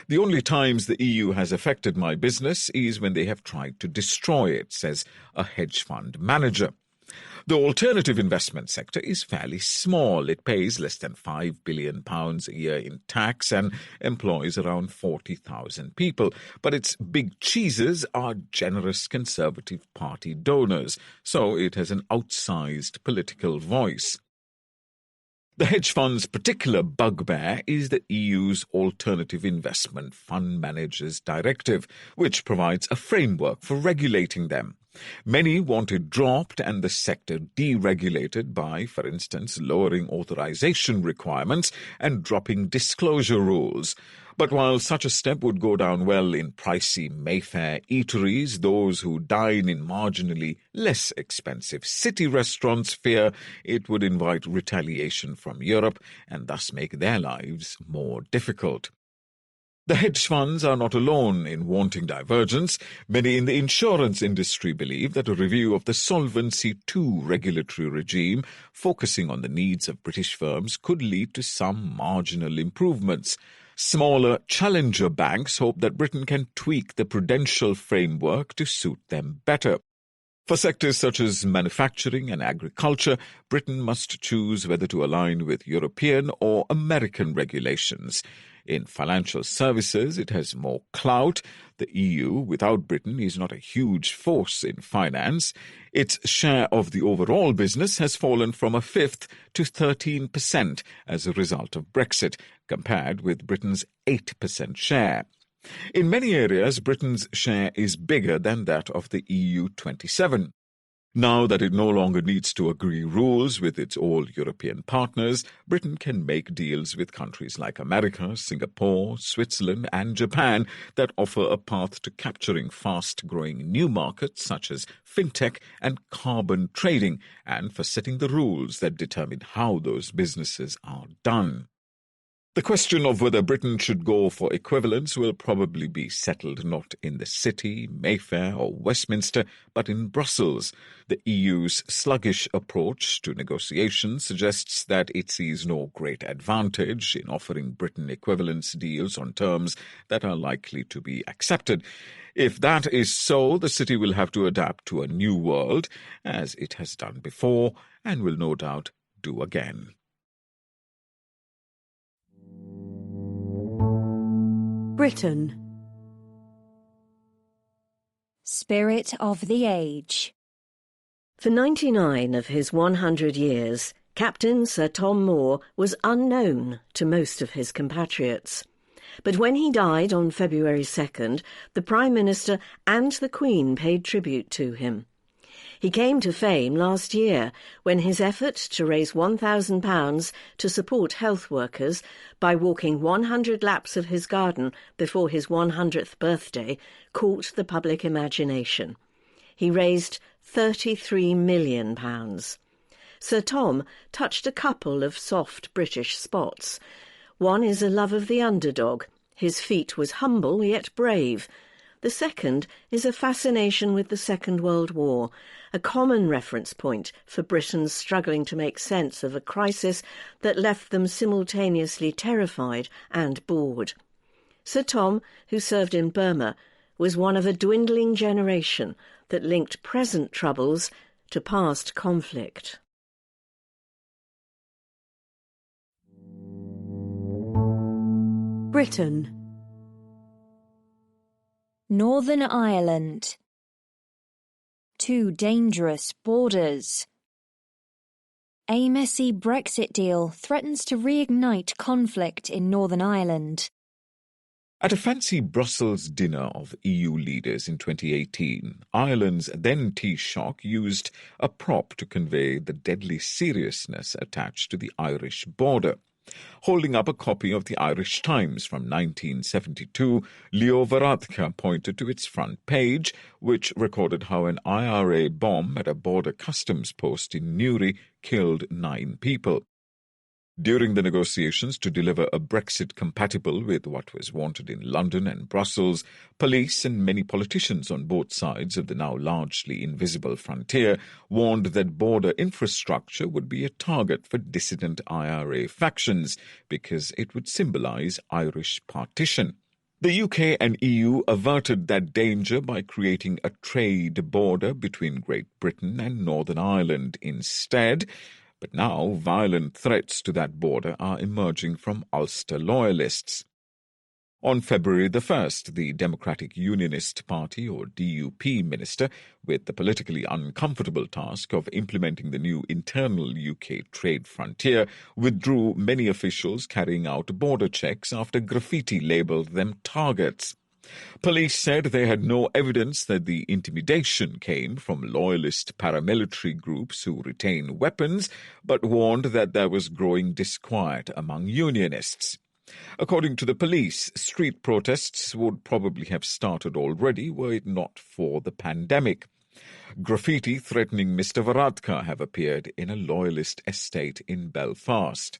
The only times the EU has affected my business is when they have tried to destroy it, says a hedge fund manager. The alternative investment sector is fairly small. It pays less than £5 billion a year in tax and employs around 40,000 people. But its big cheeses are generous Conservative Party donors, so it has an outsized political voice. The hedge fund's particular bugbear is the EU's Alternative Investment Fund Managers Directive, which provides a framework for regulating them. Many want it dropped and the sector deregulated by, for instance, lowering authorization requirements and dropping disclosure rules. But while such a step would go down well in pricey Mayfair eateries, those who dine in marginally less expensive city restaurants fear it would invite retaliation from Europe and thus make their lives more difficult. The hedge funds are not alone in wanting divergence. Many in the insurance industry believe that a review of the Solvency II regulatory regime, focusing on the needs of British firms, could lead to some marginal improvements. Smaller challenger banks hope that Britain can tweak the prudential framework to suit them better. For sectors such as manufacturing and agriculture, Britain must choose whether to align with European or American regulations. In financial services, it has more clout. The EU, without Britain, is not a huge force in finance. Its share of the overall business has fallen from a fifth to 13% as a result of Brexit, compared with Britain's 8% share. In many areas, Britain's share is bigger than that of the EU 27. Now that it no longer needs to agree rules with its all-European partners, Britain can make deals with countries like America, Singapore, Switzerland and Japan that offer a path to capturing fast-growing new markets such as fintech and carbon trading, and for setting the rules that determine how those businesses are done. The question of whether Britain should go for equivalence will probably be settled not in the City, Mayfair or Westminster, but in Brussels. The EU's sluggish approach to negotiations suggests that it sees no great advantage in offering Britain equivalence deals on terms that are likely to be accepted. If that is so, the City will have to adapt to a new world, as it has done before and will no doubt do again. Britain. Spirit of the age. For 99 of his 100 years, Captain Sir Tom Moore was unknown to most of his compatriots. But when he died on February 2nd, the Prime Minister and the Queen paid tribute to him. He came to fame last year when his effort to raise £1,000 to support health workers by walking 100 laps of his garden before his 100th birthday caught the public imagination. He raised £33 million. Sir Tom touched a couple of soft British spots. One is a love of the underdog. His feat was humble yet brave. The second is a fascination with the Second World War, a common reference point for Britons struggling to make sense of a crisis that left them simultaneously terrified and bored. Sir Tom, who served in Burma, was one of a dwindling generation that linked present troubles to past conflict. Britain. Northern Ireland. Two dangerous borders. A messy Brexit deal threatens to reignite conflict in Northern Ireland. At a fancy Brussels dinner of EU leaders in 2018, Ireland's then Taoiseach used a prop to convey the deadly seriousness attached to the Irish border. Holding up a copy of the Irish Times from 1972, Leo Varadkar pointed to its front page, which recorded how an IRA bomb at a border customs post in Newry killed 9 people. During the negotiations to deliver a Brexit compatible with what was wanted in London and Brussels, police and many politicians on both sides of the now largely invisible frontier warned that border infrastructure would be a target for dissident IRA factions because it would symbolise Irish partition. The UK and EU averted that danger by creating a trade border between Great Britain and Northern Ireland instead. But now violent threats to that border are emerging from Ulster loyalists. On February the 1st, the Democratic Unionist Party, or DUP, minister, with the politically uncomfortable task of implementing the new internal UK trade frontier, withdrew many officials carrying out border checks after graffiti labelled them targets. Police said they had no evidence that the intimidation came from loyalist paramilitary groups who retain weapons, but warned that there was growing disquiet among unionists. According to the police, street protests would probably have started already were it not for the pandemic. Graffiti threatening Mr. Varadkar have appeared in a loyalist estate in Belfast.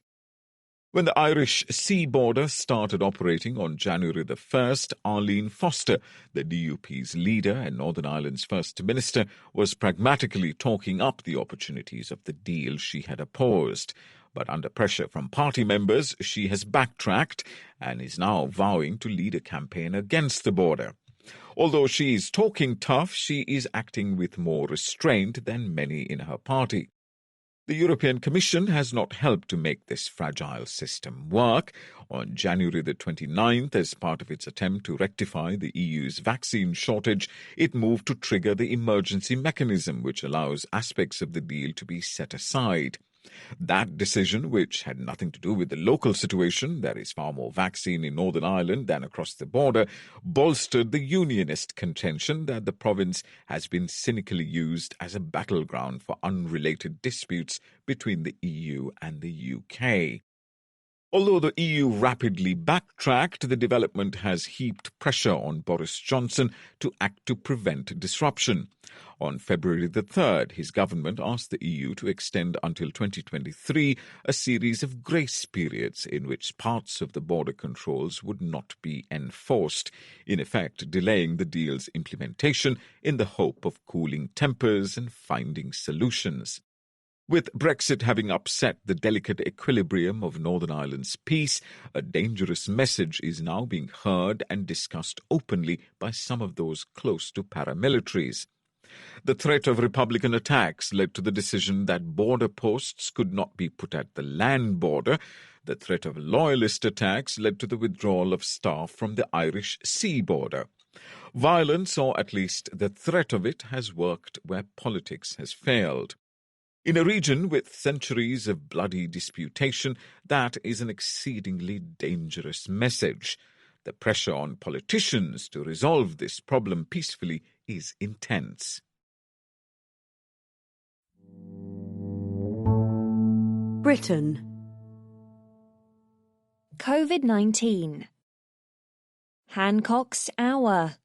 When the Irish sea border started operating on January the 1st, Arlene Foster, the DUP's leader and Northern Ireland's First Minister, was pragmatically talking up the opportunities of the deal she had opposed. But under pressure from party members, she has backtracked and is now vowing to lead a campaign against the border. Although she is talking tough, she is acting with more restraint than many in her party. The European Commission has not helped to make this fragile system work. On January the 29th, as part of its attempt to rectify the EU's vaccine shortage, it moved to trigger the emergency mechanism, which allows aspects of the deal to be set aside. That decision, which had nothing to do with the local situation, there is far more vaccine in Northern Ireland than across the border, bolstered the unionist contention that the province has been cynically used as a battleground for unrelated disputes between the EU and the UK. Although the EU rapidly backtracked, the development has heaped pressure on Boris Johnson to act to prevent disruption. On February the 3rd, his government asked the EU to extend until 2023 a series of grace periods in which parts of the border controls would not be enforced, in effect delaying the deal's implementation in the hope of cooling tempers and finding solutions. With Brexit having upset the delicate equilibrium of Northern Ireland's peace, a dangerous message is now being heard and discussed openly by some of those close to paramilitaries. The threat of Republican attacks led to the decision that border posts could not be put at the land border. The threat of loyalist attacks led to the withdrawal of staff from the Irish sea border. Violence, or at least the threat of it, has worked where politics has failed. In a region with centuries of bloody disputation, that is an exceedingly dangerous message. The pressure on politicians to resolve this problem peacefully is intense. Britain. COVID-19. Hancock's Hour.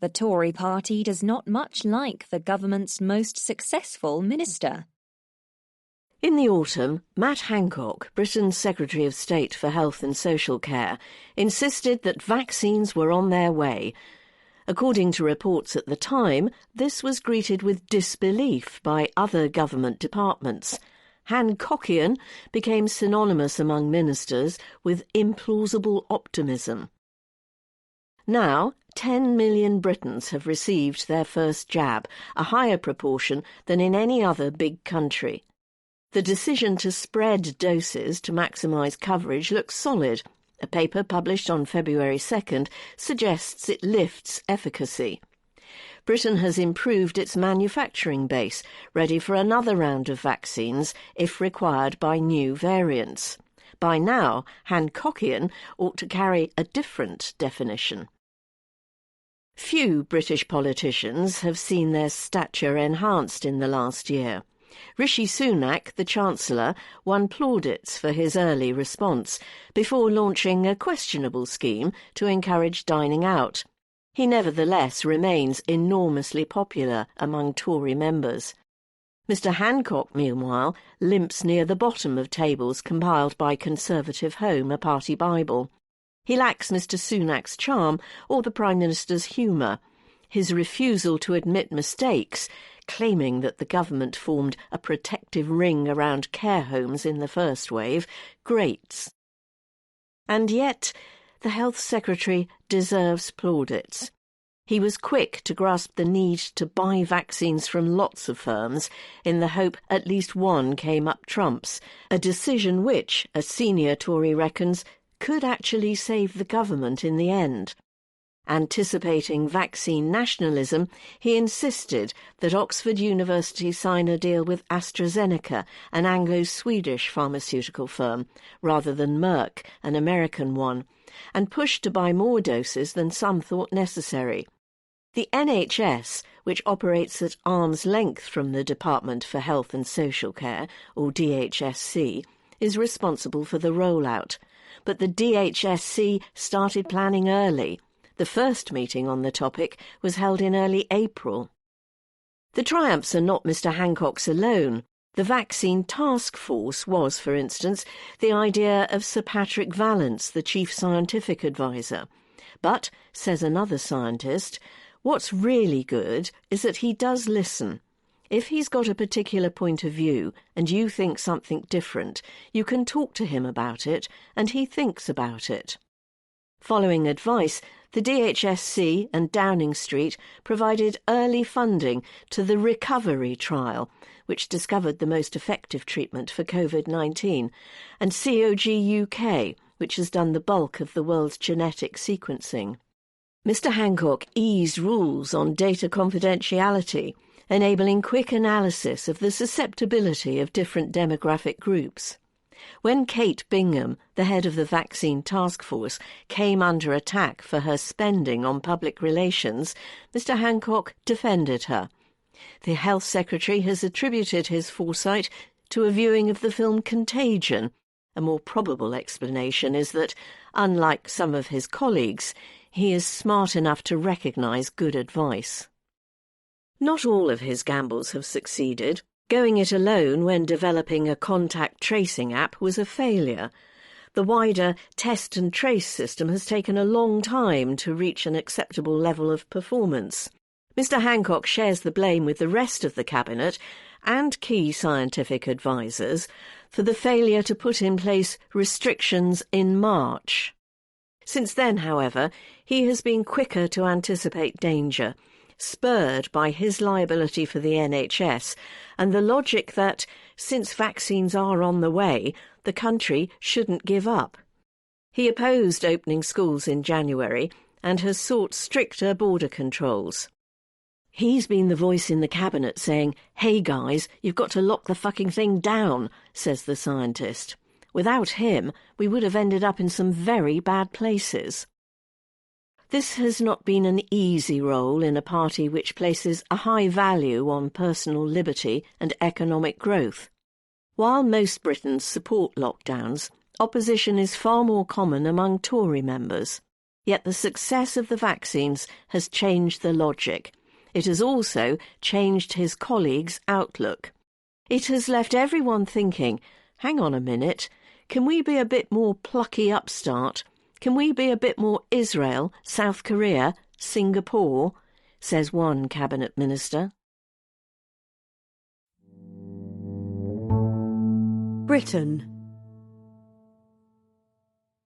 The Tory party does not much like the government's most successful minister. In the autumn, Matt Hancock, Britain's Secretary of State for Health and Social Care, insisted that vaccines were on their way. According to reports at the time, this was greeted with disbelief by other government departments. Hancockian became synonymous among ministers with implausible optimism. Now, 10 million Britons have received their first jab, a higher proportion than in any other big country. The decision to spread doses to maximise coverage looks solid. A paper published on February 2nd suggests it lifts efficacy. Britain has improved its manufacturing base, ready for another round of vaccines if required by new variants. By now, Hancockian ought to carry a different definition. Few British politicians have seen their stature enhanced in the last year. Rishi Sunak, the Chancellor, won plaudits for his early response before launching a questionable scheme to encourage dining out. He nevertheless remains enormously popular among Tory members. Mr Hancock, meanwhile, limps near the bottom of tables compiled by Conservative Home, a party Bible. He lacks Mr Sunak's charm or the Prime Minister's humour. His refusal to admit mistakes, claiming that the government formed a protective ring around care homes in the first wave, grates. And yet, the Health Secretary deserves plaudits. He was quick to grasp the need to buy vaccines from lots of firms in the hope at least one came up trumps, a decision which, a senior Tory reckons, could actually save the government in the end. Anticipating vaccine nationalism, he insisted that Oxford University sign a deal with AstraZeneca, an Anglo-Swedish pharmaceutical firm, rather than Merck, an American one, and pushed to buy more doses than some thought necessary. The NHS, which operates at arm's length from the Department for Health and Social Care, or DHSC, is responsible for the rollout. But the DHSC started planning early. The first meeting on the topic was held in early April. The triumphs are not Mr Hancock's alone. The Vaccine Task Force was, for instance, the idea of Sir Patrick Vallance, the chief scientific advisor. But, says another scientist, what's really good is that he does listen. If he's got a particular point of view and you think something different, you can talk to him about it and he thinks about it. Following advice, the DHSC and Downing Street provided early funding to the Recovery Trial, which discovered the most effective treatment for COVID-19, and COG UK, which has done the bulk of the world's genetic sequencing. Mr. Hancock eased rules on data confidentiality, enabling quick analysis of the susceptibility of different demographic groups. When Kate Bingham, the head of the Vaccine Task Force, came under attack for her spending on public relations, Mr. Hancock defended her. The Health Secretary has attributed his foresight to a viewing of the film Contagion. A more probable explanation is that, unlike some of his colleagues, he is smart enough to recognise good advice. Not all of his gambles have succeeded. Going it alone when developing a contact tracing app was a failure. The wider test and trace system has taken a long time to reach an acceptable level of performance. Mr. Hancock shares the blame with the rest of the Cabinet and key scientific advisers for the failure to put in place restrictions in March. Since then, however, he has been quicker to anticipate danger, spurred by his liability for the NHS and the logic that, since vaccines are on the way, the country shouldn't give up. He opposed opening schools in January and has sought stricter border controls. He's been the voice in the Cabinet saying, "Hey guys, you've got to lock the fucking thing down," says the scientist. Without him, we would have ended up in some very bad places. This has not been an easy role in a party which places a high value on personal liberty and economic growth. While most Britons support lockdowns, opposition is far more common among Tory members. Yet the success of the vaccines has changed the logic. It has also changed his colleagues' outlook. It has left everyone thinking, hang on a minute, can we be a bit more plucky upstart? Can we be a bit more Israel, South Korea, Singapore? Says one cabinet minister. Britain.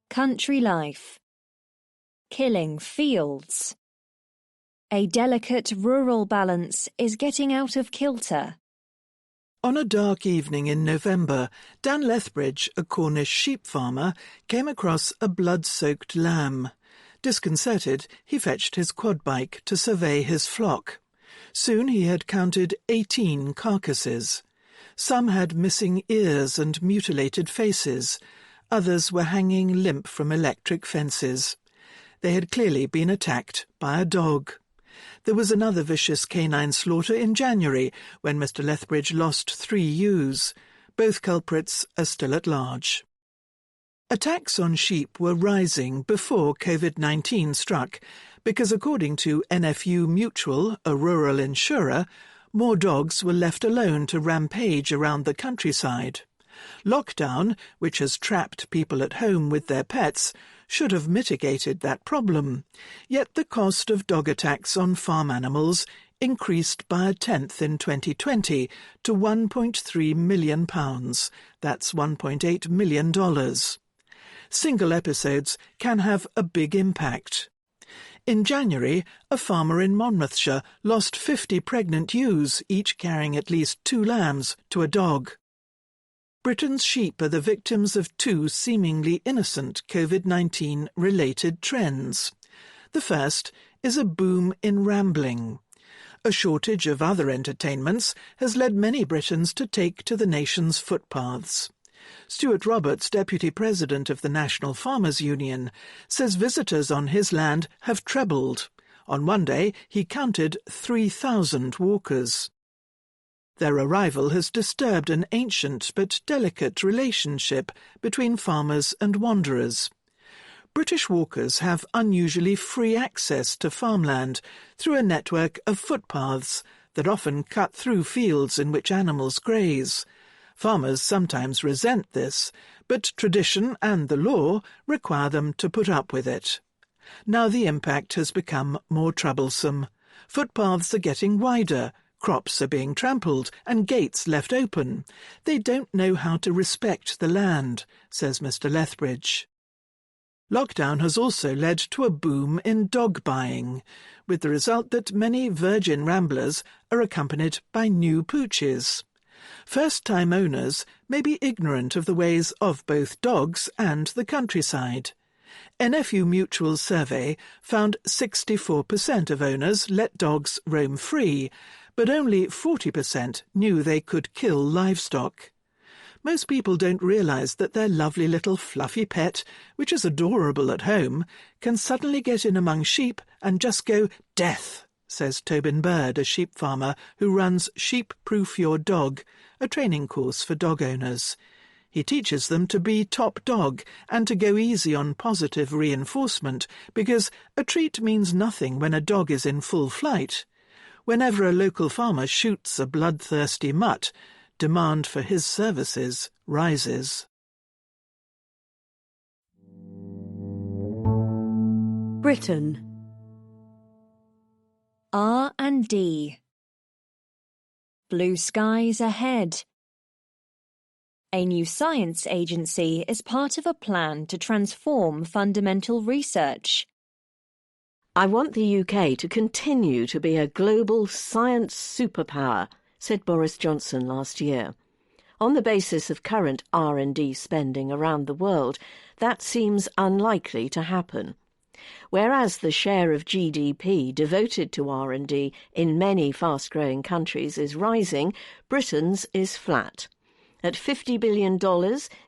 Country life. Killing fields. A delicate rural balance is getting out of kilter. On a dark evening in November, Dan Lethbridge, a Cornish sheep farmer, came across a blood-soaked lamb. Disconcerted, he fetched his quad bike to survey his flock. Soon he had counted 18 carcasses. Some had missing ears and mutilated faces. Others were hanging limp from electric fences. They had clearly been attacked by a dog. There was another vicious canine slaughter in January, when Mr. Lethbridge lost 3 ewes. Both culprits are still at large. Attacks on sheep were rising before COVID-19 struck, because according to NFU Mutual, a rural insurer, more dogs were left alone to rampage around the countryside. Lockdown, which has trapped people at home with their pets, should have mitigated that problem. Yet the cost of dog attacks on farm animals increased by 1/10 in 2020 to £1.3 million. That's $1.8 million. Single episodes can have a big impact. In January, a farmer in Monmouthshire lost 50 pregnant ewes, each carrying at least 2 lambs, to a dog. Britain's sheep are the victims of 2 seemingly innocent COVID-19-related trends. The first is a boom in rambling. A shortage of other entertainments has led many Britons to take to the nation's footpaths. Stuart Roberts, Deputy President of the National Farmers Union, says visitors on his land have trebled. On one day, he counted 3,000 walkers. Their arrival has disturbed an ancient but delicate relationship between farmers and wanderers. British walkers have unusually free access to farmland through a network of footpaths that often cut through fields in which animals graze. Farmers sometimes resent this, but tradition and the law require them to put up with it. Now the impact has become more troublesome. Footpaths are getting wider, crops are being trampled, and gates left open. They don't know how to respect the land, says Mr. Lethbridge. Lockdown has also led to a boom in dog buying, with the result that many virgin ramblers are accompanied by new pooches. First-time owners may be ignorant of the ways of both dogs and the countryside. NFU Mutual's survey found 64% of owners let dogs roam free, but only 40% knew they could kill livestock. Most people don't realise that their lovely little fluffy pet, which is adorable at home, can suddenly get in among sheep and just go death, says Tobin Bird, a sheep farmer who runs Sheep Proof Your Dog, a training course for dog owners. He teaches them to be top dog and to go easy on positive reinforcement, because a treat means nothing when a dog is in full flight. Whenever a local farmer shoots a bloodthirsty mutt, demand for his services rises. Britain. R&D. Blue skies ahead. A new science agency is part of a plan to transform fundamental research. I want the UK to continue to be a global science superpower, said Boris Johnson last year. On the basis of current R&D spending around the world, that seems unlikely to happen. Whereas the share of GDP devoted to R&D in many fast-growing countries is rising, Britain's is flat. At $50 billion,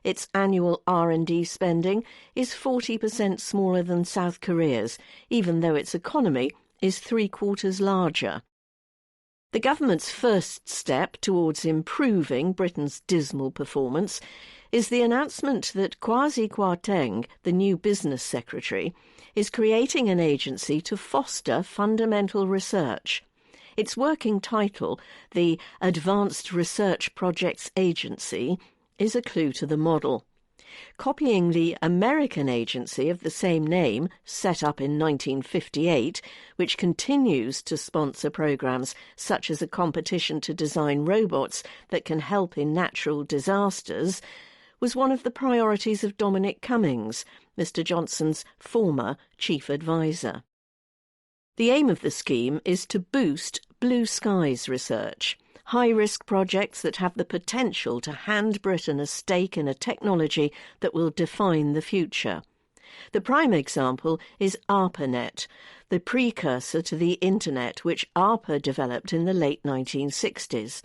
its annual R&D spending is 40% smaller than South Korea's, even though its economy is 3/4 larger. The government's first step towards improving Britain's dismal performance is the announcement that Kwasi Kwarteng, the new business secretary, is creating an agency to foster fundamental research. Its working title, the Advanced Research Projects Agency, is a clue to the model. Copying the American agency of the same name, set up in 1958, which continues to sponsor programmes such as a competition to design robots that can help in natural disasters, was one of the priorities of Dominic Cummings, Mr Johnson's former chief advisor. The aim of the scheme is to boost blue skies research, high-risk projects that have the potential to hand Britain a stake in a technology that will define the future. The prime example is ARPANET, the precursor to the Internet which ARPA developed in the late 1960s.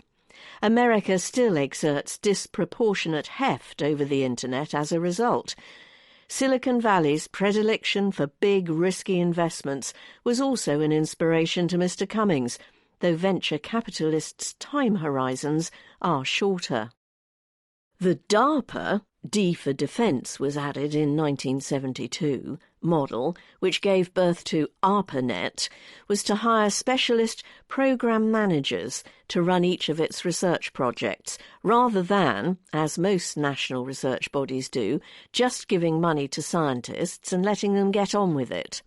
America still exerts disproportionate heft over the Internet as a result. Silicon Valley's predilection for big, risky investments was also an inspiration to Mr Cummings, though venture capitalists' time horizons are shorter. The DARPA, D for Defence was added in 1972, model, which gave birth to ARPANET, was to hire specialist programme managers to run each of its research projects, rather than, as most national research bodies do, just giving money to scientists and letting them get on with it.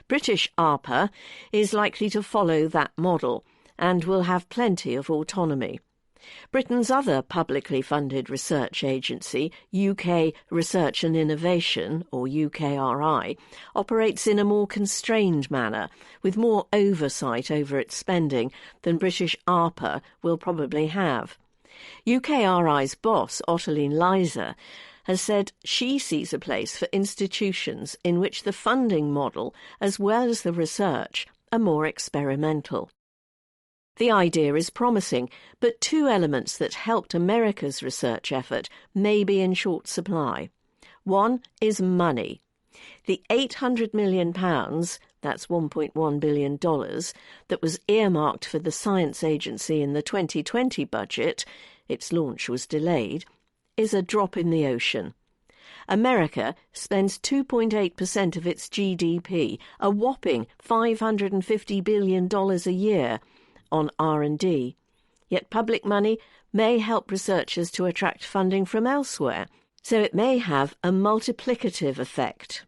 British ARPA is likely to follow that model and will have plenty of autonomy. Britain's other publicly funded research agency, UK Research and Innovation, or UKRI, operates in a more constrained manner, with more oversight over its spending than British ARPA will probably have. UKRI's boss, Ottoline Leiser, has said she sees a place for institutions in which the funding model, as well as the research, are more experimental. The idea is promising, but two elements that helped America's research effort may be in short supply. One is money. The £800 million, that's $1.1 billion, that was earmarked for the science agency in the 2020 budget, its launch was delayed, is a drop in the ocean. America spends 2.8% of its GDP, a whopping $550 billion a year, on R&D, yet public money may help researchers to attract funding from elsewhere, so it may have a multiplicative effect.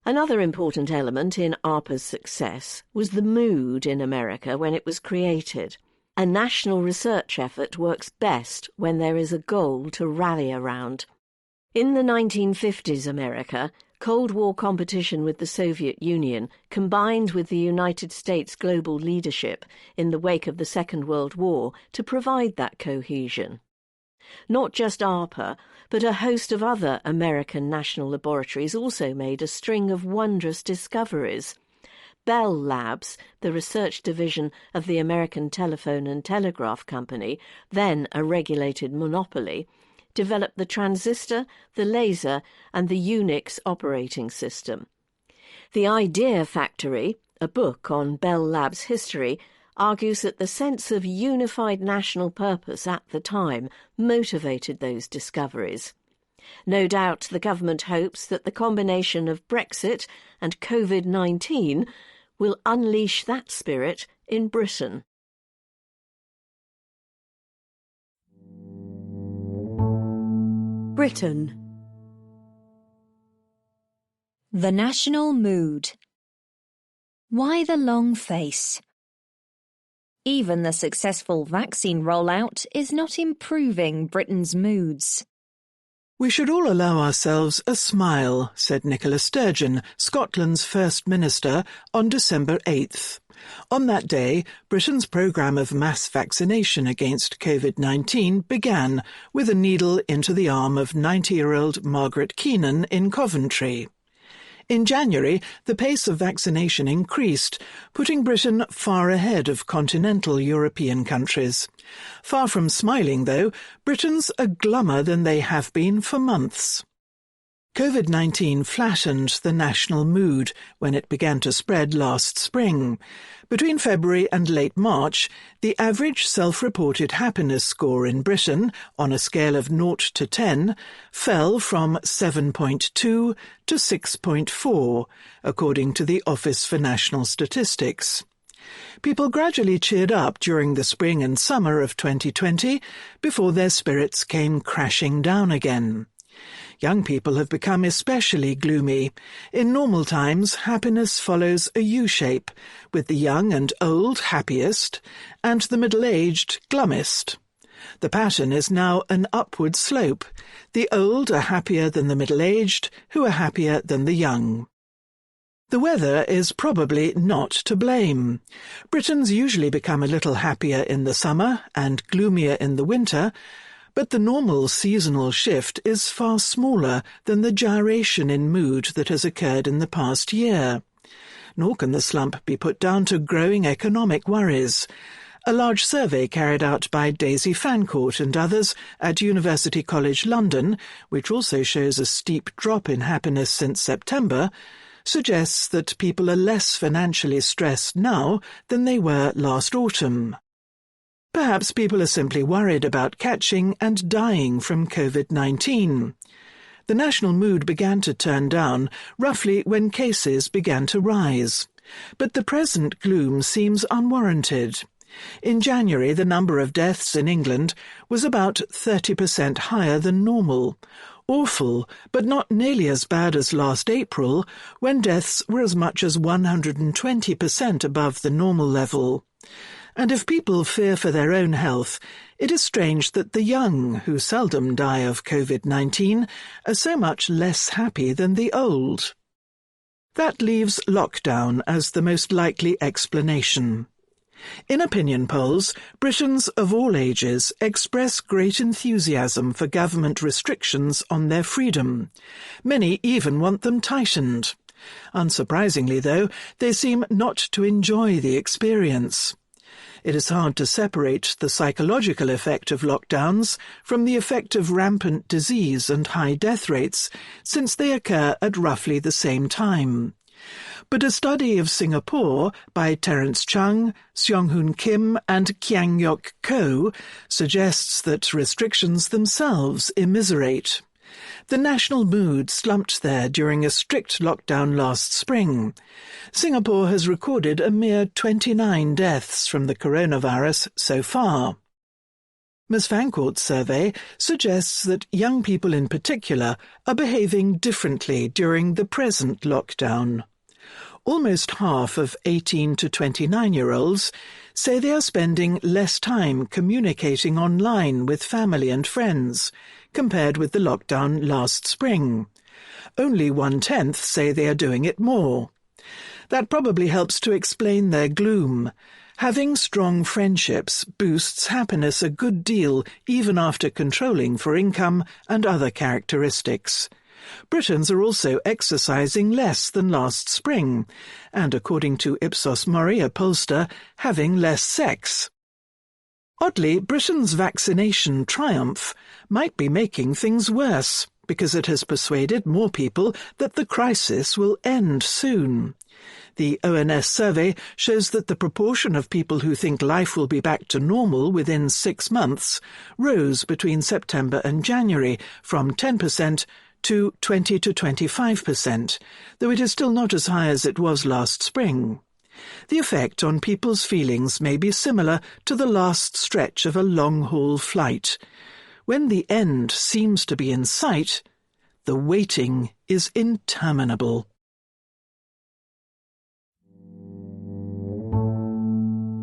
Another important element in ARPA's success was the mood in America when it was created. A national research effort works best when there is a goal to rally around. In the 1950s America, Cold War competition with the Soviet Union combined with the United States' global leadership in the wake of the Second World War to provide that cohesion. Not just ARPA, but a host of other American national laboratories also made a string of wondrous discoveries. Bell Labs, the research division of the American Telephone and Telegraph Company, then a regulated monopoly, developed the transistor, the laser, and the Unix operating system. The Idea Factory, a book on Bell Labs history, argues that the sense of unified national purpose at the time motivated those discoveries. No doubt the government hopes that the combination of Brexit and COVID-19 will unleash that spirit in Britain. Britain. The national mood. Why the long face? Even the successful vaccine rollout is not improving Britain's moods. "We should all allow ourselves a smile," said Nicola Sturgeon, Scotland's First Minister, on December 8th. On that day, Britain's programme of mass vaccination against COVID-19 began with a needle into the arm of 90-year-old Margaret Keenan in Coventry. In January, the pace of vaccination increased, putting Britain far ahead of continental European countries. Far from smiling, though, Britons are glummer than they have been for months. COVID-19 flattened the national mood when it began to spread last spring. Between February and late March, the average self-reported happiness score in Britain, on a scale of 0 to 10, fell from 7.2 to 6.4, according to the Office for National Statistics. People gradually cheered up during the spring and summer of 2020 before their spirits came crashing down again. Young people have become especially gloomy. In normal times, happiness follows a U-shape, with the young and old happiest, and the middle-aged glummest. The pattern is now an upward slope. The old are happier than the middle-aged, who are happier than the young. The weather is probably not to blame. Britons usually become a little happier in the summer and gloomier in the winter, but the normal seasonal shift is far smaller than the gyration in mood that has occurred in the past year. Nor can the slump be put down to growing economic worries. A large survey carried out by Daisy Fancourt and others at University College London, which also shows a steep drop in happiness since September, suggests that people are less financially stressed now than they were last autumn. Perhaps people are simply worried about catching and dying from COVID-19. The national mood began to turn down roughly when cases began to rise. But the present gloom seems unwarranted. In January, the number of deaths in England was about 30% higher than normal. Awful, but not nearly as bad as last April, when deaths were as much as 120% above the normal level. And if people fear for their own health, it is strange that the young, who seldom die of COVID-19, are so much less happy than the old. That leaves lockdown as the most likely explanation. In opinion polls, Britons of all ages express great enthusiasm for government restrictions on their freedom. Many even want them tightened. Unsurprisingly, though, they seem not to enjoy the experience. It is hard to separate the psychological effect of lockdowns from the effect of rampant disease and high death rates, since they occur at roughly the same time. But a study of Singapore by Terence Chung, Seong-Hoon Kim and Kyang-Yok Ko suggests that restrictions themselves immiserate. The national mood slumped there during a strict lockdown last spring. Singapore has recorded a mere 29 deaths from the coronavirus so far. Ms. Fancourt's survey suggests that young people in particular are behaving differently during the present lockdown. Almost half of 18 to 29-year-olds say they are spending less time communicating online with family and friends, compared with the lockdown last spring. Only 1/10 say they are doing it more. That probably helps to explain their gloom. Having strong friendships boosts happiness a good deal, even after controlling for income and other characteristics. Britons are also exercising less than last spring, and according to Ipsos Mori, a pollster, having less sex. Oddly, Britain's vaccination triumph might be making things worse, because it has persuaded more people that the crisis will end soon. The ONS survey shows that the proportion of people who think life will be back to normal within 6 months rose between September and January from 10% to 20 to 25%, though it is still not as high as it was last spring. The effect on people's feelings may be similar to the last stretch of a long-haul flight. When the end seems to be in sight, the waiting is interminable.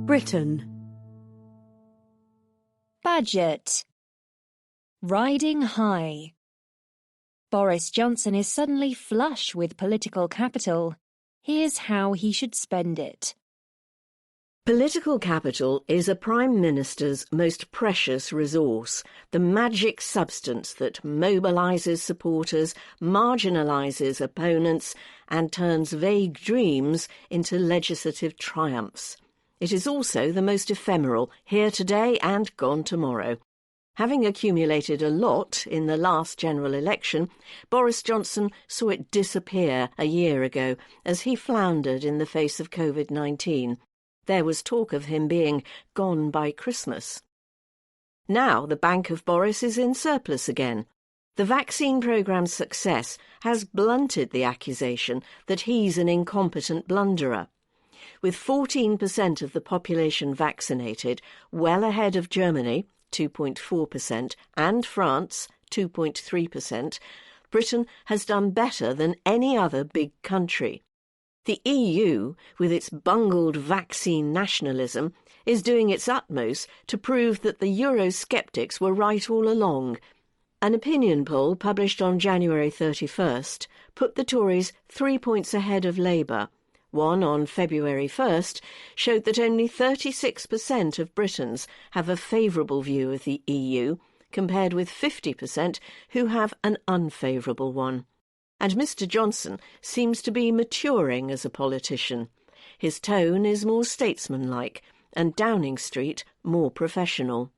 Britain. Budget. Riding high. Boris Johnson is suddenly flush with political capital. Here's how he should spend it. Political capital is a Prime Minister's most precious resource, the magic substance that mobilises supporters, marginalises opponents, and turns vague dreams into legislative triumphs. It is also the most ephemeral, here today and gone tomorrow. Having accumulated a lot in the last general election, Boris Johnson saw it disappear a year ago as he floundered in the face of COVID-19. There was talk of him being gone by Christmas. Now the Bank of Boris is in surplus again. The vaccine programme's success has blunted the accusation that he's an incompetent blunderer. With 14% of the population vaccinated, well ahead of Germany, 2.4%, and France, 2.3%, Britain has done better than any other big country. The EU, with its bungled vaccine nationalism, is doing its utmost to prove that the Eurosceptics were right all along. An opinion poll published on January 31st put the Tories 3 points ahead of Labour. One on February 1st showed that only 36% of Britons have a favourable view of the EU, compared with 50% who have an unfavourable one. And Mr Johnson seems to be maturing as a politician. His tone is more statesmanlike, and Downing Street more professional.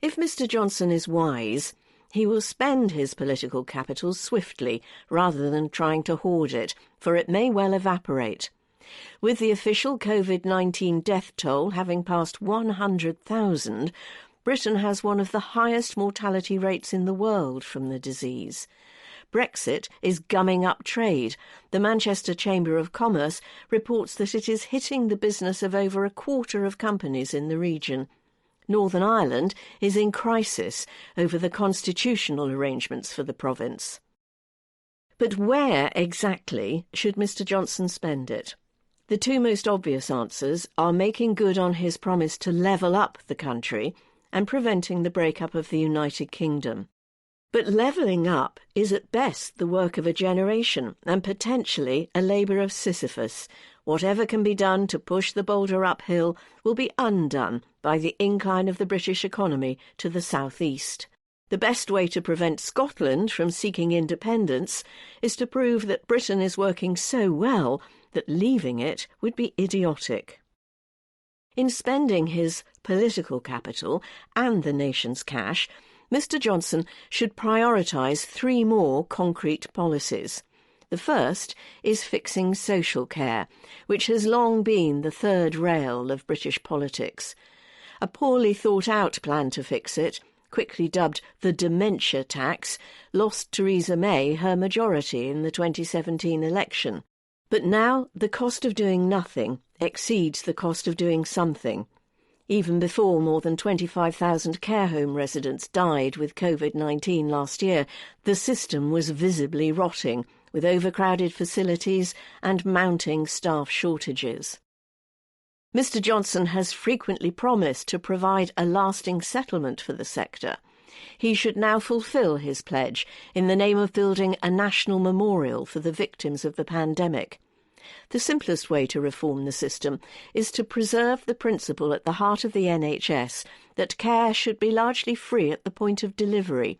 If Mr Johnson is wise, he will spend his political capital swiftly, rather than trying to hoard it, for it may well evaporate. With the official COVID-19 death toll having passed 100,000, Britain has one of the highest mortality rates in the world from the disease. Brexit is gumming up trade. The Manchester Chamber of Commerce reports that it is hitting the business of over a quarter of companies in the region. Northern Ireland is in crisis over the constitutional arrangements for the province. But where exactly should Mr Johnson spend it? The two most obvious answers are making good on his promise to level up the country and preventing the breakup of the United Kingdom. But levelling up is at best the work of a generation and potentially a labour of Sisyphus. Whatever can be done to push the boulder uphill will be undone by the incline of the British economy to the south-east. The best way to prevent Scotland from seeking independence is to prove that Britain is working so well that leaving it would be idiotic. In spending his political capital and the nation's cash, Mr Johnson should prioritise 3 more concrete policies. The first is fixing social care, which has long been the third rail of British politics. A poorly thought-out plan to fix it, quickly dubbed the dementia tax, lost Theresa May her majority in the 2017 election. But now the cost of doing nothing exceeds the cost of doing something. Even before more than 25,000 care home residents died with COVID-19 last year, the system was visibly rotting, with overcrowded facilities and mounting staff shortages. Mr Johnson has frequently promised to provide a lasting settlement for the sector. He should now fulfil his pledge in the name of building a national memorial for the victims of the pandemic. The simplest way to reform the system is to preserve the principle at the heart of the NHS that care should be largely free at the point of delivery,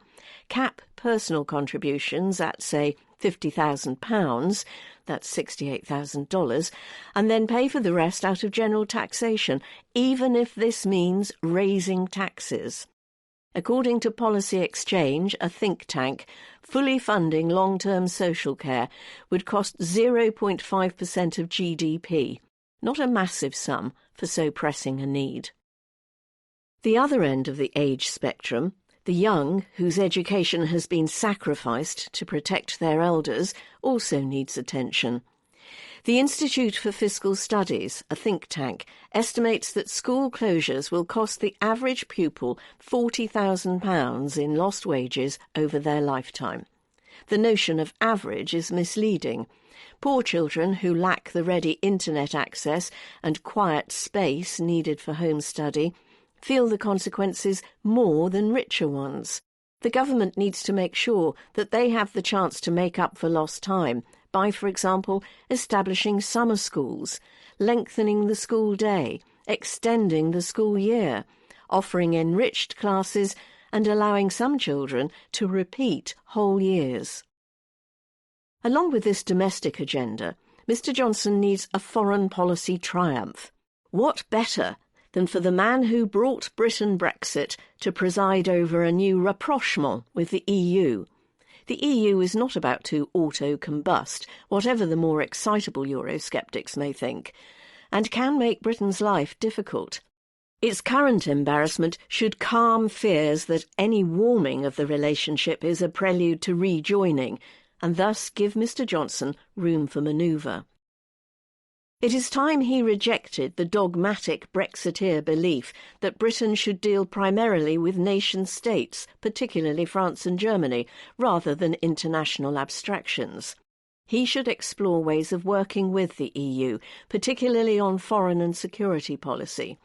cap personal contributions at, say, £50,000, that's $68,000, and then pay for the rest out of general taxation, even if this means raising taxes. According to Policy Exchange, a think tank, fully funding long-term social care would cost 0.5% of GDP, not a massive sum for so pressing a need. The other end of the age spectrum, the young, whose education has been sacrificed to protect their elders, also needs attention. The Institute for Fiscal Studies, a think tank, estimates that school closures will cost the average pupil £40,000 in lost wages over their lifetime. The notion of average is misleading. Poor children who lack the ready internet access and quiet space needed for home study feel the consequences more than richer ones. The government needs to make sure that they have the chance to make up for lost time by, for example, establishing summer schools, lengthening the school day, extending the school year, offering enriched classes and allowing some children to repeat whole years. Along with this domestic agenda, Mr Johnson needs a foreign policy triumph. What better than for the man who brought Britain Brexit to preside over a new rapprochement with the EU? The EU is not about to auto-combust, whatever the more excitable Eurosceptics may think, and can make Britain's life difficult. Its current embarrassment should calm fears that any warming of the relationship is a prelude to rejoining, and thus give Mr Johnson room for manoeuvre. It is time he rejected the dogmatic Brexiteer belief that Britain should deal primarily with nation-states, particularly France and Germany, rather than international abstractions. He should explore ways of working with the EU, particularly on foreign and security policy.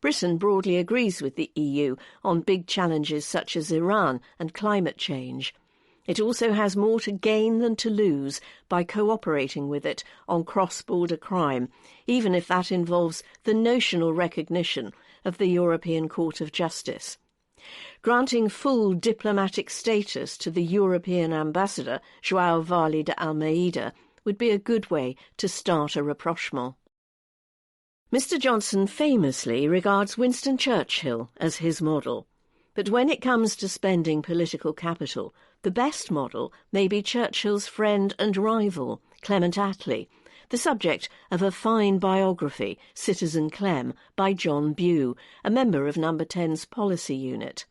Britain broadly agrees with the EU on big challenges such as Iran and climate change. It also has more to gain than to lose by cooperating with it on cross-border crime, even if that involves the notional recognition of the European Court of Justice. Granting full diplomatic status to the European ambassador, João Vale de Almeida, would be a good way to start a rapprochement. Mr Johnson famously regards Winston Churchill as his model, but when it comes to spending political capital, the best model may be Churchill's friend and rival, Clement Attlee, the subject of a fine biography, Citizen Clem, by John Bew, a member of No. 10's policy unit.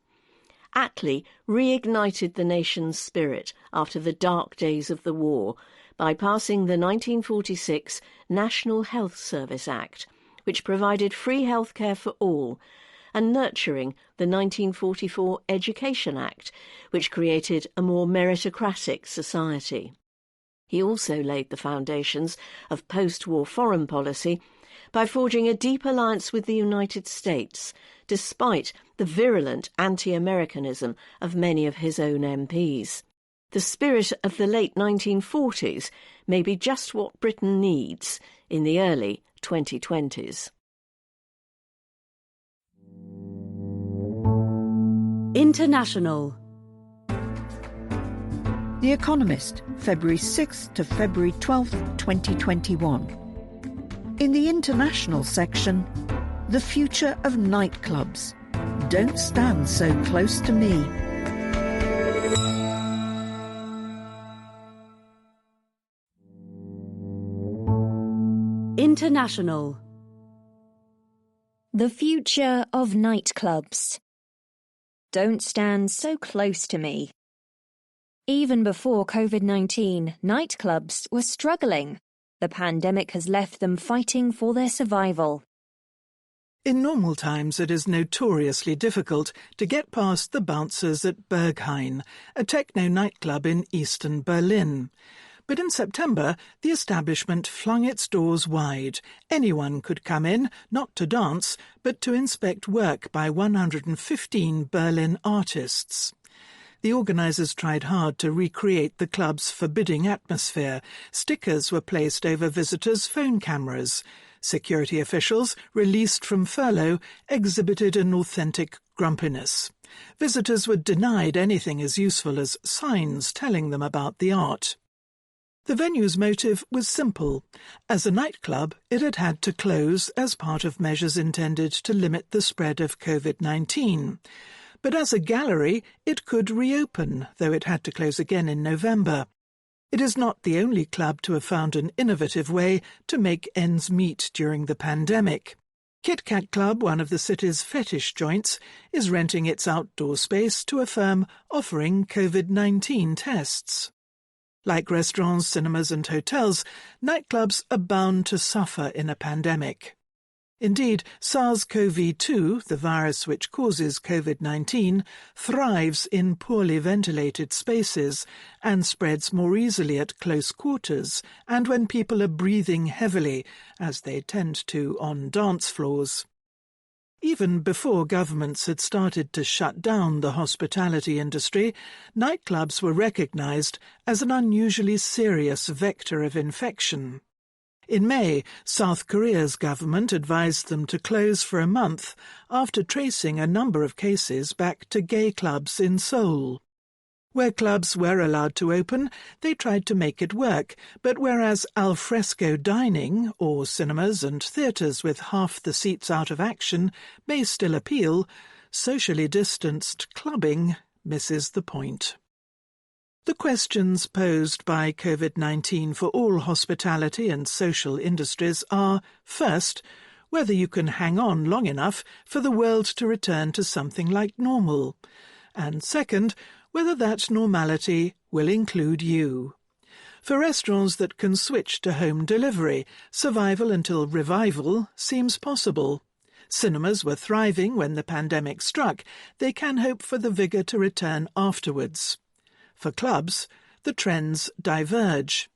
Attlee reignited the nation's spirit after the dark days of the war by passing the 1946 National Health Service Act, which provided free health care for all, and nurturing the 1944 Education Act, which created a more meritocratic society. He also laid the foundations of post-war foreign policy by forging a deep alliance with the United States, despite the virulent anti-Americanism of many of his own MPs. The spirit of the late 1940s may be just what Britain needs in the early 2020s. International. The Economist, February 6th to February 12th, 2021. In the international section, the future of nightclubs. Don't stand so close to me. International. The future of nightclubs. Don't stand so close to me. Even before COVID-19, nightclubs were struggling. The pandemic has left them fighting for their survival. In normal times, it is notoriously difficult to get past the bouncers at Berghain, a techno nightclub in eastern Berlin. But in September, the establishment flung its doors wide. Anyone could come in, not to dance, but to inspect work by 115 Berlin artists. The organisers tried hard to recreate the club's forbidding atmosphere. Stickers were placed over visitors' phone cameras. Security officials, released from furlough, exhibited an authentic grumpiness. Visitors were denied anything as useful as signs telling them about the art. The venue's motive was simple. As a nightclub, it had had to close as part of measures intended to limit the spread of COVID-19. But as a gallery, it could reopen, though it had to close again in November. It is not the only club to have found an innovative way to make ends meet during the pandemic. Kit Kat Club, one of the city's fetish joints, is renting its outdoor space to a firm offering COVID-19 tests. Like restaurants, cinemas and hotels, nightclubs are bound to suffer in a pandemic. Indeed, SARS-CoV-2, the virus which causes COVID-19, thrives in poorly ventilated spaces and spreads more easily at close quarters and when people are breathing heavily, as they tend to on dance floors. Even before governments had started to shut down the hospitality industry, nightclubs were recognised as an unusually serious vector of infection. In May, South Korea's government advised them to close for a month after tracing a number of cases back to gay clubs in Seoul. Where clubs were allowed to open, they tried to make it work, but whereas al fresco dining, or cinemas and theatres with half the seats out of action, may still appeal, socially distanced clubbing misses the point. The questions posed by COVID-19 for all hospitality and social industries are, first, whether you can hang on long enough for the world to return to something like normal, and second, whether that normality will include you. For restaurants that can switch to home delivery, survival until revival seems possible. Cinemas were thriving when the pandemic struck. They can hope for the vigour to return afterwards. For clubs, the trends diverge.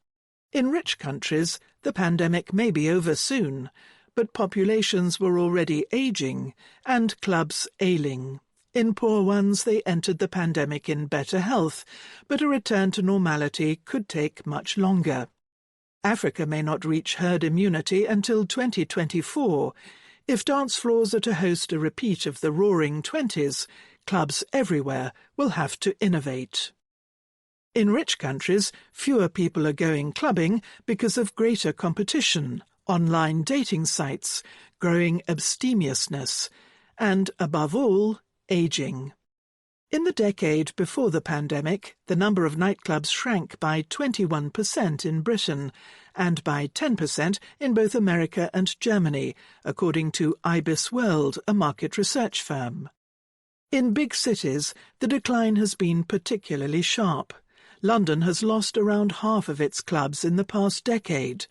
In rich countries, the pandemic may be over soon, but populations were already ageing and clubs ailing. In poor ones, they entered the pandemic in better health, but a return to normality could take much longer. Africa may not reach herd immunity until 2024. If dance floors are to host a repeat of the Roaring '20s, clubs everywhere will have to innovate. In rich countries, fewer people are going clubbing because of greater competition, online dating sites, growing abstemiousness, and, above all, ageing. In the decade before the pandemic, the number of nightclubs shrank by 21% in Britain and by 10% in both America and Germany, according to Ibis World, a market research firm. In big cities, the decline has been particularly sharp. London has lost around half of its clubs in the past decade.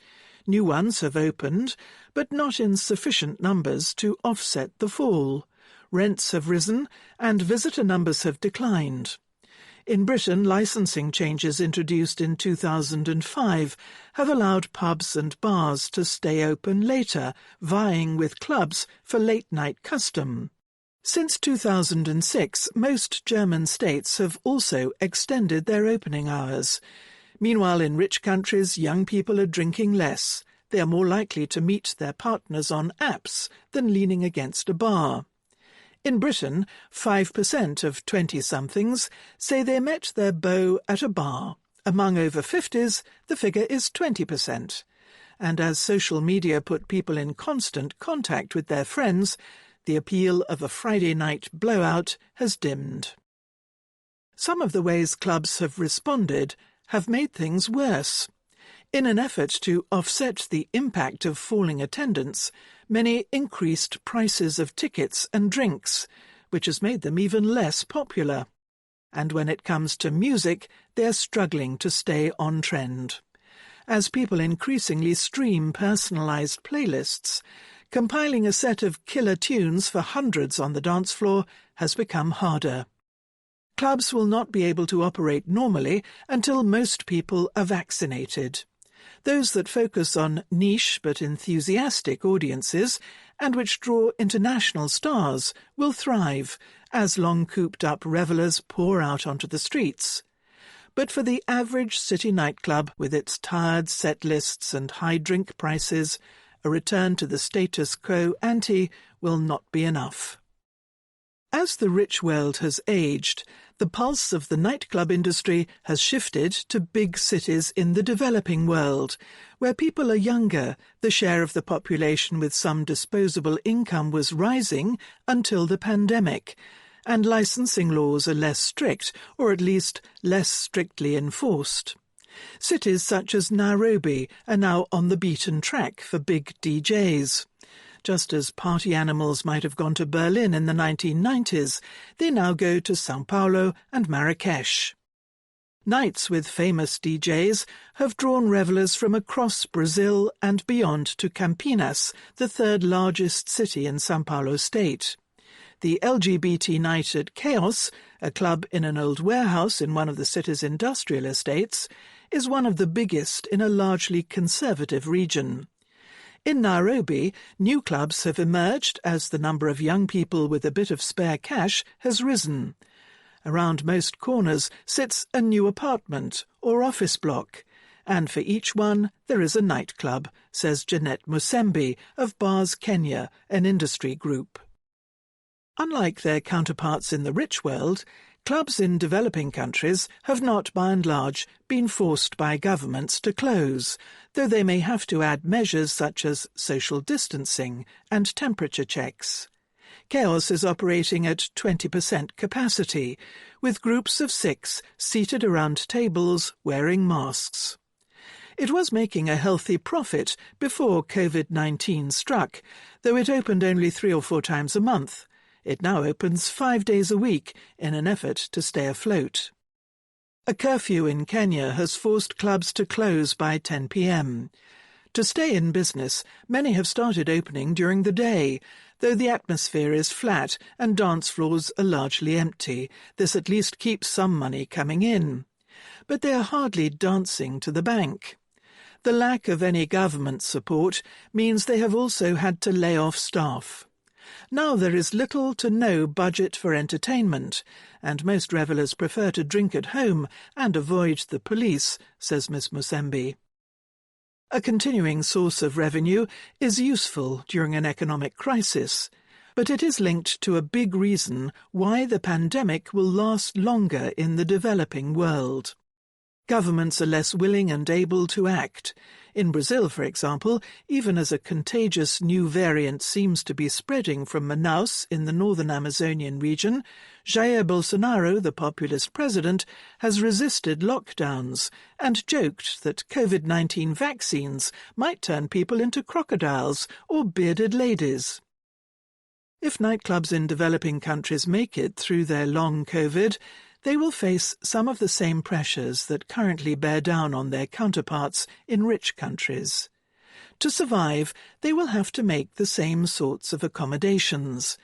New ones have opened, but not in sufficient numbers to offset the fall. Rents have risen, and visitor numbers have declined. In Britain, licensing changes introduced in 2005 have allowed pubs and bars to stay open later, vying with clubs for late-night custom. Since 2006, most German states have also extended their opening hours. Meanwhile, in rich countries, young people are drinking less. They are more likely to meet their partners on apps than leaning against a bar. In Britain, 5% of 20-somethings say they met their beau at a bar. Among over 50s, the figure is 20%. And as social media put people in constant contact with their friends, the appeal of a Friday night blowout has dimmed. Some of the ways clubs have responded have made things worse. In an effort to offset the impact of falling attendance, many increased prices of tickets and drinks, which has made them even less popular. And when it comes to music, they're struggling to stay on trend. As people increasingly stream personalised playlists, compiling a set of killer tunes for hundreds on the dance floor has become harder. clubs will not be able to operate normally until most people are vaccinated. Those that focus on niche but enthusiastic audiences and which draw international stars will thrive as long cooped-up revellers pour out onto the streets. But for the average city nightclub, with its tired set lists and high drink prices, a return to the status quo ante will not be enough. As the rich world has aged, the pulse of the nightclub industry has shifted to big cities in the developing world, where people are younger. The share of the population with some disposable income was rising until the pandemic, and licensing laws are less strict, or at least less strictly enforced. Cities such as Nairobi are now on the beaten track for big DJs. Just as party animals might have gone to Berlin in the 1990s, they now go to São Paulo and Marrakesh. Nights with famous DJs have drawn revellers from across Brazil and beyond to Campinas, the third largest city in São Paulo state. The LGBT night at Chaos, a club in an old warehouse in one of the city's industrial estates, is one of the biggest in a largely conservative region. In Nairobi, new clubs have emerged as the number of young people with a bit of spare cash has risen. Around most corners sits a new apartment or office block, and for each one there is a nightclub, says Jeanette Musembi of Bars Kenya, an industry group. Unlike their counterparts in the rich world, clubs in developing countries have not, by and large, been forced by governments to close, though they may have to add measures such as social distancing and temperature checks. Chaos is operating at 20% capacity, with groups of 6 seated around tables wearing masks. It was making a healthy profit before COVID-19 struck, though it opened only 3 or 4 times a month. It now opens 5 days a week in an effort to stay afloat. A curfew in Kenya has forced clubs to close by 10 p.m. To stay in business, many have started opening during the day, though the atmosphere is flat and dance floors are largely empty. This at least keeps some money coming in. But they are hardly dancing to the bank. The lack of any government support means they have also had to lay off staff. Now there is little to no budget for entertainment, and most revellers prefer to drink at home and avoid the police, says Ms. Musembi. A continuing source of revenue is useful during an economic crisis, but it is linked to a big reason why the pandemic will last longer in the developing world. Governments are less willing and able to act. In Brazil, for example, even as a contagious new variant seems to be spreading from Manaus in the northern Amazonian region, Jair Bolsonaro, the populist president, has resisted lockdowns and joked that COVID-19 vaccines might turn people into crocodiles or bearded ladies. If nightclubs in developing countries make it through their long COVID, they will face some of the same pressures that currently bear down on their counterparts in rich countries. To survive, they will have to make the same sorts of accommodations,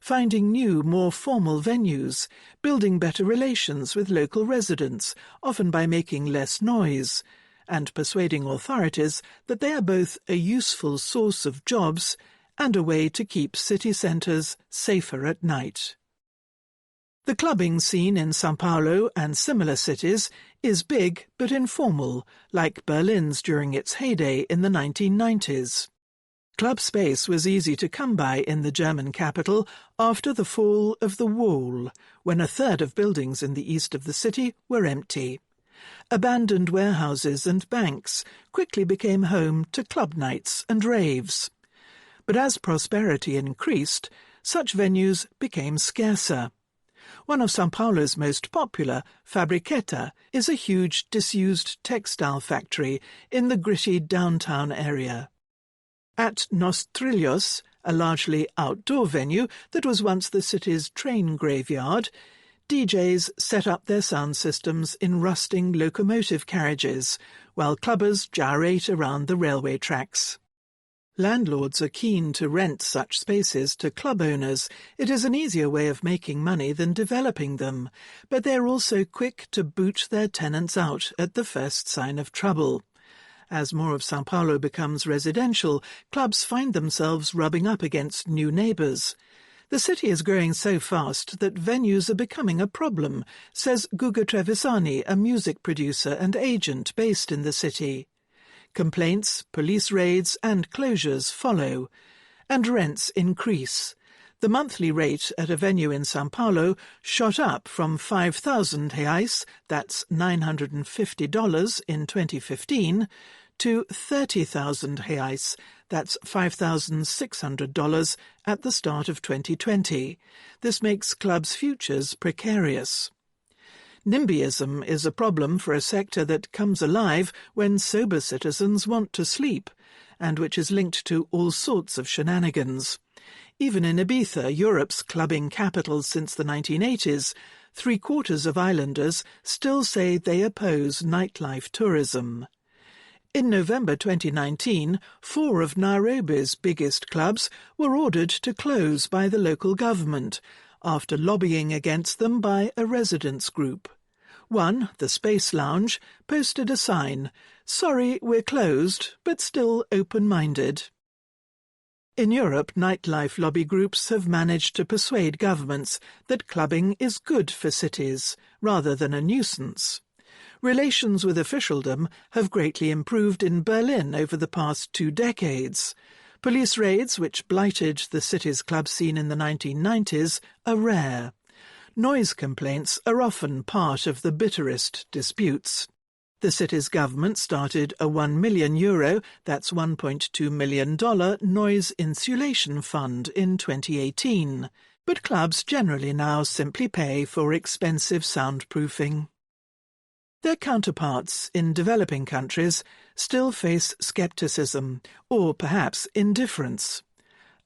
finding new, more formal venues, building better relations with local residents, often by making less noise, and persuading authorities that they are both a useful source of jobs and a way to keep city centres safer at night. The clubbing scene in São Paulo and similar cities is big but informal, like Berlin's during its heyday in the 1990s. Club space was easy to come by in the German capital after the fall of the Wall, when a third of buildings in the east of the city were empty. Abandoned warehouses and banks quickly became home to club nights and raves. But as prosperity increased, such venues became scarcer. One of São Paulo's most popular, Fabriqueta, is a huge disused textile factory in the gritty downtown area. At Nos Trilhos, a largely outdoor venue that was once the city's train graveyard, DJs set up their sound systems in rusting locomotive carriages, while clubbers gyrate around the railway tracks. Landlords are keen to rent such spaces to club owners. It is an easier way of making money than developing them, but they're also quick to boot their tenants out at the first sign of trouble. As more of São Paulo becomes residential, clubs find themselves rubbing up against new neighbours. The city is growing so fast that venues are becoming a problem, says Guga Trevisani, a music producer and agent based in the city. Complaints, police raids and closures follow, and rents increase. The monthly rate at a venue in São Paulo shot up from 5,000 reais, that's $950 in 2015, to 30,000 reais, that's $5,600 at the start of 2020. This makes clubs' futures precarious. NIMBYism is a problem for a sector that comes alive when sober citizens want to sleep, and which is linked to all sorts of shenanigans. Even in Ibiza, Europe's clubbing capital since the 1980s, 3/4 of islanders still say they oppose nightlife tourism. In November 2019, 4 of Nairobi's biggest clubs were ordered to close by the local government, after lobbying against them by a residents' group. One, the Space Lounge, posted a sign, "Sorry, we're closed, but still open-minded." In Europe, nightlife lobby groups have managed to persuade governments that clubbing is good for cities, rather than a nuisance. Relations with officialdom have greatly improved in Berlin over the past 2 decades. Police raids, which blighted the city's club scene in the 1990s, are rare. Noise complaints are often part of the bitterest disputes. The city's government started a €1 million, that's $1.2 million, noise insulation fund in 2018. But clubs generally now simply pay for expensive soundproofing. Their counterparts in developing countries still face scepticism, or perhaps indifference.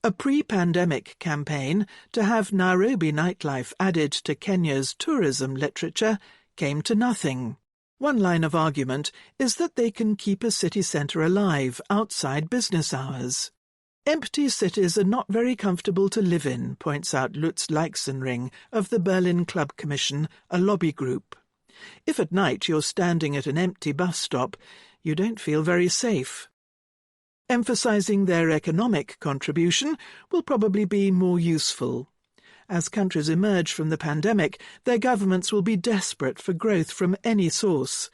A pre-pandemic campaign to have Nairobi nightlife added to Kenya's tourism literature came to nothing. One line of argument is that they can keep a city centre alive outside business hours. Empty cities are not very comfortable to live in, points out Lutz Leixenring of the Berlin Club Commission, a lobby group. If at night you're standing at an empty bus stop, you don't feel very safe. Emphasising their economic contribution will probably be more useful. As countries emerge from the pandemic, their governments will be desperate for growth from any source.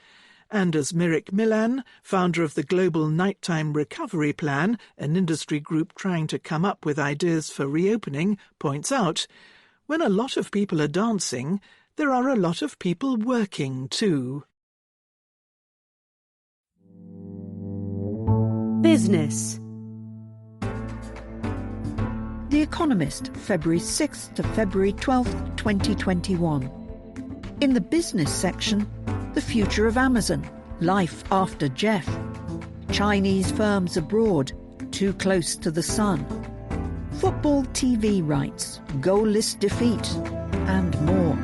And as Mirik Milan, founder of the Global Nighttime Recovery Plan, an industry group trying to come up with ideas for reopening, points out, when a lot of people are dancing, there are a lot of people working too. Business. The Economist, February 6th to February 12th, 2021. In the business section, the future of Amazon, life after Jeff, Chinese firms abroad, too close to the sun, football TV rights, goalless defeat, and more.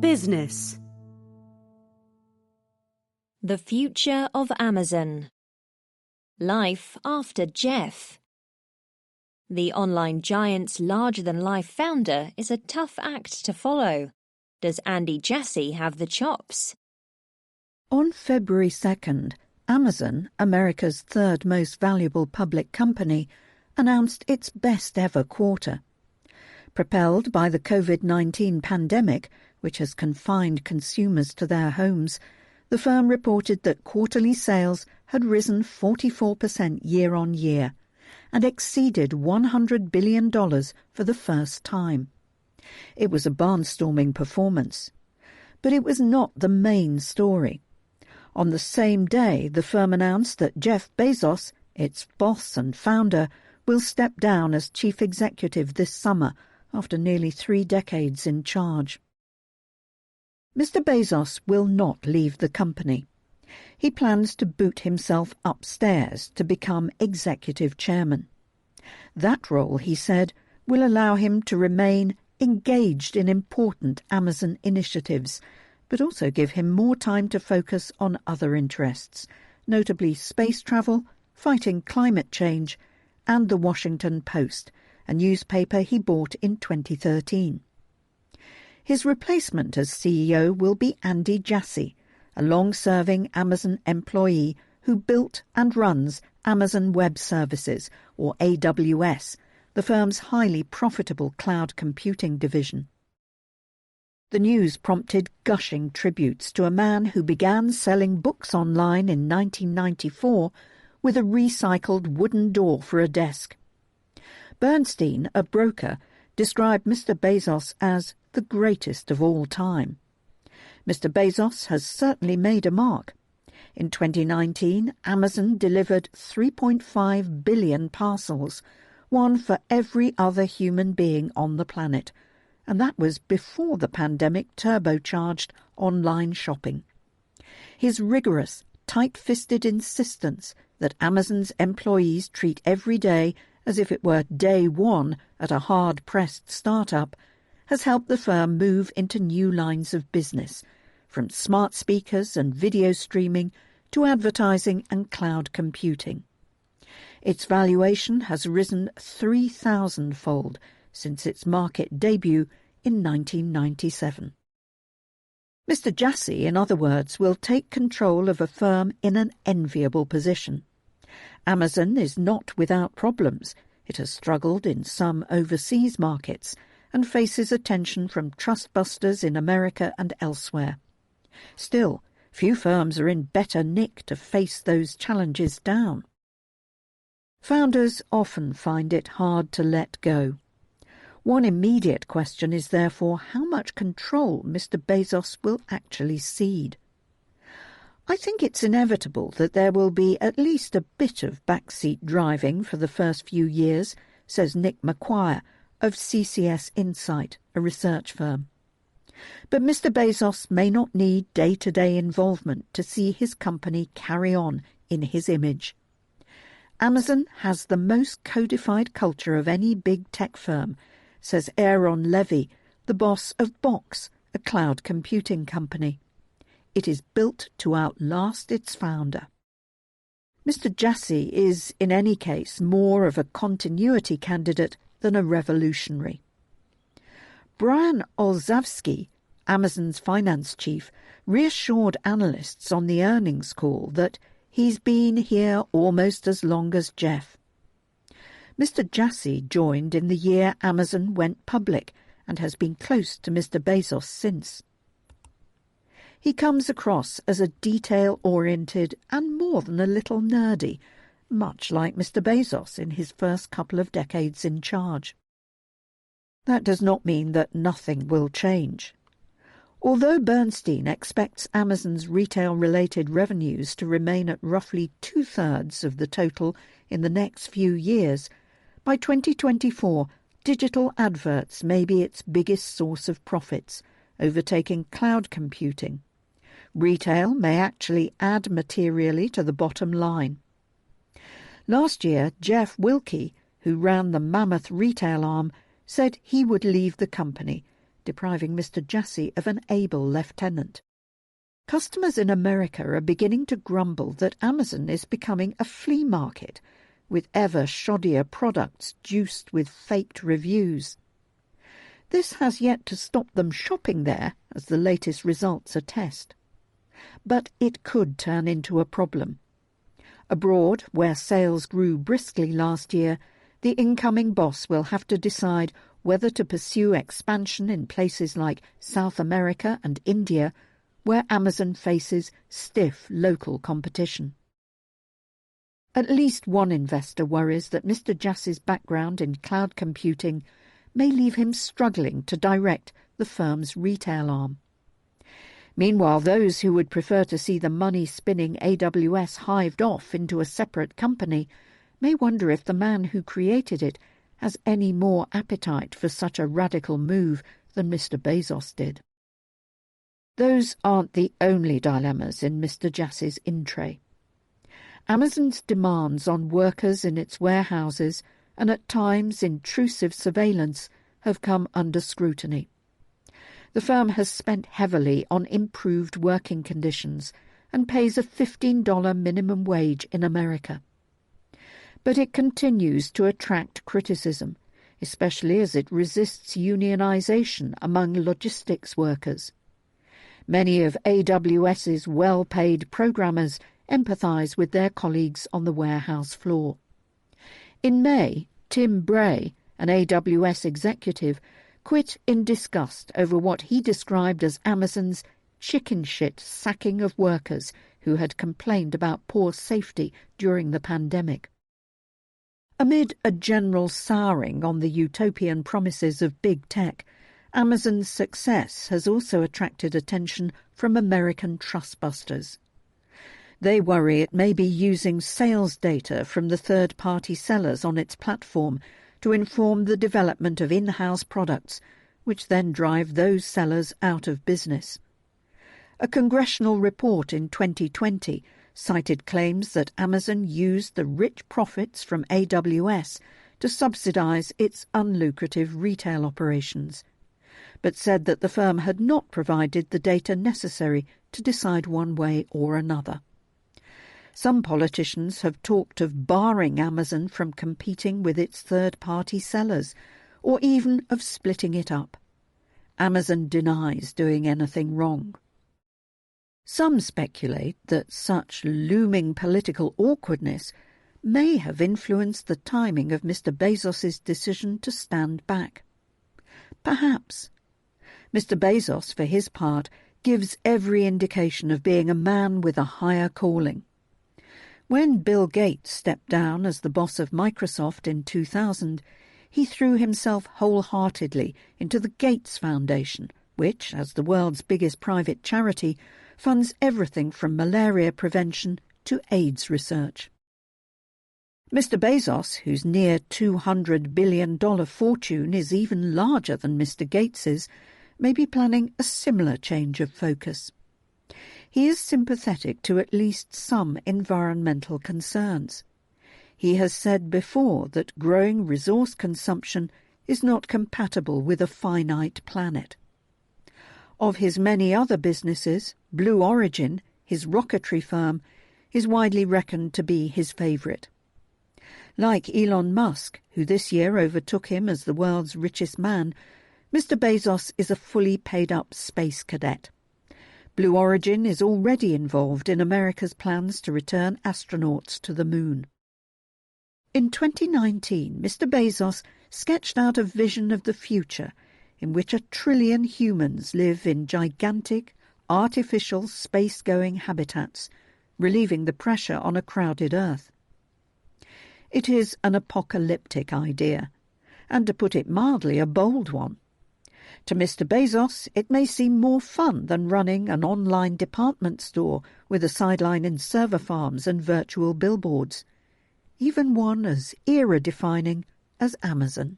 Business. The future of Amazon. Life after Jeff. The online giant's larger-than-life founder is a tough act to follow. Does Andy Jassy have the chops? On February 2nd, Amazon, America's third most valuable public company, announced its best-ever quarter. Propelled by the COVID-19 pandemic, which has confined consumers to their homes, the firm reported that quarterly sales had risen 44% year-on-year and exceeded $100 billion for the first time. It was a barnstorming performance. But it was not the main story. On the same day, the firm announced that Jeff Bezos, its boss and founder, will step down as chief executive this summer after nearly 3 decades in charge. Mr. Bezos will not leave the company. He plans to boot himself upstairs to become executive chairman. That role, he said, will allow him to remain engaged in important Amazon initiatives, but also give him more time to focus on other interests, notably space travel, fighting climate change, and the Washington Post, a newspaper he bought in 2013. His replacement as CEO will be Andy Jassy, a long-serving Amazon employee who built and runs Amazon Web Services, or AWS, the firm's highly profitable cloud computing division. The news prompted gushing tributes to a man who began selling books online in 1994 with a recycled wooden door for a desk. Bernstein, a broker, described Mr. Bezos as the greatest of all time. Mr. Bezos has certainly made a mark. In 2019, Amazon delivered 3.5 billion parcels, one for every other human being on the planet, and that was before the pandemic turbocharged online shopping. His rigorous, tight-fisted insistence that Amazon's employees treat every day as if it were day one at a hard-pressed startup has helped the firm move into new lines of business, from smart speakers and video streaming to advertising and cloud computing. Its valuation has risen 3,000-fold since its market debut in 1997. Mr. Jassy, in other words, will take control of a firm in an enviable position. Amazon is not without problems. It has struggled in some overseas markets and faces attention from trustbusters in America and elsewhere. Still, few firms are in better nick to face those challenges down. Founders often find it hard to let go. One immediate question is therefore how much control Mr. Bezos will actually cede. I think it's inevitable that there will be at least a bit of backseat driving for the first few years, says Nick McQuire of CCS Insight, a research firm. But Mr. Bezos may not need day-to-day involvement to see his company carry on in his image. Amazon has the most codified culture of any big tech firm, says Aaron Levy, the boss of Box, a cloud computing company. It is built to outlast its founder. Mr. Jassy is, in any case, more of a continuity candidate than a revolutionary. Brian Olszewski, Amazon's finance chief, reassured analysts on the earnings call that he's been here almost as long as Jeff. Mr. Jassy joined in the year Amazon went public and has been close to Mr. Bezos since. He comes across as a detail-oriented and more than a little nerdy, much like Mr. Bezos in his first couple of decades in charge. That does not mean that nothing will change. Although Bernstein expects Amazon's retail-related revenues to remain at roughly 2/3 of the total in the next few years, by 2024, digital adverts may be its biggest source of profits, overtaking cloud computing. Retail may actually add materially to the bottom line. Last year, Jeff Wilke, who ran the Mammoth retail arm, said he would leave the company, depriving Mr. Jassy of an able lieutenant. Customers in America are beginning to grumble that Amazon is becoming a flea market, with ever shoddier products juiced with faked reviews. This has yet to stop them shopping there, as the latest results attest. But it could turn into a problem. Abroad, where sales grew briskly last year, the incoming boss will have to decide whether to pursue expansion in places like South America and India, where Amazon faces stiff local competition. At least one investor worries that Mr. Jassy's background in cloud computing may leave him struggling to direct the firm's retail arm. Meanwhile, those who would prefer to see the money-spinning AWS hived off into a separate company may wonder if the man who created it has any more appetite for such a radical move than Mr. Bezos did. Those aren't the only dilemmas in Mr. Jassy's in-tray. Amazon's demands on workers in its warehouses and at times intrusive surveillance have come under scrutiny. The firm has spent heavily on improved working conditions and pays a $15 minimum wage in America. But it continues to attract criticism, especially as it resists unionization among logistics workers. Many of AWS's well-paid programmers empathize with their colleagues on the warehouse floor. In May, Tim Bray, an AWS executive, quit in disgust over what he described as Amazon's chicken shit sacking of workers who had complained about poor safety during the pandemic. Amid a general souring on the utopian promises of big tech, Amazon's success has also attracted attention from American trustbusters. They worry it may be using sales data from the third-party sellers on its platform to inform the development of in-house products, which then drive those sellers out of business. A congressional report in 2020 cited claims that Amazon used the rich profits from AWS to subsidize its unlucrative retail operations, but said that the firm had not provided the data necessary to decide one way or another. Some politicians have talked of barring Amazon from competing with its third-party sellers, or even of splitting it up. Amazon denies doing anything wrong. Some speculate that such looming political awkwardness may have influenced the timing of Mr. Bezos's decision to stand back. Perhaps. Mr. Bezos, for his part, gives every indication of being a man with a higher calling. When Bill Gates stepped down as the boss of Microsoft in 2000, he threw himself wholeheartedly into the Gates Foundation, which, as the world's biggest private charity, funds everything from malaria prevention to AIDS research. Mr. Bezos, whose near $200 billion fortune is even larger than Mr. Gates's, may be planning a similar change of focus. He is sympathetic to at least some environmental concerns. He has said before that growing resource consumption is not compatible with a finite planet. Of his many other businesses, Blue Origin, his rocketry firm, is widely reckoned to be his favourite. Like Elon Musk, who this year overtook him as the world's richest man, Mr. Bezos is a fully paid-up space cadet. Blue Origin is already involved in America's plans to return astronauts to the moon. In 2019, Mr. Bezos sketched out a vision of the future in which 1 trillion humans live in gigantic, artificial space-going habitats, relieving the pressure on a crowded Earth. It is an apocalyptic idea, and to put it mildly, a bold one. To Mr. Bezos, it may seem more fun than running an online department store with a sideline in server farms and virtual billboards, even one as era-defining as Amazon.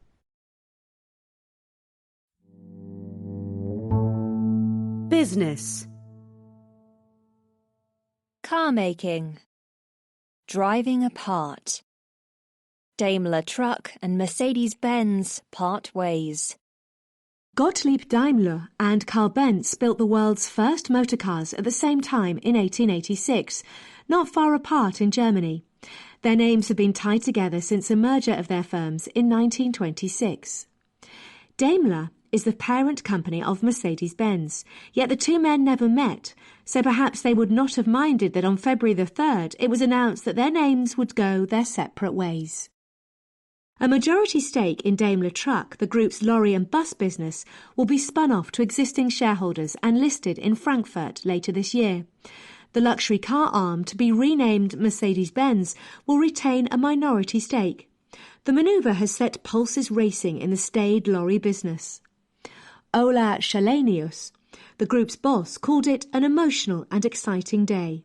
Business. Car making. Driving apart. Daimler Truck and Mercedes-Benz part ways. Gottlieb Daimler and Carl Benz built the world's first motor cars at the same time in 1886, not far apart in Germany. Their names have been tied together since the merger of their firms in 1926. Daimler is the parent company of Mercedes-Benz, yet the two men never met, so perhaps they would not have minded that on February the 3rd it was announced that their names would go their separate ways. A majority stake in Daimler Truck, the group's lorry and bus business, will be spun off to existing shareholders and listed in Frankfurt later this year. The luxury car arm, to be renamed Mercedes-Benz, will retain a minority stake. The manoeuvre has set pulses racing in the staid lorry business. Ola Shalenius, the group's boss, called it an emotional and exciting day.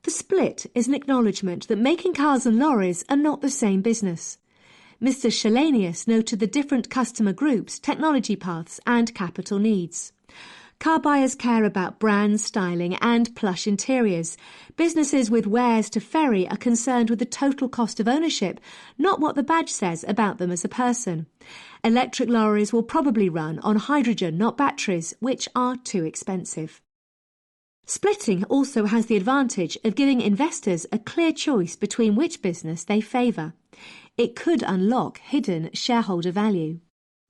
The split is an acknowledgement that making cars and lorries are not the same business. Mr. Shalenius noted the different customer groups, technology paths and capital needs. Car buyers care about brand styling and plush interiors. Businesses with wares to ferry are concerned with the total cost of ownership, not what the badge says about them as a person. Electric lorries will probably run on hydrogen, not batteries, which are too expensive. Splitting also has the advantage of giving investors a clear choice between which business they favour. It could unlock hidden shareholder value.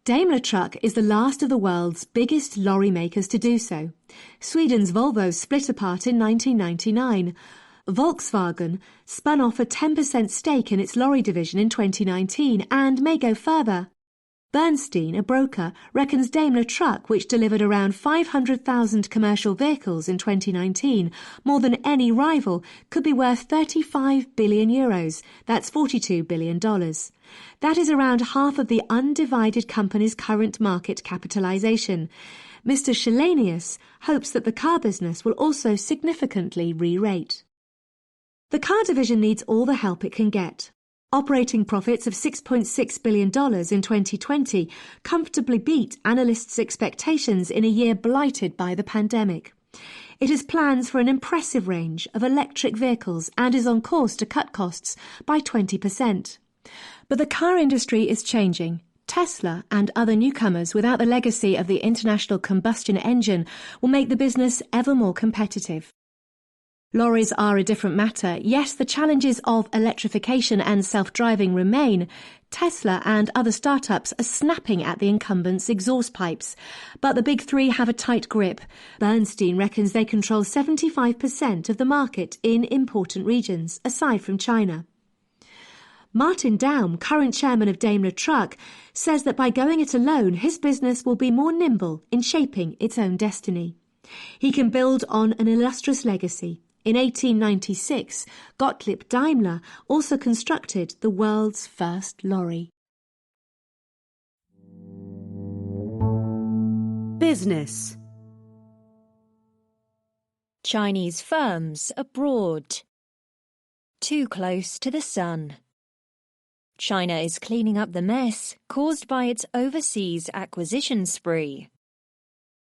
Daimler Truck is the last of the world's biggest lorry makers to do so. Sweden's Volvo split apart in 1999. Volkswagen spun off a 10% stake in its lorry division in 2019 and may go further. Bernstein, a broker, reckons Daimler Truck, which delivered around 500,000 commercial vehicles in 2019, more than any rival, could be worth 35 billion euros. That's $42 billion. That is around half of the undivided company's current market capitalisation. Mr. Shelenius hopes that the car business will also significantly re-rate. The car division needs all the help it can get. Operating profits of $6.6 billion in 2020 comfortably beat analysts' expectations in a year blighted by the pandemic. It has plans for an impressive range of electric vehicles and is on course to cut costs by 20%. But the car industry is changing. Tesla and other newcomers without the legacy of the international combustion engine will make the business ever more competitive. Lorries are a different matter. Yes, the challenges of electrification and self-driving remain. Tesla and other startups are snapping at the incumbents' exhaust pipes. But the big three have a tight grip. Bernstein reckons they control 75% of the market in important regions, aside from China. Martin Daum, current chairman of Daimler Truck, says that by going it alone, his business will be more nimble in shaping its own destiny. He can build on an illustrious legacy. In 1896, Gottlieb Daimler also constructed the world's first lorry. Business. Chinese firms abroad. Too close to the sun. China is cleaning up the mess caused by its overseas acquisition spree.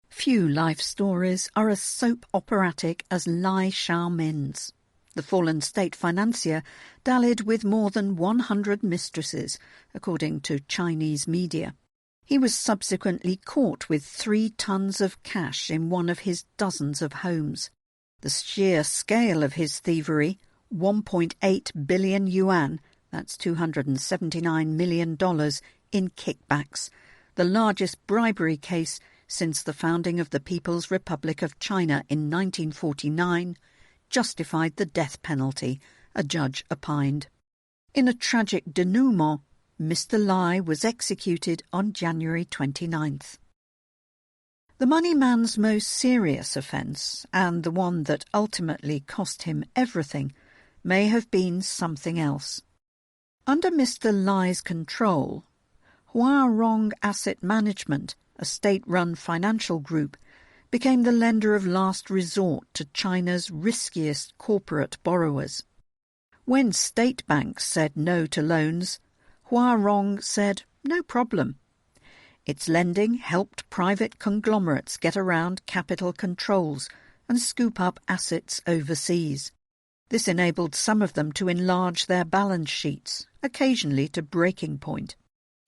Few life stories are as soap operatic as Lai Xiaomin's. The fallen state financier dallied with more than 100 mistresses, according to Chinese media. He was subsequently caught with 3 tons of cash in one of his dozens of homes. The sheer scale of his thievery, 1.8 billion yuan, that's $279 million, in kickbacks, the largest bribery case since the founding of the People's Republic of China in 1949, justified the death penalty, a judge opined. In a tragic denouement, Mr. Lai was executed on January 29th. The money man's most serious offence, and the one that ultimately cost him everything, may have been something else. Under Mr. Lai's control, Huarong Asset Management, a state-run financial group, became the lender of last resort to China's riskiest corporate borrowers. When state banks said no to loans, Huarong said no problem. Its lending helped private conglomerates get around capital controls and scoop up assets overseas. This enabled some of them to enlarge their balance sheets, occasionally to breaking point.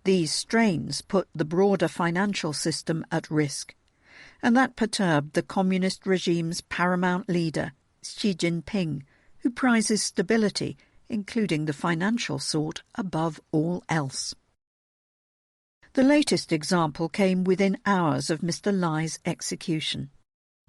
These strains put the broader financial system at risk, and that perturbed the communist regime's paramount leader, Xi Jinping, who prizes stability, including the financial sort, above all else. The latest example came within hours of Mr. Lai's execution.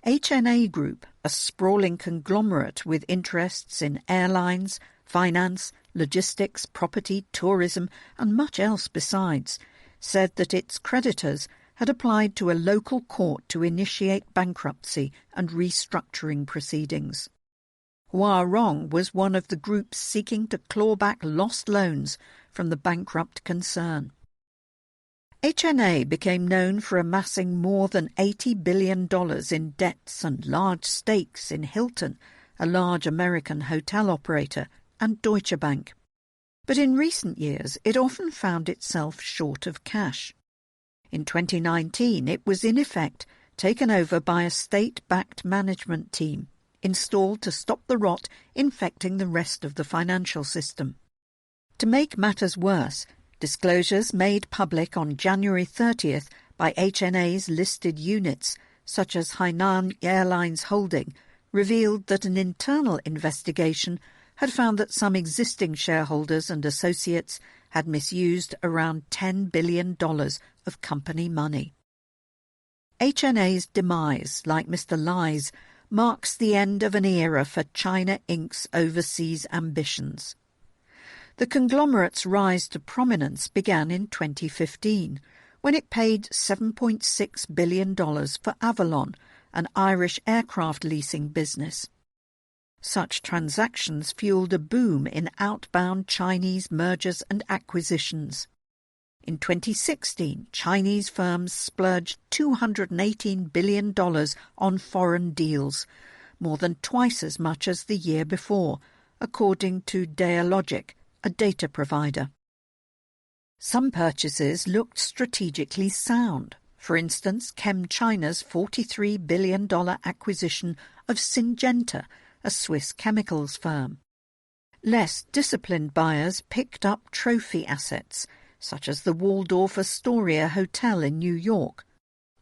HNA Group, a sprawling conglomerate with interests in airlines, finance, logistics, property, tourism, and much else besides, said that its creditors had applied to a local court to initiate bankruptcy and restructuring proceedings. Huarong was one of the groups seeking to claw back lost loans from the bankrupt concern. HNA became known for amassing more than $80 billion in debts and large stakes in Hilton, a large American hotel operator, and Deutsche Bank. But in recent years it often found itself short of cash. In 2019 it was in effect taken over by a state-backed management team, installed to stop the rot infecting the rest of the financial system. To make matters worse, disclosures made public on January 30th by HNA's listed units, such as Hainan Airlines Holding, revealed that an internal investigation had found that some existing shareholders and associates had misused around $10 billion of company money. HNA's demise, like Mr. Lai's, marks the end of an era for China Inc.'s overseas ambitions. The conglomerate's rise to prominence began in 2015, when it paid $7.6 billion for Avalon, an Irish aircraft leasing business. Such transactions fueled a boom in outbound Chinese mergers and acquisitions. In 2016, Chinese firms splurged $218 billion on foreign deals, more than twice as much as the year before, according to Dealogic, a data provider. Some purchases looked strategically sound. For instance, ChemChina's $43 billion acquisition of Syngenta, a Swiss chemicals firm. Less disciplined buyers picked up trophy assets, such as the Waldorf Astoria Hotel in New York,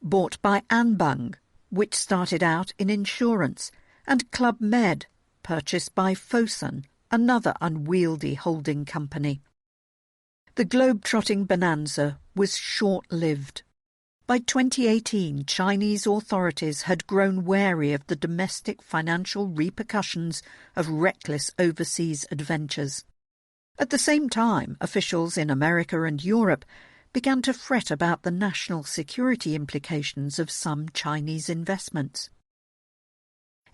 bought by Anbang, which started out in insurance, and Club Med, purchased by Fosun, another unwieldy holding company. The globe-trotting bonanza was short-lived. By 2018, Chinese authorities had grown wary of the domestic financial repercussions of reckless overseas adventures. At the same time, officials in America and Europe began to fret about the national security implications of some Chinese investments.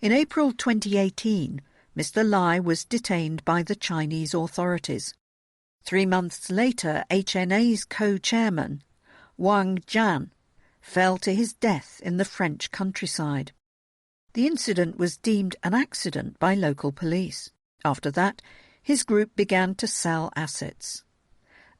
In April 2018, Mr. Lai was detained by the Chinese authorities. 3 months later, HNA's co-chairman, Wang Jian, fell to his death in the French countryside. The incident was deemed an accident by local police. After that, his group began to sell assets.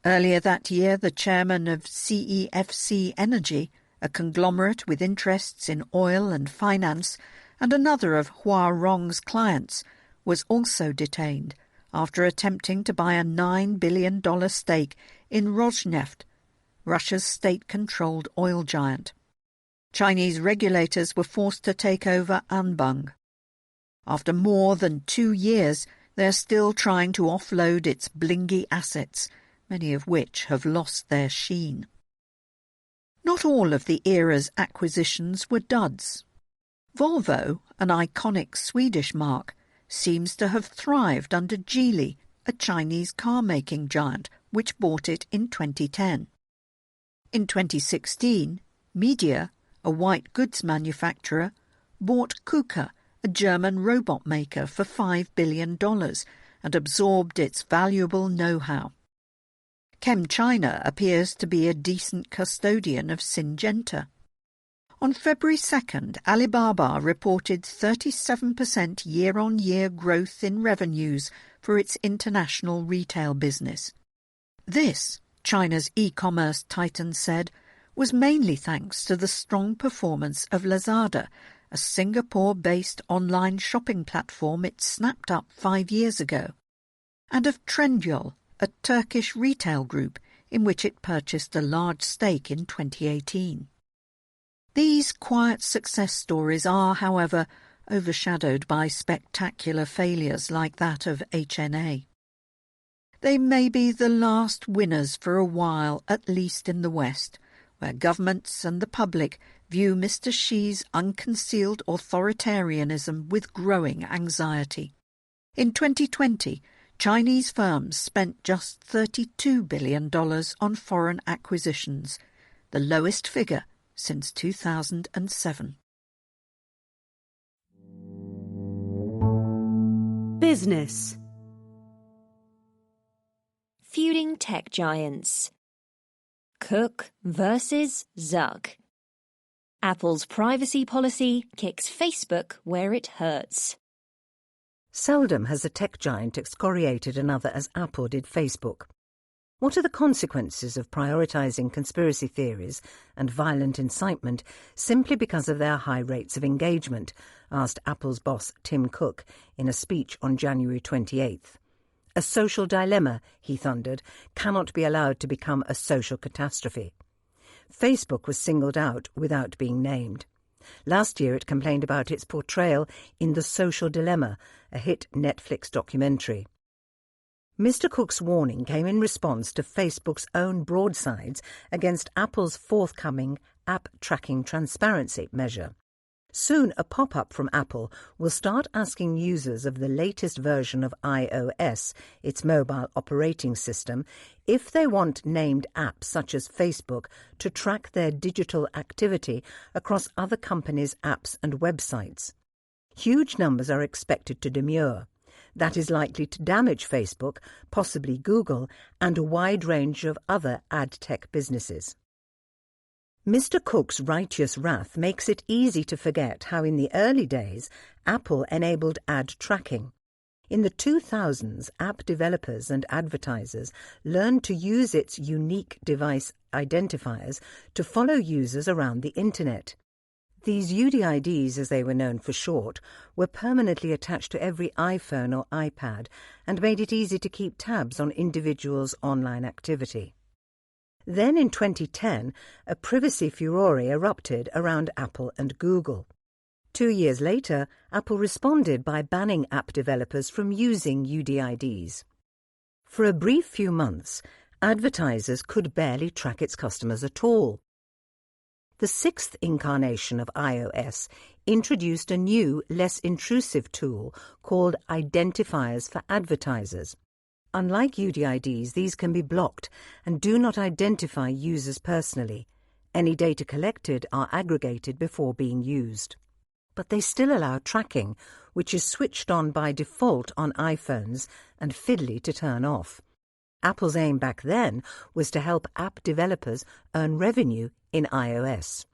Earlier that year, the chairman of CEFC Energy, a conglomerate with interests in oil and finance, and another of Hua Rong's clients, was also detained after attempting to buy a $9 billion stake in Rosneft, Russia's state-controlled oil giant. Chinese regulators were forced to take over Anbang. After more than 2 years, they are still trying to offload its blingy assets, many of which have lost their sheen. Not all of the era's acquisitions were duds. Volvo, an iconic Swedish marque, seems to have thrived under Geely, a Chinese car-making giant, which bought it in 2010. In 2016, Media, a white goods manufacturer, bought KUKA, a German robot maker, for $5 billion and absorbed its valuable know-how. ChemChina appears to be a decent custodian of Syngenta. On February 2nd, Alibaba reported 37% year-on-year growth in revenues for its international retail business. This, China's e-commerce titan said, was mainly thanks to the strong performance of Lazada, a Singapore-based online shopping platform it snapped up 5 years ago, and of Trendyol, a Turkish retail group in which it purchased a large stake in 2018. These quiet success stories are, however, overshadowed by spectacular failures like that of HNA. They may be the last winners for a while, at least in the West, where governments and the public view Mr. Xi's unconcealed authoritarianism with growing anxiety. In 2020, Chinese firms spent just $32 billion on foreign acquisitions, the lowest figure since 2007. Business. Feuding tech giants. Cook versus Zuck. Apple's privacy policy kicks Facebook where it hurts. Seldom has a tech giant excoriated another as Apple did Facebook. What are the consequences of prioritising conspiracy theories and violent incitement simply because of their high rates of engagement? Asked Apple's boss Tim Cook in a speech on January 28th. A social dilemma, he thundered, cannot be allowed to become a social catastrophe. Facebook was singled out without being named. Last year it complained about its portrayal in The Social Dilemma, a hit Netflix documentary. Mr. Cook's warning came in response to Facebook's own broadsides against Apple's forthcoming app tracking transparency measure. Soon a pop-up from Apple will start asking users of the latest version of iOS, its mobile operating system, if they want named apps such as Facebook to track their digital activity across other companies' apps and websites. Huge numbers are expected to demur. That is likely to damage Facebook, possibly Google, and a wide range of other ad tech businesses. Mr. Cook's righteous wrath makes it easy to forget how in the early days Apple enabled ad tracking. In the 2000s, app developers and advertisers learned to use its unique device identifiers to follow users around the Internet. These UDIDs, as they were known for short, were permanently attached to every iPhone or iPad and made it easy to keep tabs on individuals' online activity. Then in 2010, a privacy furore erupted around Apple and Google. 2 years later, Apple responded by banning app developers from using UDIDs. For a brief few months, advertisers could barely track its customers at all. The 6th incarnation of iOS introduced a new, less intrusive tool called Identifiers for Advertisers. Unlike UDIDs, these can be blocked and do not identify users personally. Any data collected are aggregated before being used. But they still allow tracking, which is switched on by default on iPhones and fiddly to turn off. Apple's aim back then was to help app developers earn revenue in iOS.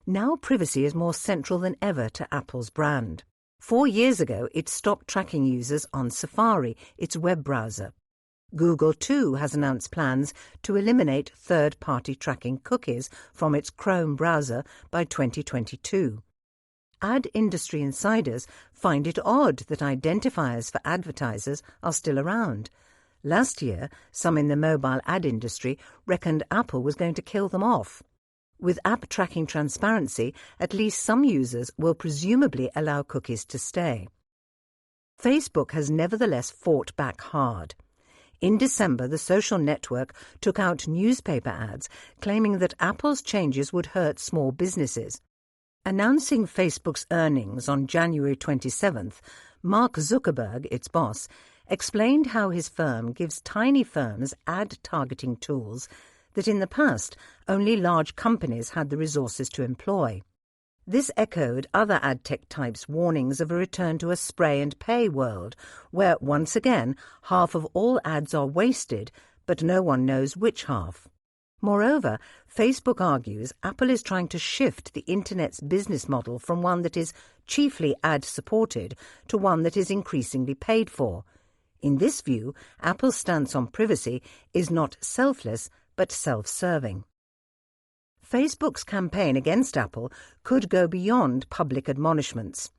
Now privacy is more central than ever to Apple's brand. 4 years ago, it stopped tracking users on Safari, its web browser. Google, too, has announced plans to eliminate third-party tracking cookies from its Chrome browser by 2022. Ad industry insiders find it odd that identifiers for advertisers are still around. Last year, some in the mobile ad industry reckoned Apple was going to kill them off. With app tracking transparency, at least some users will presumably allow cookies to stay. Facebook has nevertheless fought back hard. In December, the social network took out newspaper ads claiming that Apple's changes would hurt small businesses. Announcing Facebook's earnings on January 27th, Mark Zuckerberg, its boss, explained how his firm gives tiny firms ad-targeting tools that in the past only large companies had the resources to employ. This echoed other ad tech types' warnings of a return to a spray-and-pay world, where, once again, half of all ads are wasted, but no one knows which half. Moreover, Facebook argues Apple is trying to shift the Internet's business model from one that is chiefly ad-supported to one that is increasingly paid for. In this view, Apple's stance on privacy is not selfless, but self-serving. Facebook's campaign against Apple could go beyond public admonishments.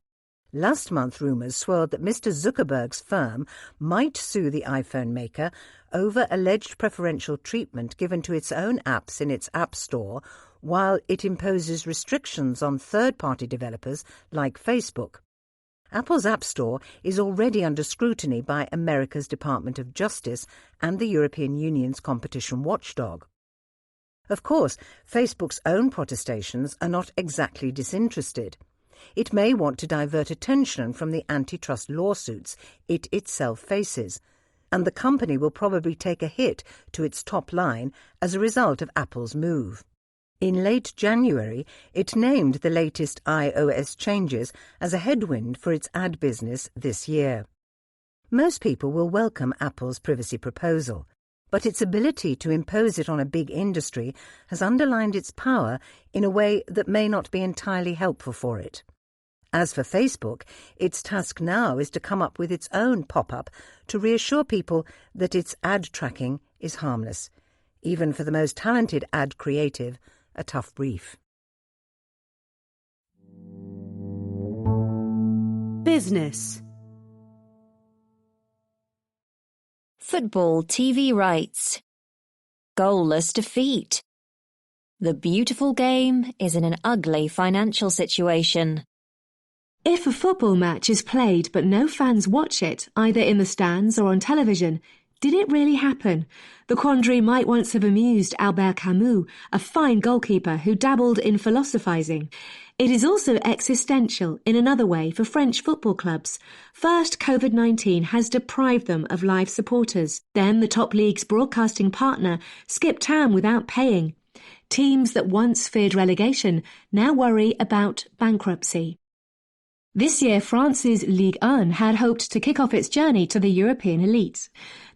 Last month, rumours swirled that Mr. Zuckerberg's firm might sue the iPhone maker over alleged preferential treatment given to its own apps in its App Store, while it imposes restrictions on third-party developers like Facebook. Apple's App Store is already under scrutiny by America's Department of Justice and the European Union's competition watchdog. Of course, Facebook's own protestations are not exactly disinterested. It may want to divert attention from the antitrust lawsuits it itself faces, and the company will probably take a hit to its top line as a result of Apple's move. In late January, it named the latest iOS changes as a headwind for its ad business this year. Most people will welcome Apple's privacy proposal, but its ability to impose it on a big industry has underlined its power in a way that may not be entirely helpful for it. As for Facebook, its task now is to come up with its own pop-up to reassure people that its ad tracking is harmless, even for the most talented ad creative, a tough brief. Business. Football TV rights. Goalless defeat. The beautiful game is in an ugly financial situation. If a football match is played but no fans watch it, either in the stands or on television, did it really happen? The quandary might once have amused Albert Camus, a fine goalkeeper who dabbled in philosophizing. It is also existential in another way for French football clubs. First, COVID-19 has deprived them of live supporters. Then the top league's broadcasting partner skipped town without paying. Teams that once feared relegation now worry about bankruptcy. This year, France's Ligue 1 had hoped to kick off its journey to the European elite.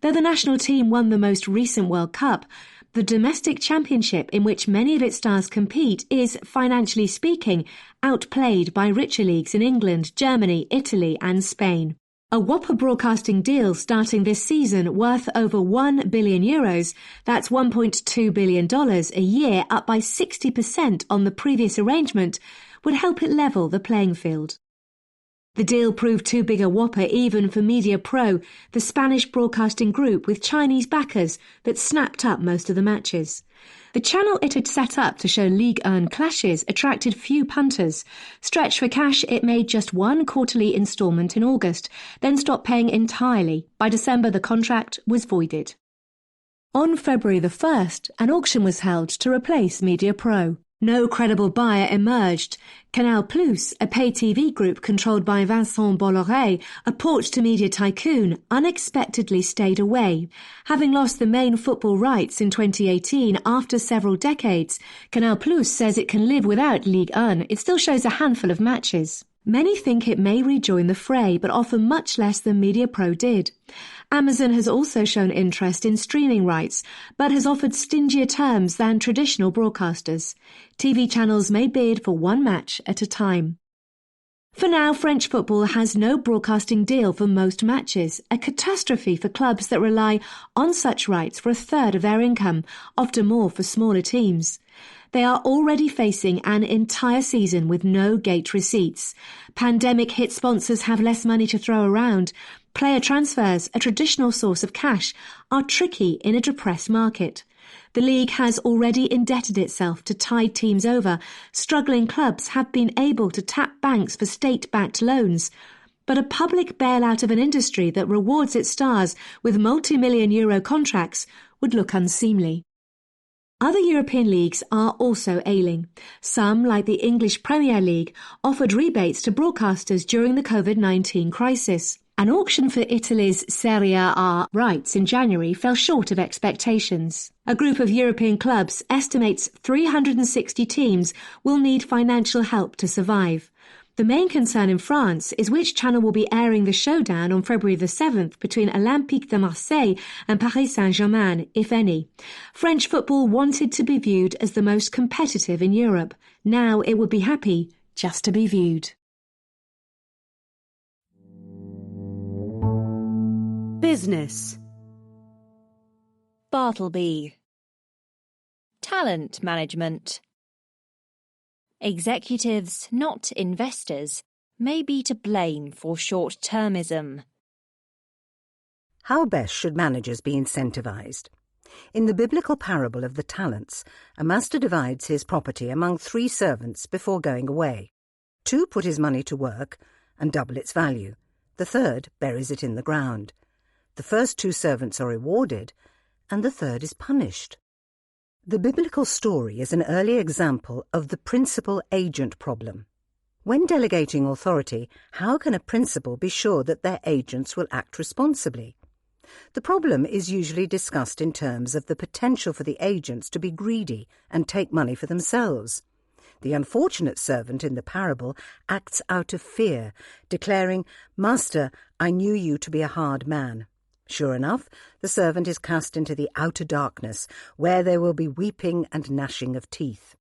Though the national team won the most recent World Cup, the domestic championship in which many of its stars compete is, financially speaking, outplayed by richer leagues in England, Germany, Italy and Spain. A whopper broadcasting deal starting this season worth over €1 billion, that's $1.2 billion a year, up by 60% on the previous arrangement, would help it level the playing field. The deal proved too big a whopper even for MediaPro, the Spanish broadcasting group with Chinese backers that snapped up most of the matches. The channel it had set up to show Ligue 1 clashes attracted few punters. Stretched for cash, it made just one quarterly instalment in August, then stopped paying entirely. By December, the contract was voided. On February the 1st, an auction was held to replace MediaPro. No credible buyer emerged. Canal+, a pay TV group controlled by Vincent Bolloré, a porch to media tycoon, unexpectedly stayed away. Having lost the main football rights in 2018 after several decades, Canal+ says it can live without Ligue 1. It still shows a handful of matches. Many think it may rejoin the fray, but offer much less than MediaPro did. Amazon has also shown interest in streaming rights, but has offered stingier terms than traditional broadcasters. TV channels may bid for one match at a time. For now, French football has no broadcasting deal for most matches, a catastrophe for clubs that rely on such rights for a third of their income, often more for smaller teams. They are already facing an entire season with no gate receipts. Pandemic-hit sponsors have less money to throw around. Player transfers, a traditional source of cash, are tricky in a depressed market. The league has already indebted itself to tide teams over. Struggling clubs have been able to tap banks for state-backed loans. But a public bailout of an industry that rewards its stars with multi-million euro contracts would look unseemly. Other European leagues are also ailing. Some, like the English Premier League, offered rebates to broadcasters during the COVID-19 crisis. An auction for Italy's Serie A rights in January fell short of expectations. A group of European clubs estimates 360 teams will need financial help to survive. The main concern in France is which channel will be airing the showdown on February the 7th between Olympique de Marseille and Paris Saint-Germain, if any. French football wanted to be viewed as the most competitive in Europe. Now it would be happy just to be viewed. Business. Bartleby. Talent management. Executives, not investors, may be to blame for short-termism. How best should managers be incentivized? In the biblical parable of the talents, a master divides his property among 3 servants before going away. 2 put his money to work and double its value. The 3rd buries it in the ground. The first 2 servants are rewarded, and the 3rd is punished. The biblical story is an early example of the principal-agent problem. When delegating authority, how can a principal be sure that their agents will act responsibly? The problem is usually discussed in terms of the potential for the agents to be greedy and take money for themselves. The unfortunate servant in the parable acts out of fear, declaring, "Master, I knew you to be a hard man." Sure enough, the servant is cast into the outer darkness, where there will be weeping and gnashing of teeth.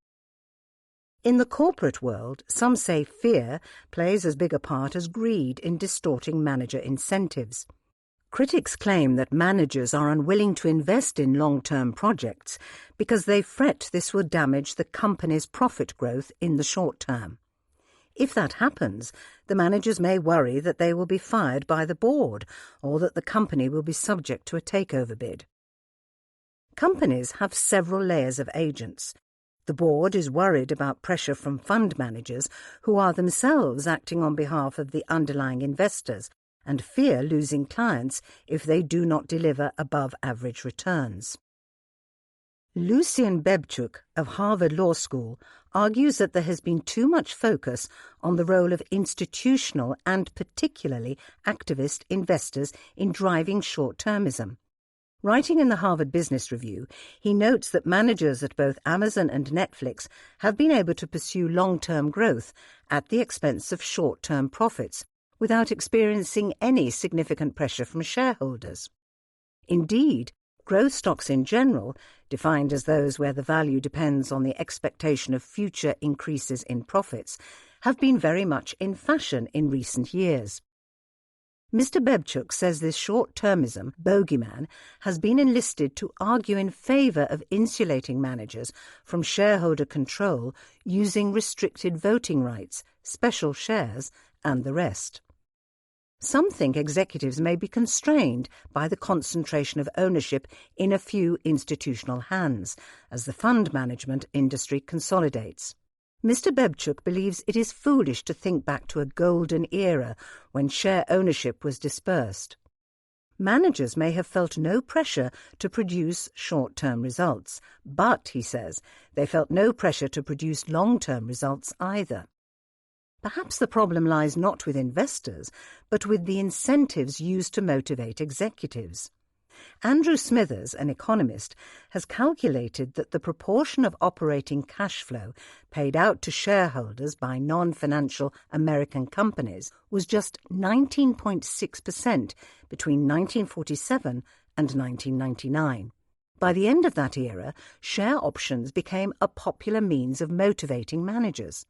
In the corporate world, some say fear plays as big a part as greed in distorting manager incentives. Critics claim that managers are unwilling to invest in long-term projects because they fret this will damage the company's profit growth in the short term. If that happens, the managers may worry that they will be fired by the board or that the company will be subject to a takeover bid. Companies have several layers of agents. The board is worried about pressure from fund managers who are themselves acting on behalf of the underlying investors and fear losing clients if they do not deliver above-average returns. Lucian Bebchuk of Harvard Law School argues that there has been too much focus on the role of institutional and particularly activist investors in driving short-termism. Writing in the Harvard Business Review, he notes that managers at both Amazon and Netflix have been able to pursue long-term growth at the expense of short-term profits without experiencing any significant pressure from shareholders. Indeed, growth stocks in general, defined as those where the value depends on the expectation of future increases in profits, have been very much in fashion in recent years. Mr. Bebchuk says this short-termism bogeyman has been enlisted to argue in favour of insulating managers from shareholder control using restricted voting rights, special shares, and the rest. Some think executives may be constrained by the concentration of ownership in a few institutional hands as the fund management industry consolidates. Mr. Bebchuk believes it is foolish to think back to a golden era when share ownership was dispersed. Managers may have felt no pressure to produce short-term results, but, he says, they felt no pressure to produce long-term results either. Perhaps the problem lies not with investors, but with the incentives used to motivate executives. Andrew Smithers, an economist, has calculated that the proportion of operating cash flow paid out to shareholders by non-financial American companies was just 19.6% between 1947 and 1999. By the end of that era, share options became a popular means of motivating managers.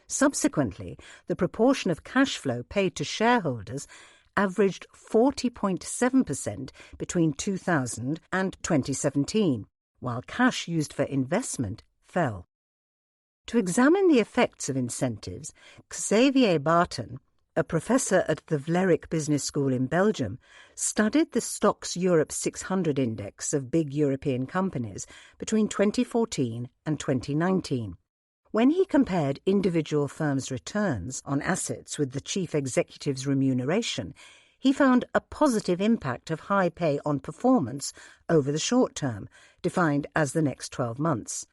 Subsequently, the proportion of cash flow paid to shareholders averaged 40.7% between 2000 and 2017, while cash used for investment fell. To examine the effects of incentives, Xavier Barton, a professor at the Vlerick Business School in Belgium, studied the Stoxx Europe 600 index of big European companies between 2014 and 2019. When he compared individual firms' returns on assets with the chief executive's remuneration, he found a positive impact of high pay on performance over the short term, defined as the next 12 months.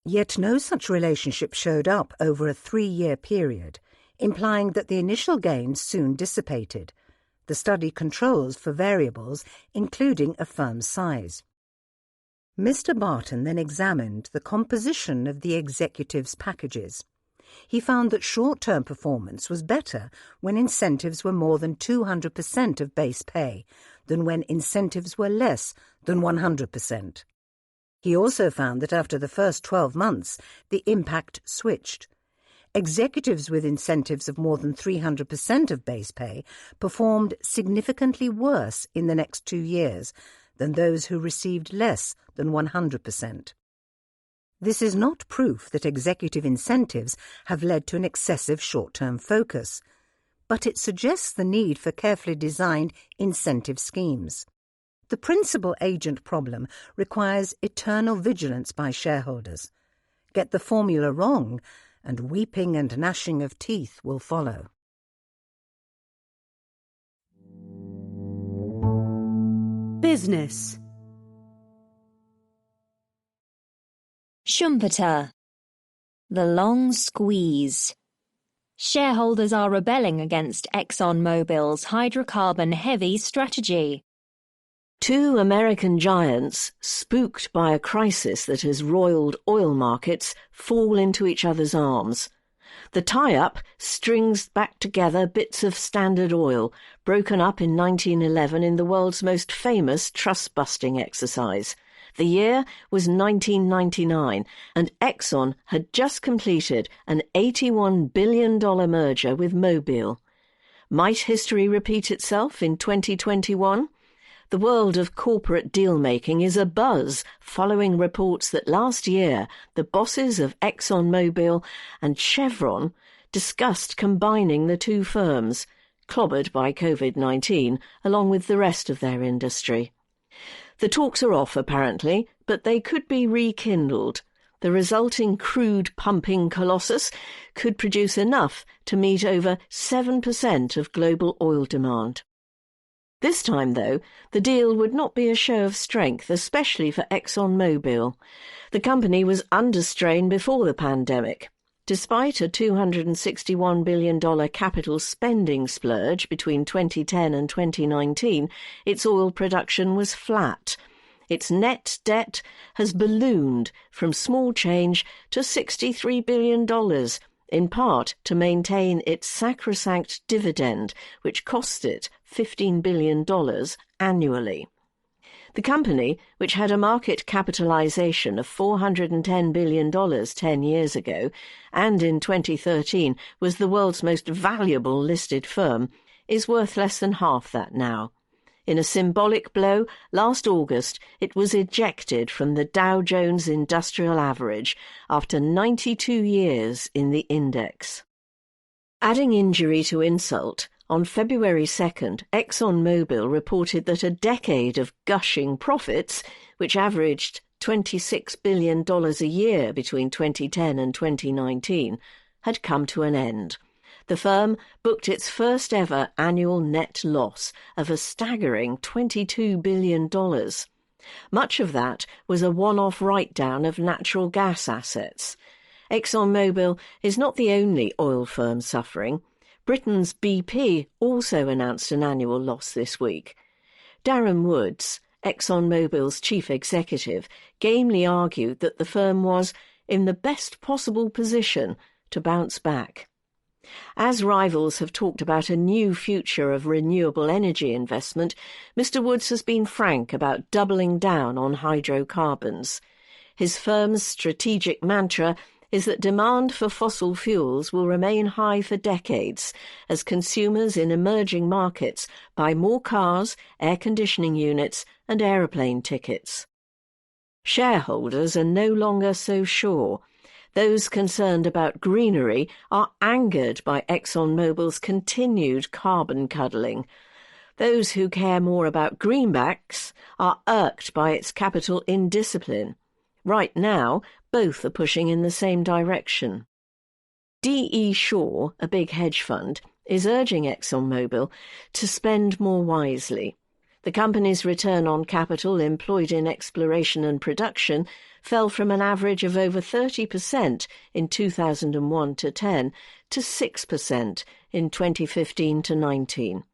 Yet no such relationship showed up over a 3-year period, implying that the initial gains soon dissipated. The study controls for variables, including a firm's size. Mr. Barton then examined the composition of the executives' packages. He found that short-term performance was better when incentives were more than 200% of base pay than when incentives were less than 100%. He also found that after the first 12 months, the impact switched. Executives with incentives of more than 300% of base pay performed significantly worse in the next 2 years than those who received less than 100%. This is not proof that executive incentives have led to an excessive short-term focus, but it suggests the need for carefully designed incentive schemes. The principal-agent problem requires eternal vigilance by shareholders. Get the formula wrong, and weeping and gnashing of teeth will follow. Business. Schumpeter. The long squeeze. Shareholders are rebelling against ExxonMobil's hydrocarbon-heavy strategy. Two American giants, spooked by a crisis that has roiled oil markets, fall into each other's arms. The tie-up strings back together bits of Standard Oil, broken up in 1911 in the world's most famous trust-busting exercise. The year was 1999, and Exxon had just completed an $81 billion merger with Mobil. Might history repeat itself in 2021? The world of corporate deal-making is abuzz following reports that last year the bosses of ExxonMobil and Chevron discussed combining the two firms, clobbered by COVID-19, along with the rest of their industry. The talks are off, apparently, but they could be rekindled. The resulting crude-pumping colossus could produce enough to meet over 7% of global oil demand. This time, though, the deal would not be a show of strength, especially for ExxonMobil. The company was under strain before the pandemic. Despite a $261 billion capital spending splurge between 2010 and 2019, its oil production was flat. Its net debt has ballooned from small change to $63 billion, in part to maintain its sacrosanct dividend, which cost it $15 billion annually. The company, which had a market capitalization of $410 billion 10 years ago, and in 2013 was the world's most valuable listed firm, is worth less than half that now. In a symbolic blow, last August it was ejected from the Dow Jones Industrial Average after 92 years in the index. Adding injury to insult, on February 2nd, ExxonMobil reported that a decade of gushing profits, which averaged $26 billion a year between 2010 and 2019, had come to an end. The firm booked its first-ever annual net loss of a staggering $22 billion. Much of that was a one-off write-down of natural gas assets. ExxonMobil is not the only oil firm suffering. Britain's BP also announced an annual loss this week. Darren Woods, ExxonMobil's chief executive, gamely argued that the firm was in the best possible position to bounce back. As rivals have talked about a new future of renewable energy investment, Mr. Woods has been frank about doubling down on hydrocarbons. His firm's strategic mantra is that demand for fossil fuels will remain high for decades as consumers in emerging markets buy more cars, air conditioning units and aeroplane tickets. Shareholders are no longer so sure. Those concerned about greenery are angered by ExxonMobil's continued carbon cuddling. Those who care more about greenbacks are irked by its capital indiscipline. Right now, both are pushing in the same direction. D.E. Shaw, a big hedge fund, is urging ExxonMobil to spend more wisely. The company's return on capital employed in exploration and production fell from an average of over 30% in 2001 to 10 to 6% in 2015 to 19.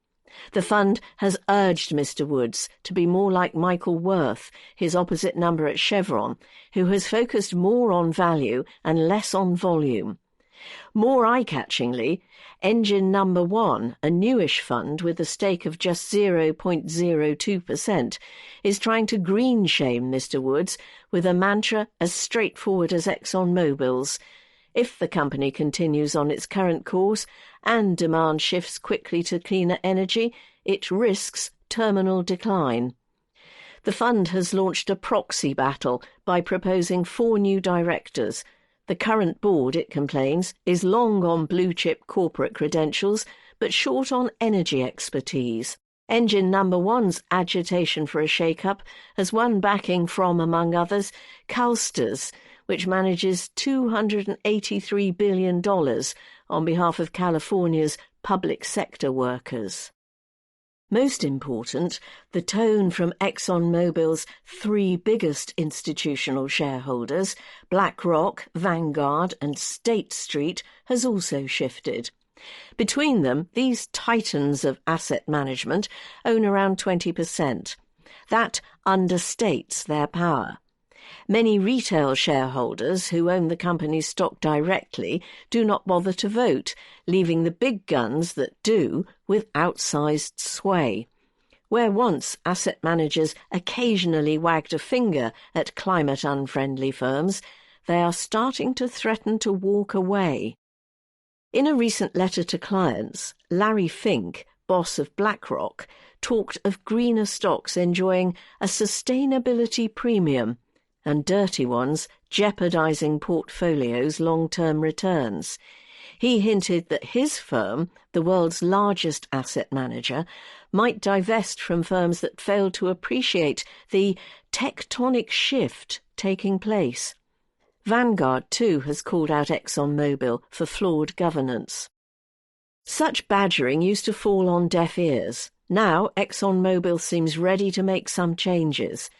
The fund has urged Mr. Woods to be more like Michael Worth, his opposite number at Chevron, who has focused more on value and less on volume. More eye-catchingly, Engine Number 1, a newish fund with a stake of just 0.02%, is trying to green-shame Mr. Woods with a mantra as straightforward as ExxonMobil's. If the company continues on its current course and demand shifts quickly to cleaner energy, it risks terminal decline. The fund has launched a proxy battle by proposing 4 new directors. The current board, it complains, is long on blue-chip corporate credentials, but short on energy expertise. Engine Number 1's agitation for a shake-up has won backing from, among others, CalSTRS, which manages $283 billion on behalf of California's public sector workers. Most important, the tone from ExxonMobil's 3 biggest institutional shareholders, BlackRock, Vanguard and State Street, has also shifted. Between them, these titans of asset management own around 20%. That understates their power. Many retail shareholders who own the company's stock directly do not bother to vote, leaving the big guns that do with outsized sway. Where once asset managers occasionally wagged a finger at climate-unfriendly firms, they are starting to threaten to walk away. In a recent letter to clients, Larry Fink, ex-boss of BlackRock, talked of greener stocks enjoying a sustainability premium and dirty ones jeopardising portfolios' long-term returns. He hinted that his firm, the world's largest asset manager, might divest from firms that failed to appreciate the tectonic shift taking place. Vanguard, too, has called out ExxonMobil for flawed governance. Such badgering used to fall on deaf ears. Now ExxonMobil seems ready to make some changes.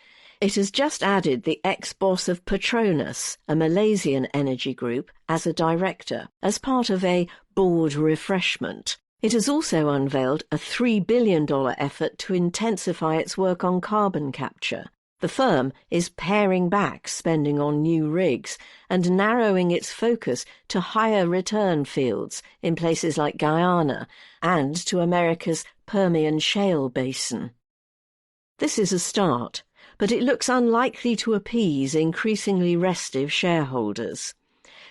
It has just added the ex-boss of Petronas, a Malaysian energy group, as a director, as part of a board refreshment. It has also unveiled a $3 billion effort to intensify its work on carbon capture. The firm is paring back spending on new rigs and narrowing its focus to higher return fields in places like Guyana and to America's Permian Shale Basin. This is a start, but it looks unlikely to appease increasingly restive shareholders.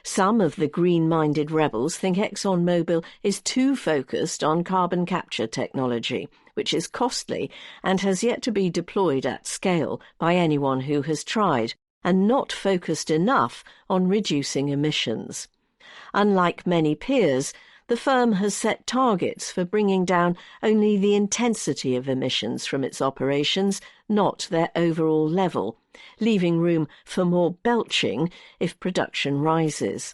Some of the green-minded rebels think ExxonMobil is too focused on carbon capture technology, which is costly and has yet to be deployed at scale by anyone who has tried, and not focused enough on reducing emissions. Unlike many peers, the firm has set targets for bringing down only the intensity of emissions from its operations, not their overall level, leaving room for more belching if production rises.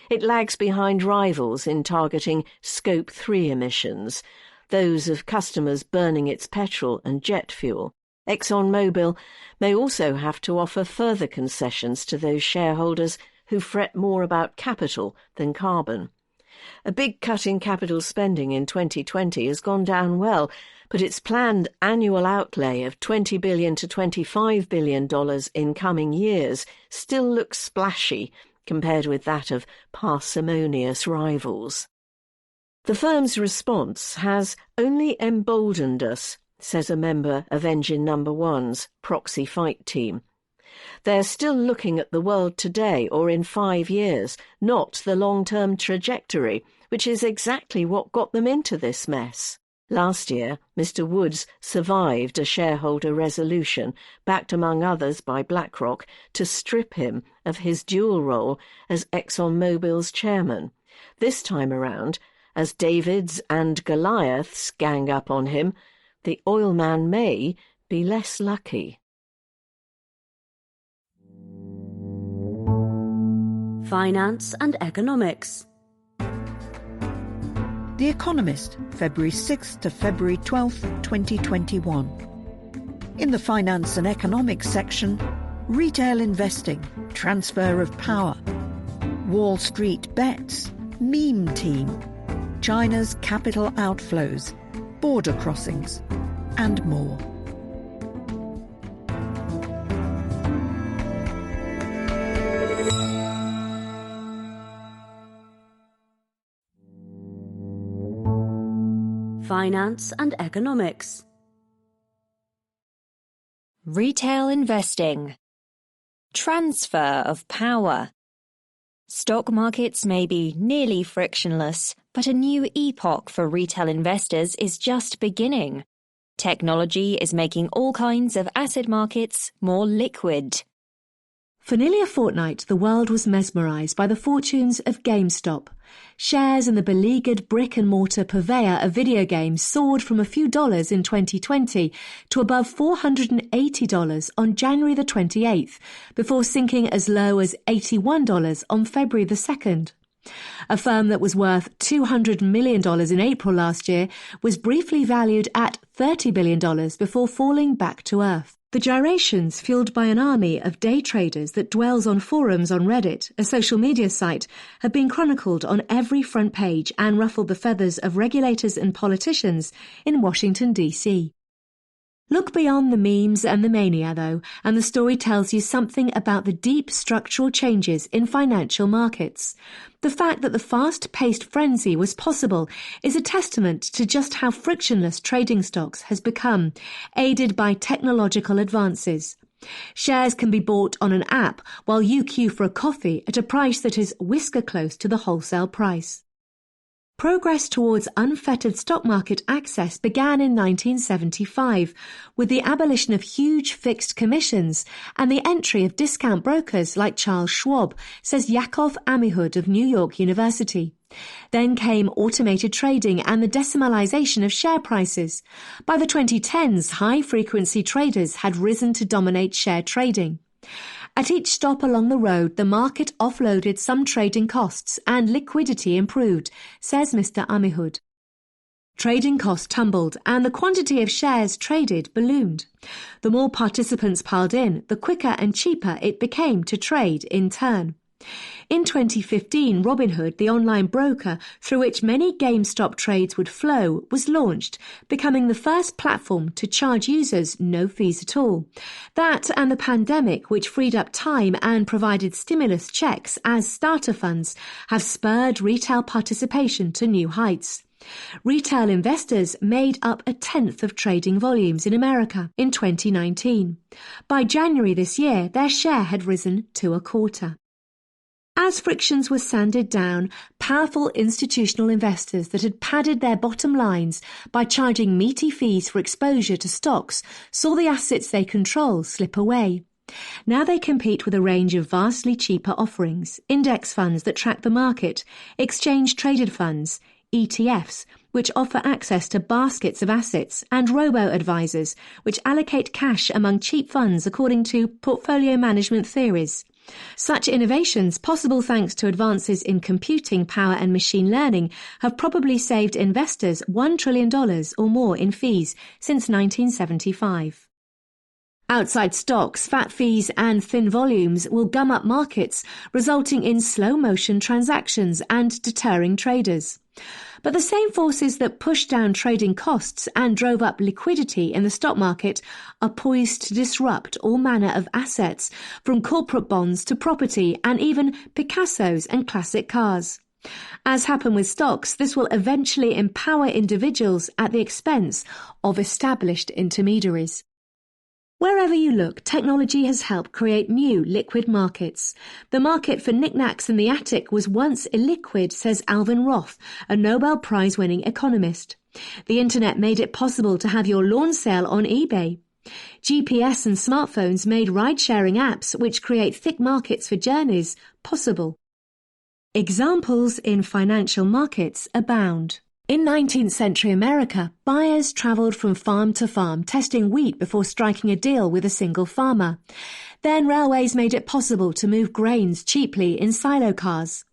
It lags behind rivals in targeting Scope 3 emissions, those of customers burning its petrol and jet fuel. ExxonMobil may also have to offer further concessions to those shareholders who fret more about capital than carbon. A big cut in capital spending in 2020 has gone down well, but its planned annual outlay of $20 billion to $25 billion in coming years still looks splashy compared with that of parsimonious rivals. The firm's response has only emboldened us, says a member of Engine No. 1's proxy fight team. They're still looking at the world today or in 5 years, not the long-term trajectory, which is exactly what got them into this mess. Last year, Mr. Woods survived a shareholder resolution, backed among others by BlackRock, to strip him of his dual role as ExxonMobil's chairman. This time around, as Davids and Goliaths gang up on him, the oilman may be less lucky. Finance and economics. The Economist, February 6th to February 12th, 2021. In the Finance and Economics section, retail investing, transfer of power, Wall Street bets, meme team, China's capital outflows, border crossings, and more. Finance and economics. Retail investing. Transfer of power. Stock markets may be nearly frictionless, but a new epoch for retail investors is just beginning. Technology is making all kinds of asset markets more liquid. For nearly a fortnight, the world was mesmerised by the fortunes of GameStop. Shares in the beleaguered brick-and-mortar purveyor of video games soared from a few dollars in 2020 to above $480 on January the 28th, before sinking as low as $81 on February the 2nd. A firm that was worth $200 million in April last year was briefly valued at $30 billion before falling back to earth. The gyrations, fueled by an army of day traders that dwells on forums on Reddit, a social media site, have been chronicled on every front page and ruffled the feathers of regulators and politicians in Washington, D.C. Look beyond the memes and the mania, though, and the story tells you something about the deep structural changes in financial markets. The fact that the fast-paced frenzy was possible is a testament to just how frictionless trading stocks has become, aided by technological advances. Shares can be bought on an app while you queue for a coffee at a price that is whisker close to the wholesale price. Progress towards unfettered stock market access began in 1975 with the abolition of huge fixed commissions and the entry of discount brokers like Charles Schwab, says Yaakov Amihud of New York University. Then came automated trading and the decimalization of share prices. By the 2010s, high-frequency traders had risen to dominate share trading. At each stop along the road, the market offloaded some trading costs and liquidity improved, says Mr. Amihud. Trading costs tumbled and the quantity of shares traded ballooned. The more participants piled in, the quicker and cheaper it became to trade in turn. In 2015, Robinhood, the online broker through which many GameStop trades would flow, was launched, becoming the first platform to charge users no fees at all. That and the pandemic, which freed up time and provided stimulus checks as starter funds, have spurred retail participation to new heights. Retail investors made up a tenth of trading volumes in America in 2019. By January this year, their share had risen to a quarter. As frictions were sanded down, powerful institutional investors that had padded their bottom lines by charging meaty fees for exposure to stocks saw the assets they control slip away. Now they compete with a range of vastly cheaper offerings, index funds that track the market, exchange-traded funds, ETFs, which offer access to baskets of assets, and robo-advisors, which allocate cash among cheap funds according to portfolio management theories. Such innovations, possible thanks to advances in computing power and machine learning, have probably saved investors $1 trillion or more in fees since 1975. Outside stocks, fat fees and thin volumes will gum up markets, resulting in slow-motion transactions and deterring traders. But the same forces that pushed down trading costs and drove up liquidity in the stock market are poised to disrupt all manner of assets, from corporate bonds to property and even Picassos and classic cars. As happened with stocks, this will eventually empower individuals at the expense of established intermediaries. Wherever you look, technology has helped create new liquid markets. The market for knickknacks in the attic was once illiquid, says Alvin Roth, a Nobel Prize-winning economist. The internet made it possible to have your lawn sale on eBay. GPS and smartphones made ride-sharing apps, which create thick markets for journeys, possible. Examples in financial markets abound. In 19th century America, buyers travelled from farm to farm, testing wheat before striking a deal with a single farmer. Then railways made it possible to move grains cheaply in silo cars.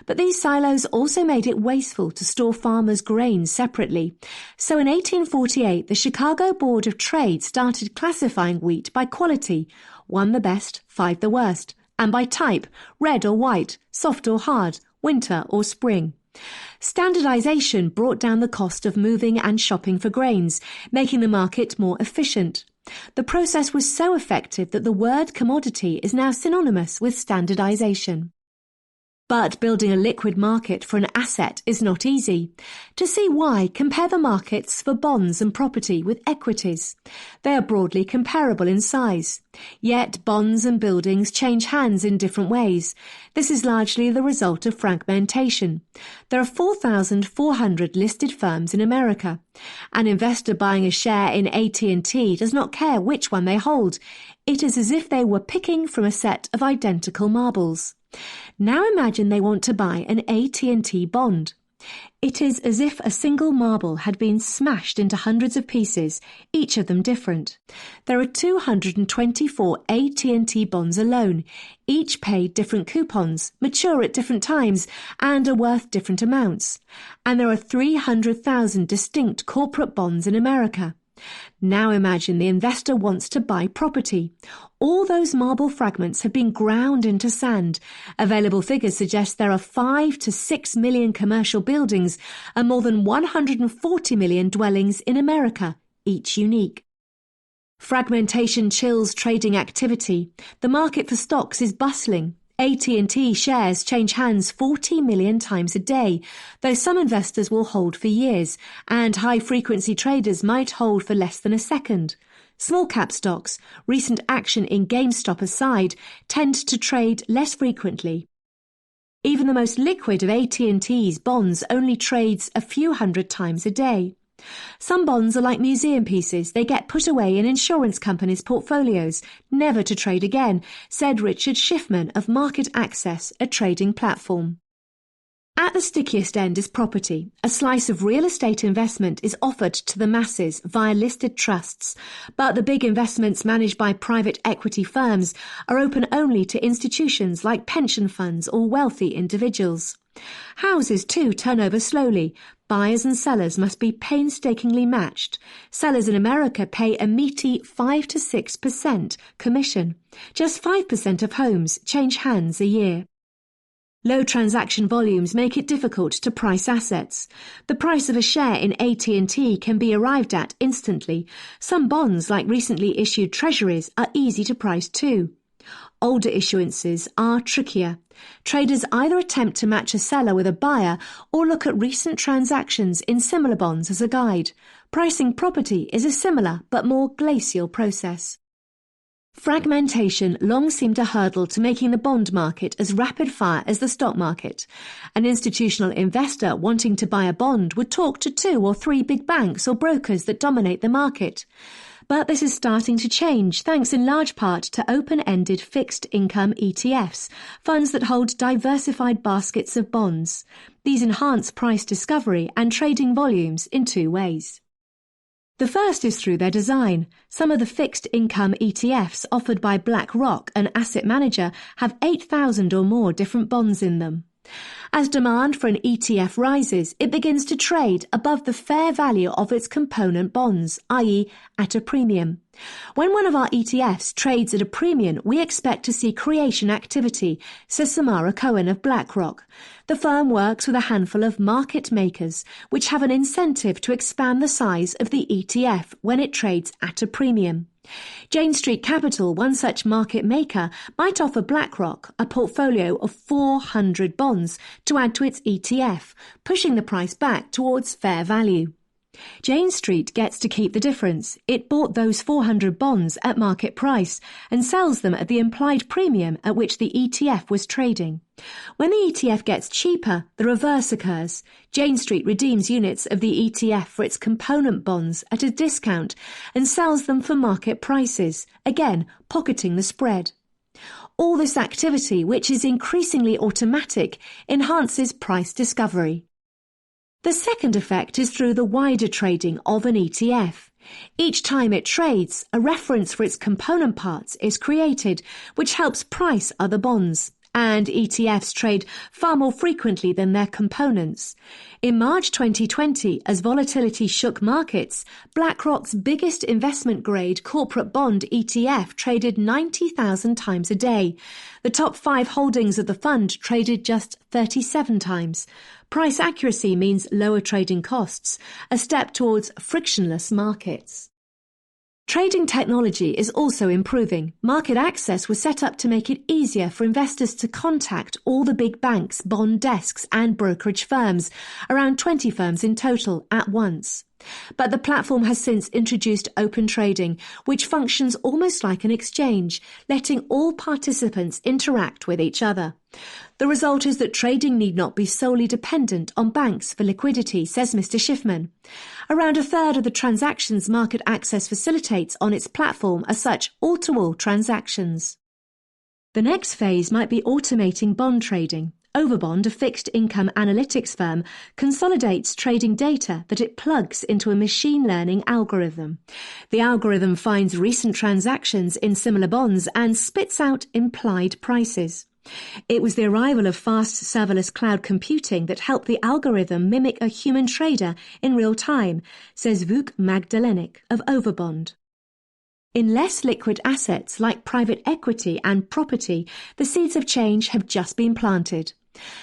But these silos also made it wasteful to store farmers' grains separately. So in 1848, the Chicago Board of Trade started classifying wheat by quality, 1 the best, 5 the worst, and by type, red or white, soft or hard, winter or spring. Standardization brought down the cost of moving and shopping for grains, making the market more efficient. The process was so effective that the word commodity is now synonymous with standardization. But building a liquid market for an asset is not easy. To see why, compare the markets for bonds and property with equities. They are broadly comparable in size. Yet bonds and buildings change hands in different ways. This is largely the result of fragmentation. There are 4,400 listed firms in America. An investor buying a share in AT&T does not care which one they hold. It is as if they were picking from a set of identical marbles. Now imagine they want to buy an AT&T bond. It is as if a single marble had been smashed into hundreds of pieces, each of them different. There are 224 AT&T bonds alone, each paid different coupons, mature at different times, and are worth different amounts. And there are 300,000 distinct corporate bonds in America. Now imagine the investor wants to buy property. All those marble fragments have been ground into sand. Available figures suggest there are 5 to 6 million commercial buildings and more than 140 million dwellings in America, each unique. Fragmentation chills trading activity. The market for stocks is bustling. AT&T shares change hands 40 million times a day, though some investors will hold for years, and high-frequency traders might hold for less than a second. Small-cap stocks, recent action in GameStop aside, tend to trade less frequently. Even the most liquid of AT&T's bonds only trades a few hundred times a day. Some bonds are like museum pieces. They get put away in insurance companies' portfolios, never to trade again, said Richard Schiffman of Market Access, a trading platform. At the stickiest end is property. A slice of real estate investment is offered to the masses via listed trusts, but the big investments managed by private equity firms are open only to institutions like pension funds or wealthy individuals. Houses, too, turn over slowly. Buyers and sellers must be painstakingly matched. Sellers in America pay a meaty 5 to 6% commission. Just 5% of homes change hands a year. Low transaction volumes make it difficult to price assets. The price of a share in AT&T can be arrived at instantly. Some bonds, like recently issued treasuries, are easy to price too. Older issuances are trickier. Traders either attempt to match a seller with a buyer or look at recent transactions in similar bonds as a guide. Pricing property is a similar but more glacial process. Fragmentation long seemed a hurdle to making the bond market as rapid-fire as the stock market. An institutional investor wanting to buy a bond would talk to 2 or 3 big banks or brokers that dominate the market. But this is starting to change, thanks in large part to open-ended fixed-income ETFs, funds that hold diversified baskets of bonds. These enhance price discovery and trading volumes in 2 ways. The first is through their design. Some of the fixed-income ETFs offered by BlackRock, an asset manager, have 8,000 or more different bonds in them. As demand for an ETF rises, it begins to trade above the fair value of its component bonds, i.e. at a premium. When one of our ETFs trades at a premium, we expect to see creation activity, says Samara Cohen of BlackRock. The firm works with a handful of market makers, which have an incentive to expand the size of the ETF when it trades at a premium. Jane Street Capital, one such market maker, might offer BlackRock a portfolio of 400 bonds to add to its ETF, pushing the price back towards fair value. Jane Street gets to keep the difference. It bought those 400 bonds at market price and sells them at the implied premium at which the ETF was trading. When the ETF gets cheaper, the reverse occurs. Jane Street redeems units of the ETF for its component bonds at a discount and sells them for market prices, again pocketing the spread. All this activity, which is increasingly automatic, enhances price discovery. The second effect is through the wider trading of an ETF. Each time it trades, a reference for its component parts is created, which helps price other bonds. And ETFs trade far more frequently than their components. In March 2020, as volatility shook markets, BlackRock's biggest investment-grade corporate bond ETF traded 90,000 times a day. The top 5 holdings of the fund traded just 37 times. Price accuracy means lower trading costs, a step towards frictionless markets. Trading technology is also improving. Market Access was set up to make it easier for investors to contact all the big banks, bond desks and brokerage firms, around 20 firms in total, at once. But the platform has since introduced open trading, which functions almost like an exchange, letting all participants interact with each other. The result is that trading need not be solely dependent on banks for liquidity, says Mr. Schiffman. Around a third of the transactions Market Access facilitates on its platform are such all-to-all transactions. The next phase might be automating bond trading. Overbond, a fixed-income analytics firm, consolidates trading data that it plugs into a machine learning algorithm. The algorithm finds recent transactions in similar bonds and spits out implied prices. It was the arrival of fast serverless cloud computing that helped the algorithm mimic a human trader in real time, says Vuk Magdalenik of Overbond. In less liquid assets like private equity and property, the seeds of change have just been planted.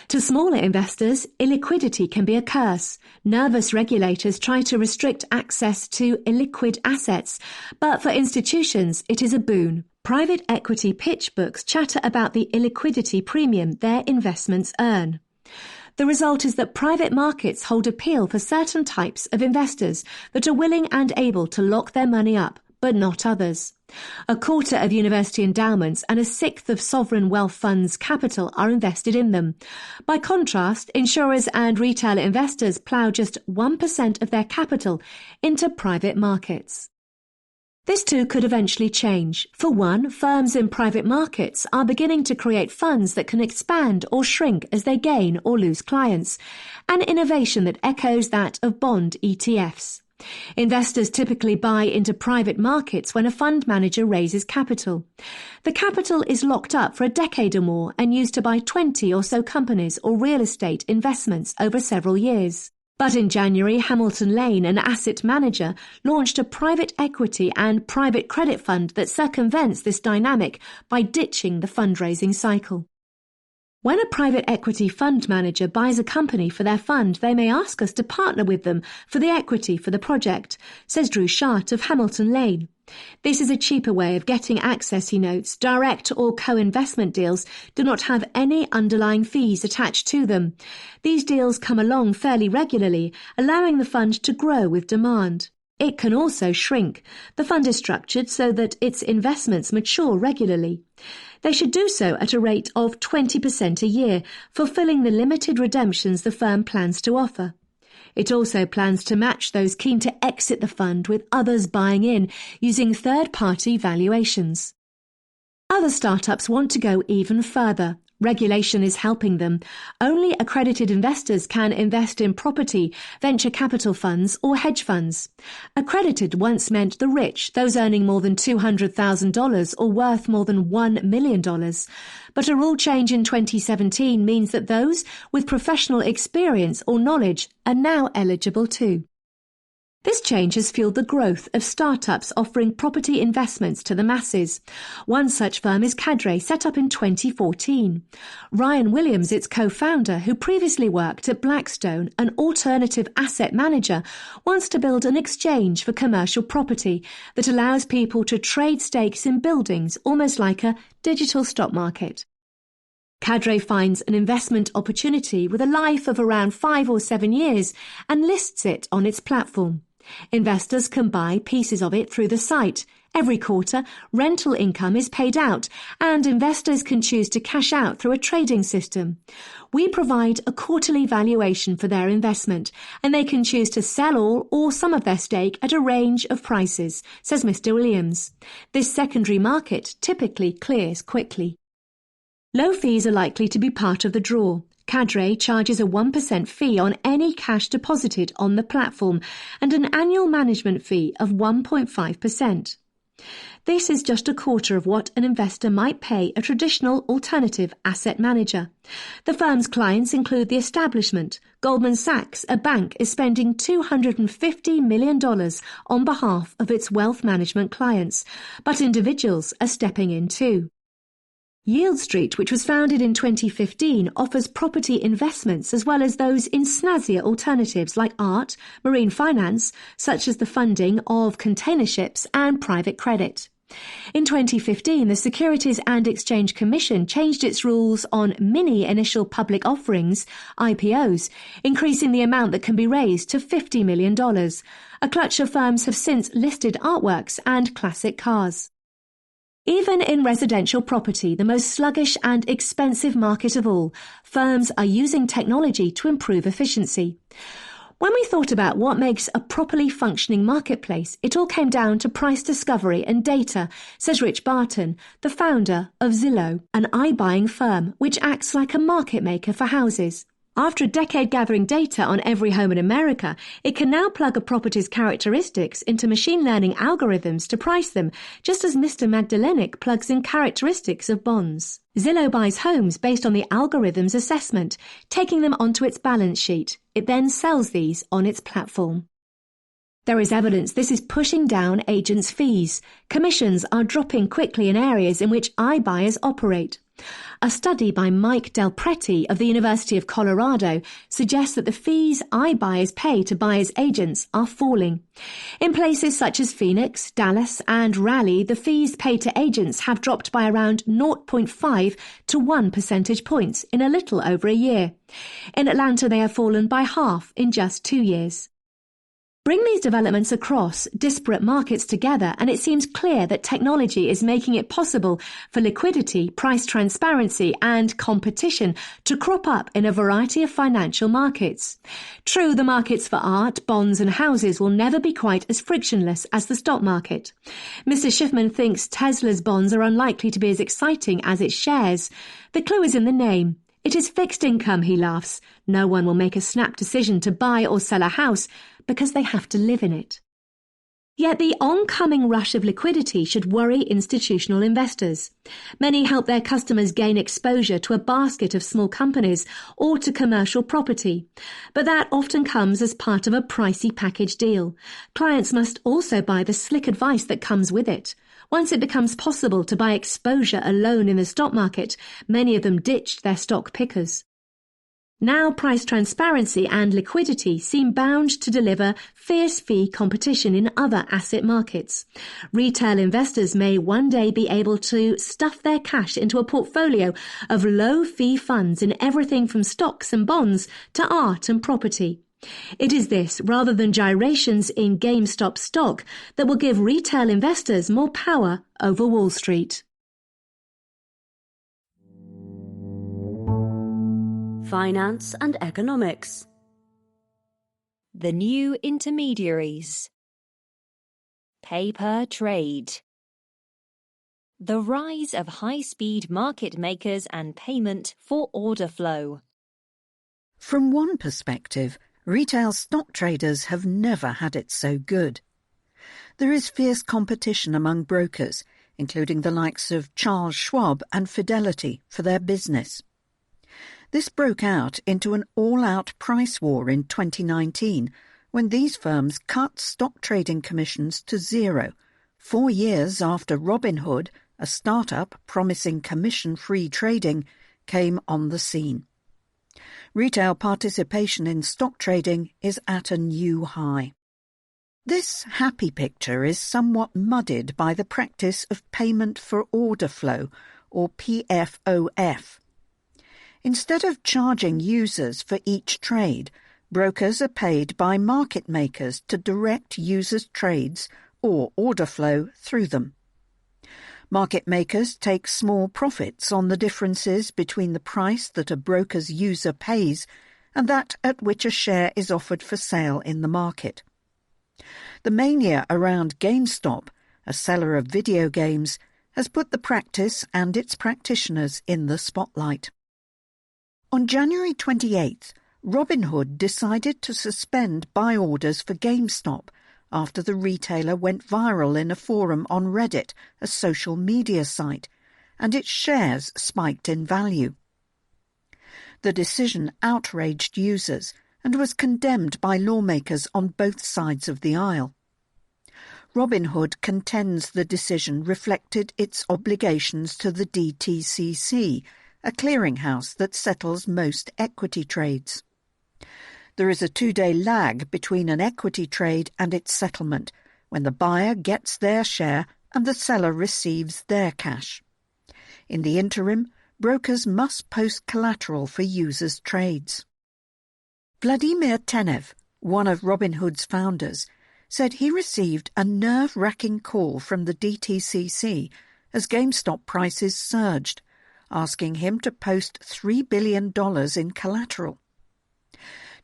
To smaller investors, illiquidity can be a curse. Nervous regulators try to restrict access to illiquid assets, but for institutions it is a boon. Private equity pitch books chatter about the illiquidity premium their investments earn. The result is that private markets hold appeal for certain types of investors that are willing and able to lock their money up, but not others. A quarter of university endowments and a sixth of sovereign wealth funds' capital are invested in them. By contrast, insurers and retail investors plough just 1% of their capital into private markets. This too could eventually change. For one, firms in private markets are beginning to create funds that can expand or shrink as they gain or lose clients, an innovation that echoes that of bond ETFs. Investors typically buy into private markets when a fund manager raises capital. The capital is locked up for a decade or more and used to buy 20 or so companies or real estate investments over several years. But in January, Hamilton Lane, an asset manager, launched a private equity and private credit fund that circumvents this dynamic by ditching the fundraising cycle. When a private equity fund manager buys a company for their fund, they may ask us to partner with them for the equity for the project, says Drew Shart of Hamilton Lane. This is a cheaper way of getting access, he notes. Direct or co-investment deals do not have any underlying fees attached to them. These deals come along fairly regularly, allowing the fund to grow with demand. It can also shrink. The fund is structured so that its investments mature regularly. They should do so at a rate of 20% a year, fulfilling the limited redemptions the firm plans to offer. It also plans to match those keen to exit the fund with others buying in using third-party valuations. Other startups want to go even further. Regulation is helping them. Only accredited investors can invest in property, venture capital funds or hedge funds. Accredited once meant the rich, those earning more than $200,000 or worth more than $1 million. But a rule change in 2017 means that those with professional experience or knowledge are now eligible too. This change has fueled the growth of startups offering property investments to the masses. One such firm is Cadre, set up in 2014. Ryan Williams, its co-founder, who previously worked at Blackstone, an alternative asset manager, wants to build an exchange for commercial property that allows people to trade stakes in buildings, almost like a digital stock market. Cadre finds an investment opportunity with a life of around 5 or 7 years and lists it on its platform. Investors can buy pieces of it through the site. Every quarter, rental income is paid out, and investors can choose to cash out through a trading system. We provide a quarterly valuation for their investment, and they can choose to sell all or some of their stake at a range of prices, says Mr. Williams. This secondary market typically clears quickly. Low fees are likely to be part of the draw. Cadre charges a 1% fee on any cash deposited on the platform and an annual management fee of 1.5%. This is just a quarter of what an investor might pay a traditional alternative asset manager. The firm's clients include the establishment. Goldman Sachs, a bank, is spending $250 million on behalf of its wealth management clients, but individuals are stepping in too. Yield Street, which was founded in 2015, offers property investments as well as those in snazzier alternatives like art, marine finance, such as the funding of container ships, and private credit. In 2015, the Securities and Exchange Commission changed its rules on mini initial public offerings, IPOs, increasing the amount that can be raised to $50 million. A clutch of firms have since listed artworks and classic cars. Even in residential property, the most sluggish and expensive market of all, firms are using technology to improve efficiency. When we thought about what makes a properly functioning marketplace, it all came down to price discovery and data, says Rich Barton, the founder of Zillow, an iBuying firm which acts like a market maker for houses. After a decade gathering data on every home in America, it can now plug a property's characteristics into machine learning algorithms to price them, just as Mr. Magdalenic plugs in characteristics of bonds. Zillow buys homes based on the algorithm's assessment, taking them onto its balance sheet. It then sells these on its platform. There is evidence this is pushing down agents' fees. Commissions are dropping quickly in areas in which iBuyers operate. A study by Mike Del Prete of the University of Colorado suggests that the fees iBuyers pay to buyers' agents are falling. In places such as Phoenix, Dallas, and Raleigh, the fees paid to agents have dropped by around 0.5 to 1 percentage points in a little over a year. In Atlanta, they have fallen by half in just 2 years. Bring these developments across disparate markets together, and it seems clear that technology is making it possible for liquidity, price transparency, and competition to crop up in a variety of financial markets. True, the markets for art, bonds, and houses will never be quite as frictionless as the stock market. Mr. Schiffman thinks Tesla's bonds are unlikely to be as exciting as its shares. The clue is in the name. It is fixed income, he laughs. No one will make a snap decision to buy or sell a house because they have to live in it. Yet the oncoming rush of liquidity should worry institutional investors. Many help their customers gain exposure to a basket of small companies or to commercial property, but that often comes as part of a pricey package deal. Clients must also buy the slick advice that comes with it. Once it becomes possible to buy exposure alone in the stock market, many of them ditched their stock pickers. Now price transparency and liquidity seem bound to deliver fierce fee competition in other asset markets. Retail investors may one day be able to stuff their cash into a portfolio of low-fee funds in everything from stocks and bonds to art and property. It is this, rather than gyrations in GameStop stock, that will give retail investors more power over Wall Street. Finance and economics. The new intermediaries. Paper trade. The rise of high-speed market makers and payment for order flow. From one perspective, retail stock traders have never had it so good. There is fierce competition among brokers, including the likes of Charles Schwab and Fidelity, for their business. This broke out into an all-out price war in 2019 when these firms cut stock trading commissions to zero, 4 years after Robinhood, a startup promising commission-free trading, came on the scene. Retail participation in stock trading is at a new high. This happy picture is somewhat muddied by the practice of payment for order flow, or PFOF. Instead of charging users for each trade, brokers are paid by market makers to direct users' trades or order flow through them. Market makers take small profits on the differences between the price that a broker's user pays and that at which a share is offered for sale in the market. The mania around GameStop, a seller of video games, has put the practice and its practitioners in the spotlight. On January 28th, Robinhood decided to suspend buy orders for GameStop after the retailer went viral in a forum on Reddit, a social media site, and its shares spiked in value. The decision outraged users and was condemned by lawmakers on both sides of the aisle. Robinhood contends the decision reflected its obligations to the DTCC, a clearinghouse that settles most equity trades. There is a 2-day lag between an equity trade and its settlement, when the buyer gets their share and the seller receives their cash. In the interim, brokers must post collateral for users' trades. Vladimir Tenev, one of Robinhood's founders, said he received a nerve-wracking call from the DTCC as GameStop prices surged, asking him to post $3 billion in collateral.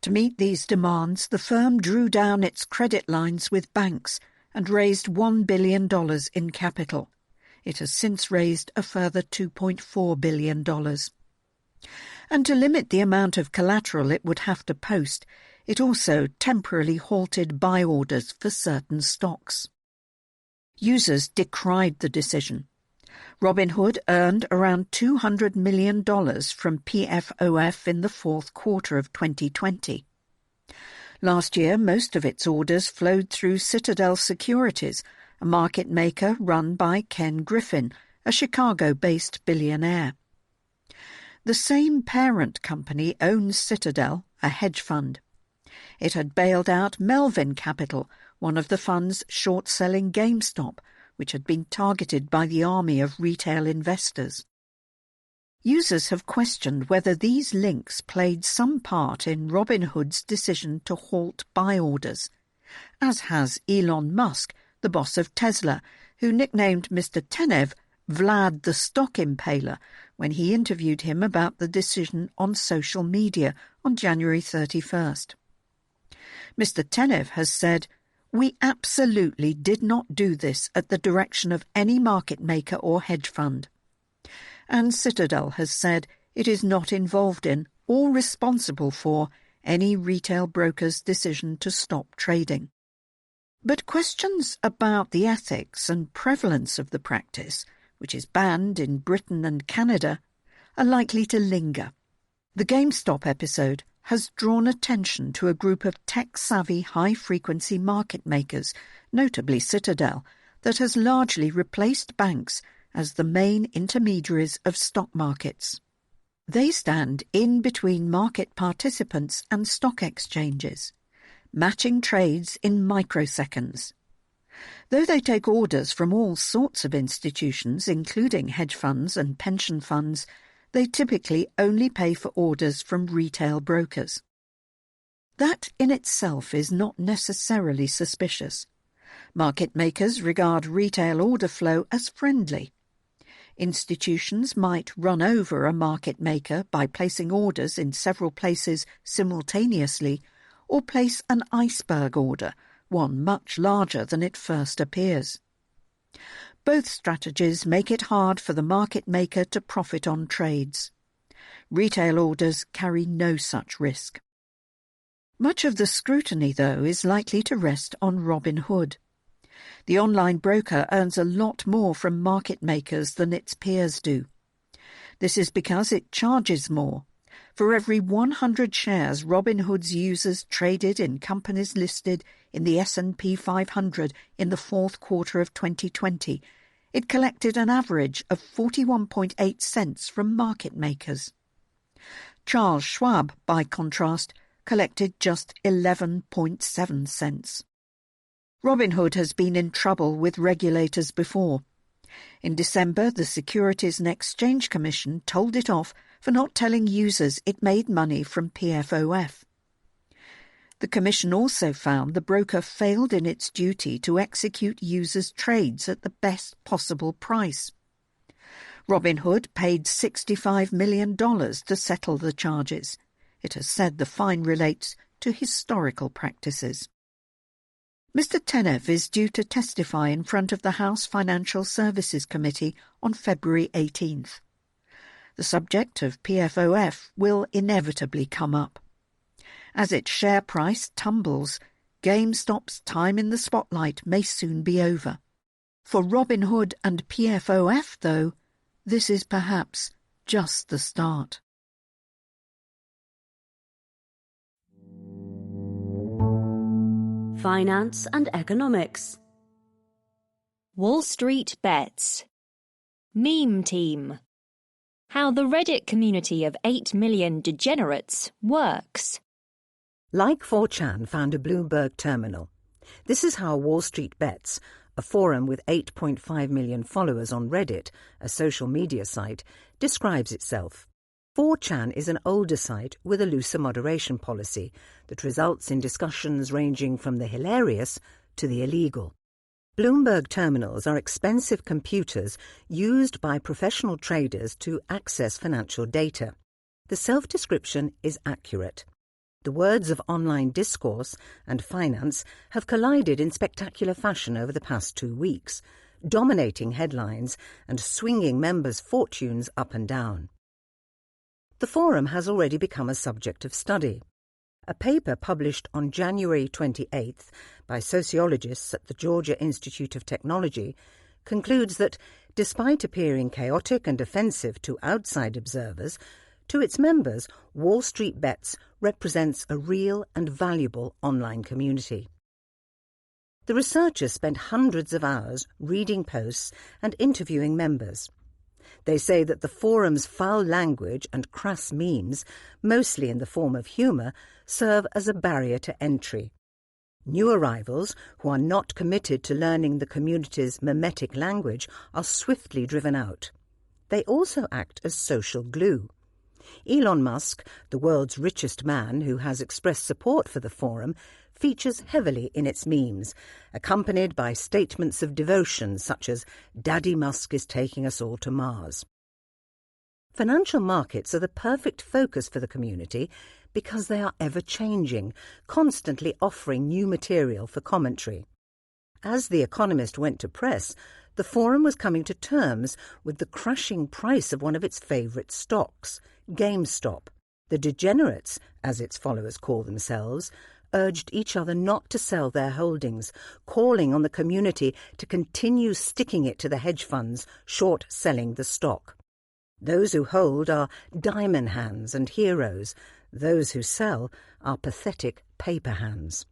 To meet these demands, the firm drew down its credit lines with banks and raised $1 billion in capital. It has since raised a further $2.4 billion. And to limit the amount of collateral it would have to post, it also temporarily halted buy orders for certain stocks. Users decried the decision. Robinhood earned around $200 million from PFOF in the fourth quarter of 2020. Last year, most of its orders flowed through Citadel Securities, a market maker run by Ken Griffin, a Chicago-based billionaire. The same parent company owns Citadel, a hedge fund. It had bailed out Melvin Capital, one of the funds short-selling GameStop, which had been targeted by the army of retail investors. Users have questioned whether these links played some part in Robinhood's decision to halt buy orders. as has Elon Musk, the boss of Tesla, who nicknamed Mr. Tenev Vlad the Stock Impaler when he interviewed him about the decision on social media on January 31st. Mr. Tenev has said, "We absolutely did not do this at the direction of any market maker or hedge fund." And Citadel has said it is not involved in or responsible for any retail broker's decision to stop trading. But questions about the ethics and prevalence of the practice, which is banned in Britain and Canada, are likely to linger. The GameStop episode has drawn attention to a group of tech-savvy high-frequency market makers, notably Citadel, that has largely replaced banks as the main intermediaries of stock markets. They stand in between market participants and stock exchanges, matching trades in microseconds. Though they take orders from all sorts of institutions, including hedge funds and pension funds, they typically only pay for orders from retail brokers. That in itself is not necessarily suspicious. Market makers regard retail order flow as friendly. Institutions might run over a market maker by placing orders in several places simultaneously, or place an iceberg order, one much larger than it first appears. Both strategies make it hard for the market maker to profit on trades. Retail orders carry no such risk. Much of the scrutiny, though, is likely to rest on Robinhood. The online broker earns a lot more from market makers than its peers do. This is because it charges more. For every 100 shares Robinhood's users traded in companies listed in the S&P 500 in the fourth quarter of 2020, it collected an average of 41.8 cents from market makers. Charles Schwab, by contrast, collected just 11.7 cents. Robinhood has been in trouble with regulators before. In December, the Securities and Exchange Commission told it off for not telling users it made money from PFOF. The Commission also found the broker failed in its duty to execute users' trades at the best possible price. Robinhood paid $65 million to settle the charges. It has said the fine relates to historical practices. Mr. Tenev is due to testify in front of the House Financial Services Committee on February 18th. The subject of PFOF will inevitably come up. As its share price tumbles, GameStop's time in the spotlight may soon be over. For Robinhood and PFOF, though, this is perhaps just the start. Finance and economics. Wall Street Bets. Meme Team. How the Reddit community of 8 million degenerates works. Like 4chan found a Bloomberg terminal. This is how Wall Street Bets, a forum with 8.5 million followers on Reddit, a social media site, describes itself. 4chan is an older site with a looser moderation policy that results in discussions ranging from the hilarious to the illegal. Bloomberg terminals are expensive computers used by professional traders to access financial data. The self-description is accurate. The words of online discourse and finance have collided in spectacular fashion over the past 2 weeks, dominating headlines and swinging members' fortunes up and down. The forum has already become a subject of study. A paper published on January 28th by sociologists at the Georgia Institute of Technology concludes that, despite appearing chaotic and offensive to outside observers, to its members, Wall Street Bets represents a real and valuable online community. The researchers spent hundreds of hours reading posts and interviewing members. They say that the forum's foul language and crass memes, mostly in the form of humour, serve as a barrier to entry. New arrivals, who are not committed to learning the community's memetic language, are swiftly driven out. They also act as social glue. Elon Musk, the world's richest man who has expressed support for the forum, features heavily in its memes, accompanied by statements of devotion such as "Daddy Musk is taking us all to Mars." Financial markets are the perfect focus for the community because they are ever-changing, constantly offering new material for commentary. As The Economist went to press, the forum was coming to terms with the crashing price of one of its favourite stocks, GameStop. The degenerates, as its followers call themselves, urged each other not to sell their holdings, calling on the community to continue sticking it to the hedge funds short-selling the stock. Those who hold are diamond hands and heroes. Those who sell are pathetic paper hands.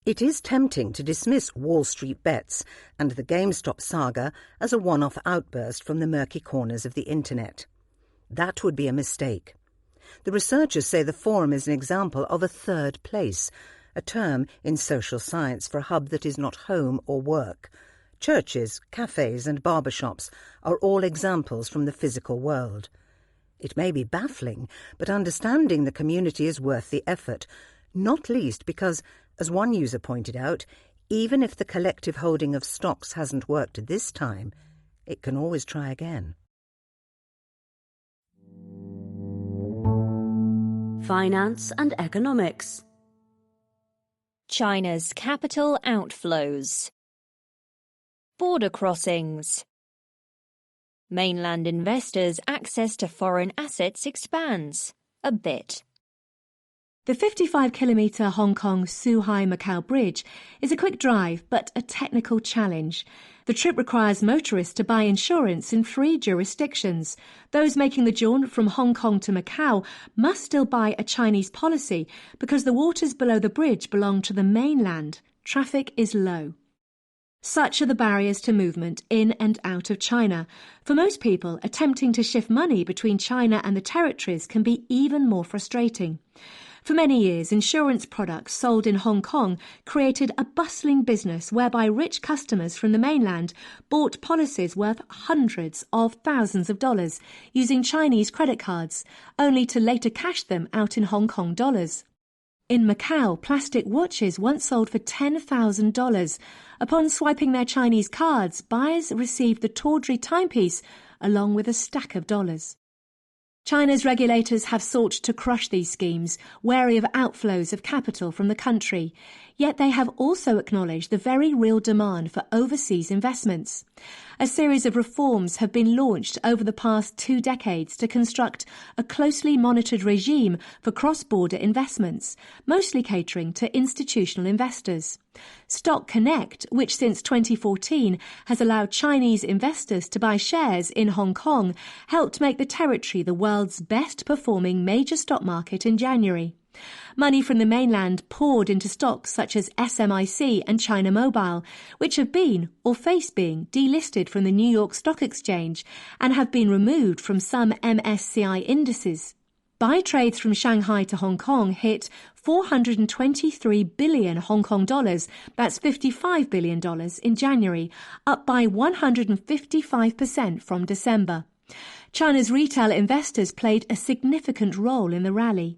It is tempting to dismiss Wall Street bets and the GameStop saga as a one-off outburst from the murky corners of the internet. That would be a mistake. The researchers say the forum is an example of a third place, a term in social science for a hub that is not home or work. Churches, cafes and barbershops are all examples from the physical world. It may be baffling, but understanding the community is worth the effort, not least because, as one user pointed out, even if the collective holding of stocks hasn't worked this time, it can always try again. Finance and economics. China's capital outflows. Border crossings. Mainland investors' access to foreign assets expands a bit. The 55-kilometre Hong Kong-Zhuhai-Macau Bridge is a quick drive but a technical challenge. The trip requires motorists to buy insurance in 3 jurisdictions. Those making the jaunt from Hong Kong to Macau must still buy a Chinese policy because the waters below the bridge belong to the mainland. Traffic is low. Such are the barriers to movement in and out of China. For most people, attempting to shift money between China and the territories can be even more frustrating. For many years, insurance products sold in Hong Kong created a bustling business whereby rich customers from the mainland bought policies worth hundreds of thousands of dollars using Chinese credit cards, only to later cash them out in Hong Kong dollars. In Macau, plastic watches once sold for $10,000. Upon swiping their Chinese cards, buyers received the tawdry timepiece along with a stack of dollars. China's regulators have sought to crush these schemes, wary of outflows of capital from the country. Yet they have also acknowledged the very real demand for overseas investments. A series of reforms have been launched over the past 2 decades to construct a closely monitored regime for cross-border investments, mostly catering to institutional investors. Stock Connect, which since 2014 has allowed Chinese investors to buy shares in Hong Kong, helped make the territory the world's best-performing major stock market in January. Money from the mainland poured into stocks such as SMIC and China Mobile, which have been, or face being, delisted from the New York Stock Exchange and have been removed from some MSCI indices. Buy trades from Shanghai to Hong Kong hit 423 billion Hong Kong dollars, that's $55 billion in January, up by 155% from December. China's retail investors played a significant role in the rally.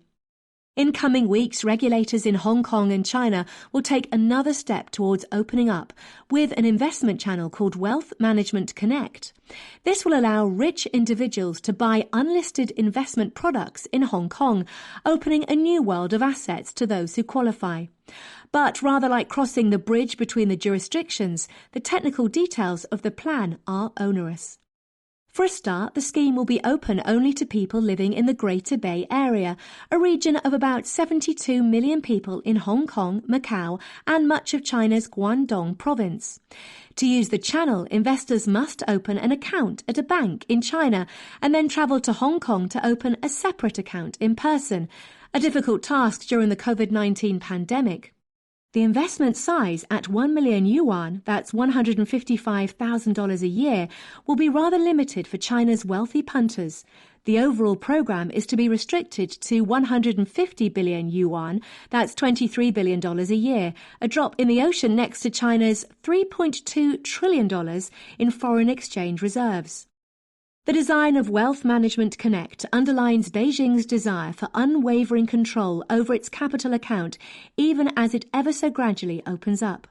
In coming weeks, regulators in Hong Kong and China will take another step towards opening up with an investment channel called Wealth Management Connect. This will allow rich individuals to buy unlisted investment products in Hong Kong, opening a new world of assets to those who qualify. But rather like crossing the bridge between the jurisdictions, the technical details of the plan are onerous. For a start, the scheme will be open only to people living in the Greater Bay Area, a region of about 72 million people in Hong Kong, Macau, and much of China's Guangdong province. To use the channel, investors must open an account at a bank in China and then travel to Hong Kong to open a separate account in person, a difficult task during the COVID-19 pandemic. The investment size at 1 million yuan, that's $155,000 a year, will be rather limited for China's wealthy punters. The overall program is to be restricted to 150 billion yuan, that's $23 billion a year, a drop in the ocean next to China's $3.2 trillion in foreign exchange reserves. The design of Wealth Management Connect underlines Beijing's desire for unwavering control over its capital account, even as it ever so gradually opens up.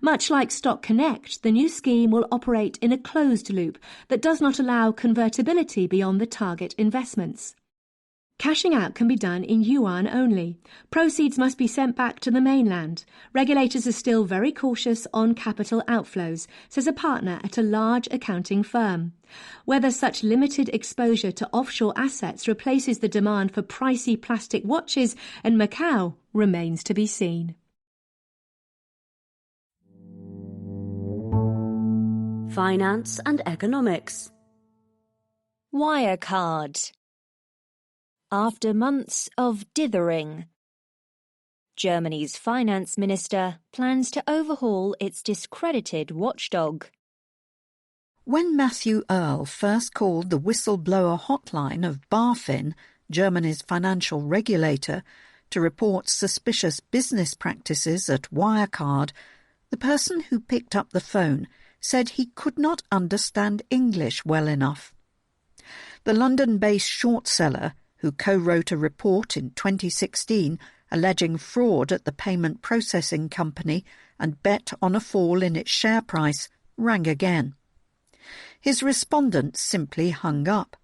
Much like Stock Connect, the new scheme will operate in a closed loop that does not allow convertibility beyond the target investments. Cashing out can be done in yuan only. Proceeds must be sent back to the mainland. Regulators are still very cautious on capital outflows, says a partner at a large accounting firm. Whether such limited exposure to offshore assets replaces the demand for pricey plastic watches in Macau remains to be seen. Finance and economics. Wirecard. After months of dithering, Germany's finance minister plans to overhaul its discredited watchdog. When Matthew Earl first called the whistleblower hotline of BaFin, Germany's financial regulator, to report suspicious business practices at Wirecard, the person who picked up the phone said he could not understand English well enough. The London-based short seller, who co-wrote a report in 2016 alleging fraud at the payment processing company and bet on a fall in its share price, rang again. His respondent simply hung up.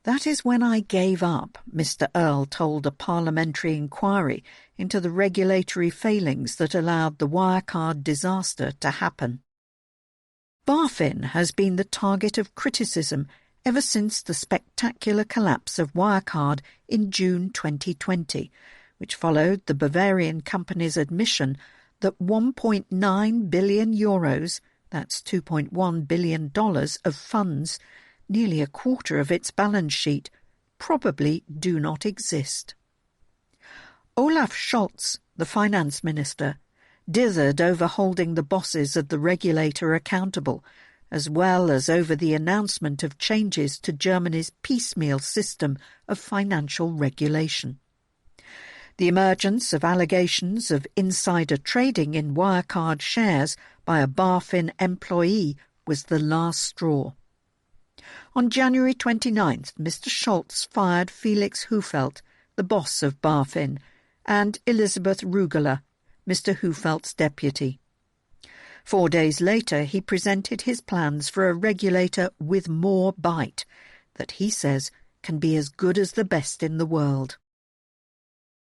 "That is when I gave up," Mr. Earl told a parliamentary inquiry into the regulatory failings that allowed the Wirecard disaster to happen. BaFin has been the target of criticism ever since the spectacular collapse of Wirecard in June 2020, which followed the Bavarian company's admission that €1.9 billion, that's $2.1 billion of funds, nearly a quarter of its balance sheet, probably do not exist. Olaf Scholz, the finance minister, dithered over holding the bosses of the regulator accountable, as well as over the announcement of changes to Germany's piecemeal system of financial regulation. The emergence of allegations of insider trading in Wirecard shares by a BaFin employee was the last straw. On January 29th, Mr. Scholz fired Felix Hufeld, the boss of BaFin, and Elisabeth Rugeler, Mr. Hufeld's deputy. 4 days later, he presented his plans for a regulator with more bite, that he says can be as good as the best in the world.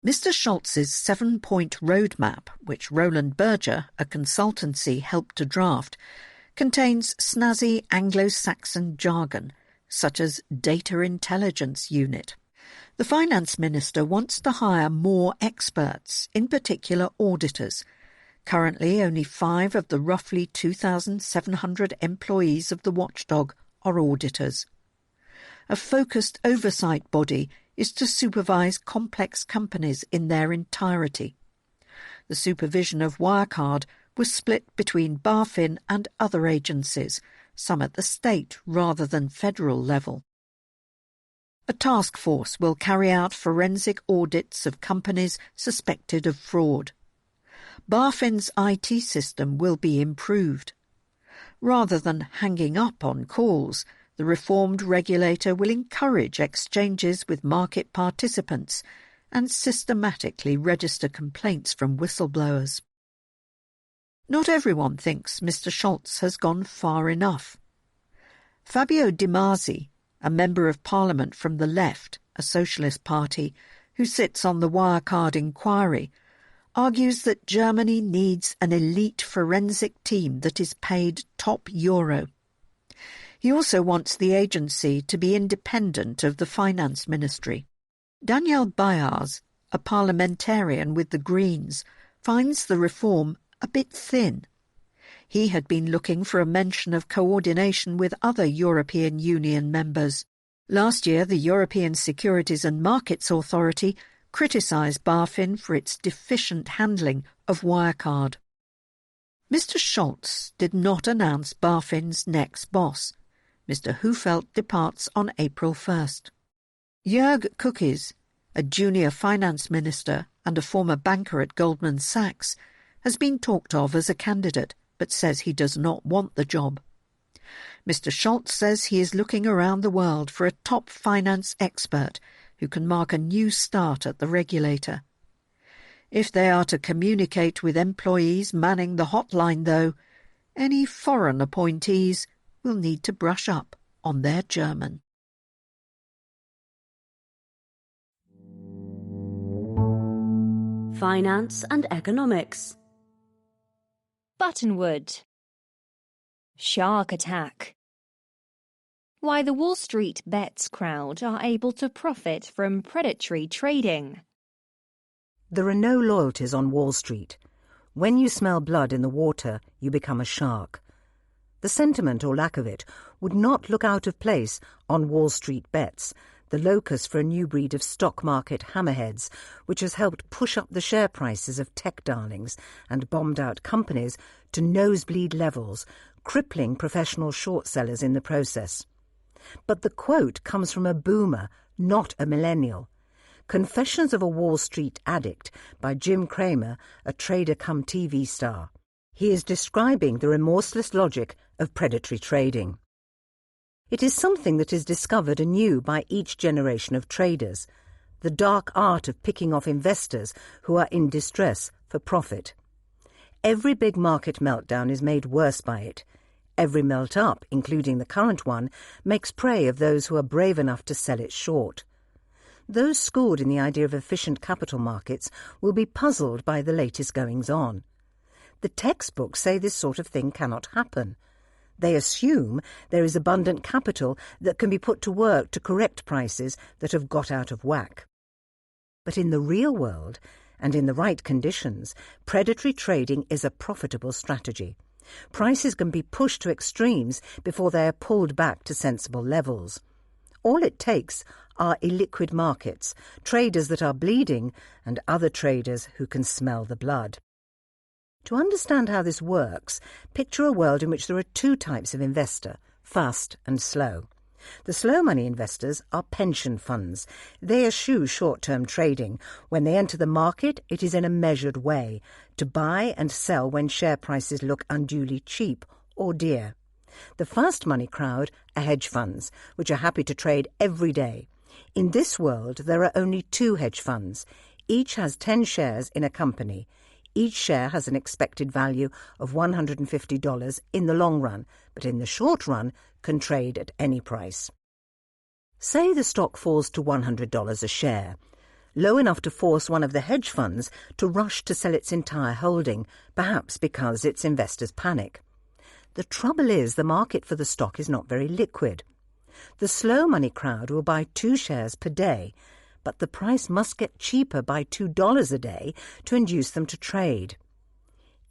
Mr. Scholz's 7-point roadmap, which Roland Berger, a consultancy, helped to draft, contains snazzy Anglo-Saxon jargon, such as Data Intelligence Unit. The finance minister wants to hire more experts, in particular auditors. Currently, only 5 of the roughly 2,700 employees of the watchdog are auditors. A focused oversight body is to supervise complex companies in their entirety. The supervision of Wirecard was split between BaFin and other agencies, some at the state rather than federal level. A task force will carry out forensic audits of companies suspected of fraud. BaFin's IT system will be improved. Rather than hanging up on calls, the reformed regulator will encourage exchanges with market participants and systematically register complaints from whistleblowers. Not everyone thinks Mr. Scholz has gone far enough. Fabio Di Masi, a member of Parliament from the Left, a socialist party, who sits on the Wirecard inquiry, argues that Germany needs an elite forensic team that is paid top euro. He also wants the agency to be independent of the finance ministry. Daniel Bayars, a parliamentarian with the Greens, finds the reform a bit thin. He had been looking for a mention of coordination with other European Union members. Last year, the European Securities and Markets Authority criticised BaFin for its deficient handling of Wirecard. Mr. Scholz did not announce BaFin's next boss. Mr. Hufeld departs on April 1st. Jörg Kukies, a junior finance minister and a former banker at Goldman Sachs, has been talked of as a candidate, but says he does not want the job. Mr. Scholz says he is looking around the world for a top finance expert who can mark a new start at the regulator. If they are to communicate with employees manning the hotline, though, any foreign appointees will need to brush up on their German. Finance and economics. Buttonwood. Shark attack. Why the Wall Street bets crowd are able to profit from predatory trading. There are no loyalties on Wall Street. When you smell blood in the water, you become a shark. The sentiment, or lack of it, would not look out of place on Wall Street bets, the locus for a new breed of stock market hammerheads, which has helped push up the share prices of tech darlings and bombed out companies to nosebleed levels, crippling professional short sellers in the process. But the quote comes from a boomer, not a millennial. Confessions of a Wall Street Addict by Jim Cramer, a trader-cum-TV star. He is describing the remorseless logic of predatory trading. It is something that is discovered anew by each generation of traders, the dark art of picking off investors who are in distress for profit. Every big market meltdown is made worse by it. Every melt-up, including the current one, makes prey of those who are brave enough to sell it short. Those schooled in the idea of efficient capital markets will be puzzled by the latest goings-on. The textbooks say this sort of thing cannot happen. They assume there is abundant capital that can be put to work to correct prices that have got out of whack. But in the real world, and in the right conditions, predatory trading is a profitable strategy. Prices can be pushed to extremes before they are pulled back to sensible levels. All it takes are illiquid markets, traders that are bleeding, and other traders who can smell the blood. To understand how this works, picture a world in which there are two types of investor, fast and slow. The slow money investors are pension funds. They eschew short-term trading. When they enter the market, it is in a measured way, to buy and sell when share prices look unduly cheap or dear. The fast money crowd are hedge funds, which are happy to trade every day. In this world, there are only two hedge funds. Each has 10 shares in a company. Each share has an expected value of $150 in the long run, but in the short run can trade at any price. Say the stock falls to $100 a share, low enough to force one of the hedge funds to rush to sell its entire holding, perhaps because its investors panic. The trouble is the market for the stock is not very liquid. The slow money crowd will buy 2 shares per day, but the price must get cheaper by $2 a day to induce them to trade.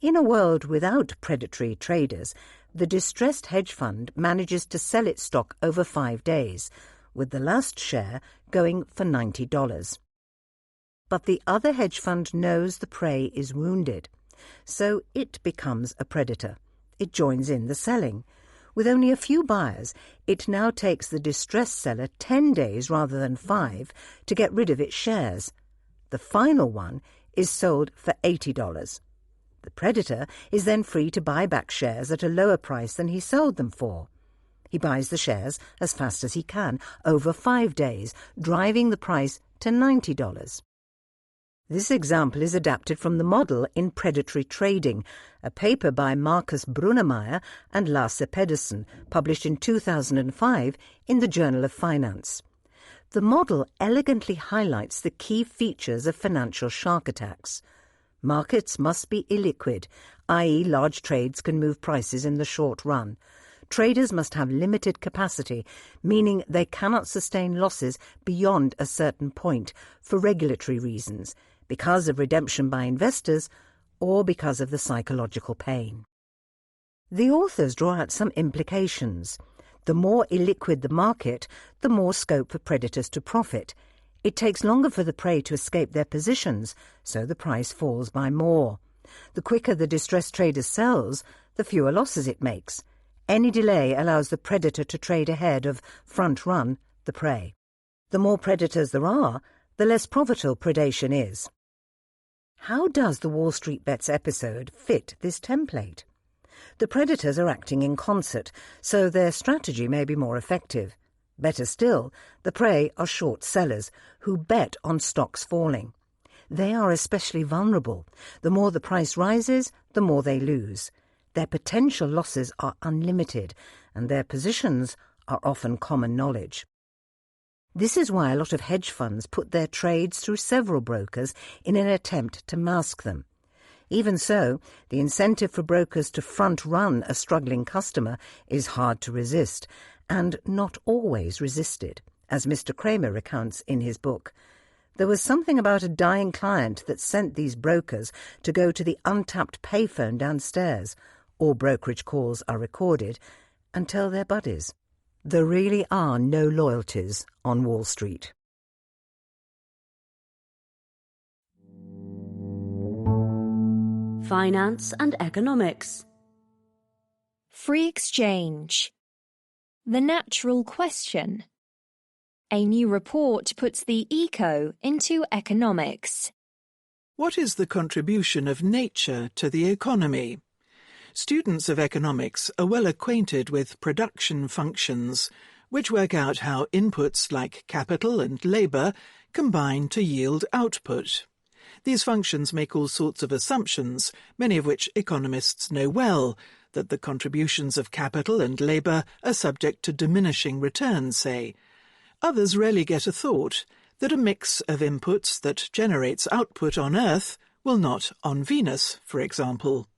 In a world without predatory traders, the distressed hedge fund manages to sell its stock over 5 days, with the last share going for $90. But the other hedge fund knows the prey is wounded, so it becomes a predator. It joins in the selling. With only a few buyers, it now takes the distressed seller 10 days rather than 5 to get rid of its shares. The final one is sold for $80. The predator is then free to buy back shares at a lower price than he sold them for. He buys the shares as fast as he can, over 5 days, driving the price to $90. This example is adapted from the model in Predatory Trading, a paper by Marcus Brunnermeier and Lasse Pedersen, published in 2005 in the Journal of Finance. The model elegantly highlights the key features of financial shark attacks. Markets must be illiquid, i.e. large trades can move prices in the short run. Traders must have limited capacity, meaning they cannot sustain losses beyond a certain point for regulatory reasons, because of redemption by investors, or because of the psychological pain. The authors draw out some implications. The more illiquid the market, the more scope for predators to profit. It takes longer for the prey to escape their positions, so the price falls by more. The quicker the distressed trader sells, the fewer losses it makes. Any delay allows the predator to trade ahead of front-run the prey. The more predators there are, the less profitable predation is. How does the Wall Street Bets episode fit this template? The predators are acting in concert, so their strategy may be more effective. Better still, the prey are short sellers who bet on stocks falling. They are especially vulnerable. The more the price rises, the more they lose. Their potential losses are unlimited, and their positions are often common knowledge. This is why a lot of hedge funds put their trades through several brokers in an attempt to mask them. Even so, the incentive for brokers to front-run a struggling customer is hard to resist, and not always resisted, as Mr. Kramer recounts in his book. There was something about a dying client that sent these brokers to go to the untapped payphone downstairs. All brokerage calls are recorded, and tell their buddies. There really are no loyalties on Wall Street. Finance and economics. Free exchange. The natural question. A new report puts the eco into economics. What is the contribution of nature to the economy? Students of economics are well acquainted with production functions, which work out how inputs like capital and labour combine to yield output. These functions make all sorts of assumptions, many of which economists know well, that the contributions of capital and labour are subject to diminishing returns, say. Others rarely get a thought that a mix of inputs that generates output on Earth will not on Venus, for example.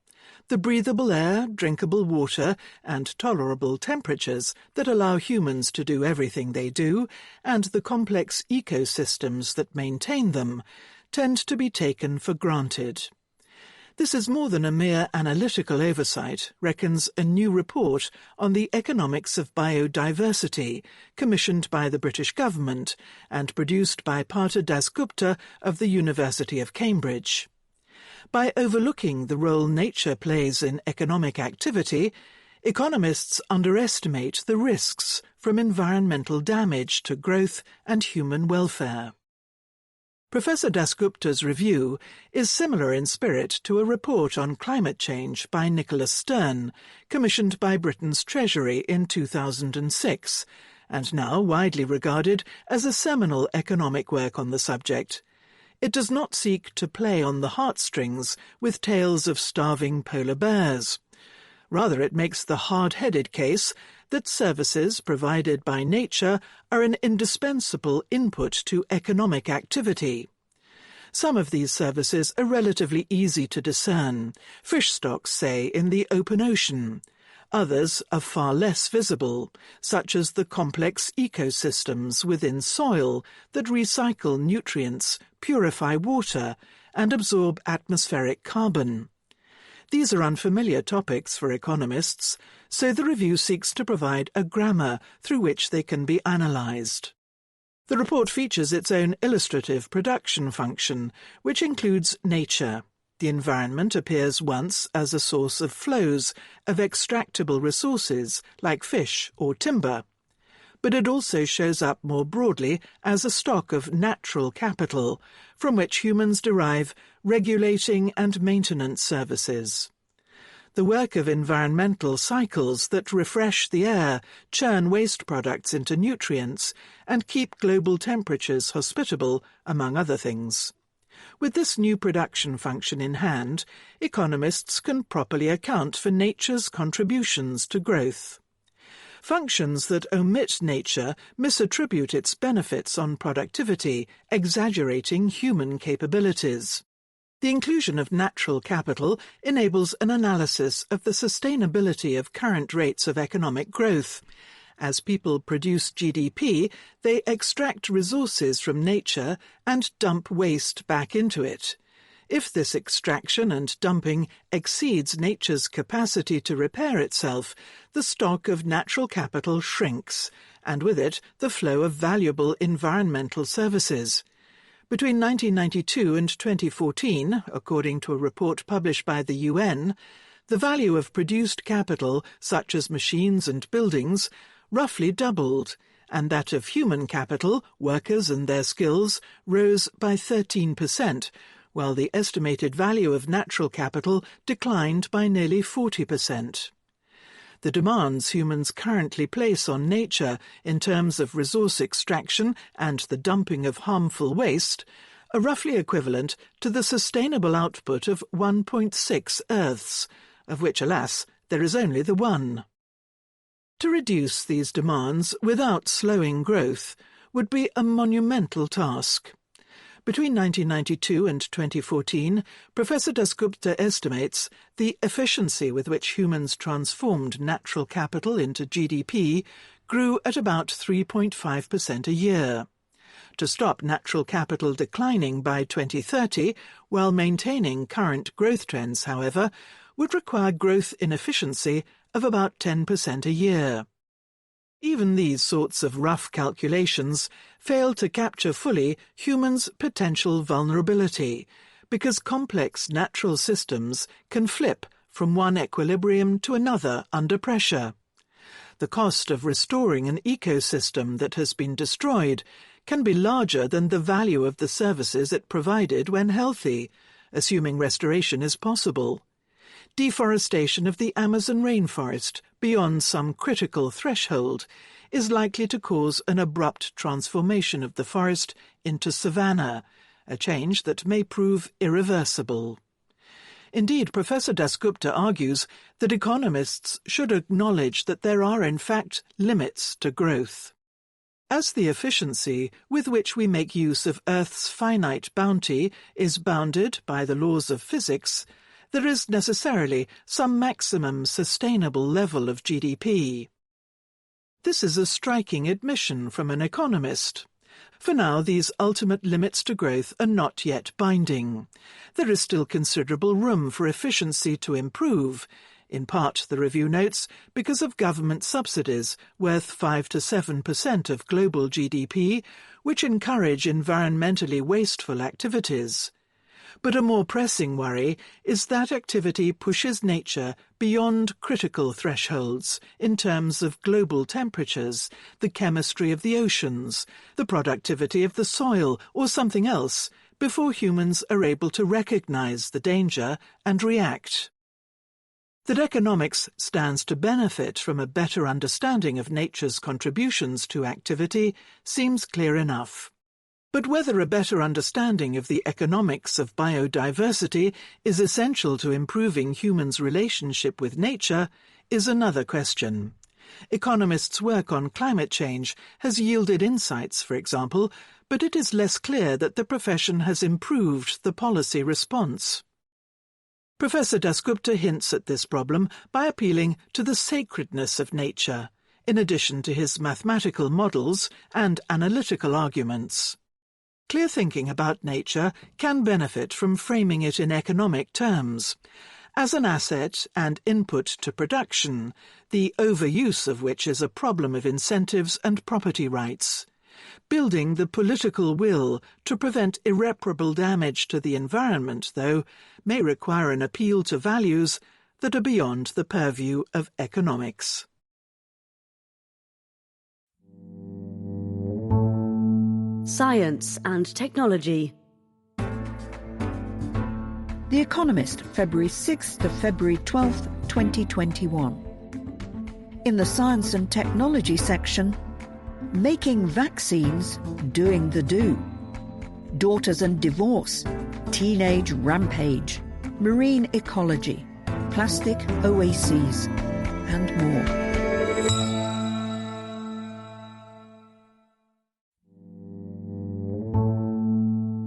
The breathable air, drinkable water, and tolerable temperatures that allow humans to do everything they do, and the complex ecosystems that maintain them, tend to be taken for granted. This is more than a mere analytical oversight, reckons a new report on the economics of biodiversity, commissioned by the British government and produced by Partha Dasgupta of the University of Cambridge. By overlooking the role nature plays in economic activity, economists underestimate the risks from environmental damage to growth and human welfare. Professor Dasgupta's review is similar in spirit to a report on climate change by Nicholas Stern, commissioned by Britain's Treasury in 2006, and now widely regarded as a seminal economic work on the subject. It does not seek to play on the heartstrings with tales of starving polar bears. Rather, it makes the hard-headed case that services provided by nature are an indispensable input to economic activity. Some of these services are relatively easy to discern, fish stocks, say, in the open ocean. Others are far less visible, such as the complex ecosystems within soil that recycle nutrients, purify water, and absorb atmospheric carbon. These are unfamiliar topics for economists, so the review seeks to provide a grammar through which they can be analysed. The report features its own illustrative production function, which includes nature. The environment appears once as a source of flows of extractable resources like fish or timber, but it also shows up more broadly as a stock of natural capital from which humans derive regulating and maintenance services. The work of environmental cycles that refresh the air, churn waste products into nutrients, and keep global temperatures hospitable, among other things. With this new production function in hand, economists can properly account for nature's contributions to growth. Functions that omit nature misattribute its benefits on productivity, exaggerating human capabilities. The inclusion of natural capital enables an analysis of the sustainability of current rates of economic growth. As people produce GDP, they extract resources from nature and dump waste back into it. If this extraction and dumping exceeds nature's capacity to repair itself, the stock of natural capital shrinks, and with it the flow of valuable environmental services. Between 1992 and 2014, according to a report published by the UN, the value of produced capital, such as machines and buildings, roughly doubled, and that of human capital, workers and their skills, rose by 13%, while the estimated value of natural capital declined by nearly 40%. The demands humans currently place on nature in terms of resource extraction and the dumping of harmful waste are roughly equivalent to the sustainable output of 1.6 Earths, of which, alas, there is only the one. To reduce these demands without slowing growth would be a monumental task. Between 1992 and 2014, Professor Dasgupta estimates the efficiency with which humans transformed natural capital into GDP grew at about 3.5% a year. To stop natural capital declining by 2030 while maintaining current growth trends, however, would require growth in efficiency of about 10% a year. Even these sorts of rough calculations fail to capture fully humans' potential vulnerability, because complex natural systems can flip from one equilibrium to another under pressure. The cost of restoring an ecosystem that has been destroyed can be larger than the value of the services it provided when healthy, assuming restoration is possible. Deforestation of the Amazon rainforest beyond some critical threshold is likely to cause an abrupt transformation of the forest into savanna, a change that may prove irreversible. Indeed, Professor Dasgupta argues that economists should acknowledge that there are in fact limits to growth. As the efficiency with which we make use of Earth's finite bounty is bounded by the laws of physics, there is necessarily some maximum sustainable level of GDP. This is a striking admission from an economist. For now, these ultimate limits to growth are not yet binding. There is still considerable room for efficiency to improve, in part, the review notes, because of government subsidies worth 5 to 7% of global GDP, which encourage environmentally wasteful activities. But a more pressing worry is that activity pushes nature beyond critical thresholds in terms of global temperatures, the chemistry of the oceans, the productivity of the soil, or something else, before humans are able to recognize the danger and react. That economics stands to benefit from a better understanding of nature's contributions to activity seems clear enough. But whether a better understanding of the economics of biodiversity is essential to improving humans' relationship with nature is another question. Economists' work on climate change has yielded insights, for example, but it is less clear that the profession has improved the policy response. Professor Dasgupta hints at this problem by appealing to the sacredness of nature, in addition to his mathematical models and analytical arguments. Clear thinking about nature can benefit from framing it in economic terms, as an asset and input to production, the overuse of which is a problem of incentives and property rights. Building the political will to prevent irreparable damage to the environment, though, may require an appeal to values that are beyond the purview of economics. Science and technology. The Economist, February 6th to February 12th, 2021. In the Science and Technology section, making vaccines, doing the do. Daughters and divorce, teenage rampage, marine ecology, plastic oases, and more.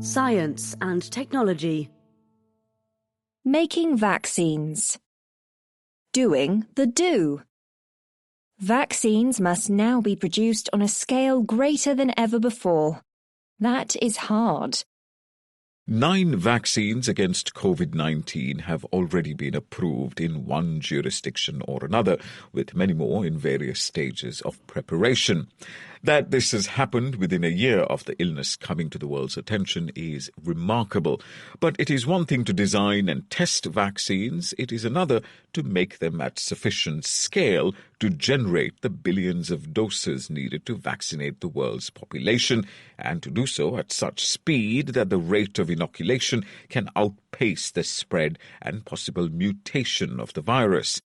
Science and technology. Making vaccines. Doing the do. Vaccines must now be produced on a scale greater than ever before. That is hard. 9 vaccines against COVID-19 have already been approved in one jurisdiction or another, with many more in various stages of preparation. That this has happened within a year of the illness coming to the world's attention is remarkable. But it is one thing to design and test vaccines, it is another to make them at sufficient scale to generate the billions of doses needed to vaccinate the world's population, and to do so at such speed that the rate of inoculation can outpace the spread and possible mutation of the virus.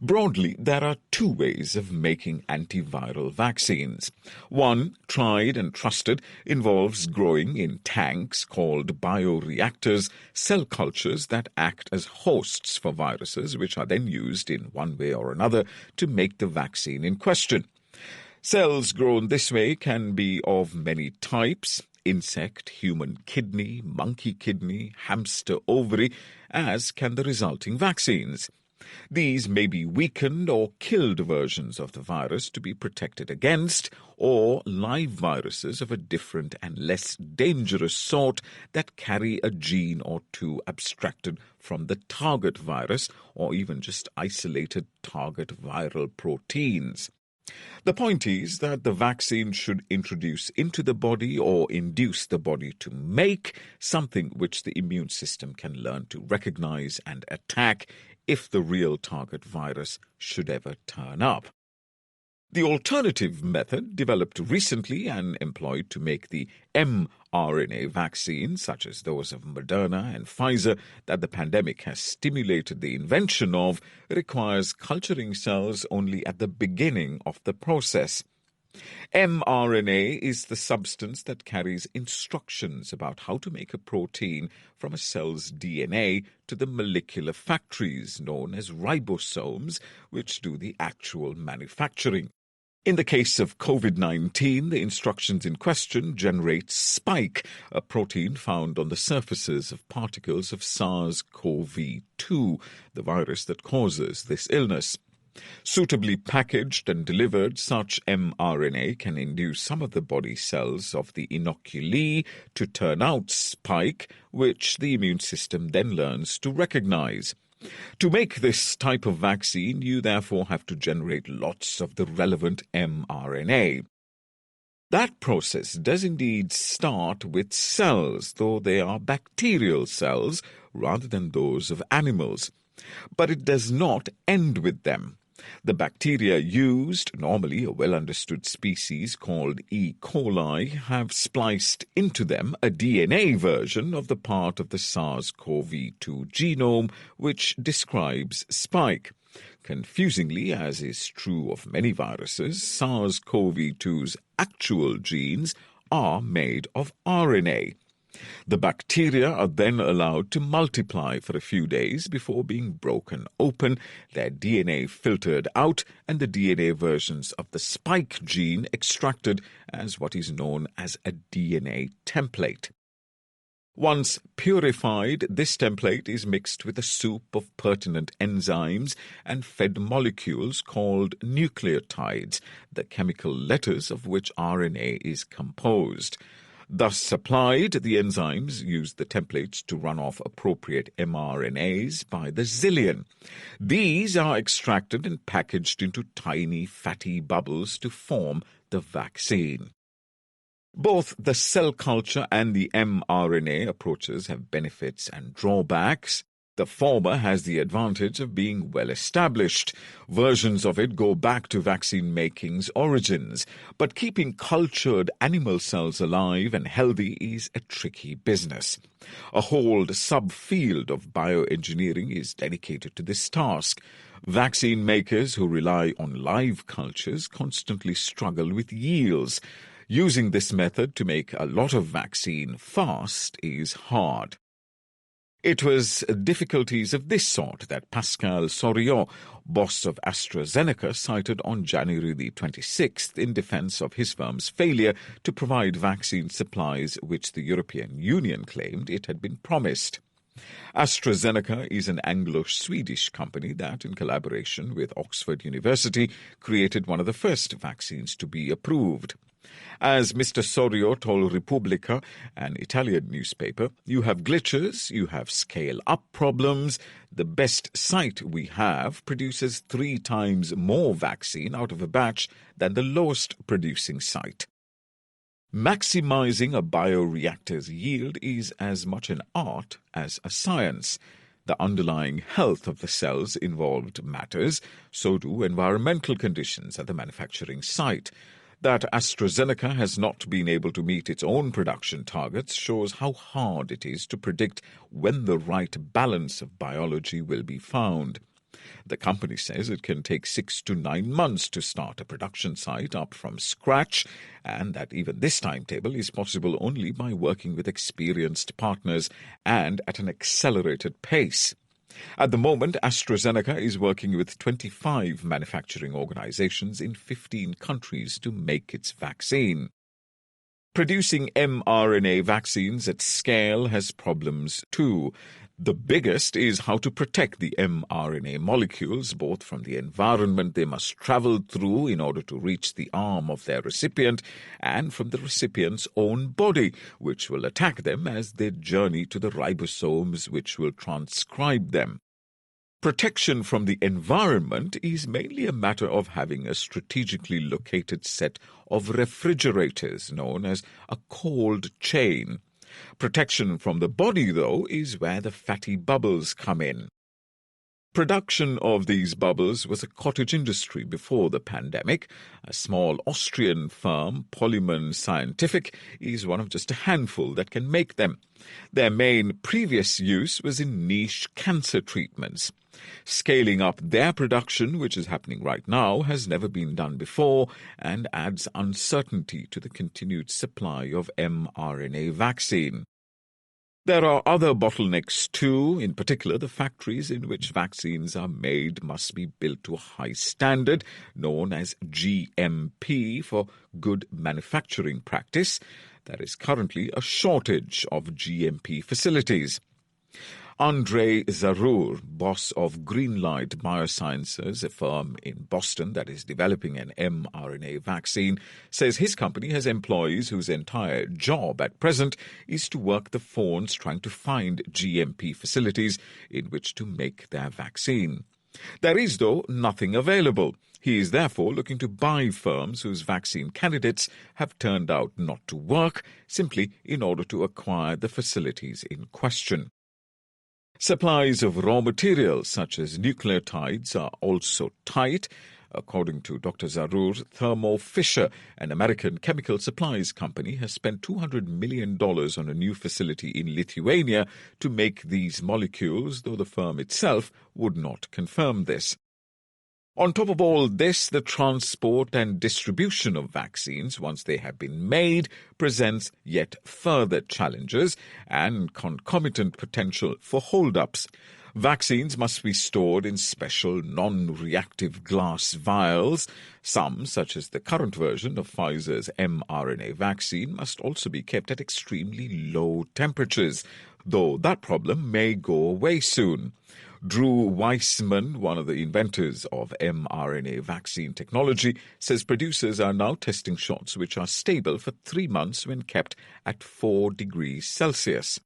Broadly, there are two ways of making antiviral vaccines. One, tried and trusted, involves growing in tanks called bioreactors, cell cultures that act as hosts for viruses, which are then used in one way or another to make the vaccine in question. Cells grown this way can be of many types: insect, human kidney, monkey kidney, hamster ovary, as can the resulting vaccines. These may be weakened or killed versions of the virus to be protected against, or live viruses of a different and less dangerous sort that carry a gene or two abstracted from the target virus, or even just isolated target viral proteins. The point is that the vaccine should introduce into the body or induce the body to make something which the immune system can learn to recognize and attack if the real target virus should ever turn up. The alternative method, developed recently and employed to make the mRNA vaccines, such as those of Moderna and Pfizer, that the pandemic has stimulated the invention of, requires culturing cells only at the beginning of the process. mRNA is the substance that carries instructions about how to make a protein from a cell's DNA to the molecular factories known as ribosomes, which do the actual manufacturing. In the case of COVID-19, the instructions in question generate spike, a protein found on the surfaces of particles of SARS-CoV-2, the virus that causes this illness. Suitably packaged and delivered, such mRNA can induce some of the body cells of the inoculee to turn out spike, which the immune system then learns to recognize. To make this type of vaccine, you therefore have to generate lots of the relevant mRNA. That process does indeed start with cells, though they are bacterial cells rather than those of animals. But it does not end with them. The bacteria used, normally a well-understood species called E. coli, have spliced into them a DNA version of the part of the SARS-CoV-2 genome which describes spike. Confusingly, as is true of many viruses, SARS-CoV-2's actual genes are made of RNA. The bacteria are then allowed to multiply for a few days before being broken open, their DNA filtered out, and the DNA versions of the spike gene extracted as what is known as a DNA template. Once purified, this template is mixed with a soup of pertinent enzymes and fed molecules called nucleotides, the chemical letters of which RNA is composed. Thus supplied, the enzymes use the templates to run off appropriate mRNAs by the zillion. These are extracted and packaged into tiny fatty bubbles to form the vaccine. Both the cell culture and the mRNA approaches have benefits and drawbacks. The former has the advantage of being well established. Versions of it go back to vaccine making's origins, but keeping cultured animal cells alive and healthy is a tricky business. A whole subfield of bioengineering is dedicated to this task. Vaccine makers who rely on live cultures constantly struggle with yields. Using this method to make a lot of vaccine fast is hard. It was difficulties of this sort that Pascal Soriot, boss of AstraZeneca, cited on January the 26th in defense of his firm's failure to provide vaccine supplies which the European Union claimed it had been promised. AstraZeneca is an Anglo-Swedish company that, in collaboration with Oxford University, created one of the first vaccines to be approved. As Mr. Soriot told Repubblica, an Italian newspaper, you have glitches, you have scale-up problems. The best site we have produces 3 times more vaccine out of a batch than the lowest producing site. Maximizing a bioreactor's yield is as much an art as a science. The underlying health of the cells involved matters, so do environmental conditions at the manufacturing site. That AstraZeneca has not been able to meet its own production targets shows how hard it is to predict when the right balance of biology will be found. The company says it can take 6 to 9 months to start a production site up from scratch, and that even this timetable is possible only by working with experienced partners and at an accelerated pace. At the moment, AstraZeneca is working with 25 manufacturing organizations in 15 countries to make its vaccine. Producing mRNA vaccines at scale has problems too. The biggest is how to protect the mRNA molecules, both from the environment they must travel through in order to reach the arm of their recipient, and from the recipient's own body, which will attack them as they journey to the ribosomes which will transcribe them. Protection from the environment is mainly a matter of having a strategically located set of refrigerators known as a cold chain. Protection from the body, though, is where the fatty bubbles come in. Production of these bubbles was a cottage industry before the pandemic. A small Austrian firm, Polyman Scientific, is one of just a handful that can make them. Their main previous use was in niche cancer treatments. Scaling up their production, which is happening right now, has never been done before and adds uncertainty to the continued supply of mRNA vaccine. There are other bottlenecks too. In particular, the factories in which vaccines are made must be built to a high standard, known as GMP for good manufacturing practice. There is currently a shortage of GMP facilities. Andrei Zarur, boss of Greenlight Biosciences, a firm in Boston that is developing an mRNA vaccine, says his company has employees whose entire job at present is to work the phones trying to find GMP facilities in which to make their vaccine. There is, though, nothing available. He is therefore looking to buy firms whose vaccine candidates have turned out not to work, simply in order to acquire the facilities in question. Supplies of raw materials such as nucleotides are also tight. According to Dr. Zarur, Thermo Fisher, an American chemical supplies company, has spent $200 million on a new facility in Lithuania to make these molecules, though the firm itself would not confirm this. On top of all this, the transport and distribution of vaccines, once they have been made, presents yet further challenges and concomitant potential for hold-ups. Vaccines must be stored in special non-reactive glass vials. Some, such as the current version of Pfizer's mRNA vaccine, must also be kept at extremely low temperatures, though that problem may go away soon. Drew Weissman, one of the inventors of mRNA vaccine technology, says producers are now testing shots which are stable for 3 months when kept at 4 degrees Celsius.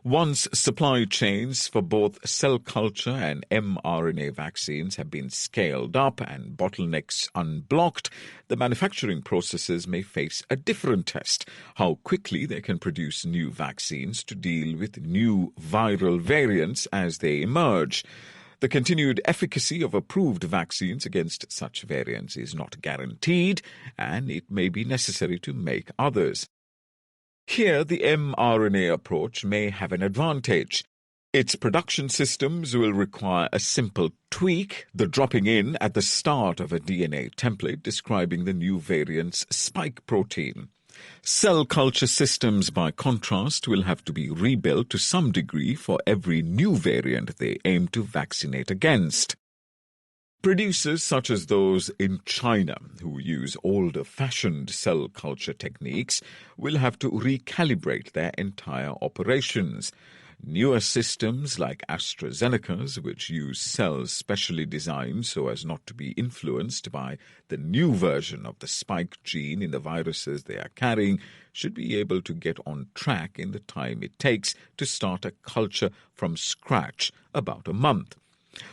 Once supply chains for both cell culture and mRNA vaccines have been scaled up and bottlenecks unblocked, the manufacturing processes may face a different test: how quickly they can produce new vaccines to deal with new viral variants as they emerge. The continued efficacy of approved vaccines against such variants is not guaranteed, and it may be necessary to make others. Here, the mRNA approach may have an advantage. Its production systems will require a simple tweak, the dropping in at the start of a DNA template describing the new variant's spike protein. Cell culture systems, by contrast, will have to be rebuilt to some degree for every new variant they aim to vaccinate against. Producers such as those in China, who use older-fashioned cell culture techniques, will have to recalibrate their entire operations. Newer systems like AstraZeneca's, which use cells specially designed so as not to be influenced by the new version of the spike gene in the viruses they are carrying, should be able to get on track in the time it takes to start a culture from scratch, about a month.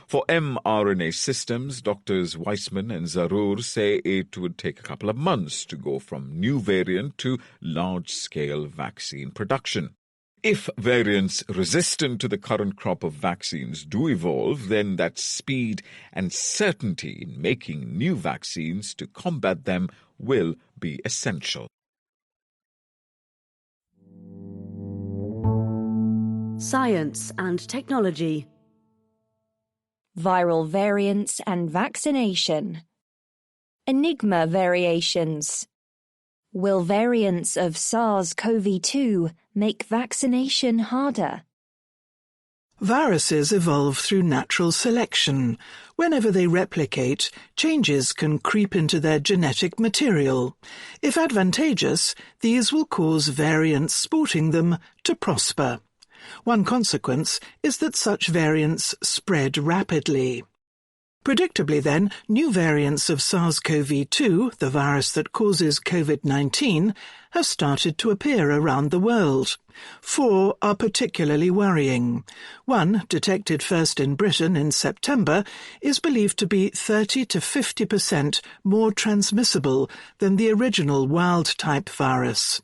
For mRNA systems, Drs. Weissman and Zarur say it would take a couple of months to go from new variant to large-scale vaccine production. If variants resistant to the current crop of vaccines do evolve, then that speed and certainty in making new vaccines to combat them will be essential. Science and technology. Viral variants and vaccination. Enigma variations. Will variants of SARS-CoV-2 make vaccination harder? Viruses evolve through natural selection. Whenever they replicate, changes can creep into their genetic material. If advantageous, these will cause variants sporting them to prosper. One consequence is that such variants spread rapidly. Predictably, then, new variants of SARS-CoV-2, the virus that causes COVID-19, have started to appear around the world. 4 are particularly worrying. One, detected first in Britain in September, is believed to be 30 to 50% more transmissible than the original wild-type virus.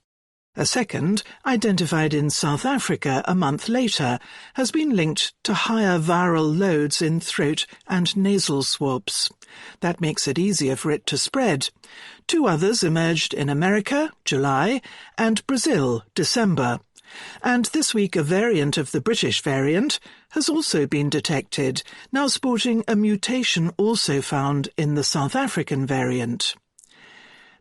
A second, identified in South Africa a month later, has been linked to higher viral loads in throat and nasal swabs. That makes it easier for it to spread. 2 others emerged in America, July, and Brazil, December. And this week a variant of the British variant has also been detected, now sporting a mutation also found in the South African variant.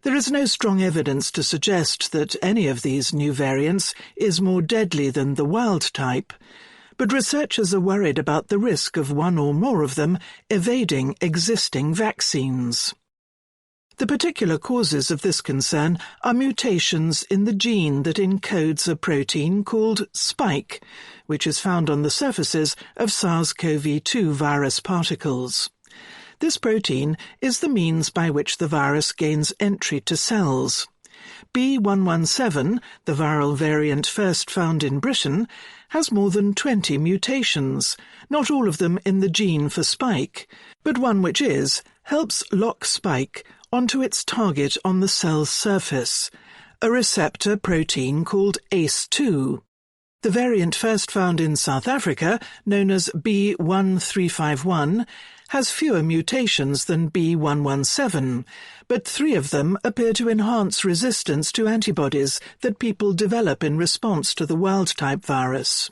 There is no strong evidence to suggest that any of these new variants is more deadly than the wild type, but researchers are worried about the risk of one or more of them evading existing vaccines. The particular causes of this concern are mutations in the gene that encodes a protein called spike, which is found on the surfaces of SARS-CoV-2 virus particles. This protein is the means by which the virus gains entry to cells. B117, the viral variant first found in Britain, has more than 20 mutations, not all of them in the gene for spike, but one which helps lock spike onto its target on the cell's surface, a receptor protein called ACE2. The variant first found in South Africa, known as B1351, has fewer mutations than B117, but 3 of them appear to enhance resistance to antibodies that people develop in response to the wild-type virus.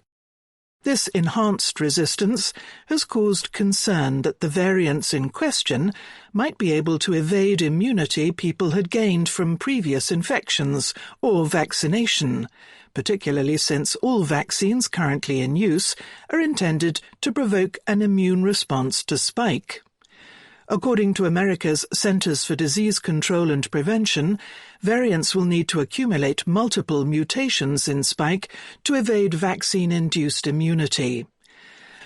This enhanced resistance has caused concern that the variants in question might be able to evade immunity people had gained from previous infections or vaccination, particularly since all vaccines currently in use are intended to provoke an immune response to spike. According to America's Centers for Disease Control and Prevention, variants will need to accumulate multiple mutations in spike to evade vaccine-induced immunity.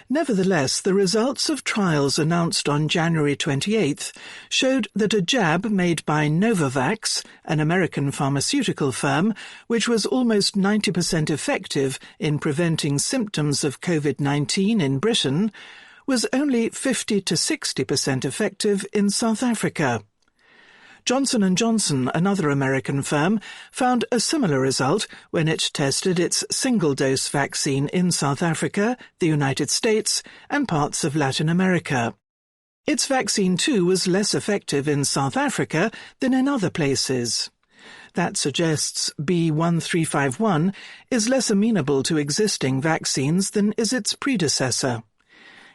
Nevertheless, the results of trials announced on January 28th showed that a jab made by Novavax, an American pharmaceutical firm, which was almost 90% effective in preventing symptoms of COVID-19 in Britain, was only 50 to 60% effective in South Africa. Johnson & Johnson, another American firm, found a similar result when it tested its single-dose vaccine in South Africa, the United States, and parts of Latin America. Its vaccine, too, was less effective in South Africa than in other places. That suggests B1351 is less amenable to existing vaccines than is its predecessor.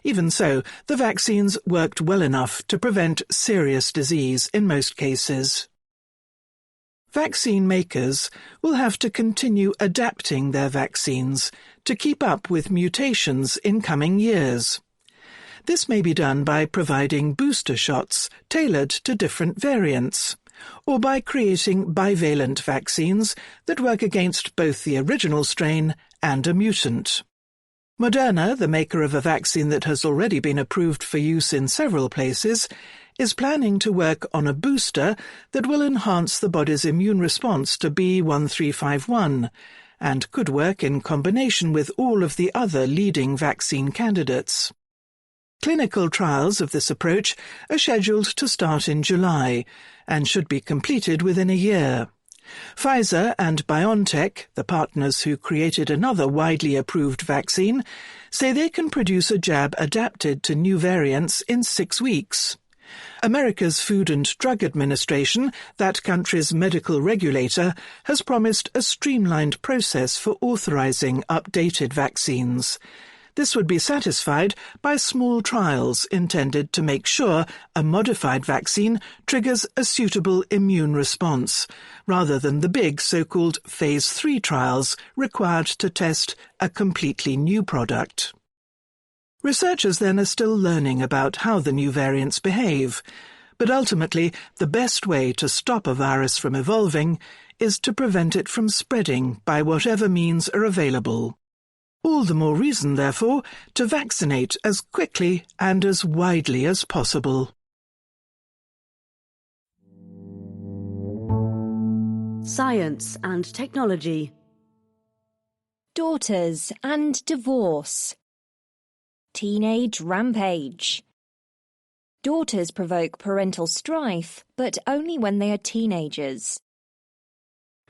Even so, the vaccines worked well enough to prevent serious disease in most cases. Vaccine makers will have to continue adapting their vaccines to keep up with mutations in coming years. This may be done by providing booster shots tailored to different variants, or by creating bivalent vaccines that work against both the original strain and a mutant. Moderna, the maker of a vaccine that has already been approved for use in several places, is planning to work on a booster that will enhance the body's immune response to B1351 and could work in combination with all of the other leading vaccine candidates. Clinical trials of this approach are scheduled to start in July and should be completed within a year. Pfizer and BioNTech, the partners who created another widely approved vaccine, say they can produce a jab adapted to new variants in 6 weeks. America's Food and Drug Administration, that country's medical regulator, has promised a streamlined process for authorizing updated vaccines. This would be satisfied by small trials intended to make sure a modified vaccine triggers a suitable immune response, rather than the big so-called Phase 3 trials required to test a completely new product. Researchers then are still learning about how the new variants behave, but ultimately the best way to stop a virus from evolving is to prevent it from spreading by whatever means are available. All the more reason, therefore, to vaccinate as quickly and as widely as possible. Science and technology. Daughters and divorce. Teenage rampage. Daughters provoke parental strife, but only when they are teenagers.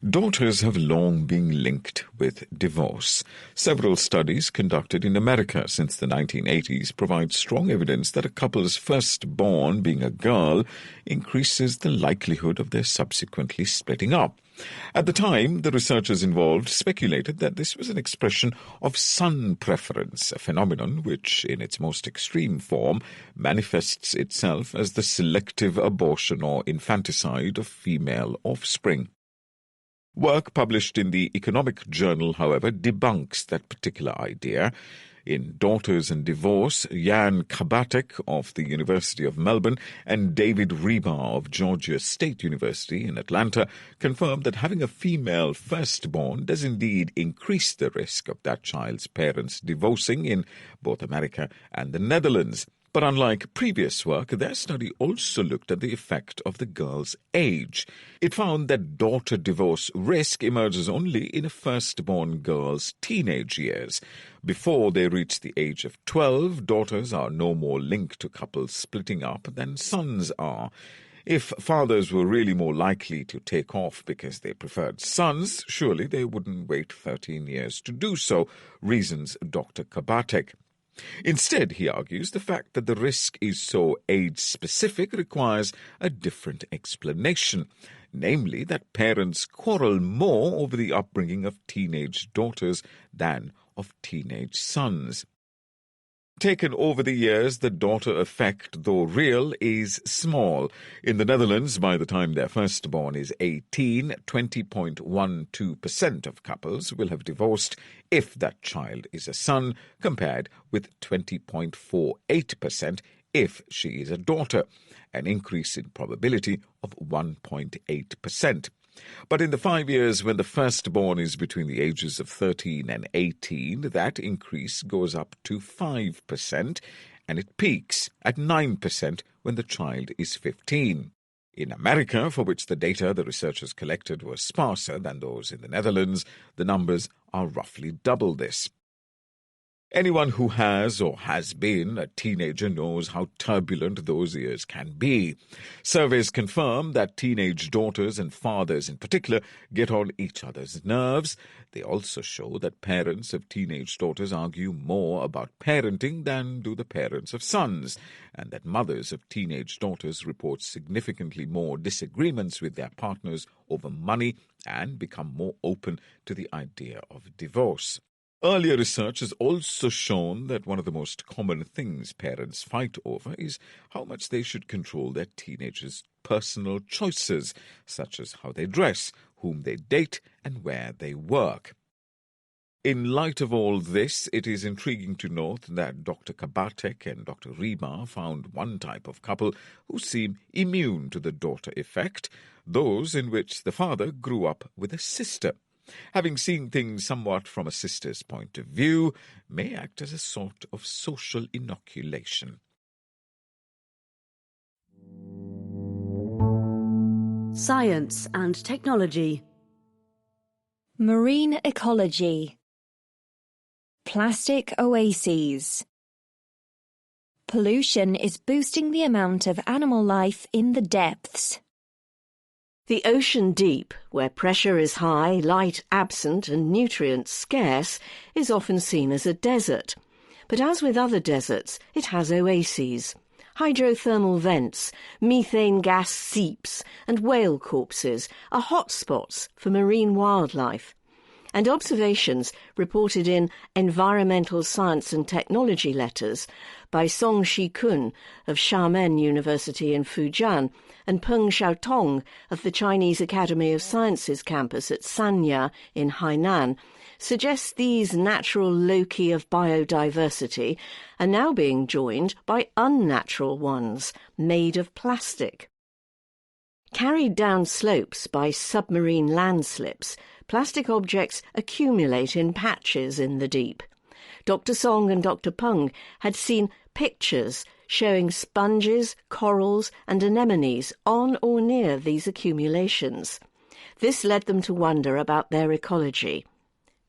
Daughters have long been linked with divorce. Several studies conducted in America since the 1980s provide strong evidence that a couple's firstborn being a girl increases the likelihood of their subsequently splitting up. At the time, the researchers involved speculated that this was an expression of son preference, a phenomenon which, in its most extreme form, manifests itself as the selective abortion or infanticide of female offspring. Work published in the Economic Journal, however, debunks that particular idea. In Daughters and Divorce, Jan Kabatek of the University of Melbourne and David Rebar of Georgia State University in Atlanta confirmed that having a female firstborn does indeed increase the risk of that child's parents divorcing in both America and the Netherlands. But unlike previous work, their study also looked at the effect of the girl's age. It found that daughter divorce risk emerges only in a firstborn girl's teenage years. Before they reach the age of 12, daughters are no more linked to couples splitting up than sons are. If fathers were really more likely to take off because they preferred sons, surely they wouldn't wait 13 years to do so, reasons Dr. Kabatek. Instead, he argues, the fact that the risk is so age-specific requires a different explanation, namely that parents quarrel more over the upbringing of teenage daughters than of teenage sons. Taken over the years, the daughter effect, though real, is small. In the Netherlands, by the time their firstborn is 18, 20.12% of couples will have divorced if that child is a son, compared with 20.48% if she is a daughter, an increase in probability of 1.8%. But in the 5 years when the firstborn is between the ages of 13 and 18, that increase goes up to 5%, and it peaks at 9% when the child is 15. In America, for which the data the researchers collected were sparser than those in the Netherlands, the numbers are roughly double this. Anyone who has or has been a teenager knows how turbulent those years can be. Surveys confirm that teenage daughters and fathers in particular get on each other's nerves. They also show that parents of teenage daughters argue more about parenting than do the parents of sons, and that mothers of teenage daughters report significantly more disagreements with their partners over money and become more open to the idea of divorce. Earlier research has also shown that one of the most common things parents fight over is how much they should control their teenagers' personal choices, such as how they dress, whom they date, and where they work. In light of all this, it is intriguing to note that Dr. Kabatek and Dr. Rebar found one type of couple who seem immune to the daughter effect, those in which the father grew up with a sister. Having seen things somewhat from a sister's point of view, may act as a sort of social inoculation. Science and technology. Marine ecology. Plastic oases. Pollution is boosting the amount of animal life in the depths. The ocean deep, where pressure is high, light absent and nutrients scarce, is often seen as a desert. But as with other deserts, it has oases. Hydrothermal vents, methane gas seeps and whale corpses are hotspots for marine wildlife. And observations reported in Environmental Science and Technology Letters by Song Shi-kun of Xiamen University in Fujian and Peng Xiaotong of the Chinese Academy of Sciences campus at Sanya in Hainan suggests these natural loci of biodiversity are now being joined by unnatural ones made of plastic. Carried down slopes by submarine landslips, plastic objects accumulate in patches in the deep. Dr. Song and Dr. Peng had seen pictures showing sponges, corals and anemones on or near these accumulations. This led them to wonder about their ecology.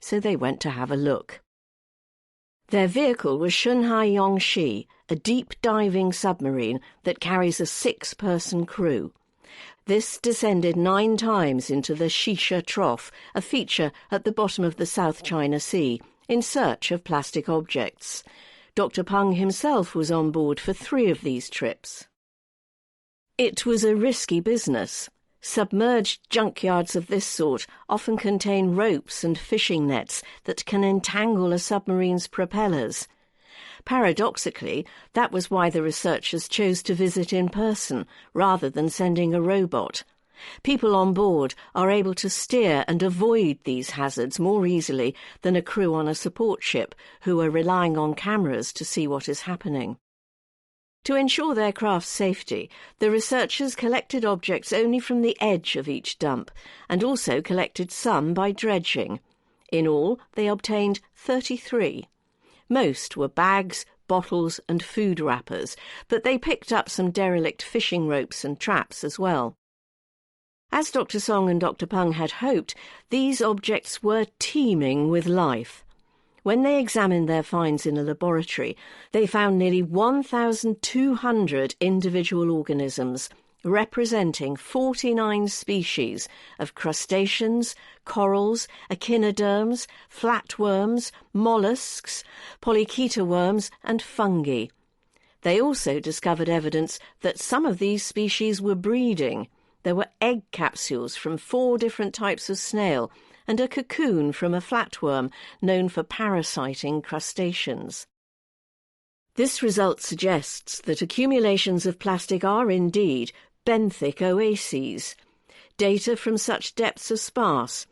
So they went to have a look. Their vehicle was Shunhai Yongshi, a deep-diving submarine that carries a 6-person crew. This descended 9 times into the Shisha Trough, a feature at the bottom of the South China Sea, in search of plastic objects. Dr. Peng himself was on board for 3 of these trips. It was a risky business. Submerged junkyards of this sort often contain ropes and fishing nets that can entangle a submarine's propellers. Paradoxically, that was why the researchers chose to visit in person rather than sending a robot. People on board are able to steer and avoid these hazards more easily than a crew on a support ship who are relying on cameras to see what is happening. To ensure their craft's safety, the researchers collected objects only from the edge of each dump and also collected some by dredging. In all, they obtained 33. Most were bags, bottles and food wrappers, but they picked up some derelict fishing ropes and traps as well. As Dr. Song and Dr. Peng had hoped, these objects were teeming with life. When they examined their finds in a laboratory, they found nearly 1,200 individual organisms, representing 49 species of crustaceans, corals, echinoderms, flatworms, mollusks, polychaeta worms and fungi. They also discovered evidence that some of these species were breeding. There were egg capsules from 4 different types of snail and a cocoon from a flatworm known for parasiting crustaceans. This result suggests that accumulations of plastic are indeed benthic oases. Data from such depths are sparse,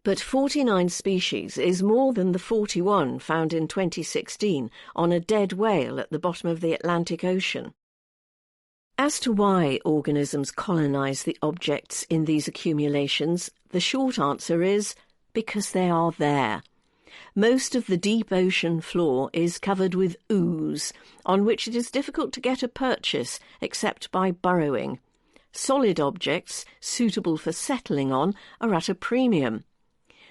but 49 species is more than the 41 found in 2016 on a dead whale at the bottom of the Atlantic Ocean. As to why organisms colonize the objects in these accumulations, the short answer is because they are there. Most of the deep ocean floor is covered with ooze, on which it is difficult to get a purchase except by burrowing. Solid objects, suitable for settling on, are at a premium.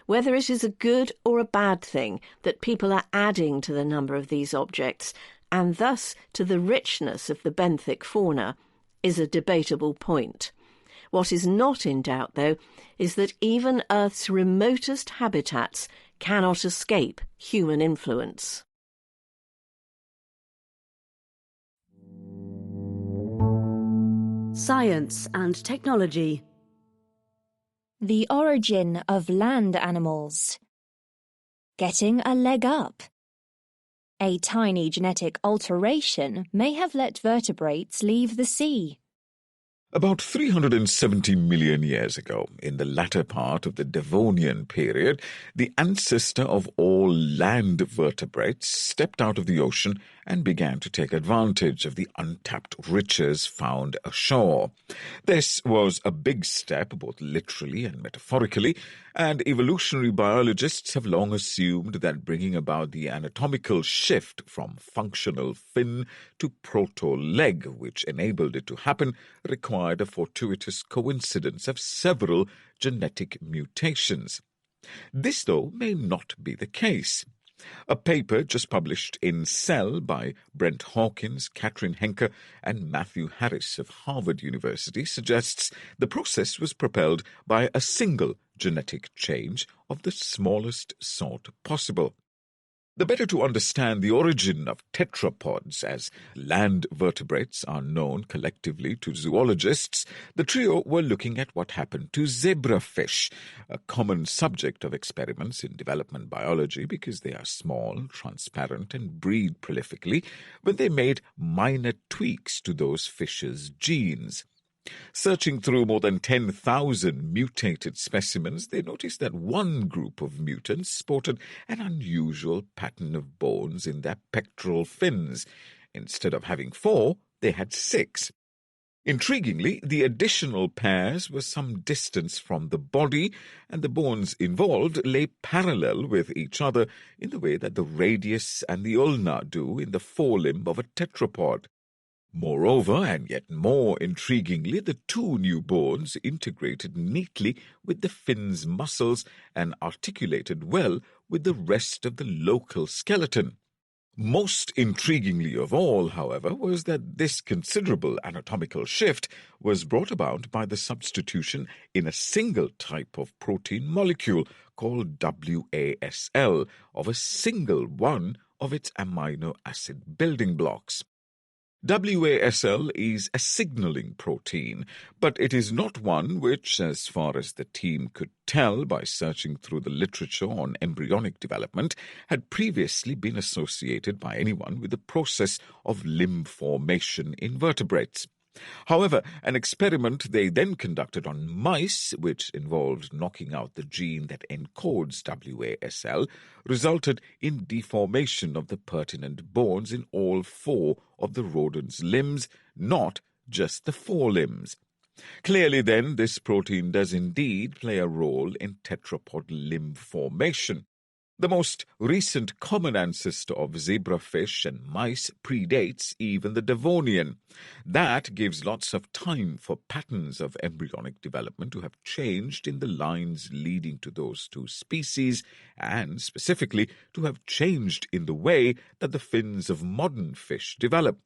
Whether it is a good or a bad thing that people are adding to the number of these objects, and thus to the richness of the benthic fauna, is a debatable point. What is not in doubt, though, is that even Earth's remotest habitats cannot escape human influence. Science and technology. The origin of land animals. Getting a leg up. A tiny genetic alteration may have let vertebrates leave the sea. About 370 million years ago, in the latter part of the Devonian period, the ancestor of all land vertebrates stepped out of the ocean and began to take advantage of the untapped riches found ashore. This was a big step, both literally and metaphorically, and evolutionary biologists have long assumed that bringing about the anatomical shift from functional fin to proto-leg, which enabled it to happen, required a fortuitous coincidence of several genetic mutations. This, though, may not be the case. A paper just published in Cell by Brent Hawkins, Catherine Henke, and Matthew Harris of Harvard University suggests the process was propelled by a single genetic change of the smallest sort possible. The better to understand the origin of tetrapods, as land vertebrates are known collectively to zoologists, the trio were looking at what happened to zebrafish, a common subject of experiments in development biology because they are small, transparent, and breed prolifically, when they made minor tweaks to those fishes' genes. Searching through more than 10,000 mutated specimens, they noticed that one group of mutants sported an unusual pattern of bones in their pectoral fins. Instead of having 4, they had 6. Intriguingly, the additional pairs were some distance from the body, and the bones involved lay parallel with each other in the way that the radius and the ulna do in the forelimb of a tetrapod. Moreover, and yet more intriguingly, the 2 new bones integrated neatly with the fin's muscles and articulated well with the rest of the local skeleton. Most intriguingly of all, however, was that this considerable anatomical shift was brought about by the substitution in a single type of protein molecule called WASL of a single one of its amino acid building blocks. WASL is a signaling protein, but it is not one which, as far as the team could tell by searching through the literature on embryonic development, had previously been associated by anyone with the process of limb formation in vertebrates. However, an experiment they then conducted on mice, which involved knocking out the gene that encodes WASL, resulted in deformation of the pertinent bones in all 4 of the rodent's limbs, not just the forelimbs. Clearly, then, this protein does indeed play a role in tetrapod limb formation. The most recent common ancestor of zebrafish and mice predates even the Devonian. That gives lots of time for patterns of embryonic development to have changed in the lines leading to those 2 species, and specifically to have changed in the way that the fins of modern fish develop.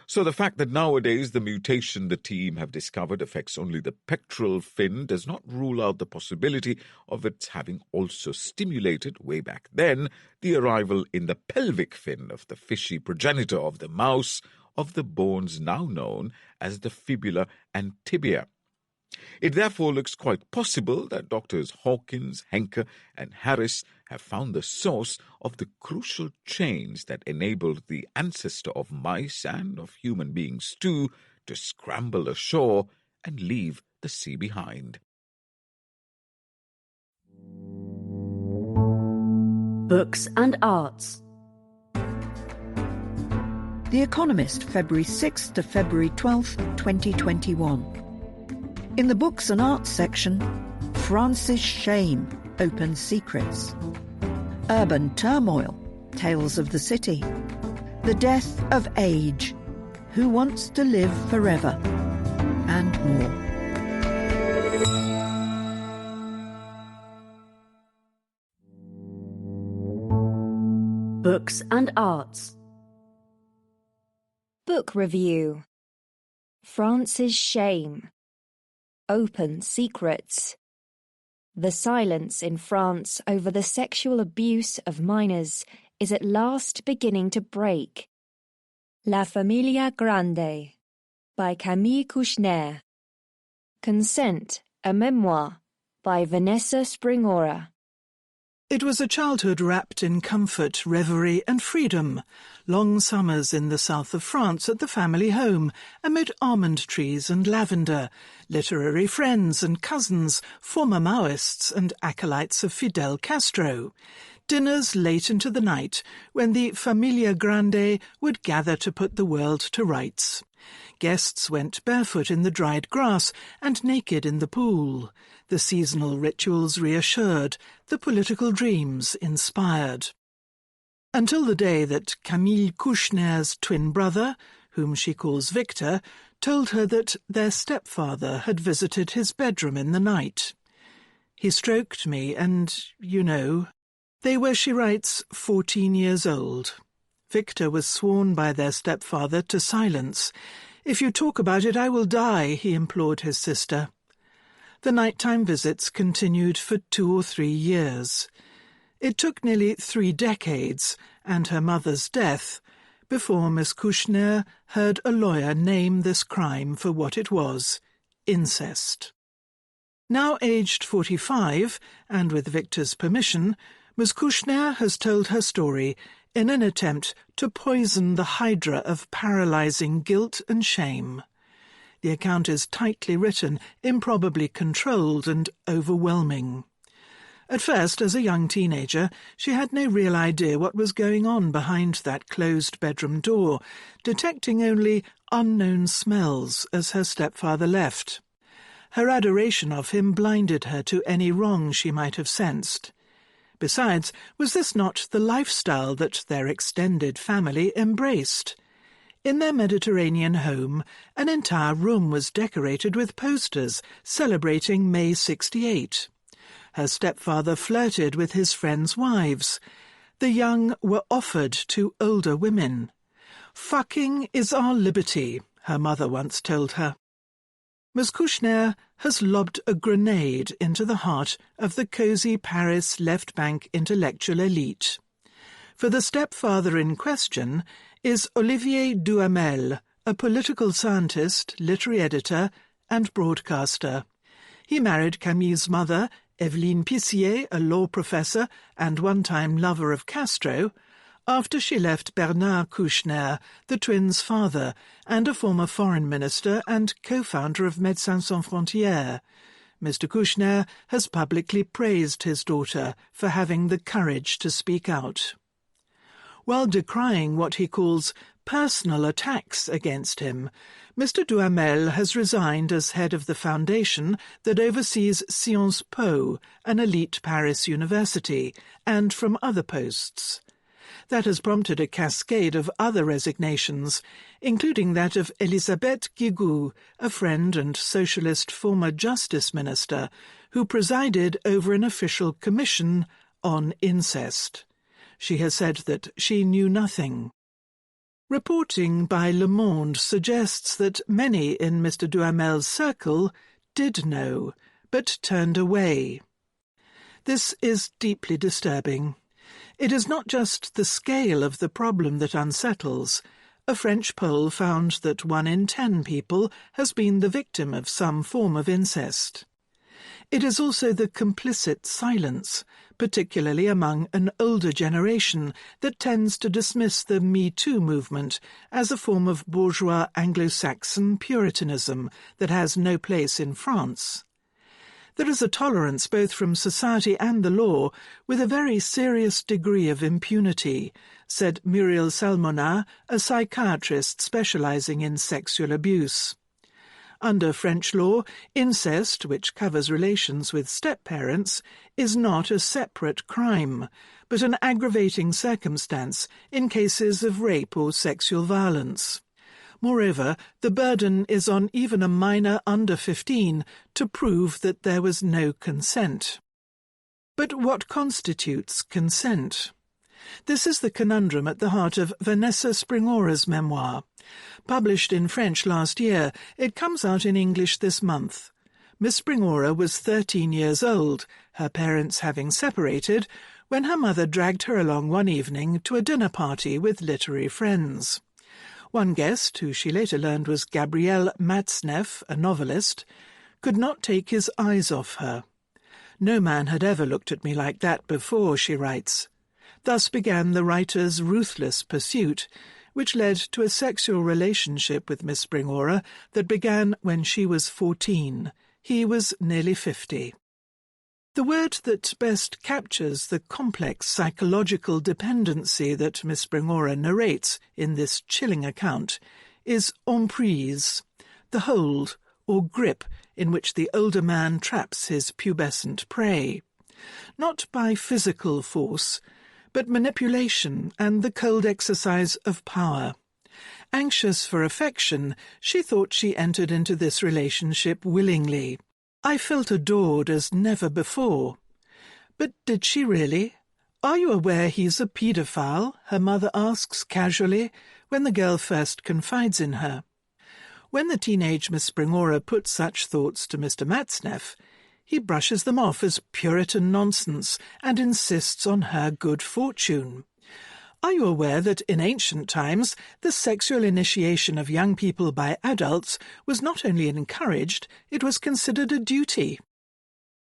So the fact that nowadays the mutation the team have discovered affects only the pectoral fin does not rule out the possibility of its having also stimulated, way back then, the arrival in the pelvic fin of the fishy progenitor of the mouse of the bones now known as the fibula and tibia. It therefore looks quite possible that Doctors Hawkins, Henke, and Harris have found the source of the crucial change that enabled the ancestor of mice and of human beings too to scramble ashore and leave the sea behind. Books and arts. The Economist, February 6 to February 12, 2021. In the Books and Arts section, Francis Shame, Open Secrets. Urban Turmoil, Tales of the City. The Death of Age, Who Wants to Live Forever, and more. Books and arts. Book review. Francis Shame. Open Secrets. The silence in France over the sexual abuse of minors is at last beginning to break. La Familia Grande by Camille Kouchner. Consent, a Memoir by Vanessa Springora. It was a childhood wrapped in comfort, reverie and freedom. Long summers in the south of France at the family home, amid almond trees and lavender, literary friends and cousins, former Maoists and acolytes of Fidel Castro. Dinners late into the night, when the Familia Grande would gather to put the world to rights. Guests went barefoot in the dried grass and naked in the pool. The seasonal rituals reassured, the political dreams inspired. Until the day that Camille Kouchner's twin brother, whom she calls Victor, told her that their stepfather had visited his bedroom in the night. He stroked me and, you know, They were, she writes, 14 years old. Victor was sworn by their stepfather to silence. "If you talk about it, I will die," he implored his sister. The nighttime visits continued for 2 or 3 years. It took nearly 3 decades, and her mother's death, before Miss Kouchner heard a lawyer name this crime for what it was: incest. Now aged 45, and with Victor's permission, Miss Kouchner has told her story in an attempt to poison the hydra of paralysing guilt and shame. The account is tightly written, improbably controlled, and overwhelming. At first, as a young teenager, she had no real idea what was going on behind that closed bedroom door, detecting only unknown smells as her stepfather left. Her adoration of him blinded her to any wrong she might have sensed. Besides, was this not the lifestyle that their extended family embraced? In their Mediterranean home, an entire room was decorated with posters celebrating May 68. Her stepfather flirted with his friends' wives. The young were offered to older women. "Fucking is our liberty," her mother once told her. Miss Kouchner has lobbed a grenade into the heart of the cosy Paris left-bank intellectual elite. For the stepfather in question is Olivier Duhamel, a political scientist, literary editor, and broadcaster. He married Camille's mother, Evelyne Pissier, a law professor and one-time lover of Castro, after she left Bernard Kouchner, the twins' father, and a former foreign minister and co-founder of Médecins Sans Frontières. Mr. Kouchner has publicly praised his daughter for having the courage to speak out. While decrying what he calls personal attacks against him, Mr. Duhamel has resigned as head of the foundation that oversees Sciences Po, an elite Paris university, and from other posts. That has prompted a cascade of other resignations, including that of Elisabeth Guigou, a friend and socialist former justice minister, who presided over an official commission on incest. She has said that she knew nothing. Reporting by Le Monde suggests that many in Mr. Duhamel's circle did know, but turned away. This is deeply disturbing. It is not just the scale of the problem that unsettles. A French poll found that 1 in 10 people has been the victim of some form of incest. It is also the complicit silence, particularly among an older generation, that tends to dismiss the Me Too movement as a form of bourgeois Anglo-Saxon puritanism that has no place in France. There is a tolerance both from society and the law with a very serious degree of impunity, said Muriel Salmona, a psychiatrist specializing in sexual abuse. Under French law, incest, which covers relations with step-parents, is not a separate crime, but an aggravating circumstance in cases of rape or sexual violence. Moreover, the burden is on even a minor under 15 to prove that there was no consent. But what constitutes consent? This is the conundrum at the heart of Vanessa Springora's memoir. Published in French last year, it comes out in English this month. Miss Springora was 13 years old, her parents having separated, when her mother dragged her along one evening to a dinner party with literary friends. One guest, who she later learned was Gabriel Matzneff, a novelist, could not take his eyes off her. "No man had ever looked at me like that before," she writes. Thus began the writer's ruthless pursuit, which led to a sexual relationship with Miss Springora that began when she was 14. He was nearly 50. The word that best captures the complex psychological dependency that Miss Springora narrates in this chilling account is emprise, the hold or grip in which the older man traps his pubescent prey. Not by physical force, but manipulation and the cold exercise of power. Anxious for affection, she thought she entered into this relationship willingly. "I felt adored as never before." But did she really? "Are you aware he's a paedophile?" her mother asks casually when the girl first confides in her. When the teenage Miss Springora puts such thoughts to Mr. Matzneff, he brushes them off as Puritan nonsense and insists on her good fortune. Are you aware that in ancient times the sexual initiation of young people by adults was not only encouraged, it was considered a duty?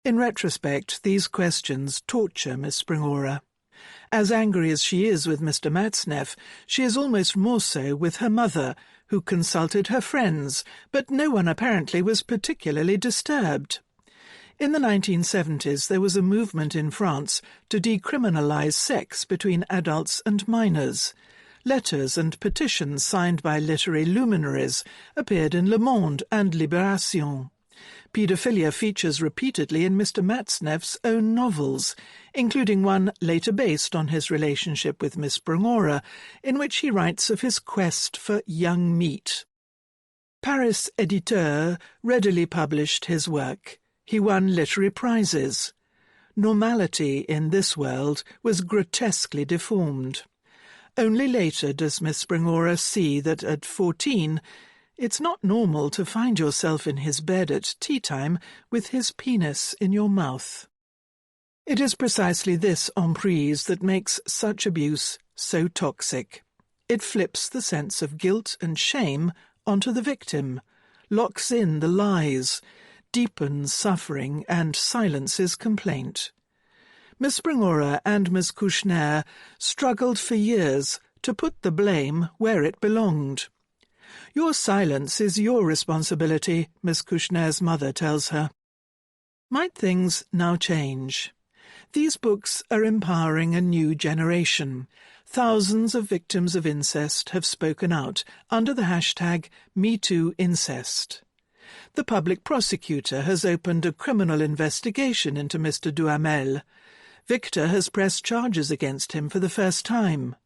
In retrospect, these questions torture Miss Springora. As angry as she is with Mr. Matzneff, she is almost more so with her mother, who consulted her friends, but no one apparently was particularly disturbed. In the 1970s, there was a movement in France to decriminalize sex between adults and minors. Letters and petitions signed by literary luminaries appeared in Le Monde and Libération. Paedophilia features repeatedly in Mr. Matzneff's own novels, including one later based on his relationship with Miss Springora, in which he writes of his quest for young meat. Paris Éditeur readily published his work. He won literary prizes. Normality in this world was grotesquely deformed. Only later does Miss Springora see that at 14, it's not normal to find yourself in his bed at tea-time with his penis in your mouth. It is precisely this emprise that makes such abuse so toxic. It flips the sense of guilt and shame onto the victim, locks in the lies, deepens suffering and silences complaint. Miss Springora and Miss Kouchner struggled for years to put the blame where it belonged. "Your silence is your responsibility," Miss Kouchner's mother tells her. Might things now change? These books are empowering a new generation. Thousands of victims of incest have spoken out under the hashtag #MeTooIncest. The public prosecutor has opened a criminal investigation into Mr. Duhamel. Victor has pressed charges against him for the first time.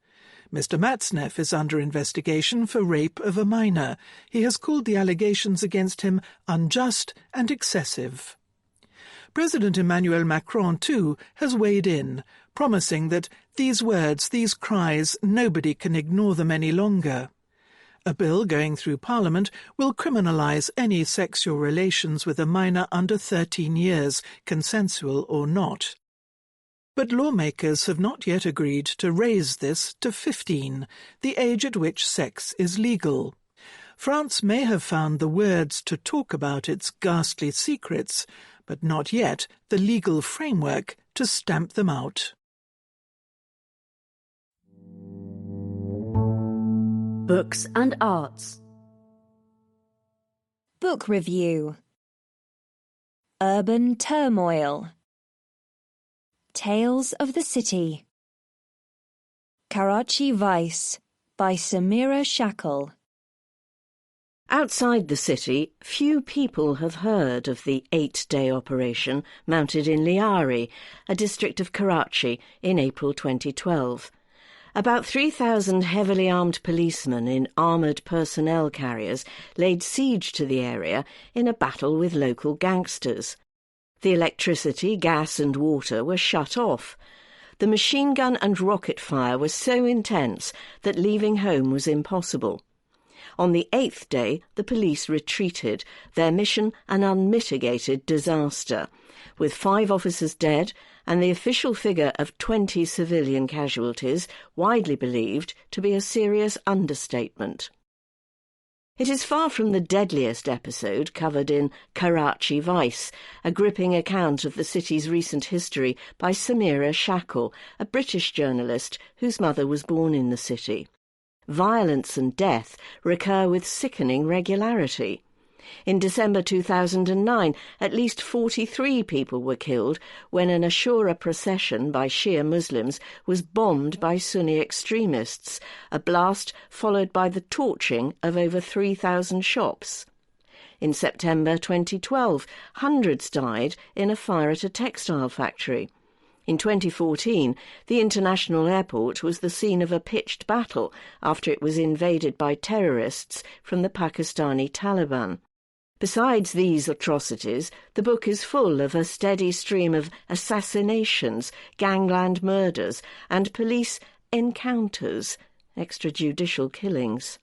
Mr. Matzneff is under investigation for rape of a minor. He has called the allegations against him unjust and excessive. President Emmanuel Macron, too, has weighed in, promising that these words, these cries, nobody can ignore them any longer. A bill going through Parliament will criminalise any sexual relations with a minor under 13 years, consensual or not. But lawmakers have not yet agreed to raise this to 15, the age at which sex is legal. France may have found the words to talk about its ghastly secrets, but not yet the legal framework to stamp them out. Books and arts. Book review. Urban Turmoil. Tales of the City. Karachi Vice by Samira Shackle. Outside the city, few people have heard of the 8-day operation mounted in Liari, a district of Karachi, in April 2012. About 3,000 heavily armed policemen in armoured personnel carriers laid siege to the area in a battle with local gangsters. The electricity, gas and water were shut off. The machine gun and rocket fire was so intense that leaving home was impossible. On the 8th day, the police retreated, their mission an unmitigated disaster, with 5 officers dead and the official figure of 20 civilian casualties widely believed to be a serious understatement. It is far from the deadliest episode covered in Karachi Vice, a gripping account of the city's recent history by Samira Shackle, a British journalist whose mother was born in the city. Violence and death recur with sickening regularity. In December 2009, at least 43 people were killed when an Ashura procession by Shia Muslims was bombed by Sunni extremists, a blast followed by the torching of over 3,000 shops. In September 2012, hundreds died in a fire at a textile factory. In 2014, the international airport was the scene of a pitched battle after it was invaded by terrorists from the Pakistani Taliban. Besides these atrocities, the book is full of a steady stream of assassinations, gangland murders, and police encounters, extrajudicial killings.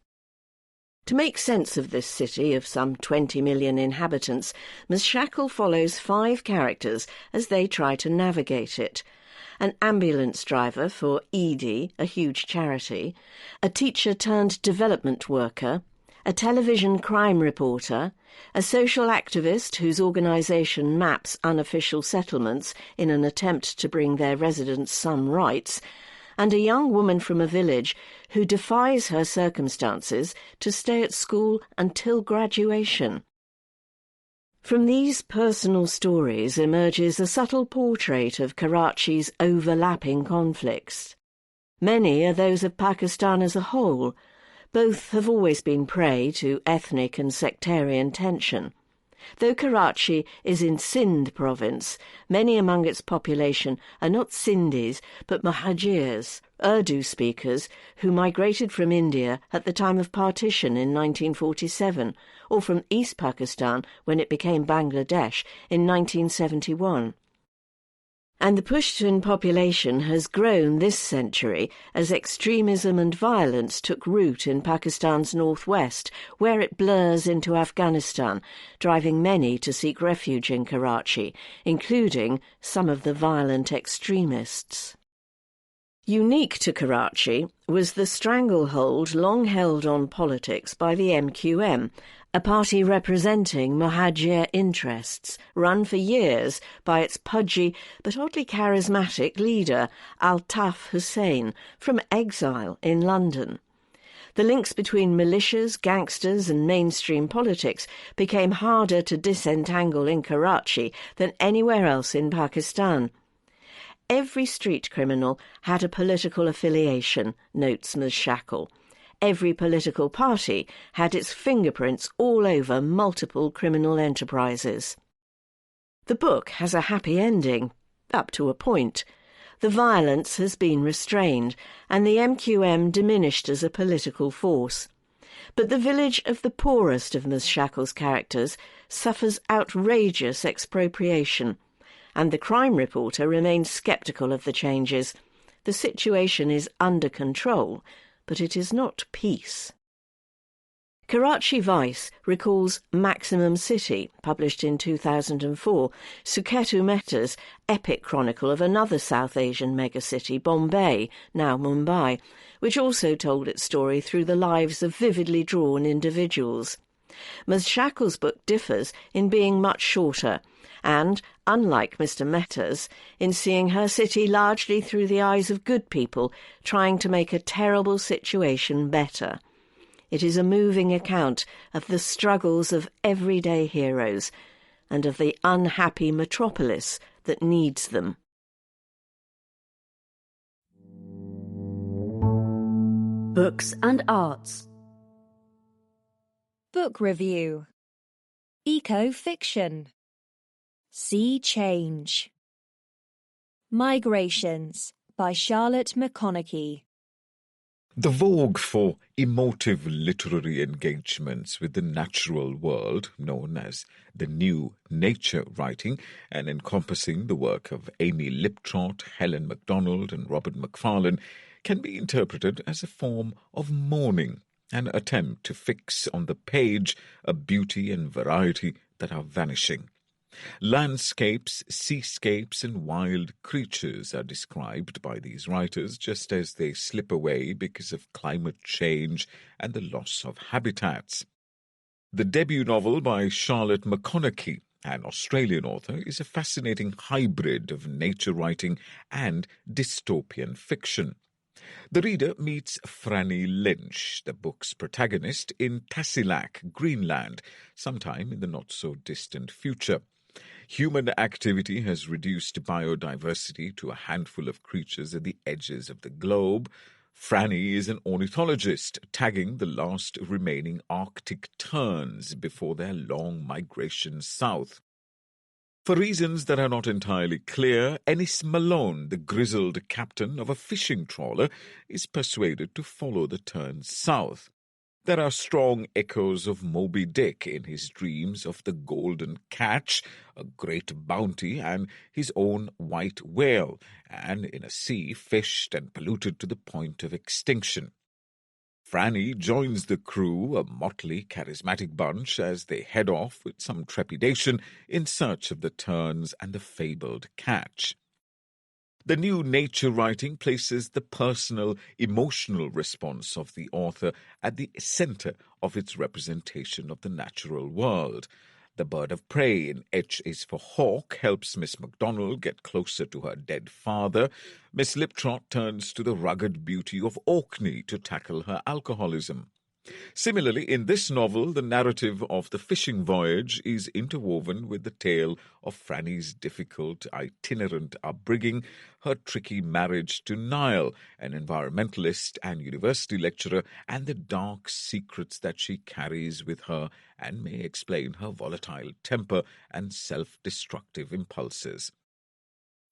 To make sense of this city of some 20 million inhabitants, Ms. Shackle follows 5 characters as they try to navigate it. An ambulance driver for ED, a huge charity, a teacher-turned-development worker, a television crime reporter, a social activist whose organisation maps unofficial settlements in an attempt to bring their residents some rights, and a young woman from a village who defies her circumstances to stay at school until graduation. From these personal stories emerges a subtle portrait of Karachi's overlapping conflicts. Many are those of Pakistan as a whole. Both have always been prey to ethnic and sectarian tension. Though Karachi is in Sindh province, many among its population are not Sindhis but Muhajirs, Urdu speakers who migrated from India at the time of partition in 1947, or from East Pakistan when it became Bangladesh in 1971. And the Pushtun population has grown this century as extremism and violence took root in Pakistan's northwest, where it blurs into Afghanistan, driving many to seek refuge in Karachi, including some of the violent extremists. Unique to Karachi was the stranglehold long held on politics by the MQM, a party representing Muhajir interests, run for years by its pudgy but oddly charismatic leader, Altaf Hussain, from exile in London. The links between militias, gangsters and mainstream politics became harder to disentangle in Karachi than anywhere else in Pakistan. Every street criminal had a political affiliation, notes Ms. Shackle. Every political party had its fingerprints all over multiple criminal enterprises. The book has a happy ending, up to a point. The violence has been restrained, and the MQM diminished as a political force. But the village of the poorest of Ms. Shackle's characters suffers outrageous expropriation, and the crime reporter remains sceptical of the changes. The situation is under control, but it is not peace. Karachi Vice recalls Maximum City, published in 2004, Suketu Mehta's epic chronicle of another South Asian megacity, Bombay, now Mumbai, which also told its story through the lives of vividly drawn individuals. Ms. Shackle's book differs in being much shorter, and, unlike Mr. Mehta's, in seeing her city largely through the eyes of good people trying to make a terrible situation better. It is a moving account of the struggles of everyday heroes and of the unhappy metropolis that needs them. Books and arts. Book review. Eco-fiction. Sea Change. Migrations by Charlotte McConaughey. The vogue for emotive literary engagements with the natural world, known as the new nature writing, and encompassing the work of Amy Liptrot, Helen MacDonald and Robert Macfarlane, can be interpreted as a form of mourning, an attempt to fix on the page a beauty and variety that are vanishing. Landscapes, seascapes, and wild creatures are described by these writers just as they slip away because of climate change and the loss of habitats. The debut novel by Charlotte McConaughey, an Australian author, is a fascinating hybrid of nature writing and dystopian fiction. The reader meets Franny Lynch, the book's protagonist, in Tasiilaq, Greenland, sometime in the not-so-distant future. Human activity has reduced biodiversity to a handful of creatures at the edges of the globe. Franny is an ornithologist, tagging the last remaining Arctic terns before their long migration south. For reasons that are not entirely clear, Ennis Malone, the grizzled captain of a fishing trawler, is persuaded to follow the terns south. There are strong echoes of Moby Dick in his dreams of the golden catch, a great bounty, and his own white whale, and in a sea fished and polluted to the point of extinction. Franny joins the crew, a motley, charismatic bunch, as they head off with some trepidation in search of the terns and the fabled catch. The new nature writing places the personal, emotional response of the author at the center of its representation of the natural world. The bird of prey in H is for Hawk helps Miss MacDonald get closer to her dead father. Miss Liptrot turns to the rugged beauty of Orkney to tackle her alcoholism. Similarly, in this novel, the narrative of the fishing voyage is interwoven with the tale of Franny's difficult, itinerant upbringing, her tricky marriage to Niall, an environmentalist and university lecturer, and the dark secrets that she carries with her and may explain her volatile temper and self-destructive impulses.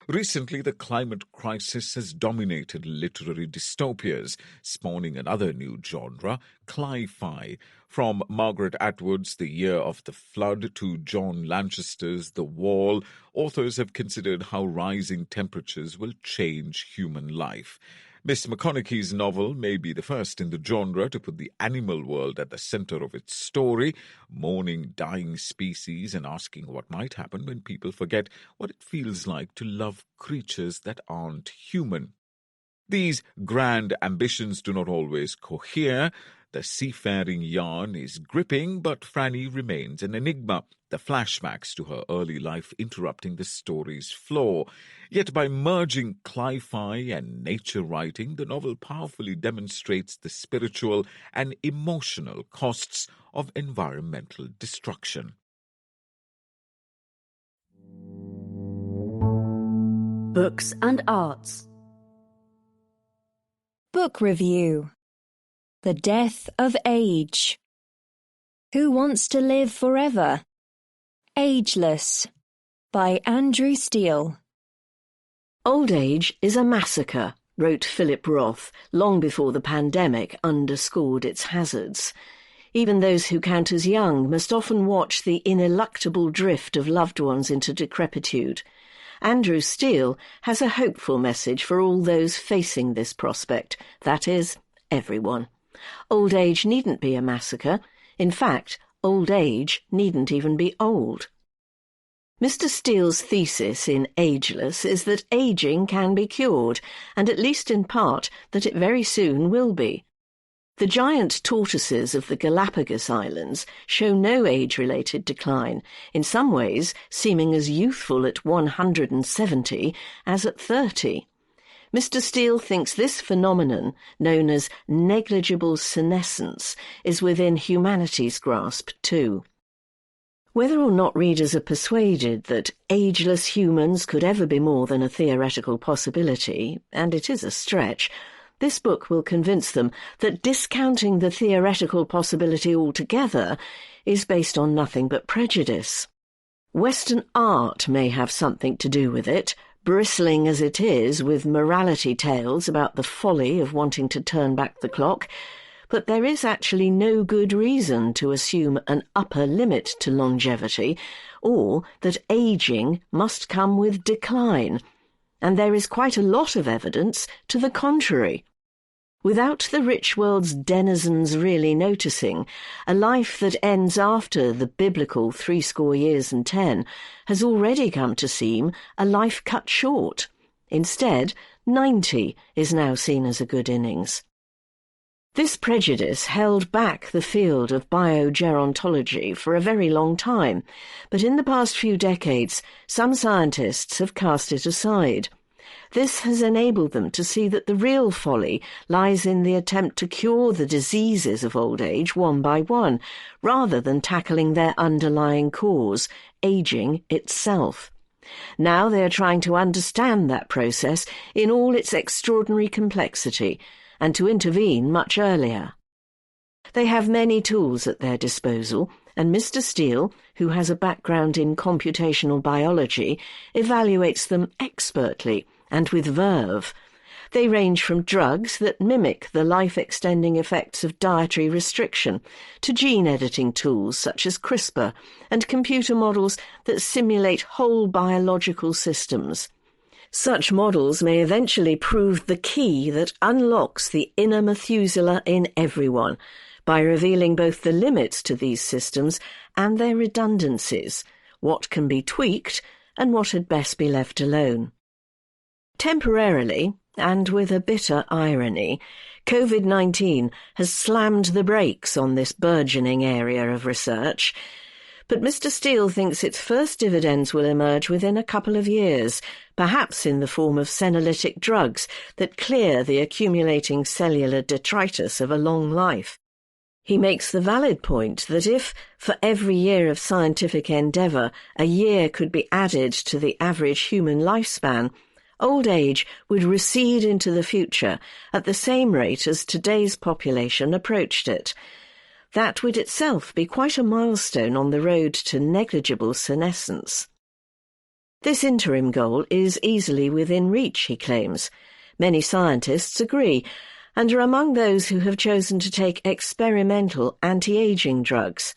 Recently, the climate crisis has dominated literary dystopias, spawning another new genre, cli-fi. From Margaret Atwood's The Year of the Flood to John Lanchester's The Wall, authors have considered how rising temperatures will change human life. Miss McConaughey's novel may be the first in the genre to put the animal world at the center of its story, mourning dying species and asking what might happen when people forget what it feels like to love creatures that aren't human. These grand ambitions do not always cohere. The seafaring yarn is gripping, but Franny remains an enigma, the flashbacks to her early life interrupting the story's flow. Yet by merging cli-fi and nature writing, the novel powerfully demonstrates the spiritual and emotional costs of environmental destruction. Books and arts. Book review. The Death of Age. Who Wants to Live Forever? Ageless, by Andrew Steele. Old age is a massacre, wrote Philip Roth long before the pandemic underscored its hazards. Even those who count as young must often watch the ineluctable drift of loved ones into decrepitude. Andrew Steele has a hopeful message for all those facing this prospect, that is, everyone. Old age needn't be a massacre. In fact, old age needn't even be old. Mr. Steele's thesis in Ageless is that ageing can be cured, and at least in part that it very soon will be. The giant tortoises of the Galapagos Islands show no age-related decline, in some ways seeming as youthful at 170 as at 30. Mr. Steele thinks this phenomenon, known as negligible senescence, is within humanity's grasp too. Whether or not readers are persuaded that ageless humans could ever be more than a theoretical possibility, and it is a stretch, this book will convince them that discounting the theoretical possibility altogether is based on nothing but prejudice. Western art may have something to do with it, bristling as it is with morality tales about the folly of wanting to turn back the clock, but there is actually no good reason to assume an upper limit to longevity, or that ageing must come with decline, and there is quite a lot of evidence to the contrary. Without the rich world's denizens really noticing, a life that ends after the biblical 70 years and 10 has already come to seem a life cut short. Instead, 90 is now seen as a good innings. This prejudice held back the field of biogerontology for a very long time, but in the past few decades, some scientists have cast it aside. This has enabled them to see that the real folly lies in the attempt to cure the diseases of old age one by one, rather than tackling their underlying cause, aging itself. Now they are trying to understand that process in all its extraordinary complexity, and to intervene much earlier. They have many tools at their disposal, and Mr. Steele, who has a background in computational biology, evaluates them expertly and with verve. They range from drugs that mimic the life-extending effects of dietary restriction to gene-editing tools such as CRISPR and computer models that simulate whole biological systems. Such models may eventually prove the key that unlocks the inner Methuselah in everyone by revealing both the limits to these systems and their redundancies, what can be tweaked and what had best be left alone. Temporarily, and with a bitter irony, COVID-19 has slammed the brakes on this burgeoning area of research, but Mr. Steele thinks its first dividends will emerge within a couple of years, perhaps in the form of senolytic drugs that clear the accumulating cellular detritus of a long life. He makes the valid point that if, for every year of scientific endeavour, a year could be added to the average human lifespan, old age would recede into the future at the same rate as today's population approached it. That would itself be quite a milestone on the road to negligible senescence. This interim goal is easily within reach, he claims. Many scientists agree, and are among those who have chosen to take experimental anti-aging drugs.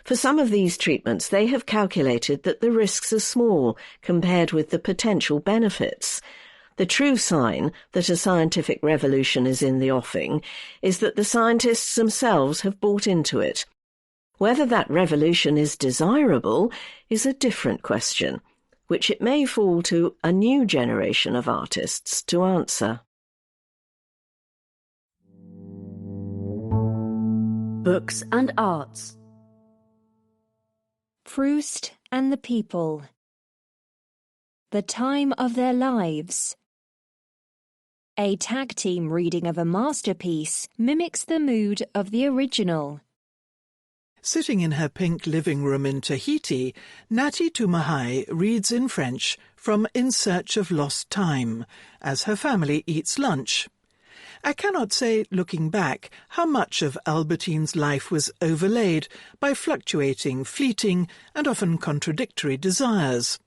For some of these treatments, they have calculated that the risks are small compared with the potential benefits. The true sign that a scientific revolution is in the offing is that the scientists themselves have bought into it. Whether that revolution is desirable is a different question, which it may fall to a new generation of artists to answer. Books and Arts. Proust and the People. The Time of Their Lives. A tag team reading of a masterpiece mimics the mood of the original. Sitting in her pink living room in Tahiti, Natty Tumahai reads in French from In Search of Lost Time as her family eats lunch. I cannot say, looking back, how much of Albertine's life was overlaid by fluctuating, fleeting, and often contradictory desires.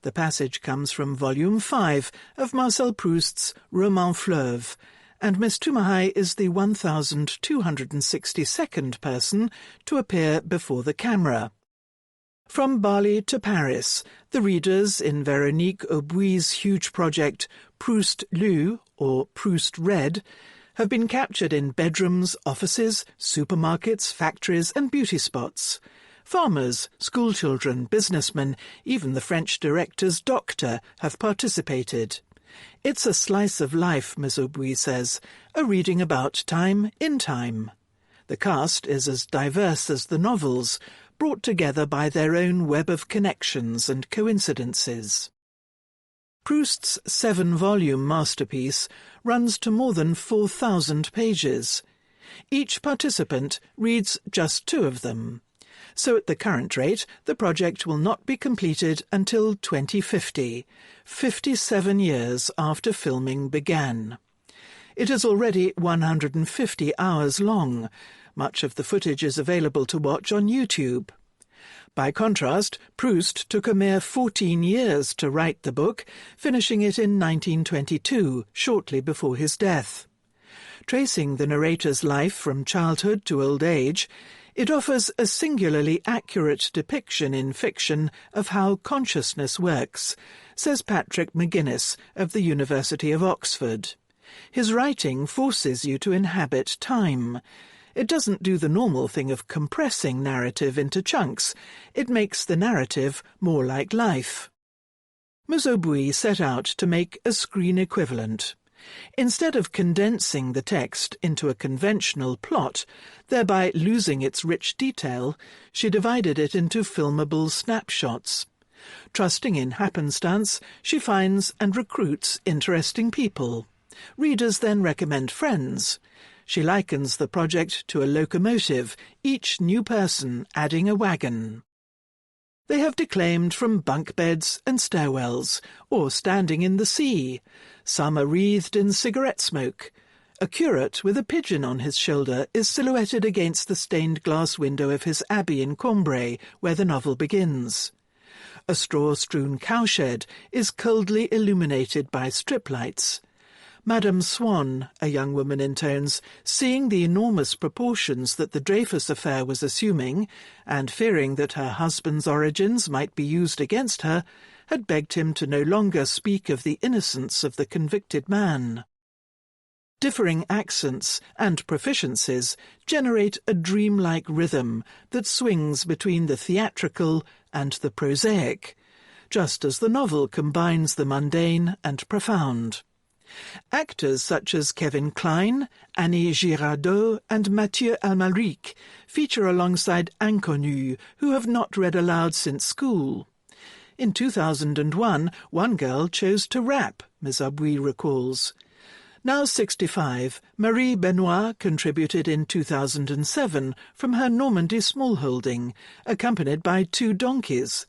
The passage comes from Volume 5 of Marcel Proust's Roman Fleuve, and Miss Tumahai is the 1,262nd person to appear before the camera. From Bali to Paris, the readers in Véronique Aubuis's huge project Proust Lu, or Proust Read, have been captured in bedrooms, offices, supermarkets, factories and beauty spots. Farmers, schoolchildren, businessmen, even the French director's doctor have participated. It's a slice of life, Miss Aubuis says, a reading about time in time. The cast is as diverse as the novels, brought together by their own web of connections and coincidences. Proust's 7-volume masterpiece runs to more than 4,000 pages. Each participant reads just 2 of them. So at the current rate, the project will not be completed until 2050, 57 years after filming began. It is already 150 hours long. Much of the footage is available to watch on YouTube. By contrast, Proust took a mere 14 years to write the book, finishing it in 1922, shortly before his death. Tracing the narrator's life from childhood to old age, it offers a singularly accurate depiction in fiction of how consciousness works, says Patrick McGuinness of the University of Oxford. His writing forces you to inhabit time. It doesn't do the normal thing of compressing narrative into chunks. It makes the narrative more like life. Ms. Aubuis set out to make a screen equivalent. Instead of condensing the text into a conventional plot, thereby losing its rich detail, she divided it into filmable snapshots. Trusting in happenstance, she finds and recruits interesting people. Readers then recommend friends. She likens the project to a locomotive, each new person adding a wagon. They have declaimed from bunk beds and stairwells, or standing in the sea. Some are wreathed in cigarette smoke. A curate with a pigeon on his shoulder is silhouetted against the stained glass window of his abbey in Cambrai, where the novel begins. A straw-strewn cowshed is coldly illuminated by strip lights. Madame Swan, a young woman intones, seeing the enormous proportions that the Dreyfus affair was assuming, and fearing that her husband's origins might be used against her, had begged him to no longer speak of the innocence of the convicted man. Differing accents and proficiencies generate a dreamlike rhythm that swings between the theatrical and the prosaic, just as the novel combines the mundane and profound. Actors such as Kevin Kline, Annie Girardot and Mathieu Amalric feature alongside inconnus who have not read aloud since school. In 2001, one girl chose to rap, Ms. Abouy recalls. Now 65, Marie Benoit contributed in 2007 from her Normandy smallholding, accompanied by 2 donkeys.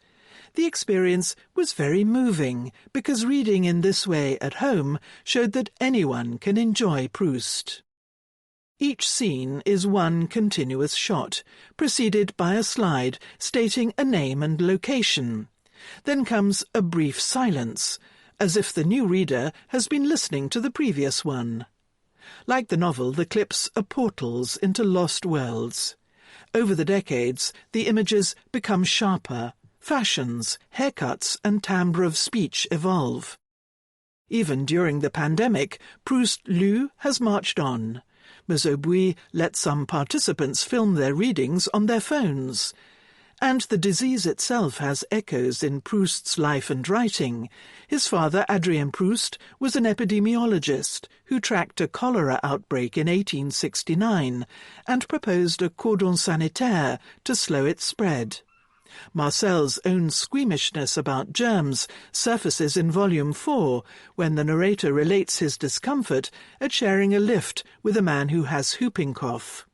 The experience was very moving, because reading in this way at home showed that anyone can enjoy Proust. Each scene is one continuous shot, preceded by a slide stating a name and location. Then comes a brief silence, as if the new reader has been listening to the previous one. Like the novel, the clips are portals into lost worlds. Over the decades, the images become sharper. Fashions, haircuts and timbre of speech evolve. Even during the pandemic, Proust Lu has marched on. Ms. Abouy let some participants film their readings on their phones. And the disease itself has echoes in Proust's life and writing. His father, Adrien Proust, was an epidemiologist who tracked a cholera outbreak in 1869 and proposed a cordon sanitaire to slow its spread. Marcel's own squeamishness about germs surfaces in Volume 4 when the narrator relates his discomfort at sharing a lift with a man who has whooping cough.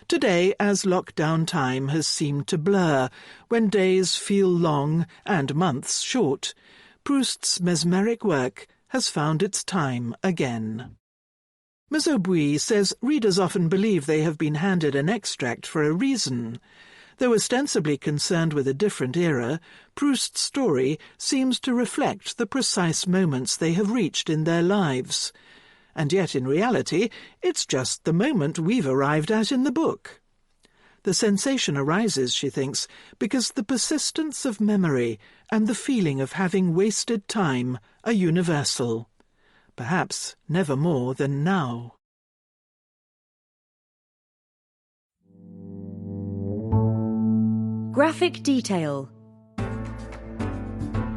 Today, as lockdown time has seemed to blur, when days feel long and months short, Proust's mesmeric work has found its time again. Ms. Abouy says readers often believe they have been handed an extract for a reason. Though ostensibly concerned with a different era, Proust's story seems to reflect the precise moments they have reached in their lives. And yet, in reality, it's just the moment we've arrived at in the book. The sensation arises, she thinks, because the persistence of memory and the feeling of having wasted time are universal. Perhaps never more than now. Graphic detail.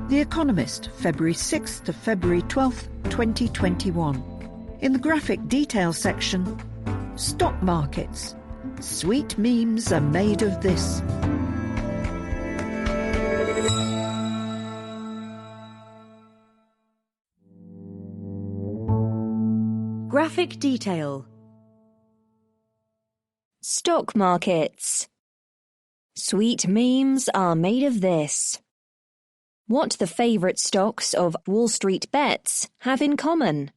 The Economist, February 6th to February 12th, 2021. In the graphic detail section, stock markets. Sweet memes are made of this. Graphic detail. Stock markets. Sweet memes are made of this. What the favourite stocks of Wall Street bets have in common.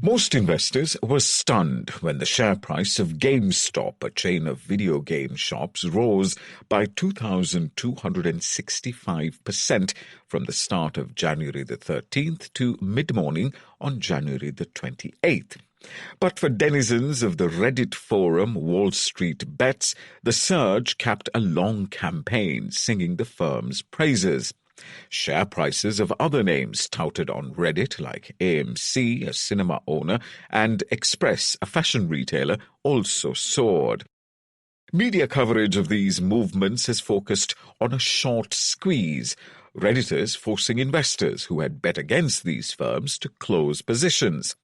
Most investors were stunned when the share price of GameStop, a chain of video game shops, rose by 2,265% from the start of January the 13th to mid-morning on January the 28th. But for denizens of the Reddit forum Wall Street Bets, the surge capped a long campaign singing the firm's praises. Share prices of other names touted on Reddit, like AMC, a cinema owner, and Express, a fashion retailer, also soared. Media coverage of these movements has focused on a short squeeze, Redditors forcing investors who had bet against these firms to close positions.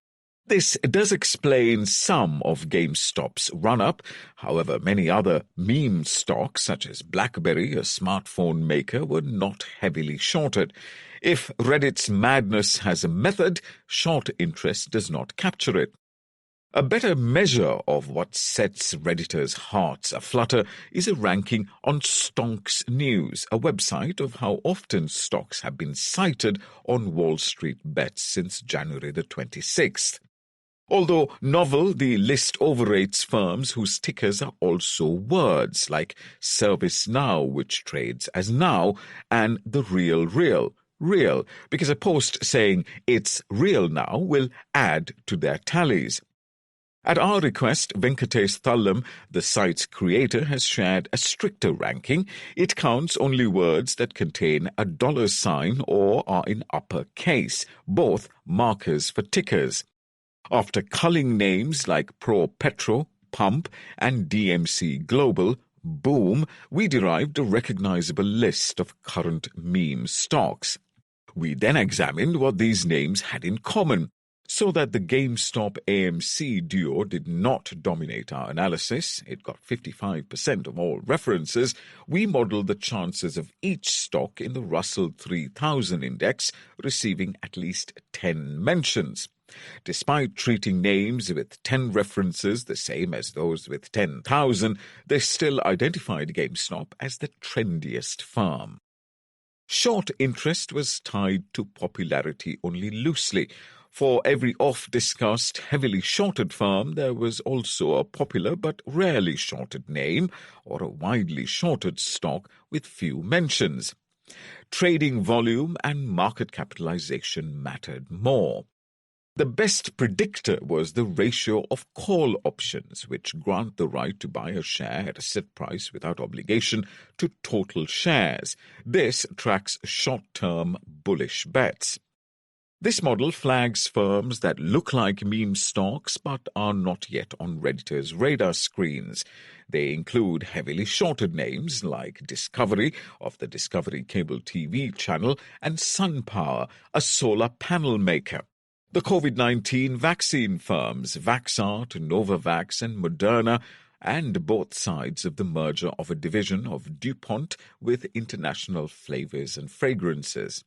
This does explain some of GameStop's run-up. However, many other meme stocks, such as BlackBerry, a smartphone maker, were not heavily shorted. If Reddit's madness has a method, short interest does not capture it. A better measure of what sets Redditors' hearts aflutter is a ranking on Stonks News, a website of how often stocks have been cited on Wall Street Bets since January the 26th. Although novel, the list overrates firms whose tickers are also words, like ServiceNow, which trades as Now, and The Real, real, because a post saying it's real now will add to their tallies. At our request, Venkatesh Thallam, the site's creator, has shared a stricter ranking. It counts only words that contain a $sign or are in uppercase, both markers for tickers. After culling names like Pro Petro, Pump, and DMC Global, Boom, we derived a recognizable list of current meme stocks. We then examined what these names had in common. So that the GameStop AMC duo did not dominate our analysis, it got 55% of all references, we modelled the chances of each stock in the Russell 3000 index receiving at least 10 mentions. Despite treating names with 10 references the same as those with 10,000, they still identified GameStop as the trendiest firm. Short interest was tied to popularity only loosely. For every oft-discussed, heavily shorted firm, there was also a popular but rarely shorted name or a widely shorted stock with few mentions. Trading volume and market capitalization mattered more. The best predictor was the ratio of call options, which grant the right to buy a share at a set price without obligation to total shares. This tracks short-term bullish bets. This model flags firms that look like meme stocks but are not yet on Redditor's radar screens. They include heavily shorted names like Discovery of the Discovery Cable TV channel and SunPower, a solar panel maker. The COVID-19 vaccine firms Vaxart, Novavax and Moderna, and both sides of the merger of a division of DuPont with International Flavors and Fragrances.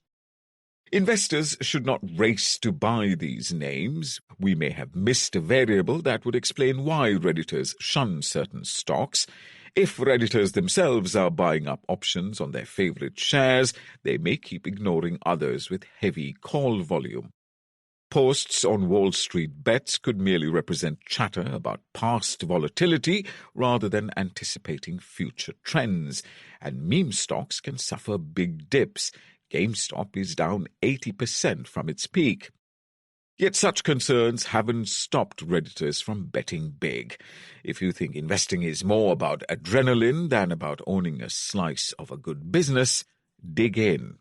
Investors should not race to buy these names. We may have missed a variable that would explain why Redditors shun certain stocks. If Redditors themselves are buying up options on their favorite shares, they may keep ignoring others with heavy call volume. Posts on Wall Street bets could merely represent chatter about past volatility rather than anticipating future trends, and meme stocks can suffer big dips. GameStop is down 80% from its peak. Yet such concerns haven't stopped Redditors from betting big. If you think investing is more about adrenaline than about owning a slice of a good business, dig in.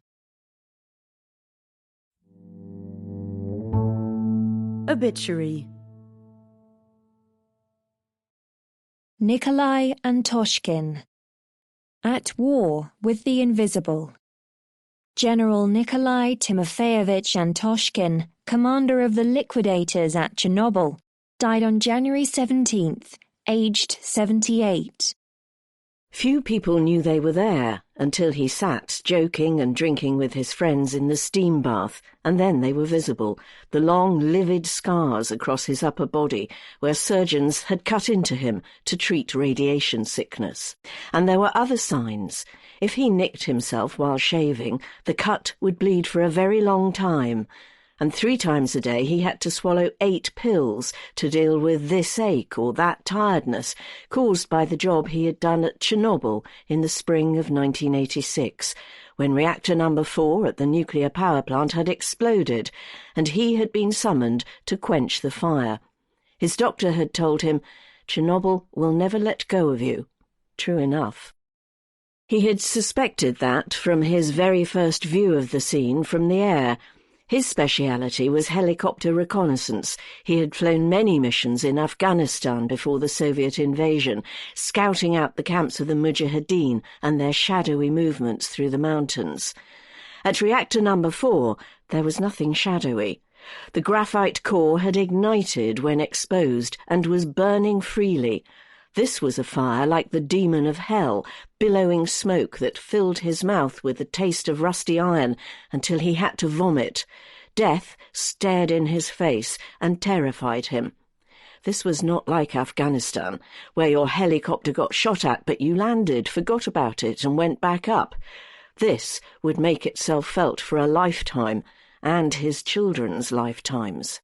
Obituary. Nikolai Antoshkin. At war with the invisible. General Nikolai Timofeyevich Antoshkin, commander of the liquidators at Chernobyl, died on January 17th, aged 78. Few people knew they were there until he sat joking and drinking with his friends in the steam bath, and then they were visible, the long, livid scars across his upper body where surgeons had cut into him to treat radiation sickness. And there were other signs. If he nicked himself while shaving, the cut would bleed for a very long time, and 3 times a day he had to swallow 8 pills to deal with this ache or that tiredness caused by the job he had done at Chernobyl in the spring of 1986, when reactor number 4 at the nuclear power plant had exploded, and he had been summoned to quench the fire. His doctor had told him, "Chernobyl will never let go of you." True enough. He had suspected that from his very first view of the scene from the air. His speciality was helicopter reconnaissance. He had flown many missions in Afghanistan before the Soviet invasion, scouting out the camps of the Mujahideen and their shadowy movements through the mountains. At reactor number 4, there was nothing shadowy. The graphite core had ignited when exposed and was burning freely. This was a fire like the demon of hell, billowing smoke that filled his mouth with the taste of rusty iron until he had to vomit. Death stared in his face and terrified him. This was not like Afghanistan, where your helicopter got shot at but you landed, forgot about it and went back up. This would make itself felt for a lifetime, and his children's lifetimes.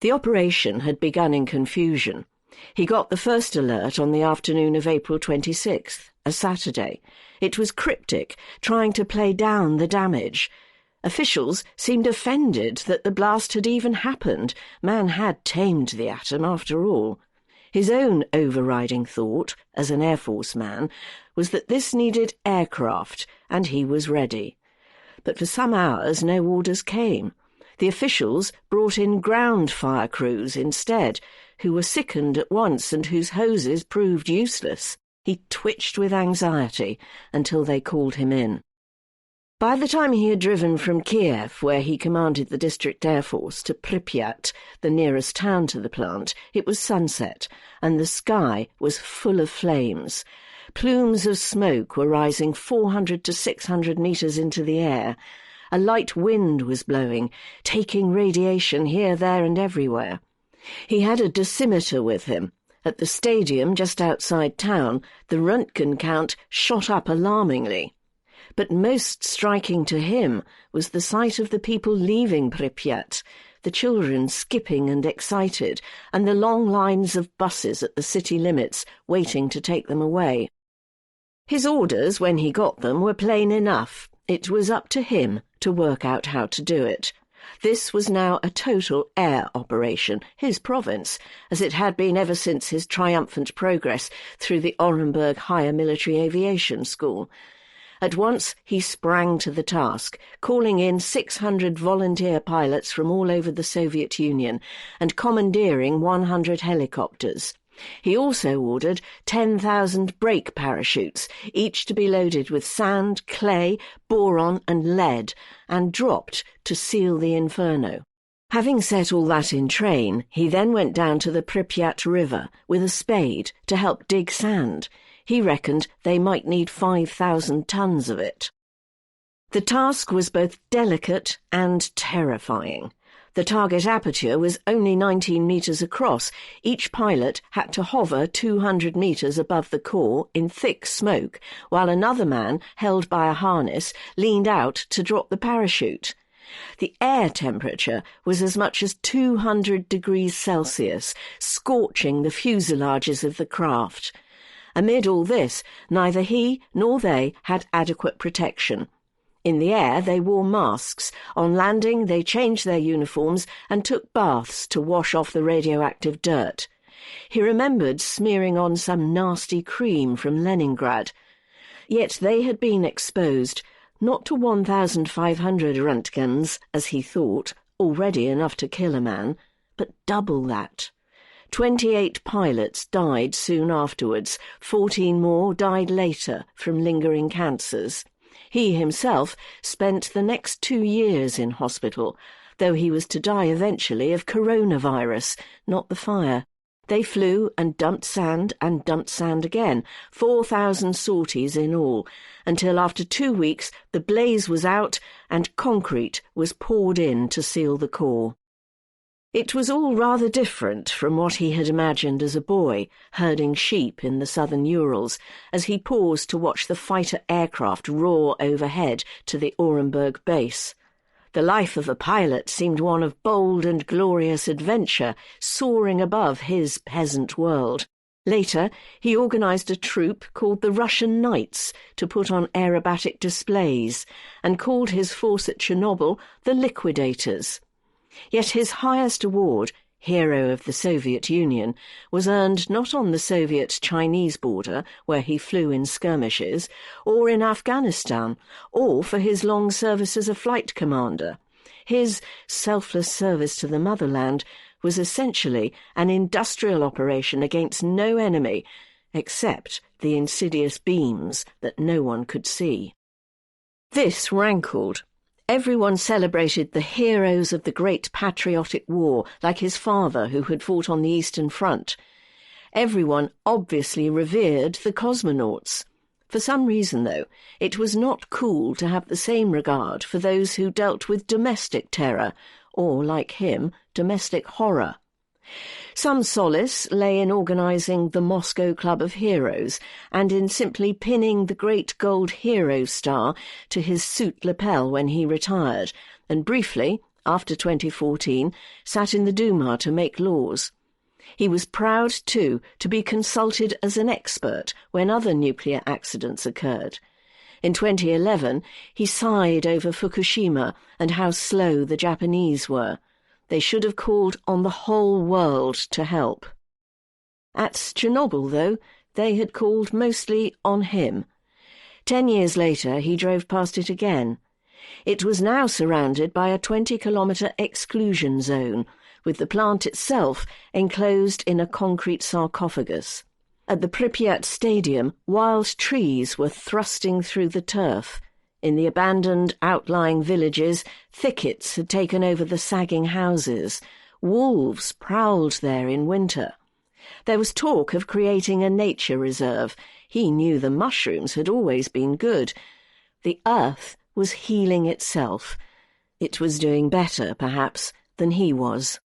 The operation had begun in confusion. He got the first alert on the afternoon of April 26th, a Saturday. It was cryptic, trying to play down the damage. Officials seemed offended that the blast had even happened. Man had tamed the atom after all. His own overriding thought, as an Air Force man, was that this needed aircraft, and he was ready. But for some hours no orders came. The officials brought in ground fire crews instead, who were sickened at once and whose hoses proved useless. He twitched with anxiety until they called him in. By the time he had driven from Kiev, where he commanded the District Air Force, to Pripyat, the nearest town to the plant, it was sunset, and the sky was full of flames. Plumes of smoke were rising 400 to 600 metres into the air. A light wind was blowing, taking radiation here, there and everywhere. He had a dosimeter with him. At the stadium just outside town, the Röntgen count shot up alarmingly. But most striking to him was the sight of the people leaving Pripyat, the children skipping and excited, and the long lines of buses at the city limits waiting to take them away. His orders, when he got them, were plain enough. It was up to him to work out how to do it. This was now a total air operation, his province, as it had been ever since his triumphant progress through the Orenburg Higher Military Aviation School. At once he sprang to the task, calling in 600 volunteer pilots from all over the Soviet Union and commandeering 100 helicopters. He also ordered 10,000 brake parachutes, each to be loaded with sand, clay, boron and lead, and dropped to seal the inferno. Having set all that in train, he then went down to the Pripyat River with a spade to help dig sand. He reckoned they might need 5,000 tons of it. The task was both delicate and terrifying. The target aperture was only 19 metres across. Each pilot had to hover 200 metres above the core in thick smoke, while another man, held by a harness, leaned out to drop the parachute. The air temperature was as much as 200 degrees Celsius, scorching the fuselages of the craft. Amid all this, neither he nor they had adequate protection. In the air they wore masks. On landing they changed their uniforms and took baths to wash off the radioactive dirt. He remembered smearing on some nasty cream from Leningrad. Yet they had been exposed, not to 1,500 Röntgens, as he thought, already enough to kill a man, but double that. 28 pilots died soon afterwards, 14 more died later from lingering cancers. He himself spent the next 2 years in hospital, though he was to die eventually of coronavirus, not the fire. They flew and dumped sand again, 4,000 sorties in all, until after 2 weeks the blaze was out and concrete was poured in to seal the core. It was all rather different from what he had imagined as a boy, herding sheep in the southern Urals, as he paused to watch the fighter aircraft roar overhead to the Orenburg base. The life of a pilot seemed one of bold and glorious adventure, soaring above his peasant world. Later, he organised a troupe called the Russian Knights to put on aerobatic displays, and called his force at Chernobyl the Liquidators. Yet his highest award, Hero of the Soviet Union, was earned not on the Soviet-Chinese border, where he flew in skirmishes, or in Afghanistan, or for his long service as a flight commander. His selfless service to the motherland was essentially an industrial operation against no enemy, except the insidious beams that no one could see. This rankled. Everyone celebrated the heroes of the great patriotic war, like his father who had fought on the Eastern Front. Everyone obviously revered the cosmonauts. For some reason, though, it was not cool to have the same regard for those who dealt with domestic terror, or, like him, domestic horror. Some solace lay in organising the Moscow Club of Heroes and in simply pinning the great gold hero star to his suit lapel when he retired, and briefly, after 2014, sat in the Duma to make laws. He was proud, too, to be consulted as an expert when other nuclear accidents occurred. In 2011, he sighed over Fukushima and how slow the Japanese were. They should have called on the whole world to help. At Chernobyl, though, they had called mostly on him. 10 years later, he drove past it again. It was now surrounded by a 20-kilometre exclusion zone, with the plant itself enclosed in a concrete sarcophagus. At the Pripyat Stadium, wild trees were thrusting through the turf. In the abandoned outlying villages, thickets had taken over the sagging houses. Wolves prowled there in winter. There was talk of creating a nature reserve. He knew the mushrooms had always been good. The earth was healing itself. It was doing better, perhaps, than he was.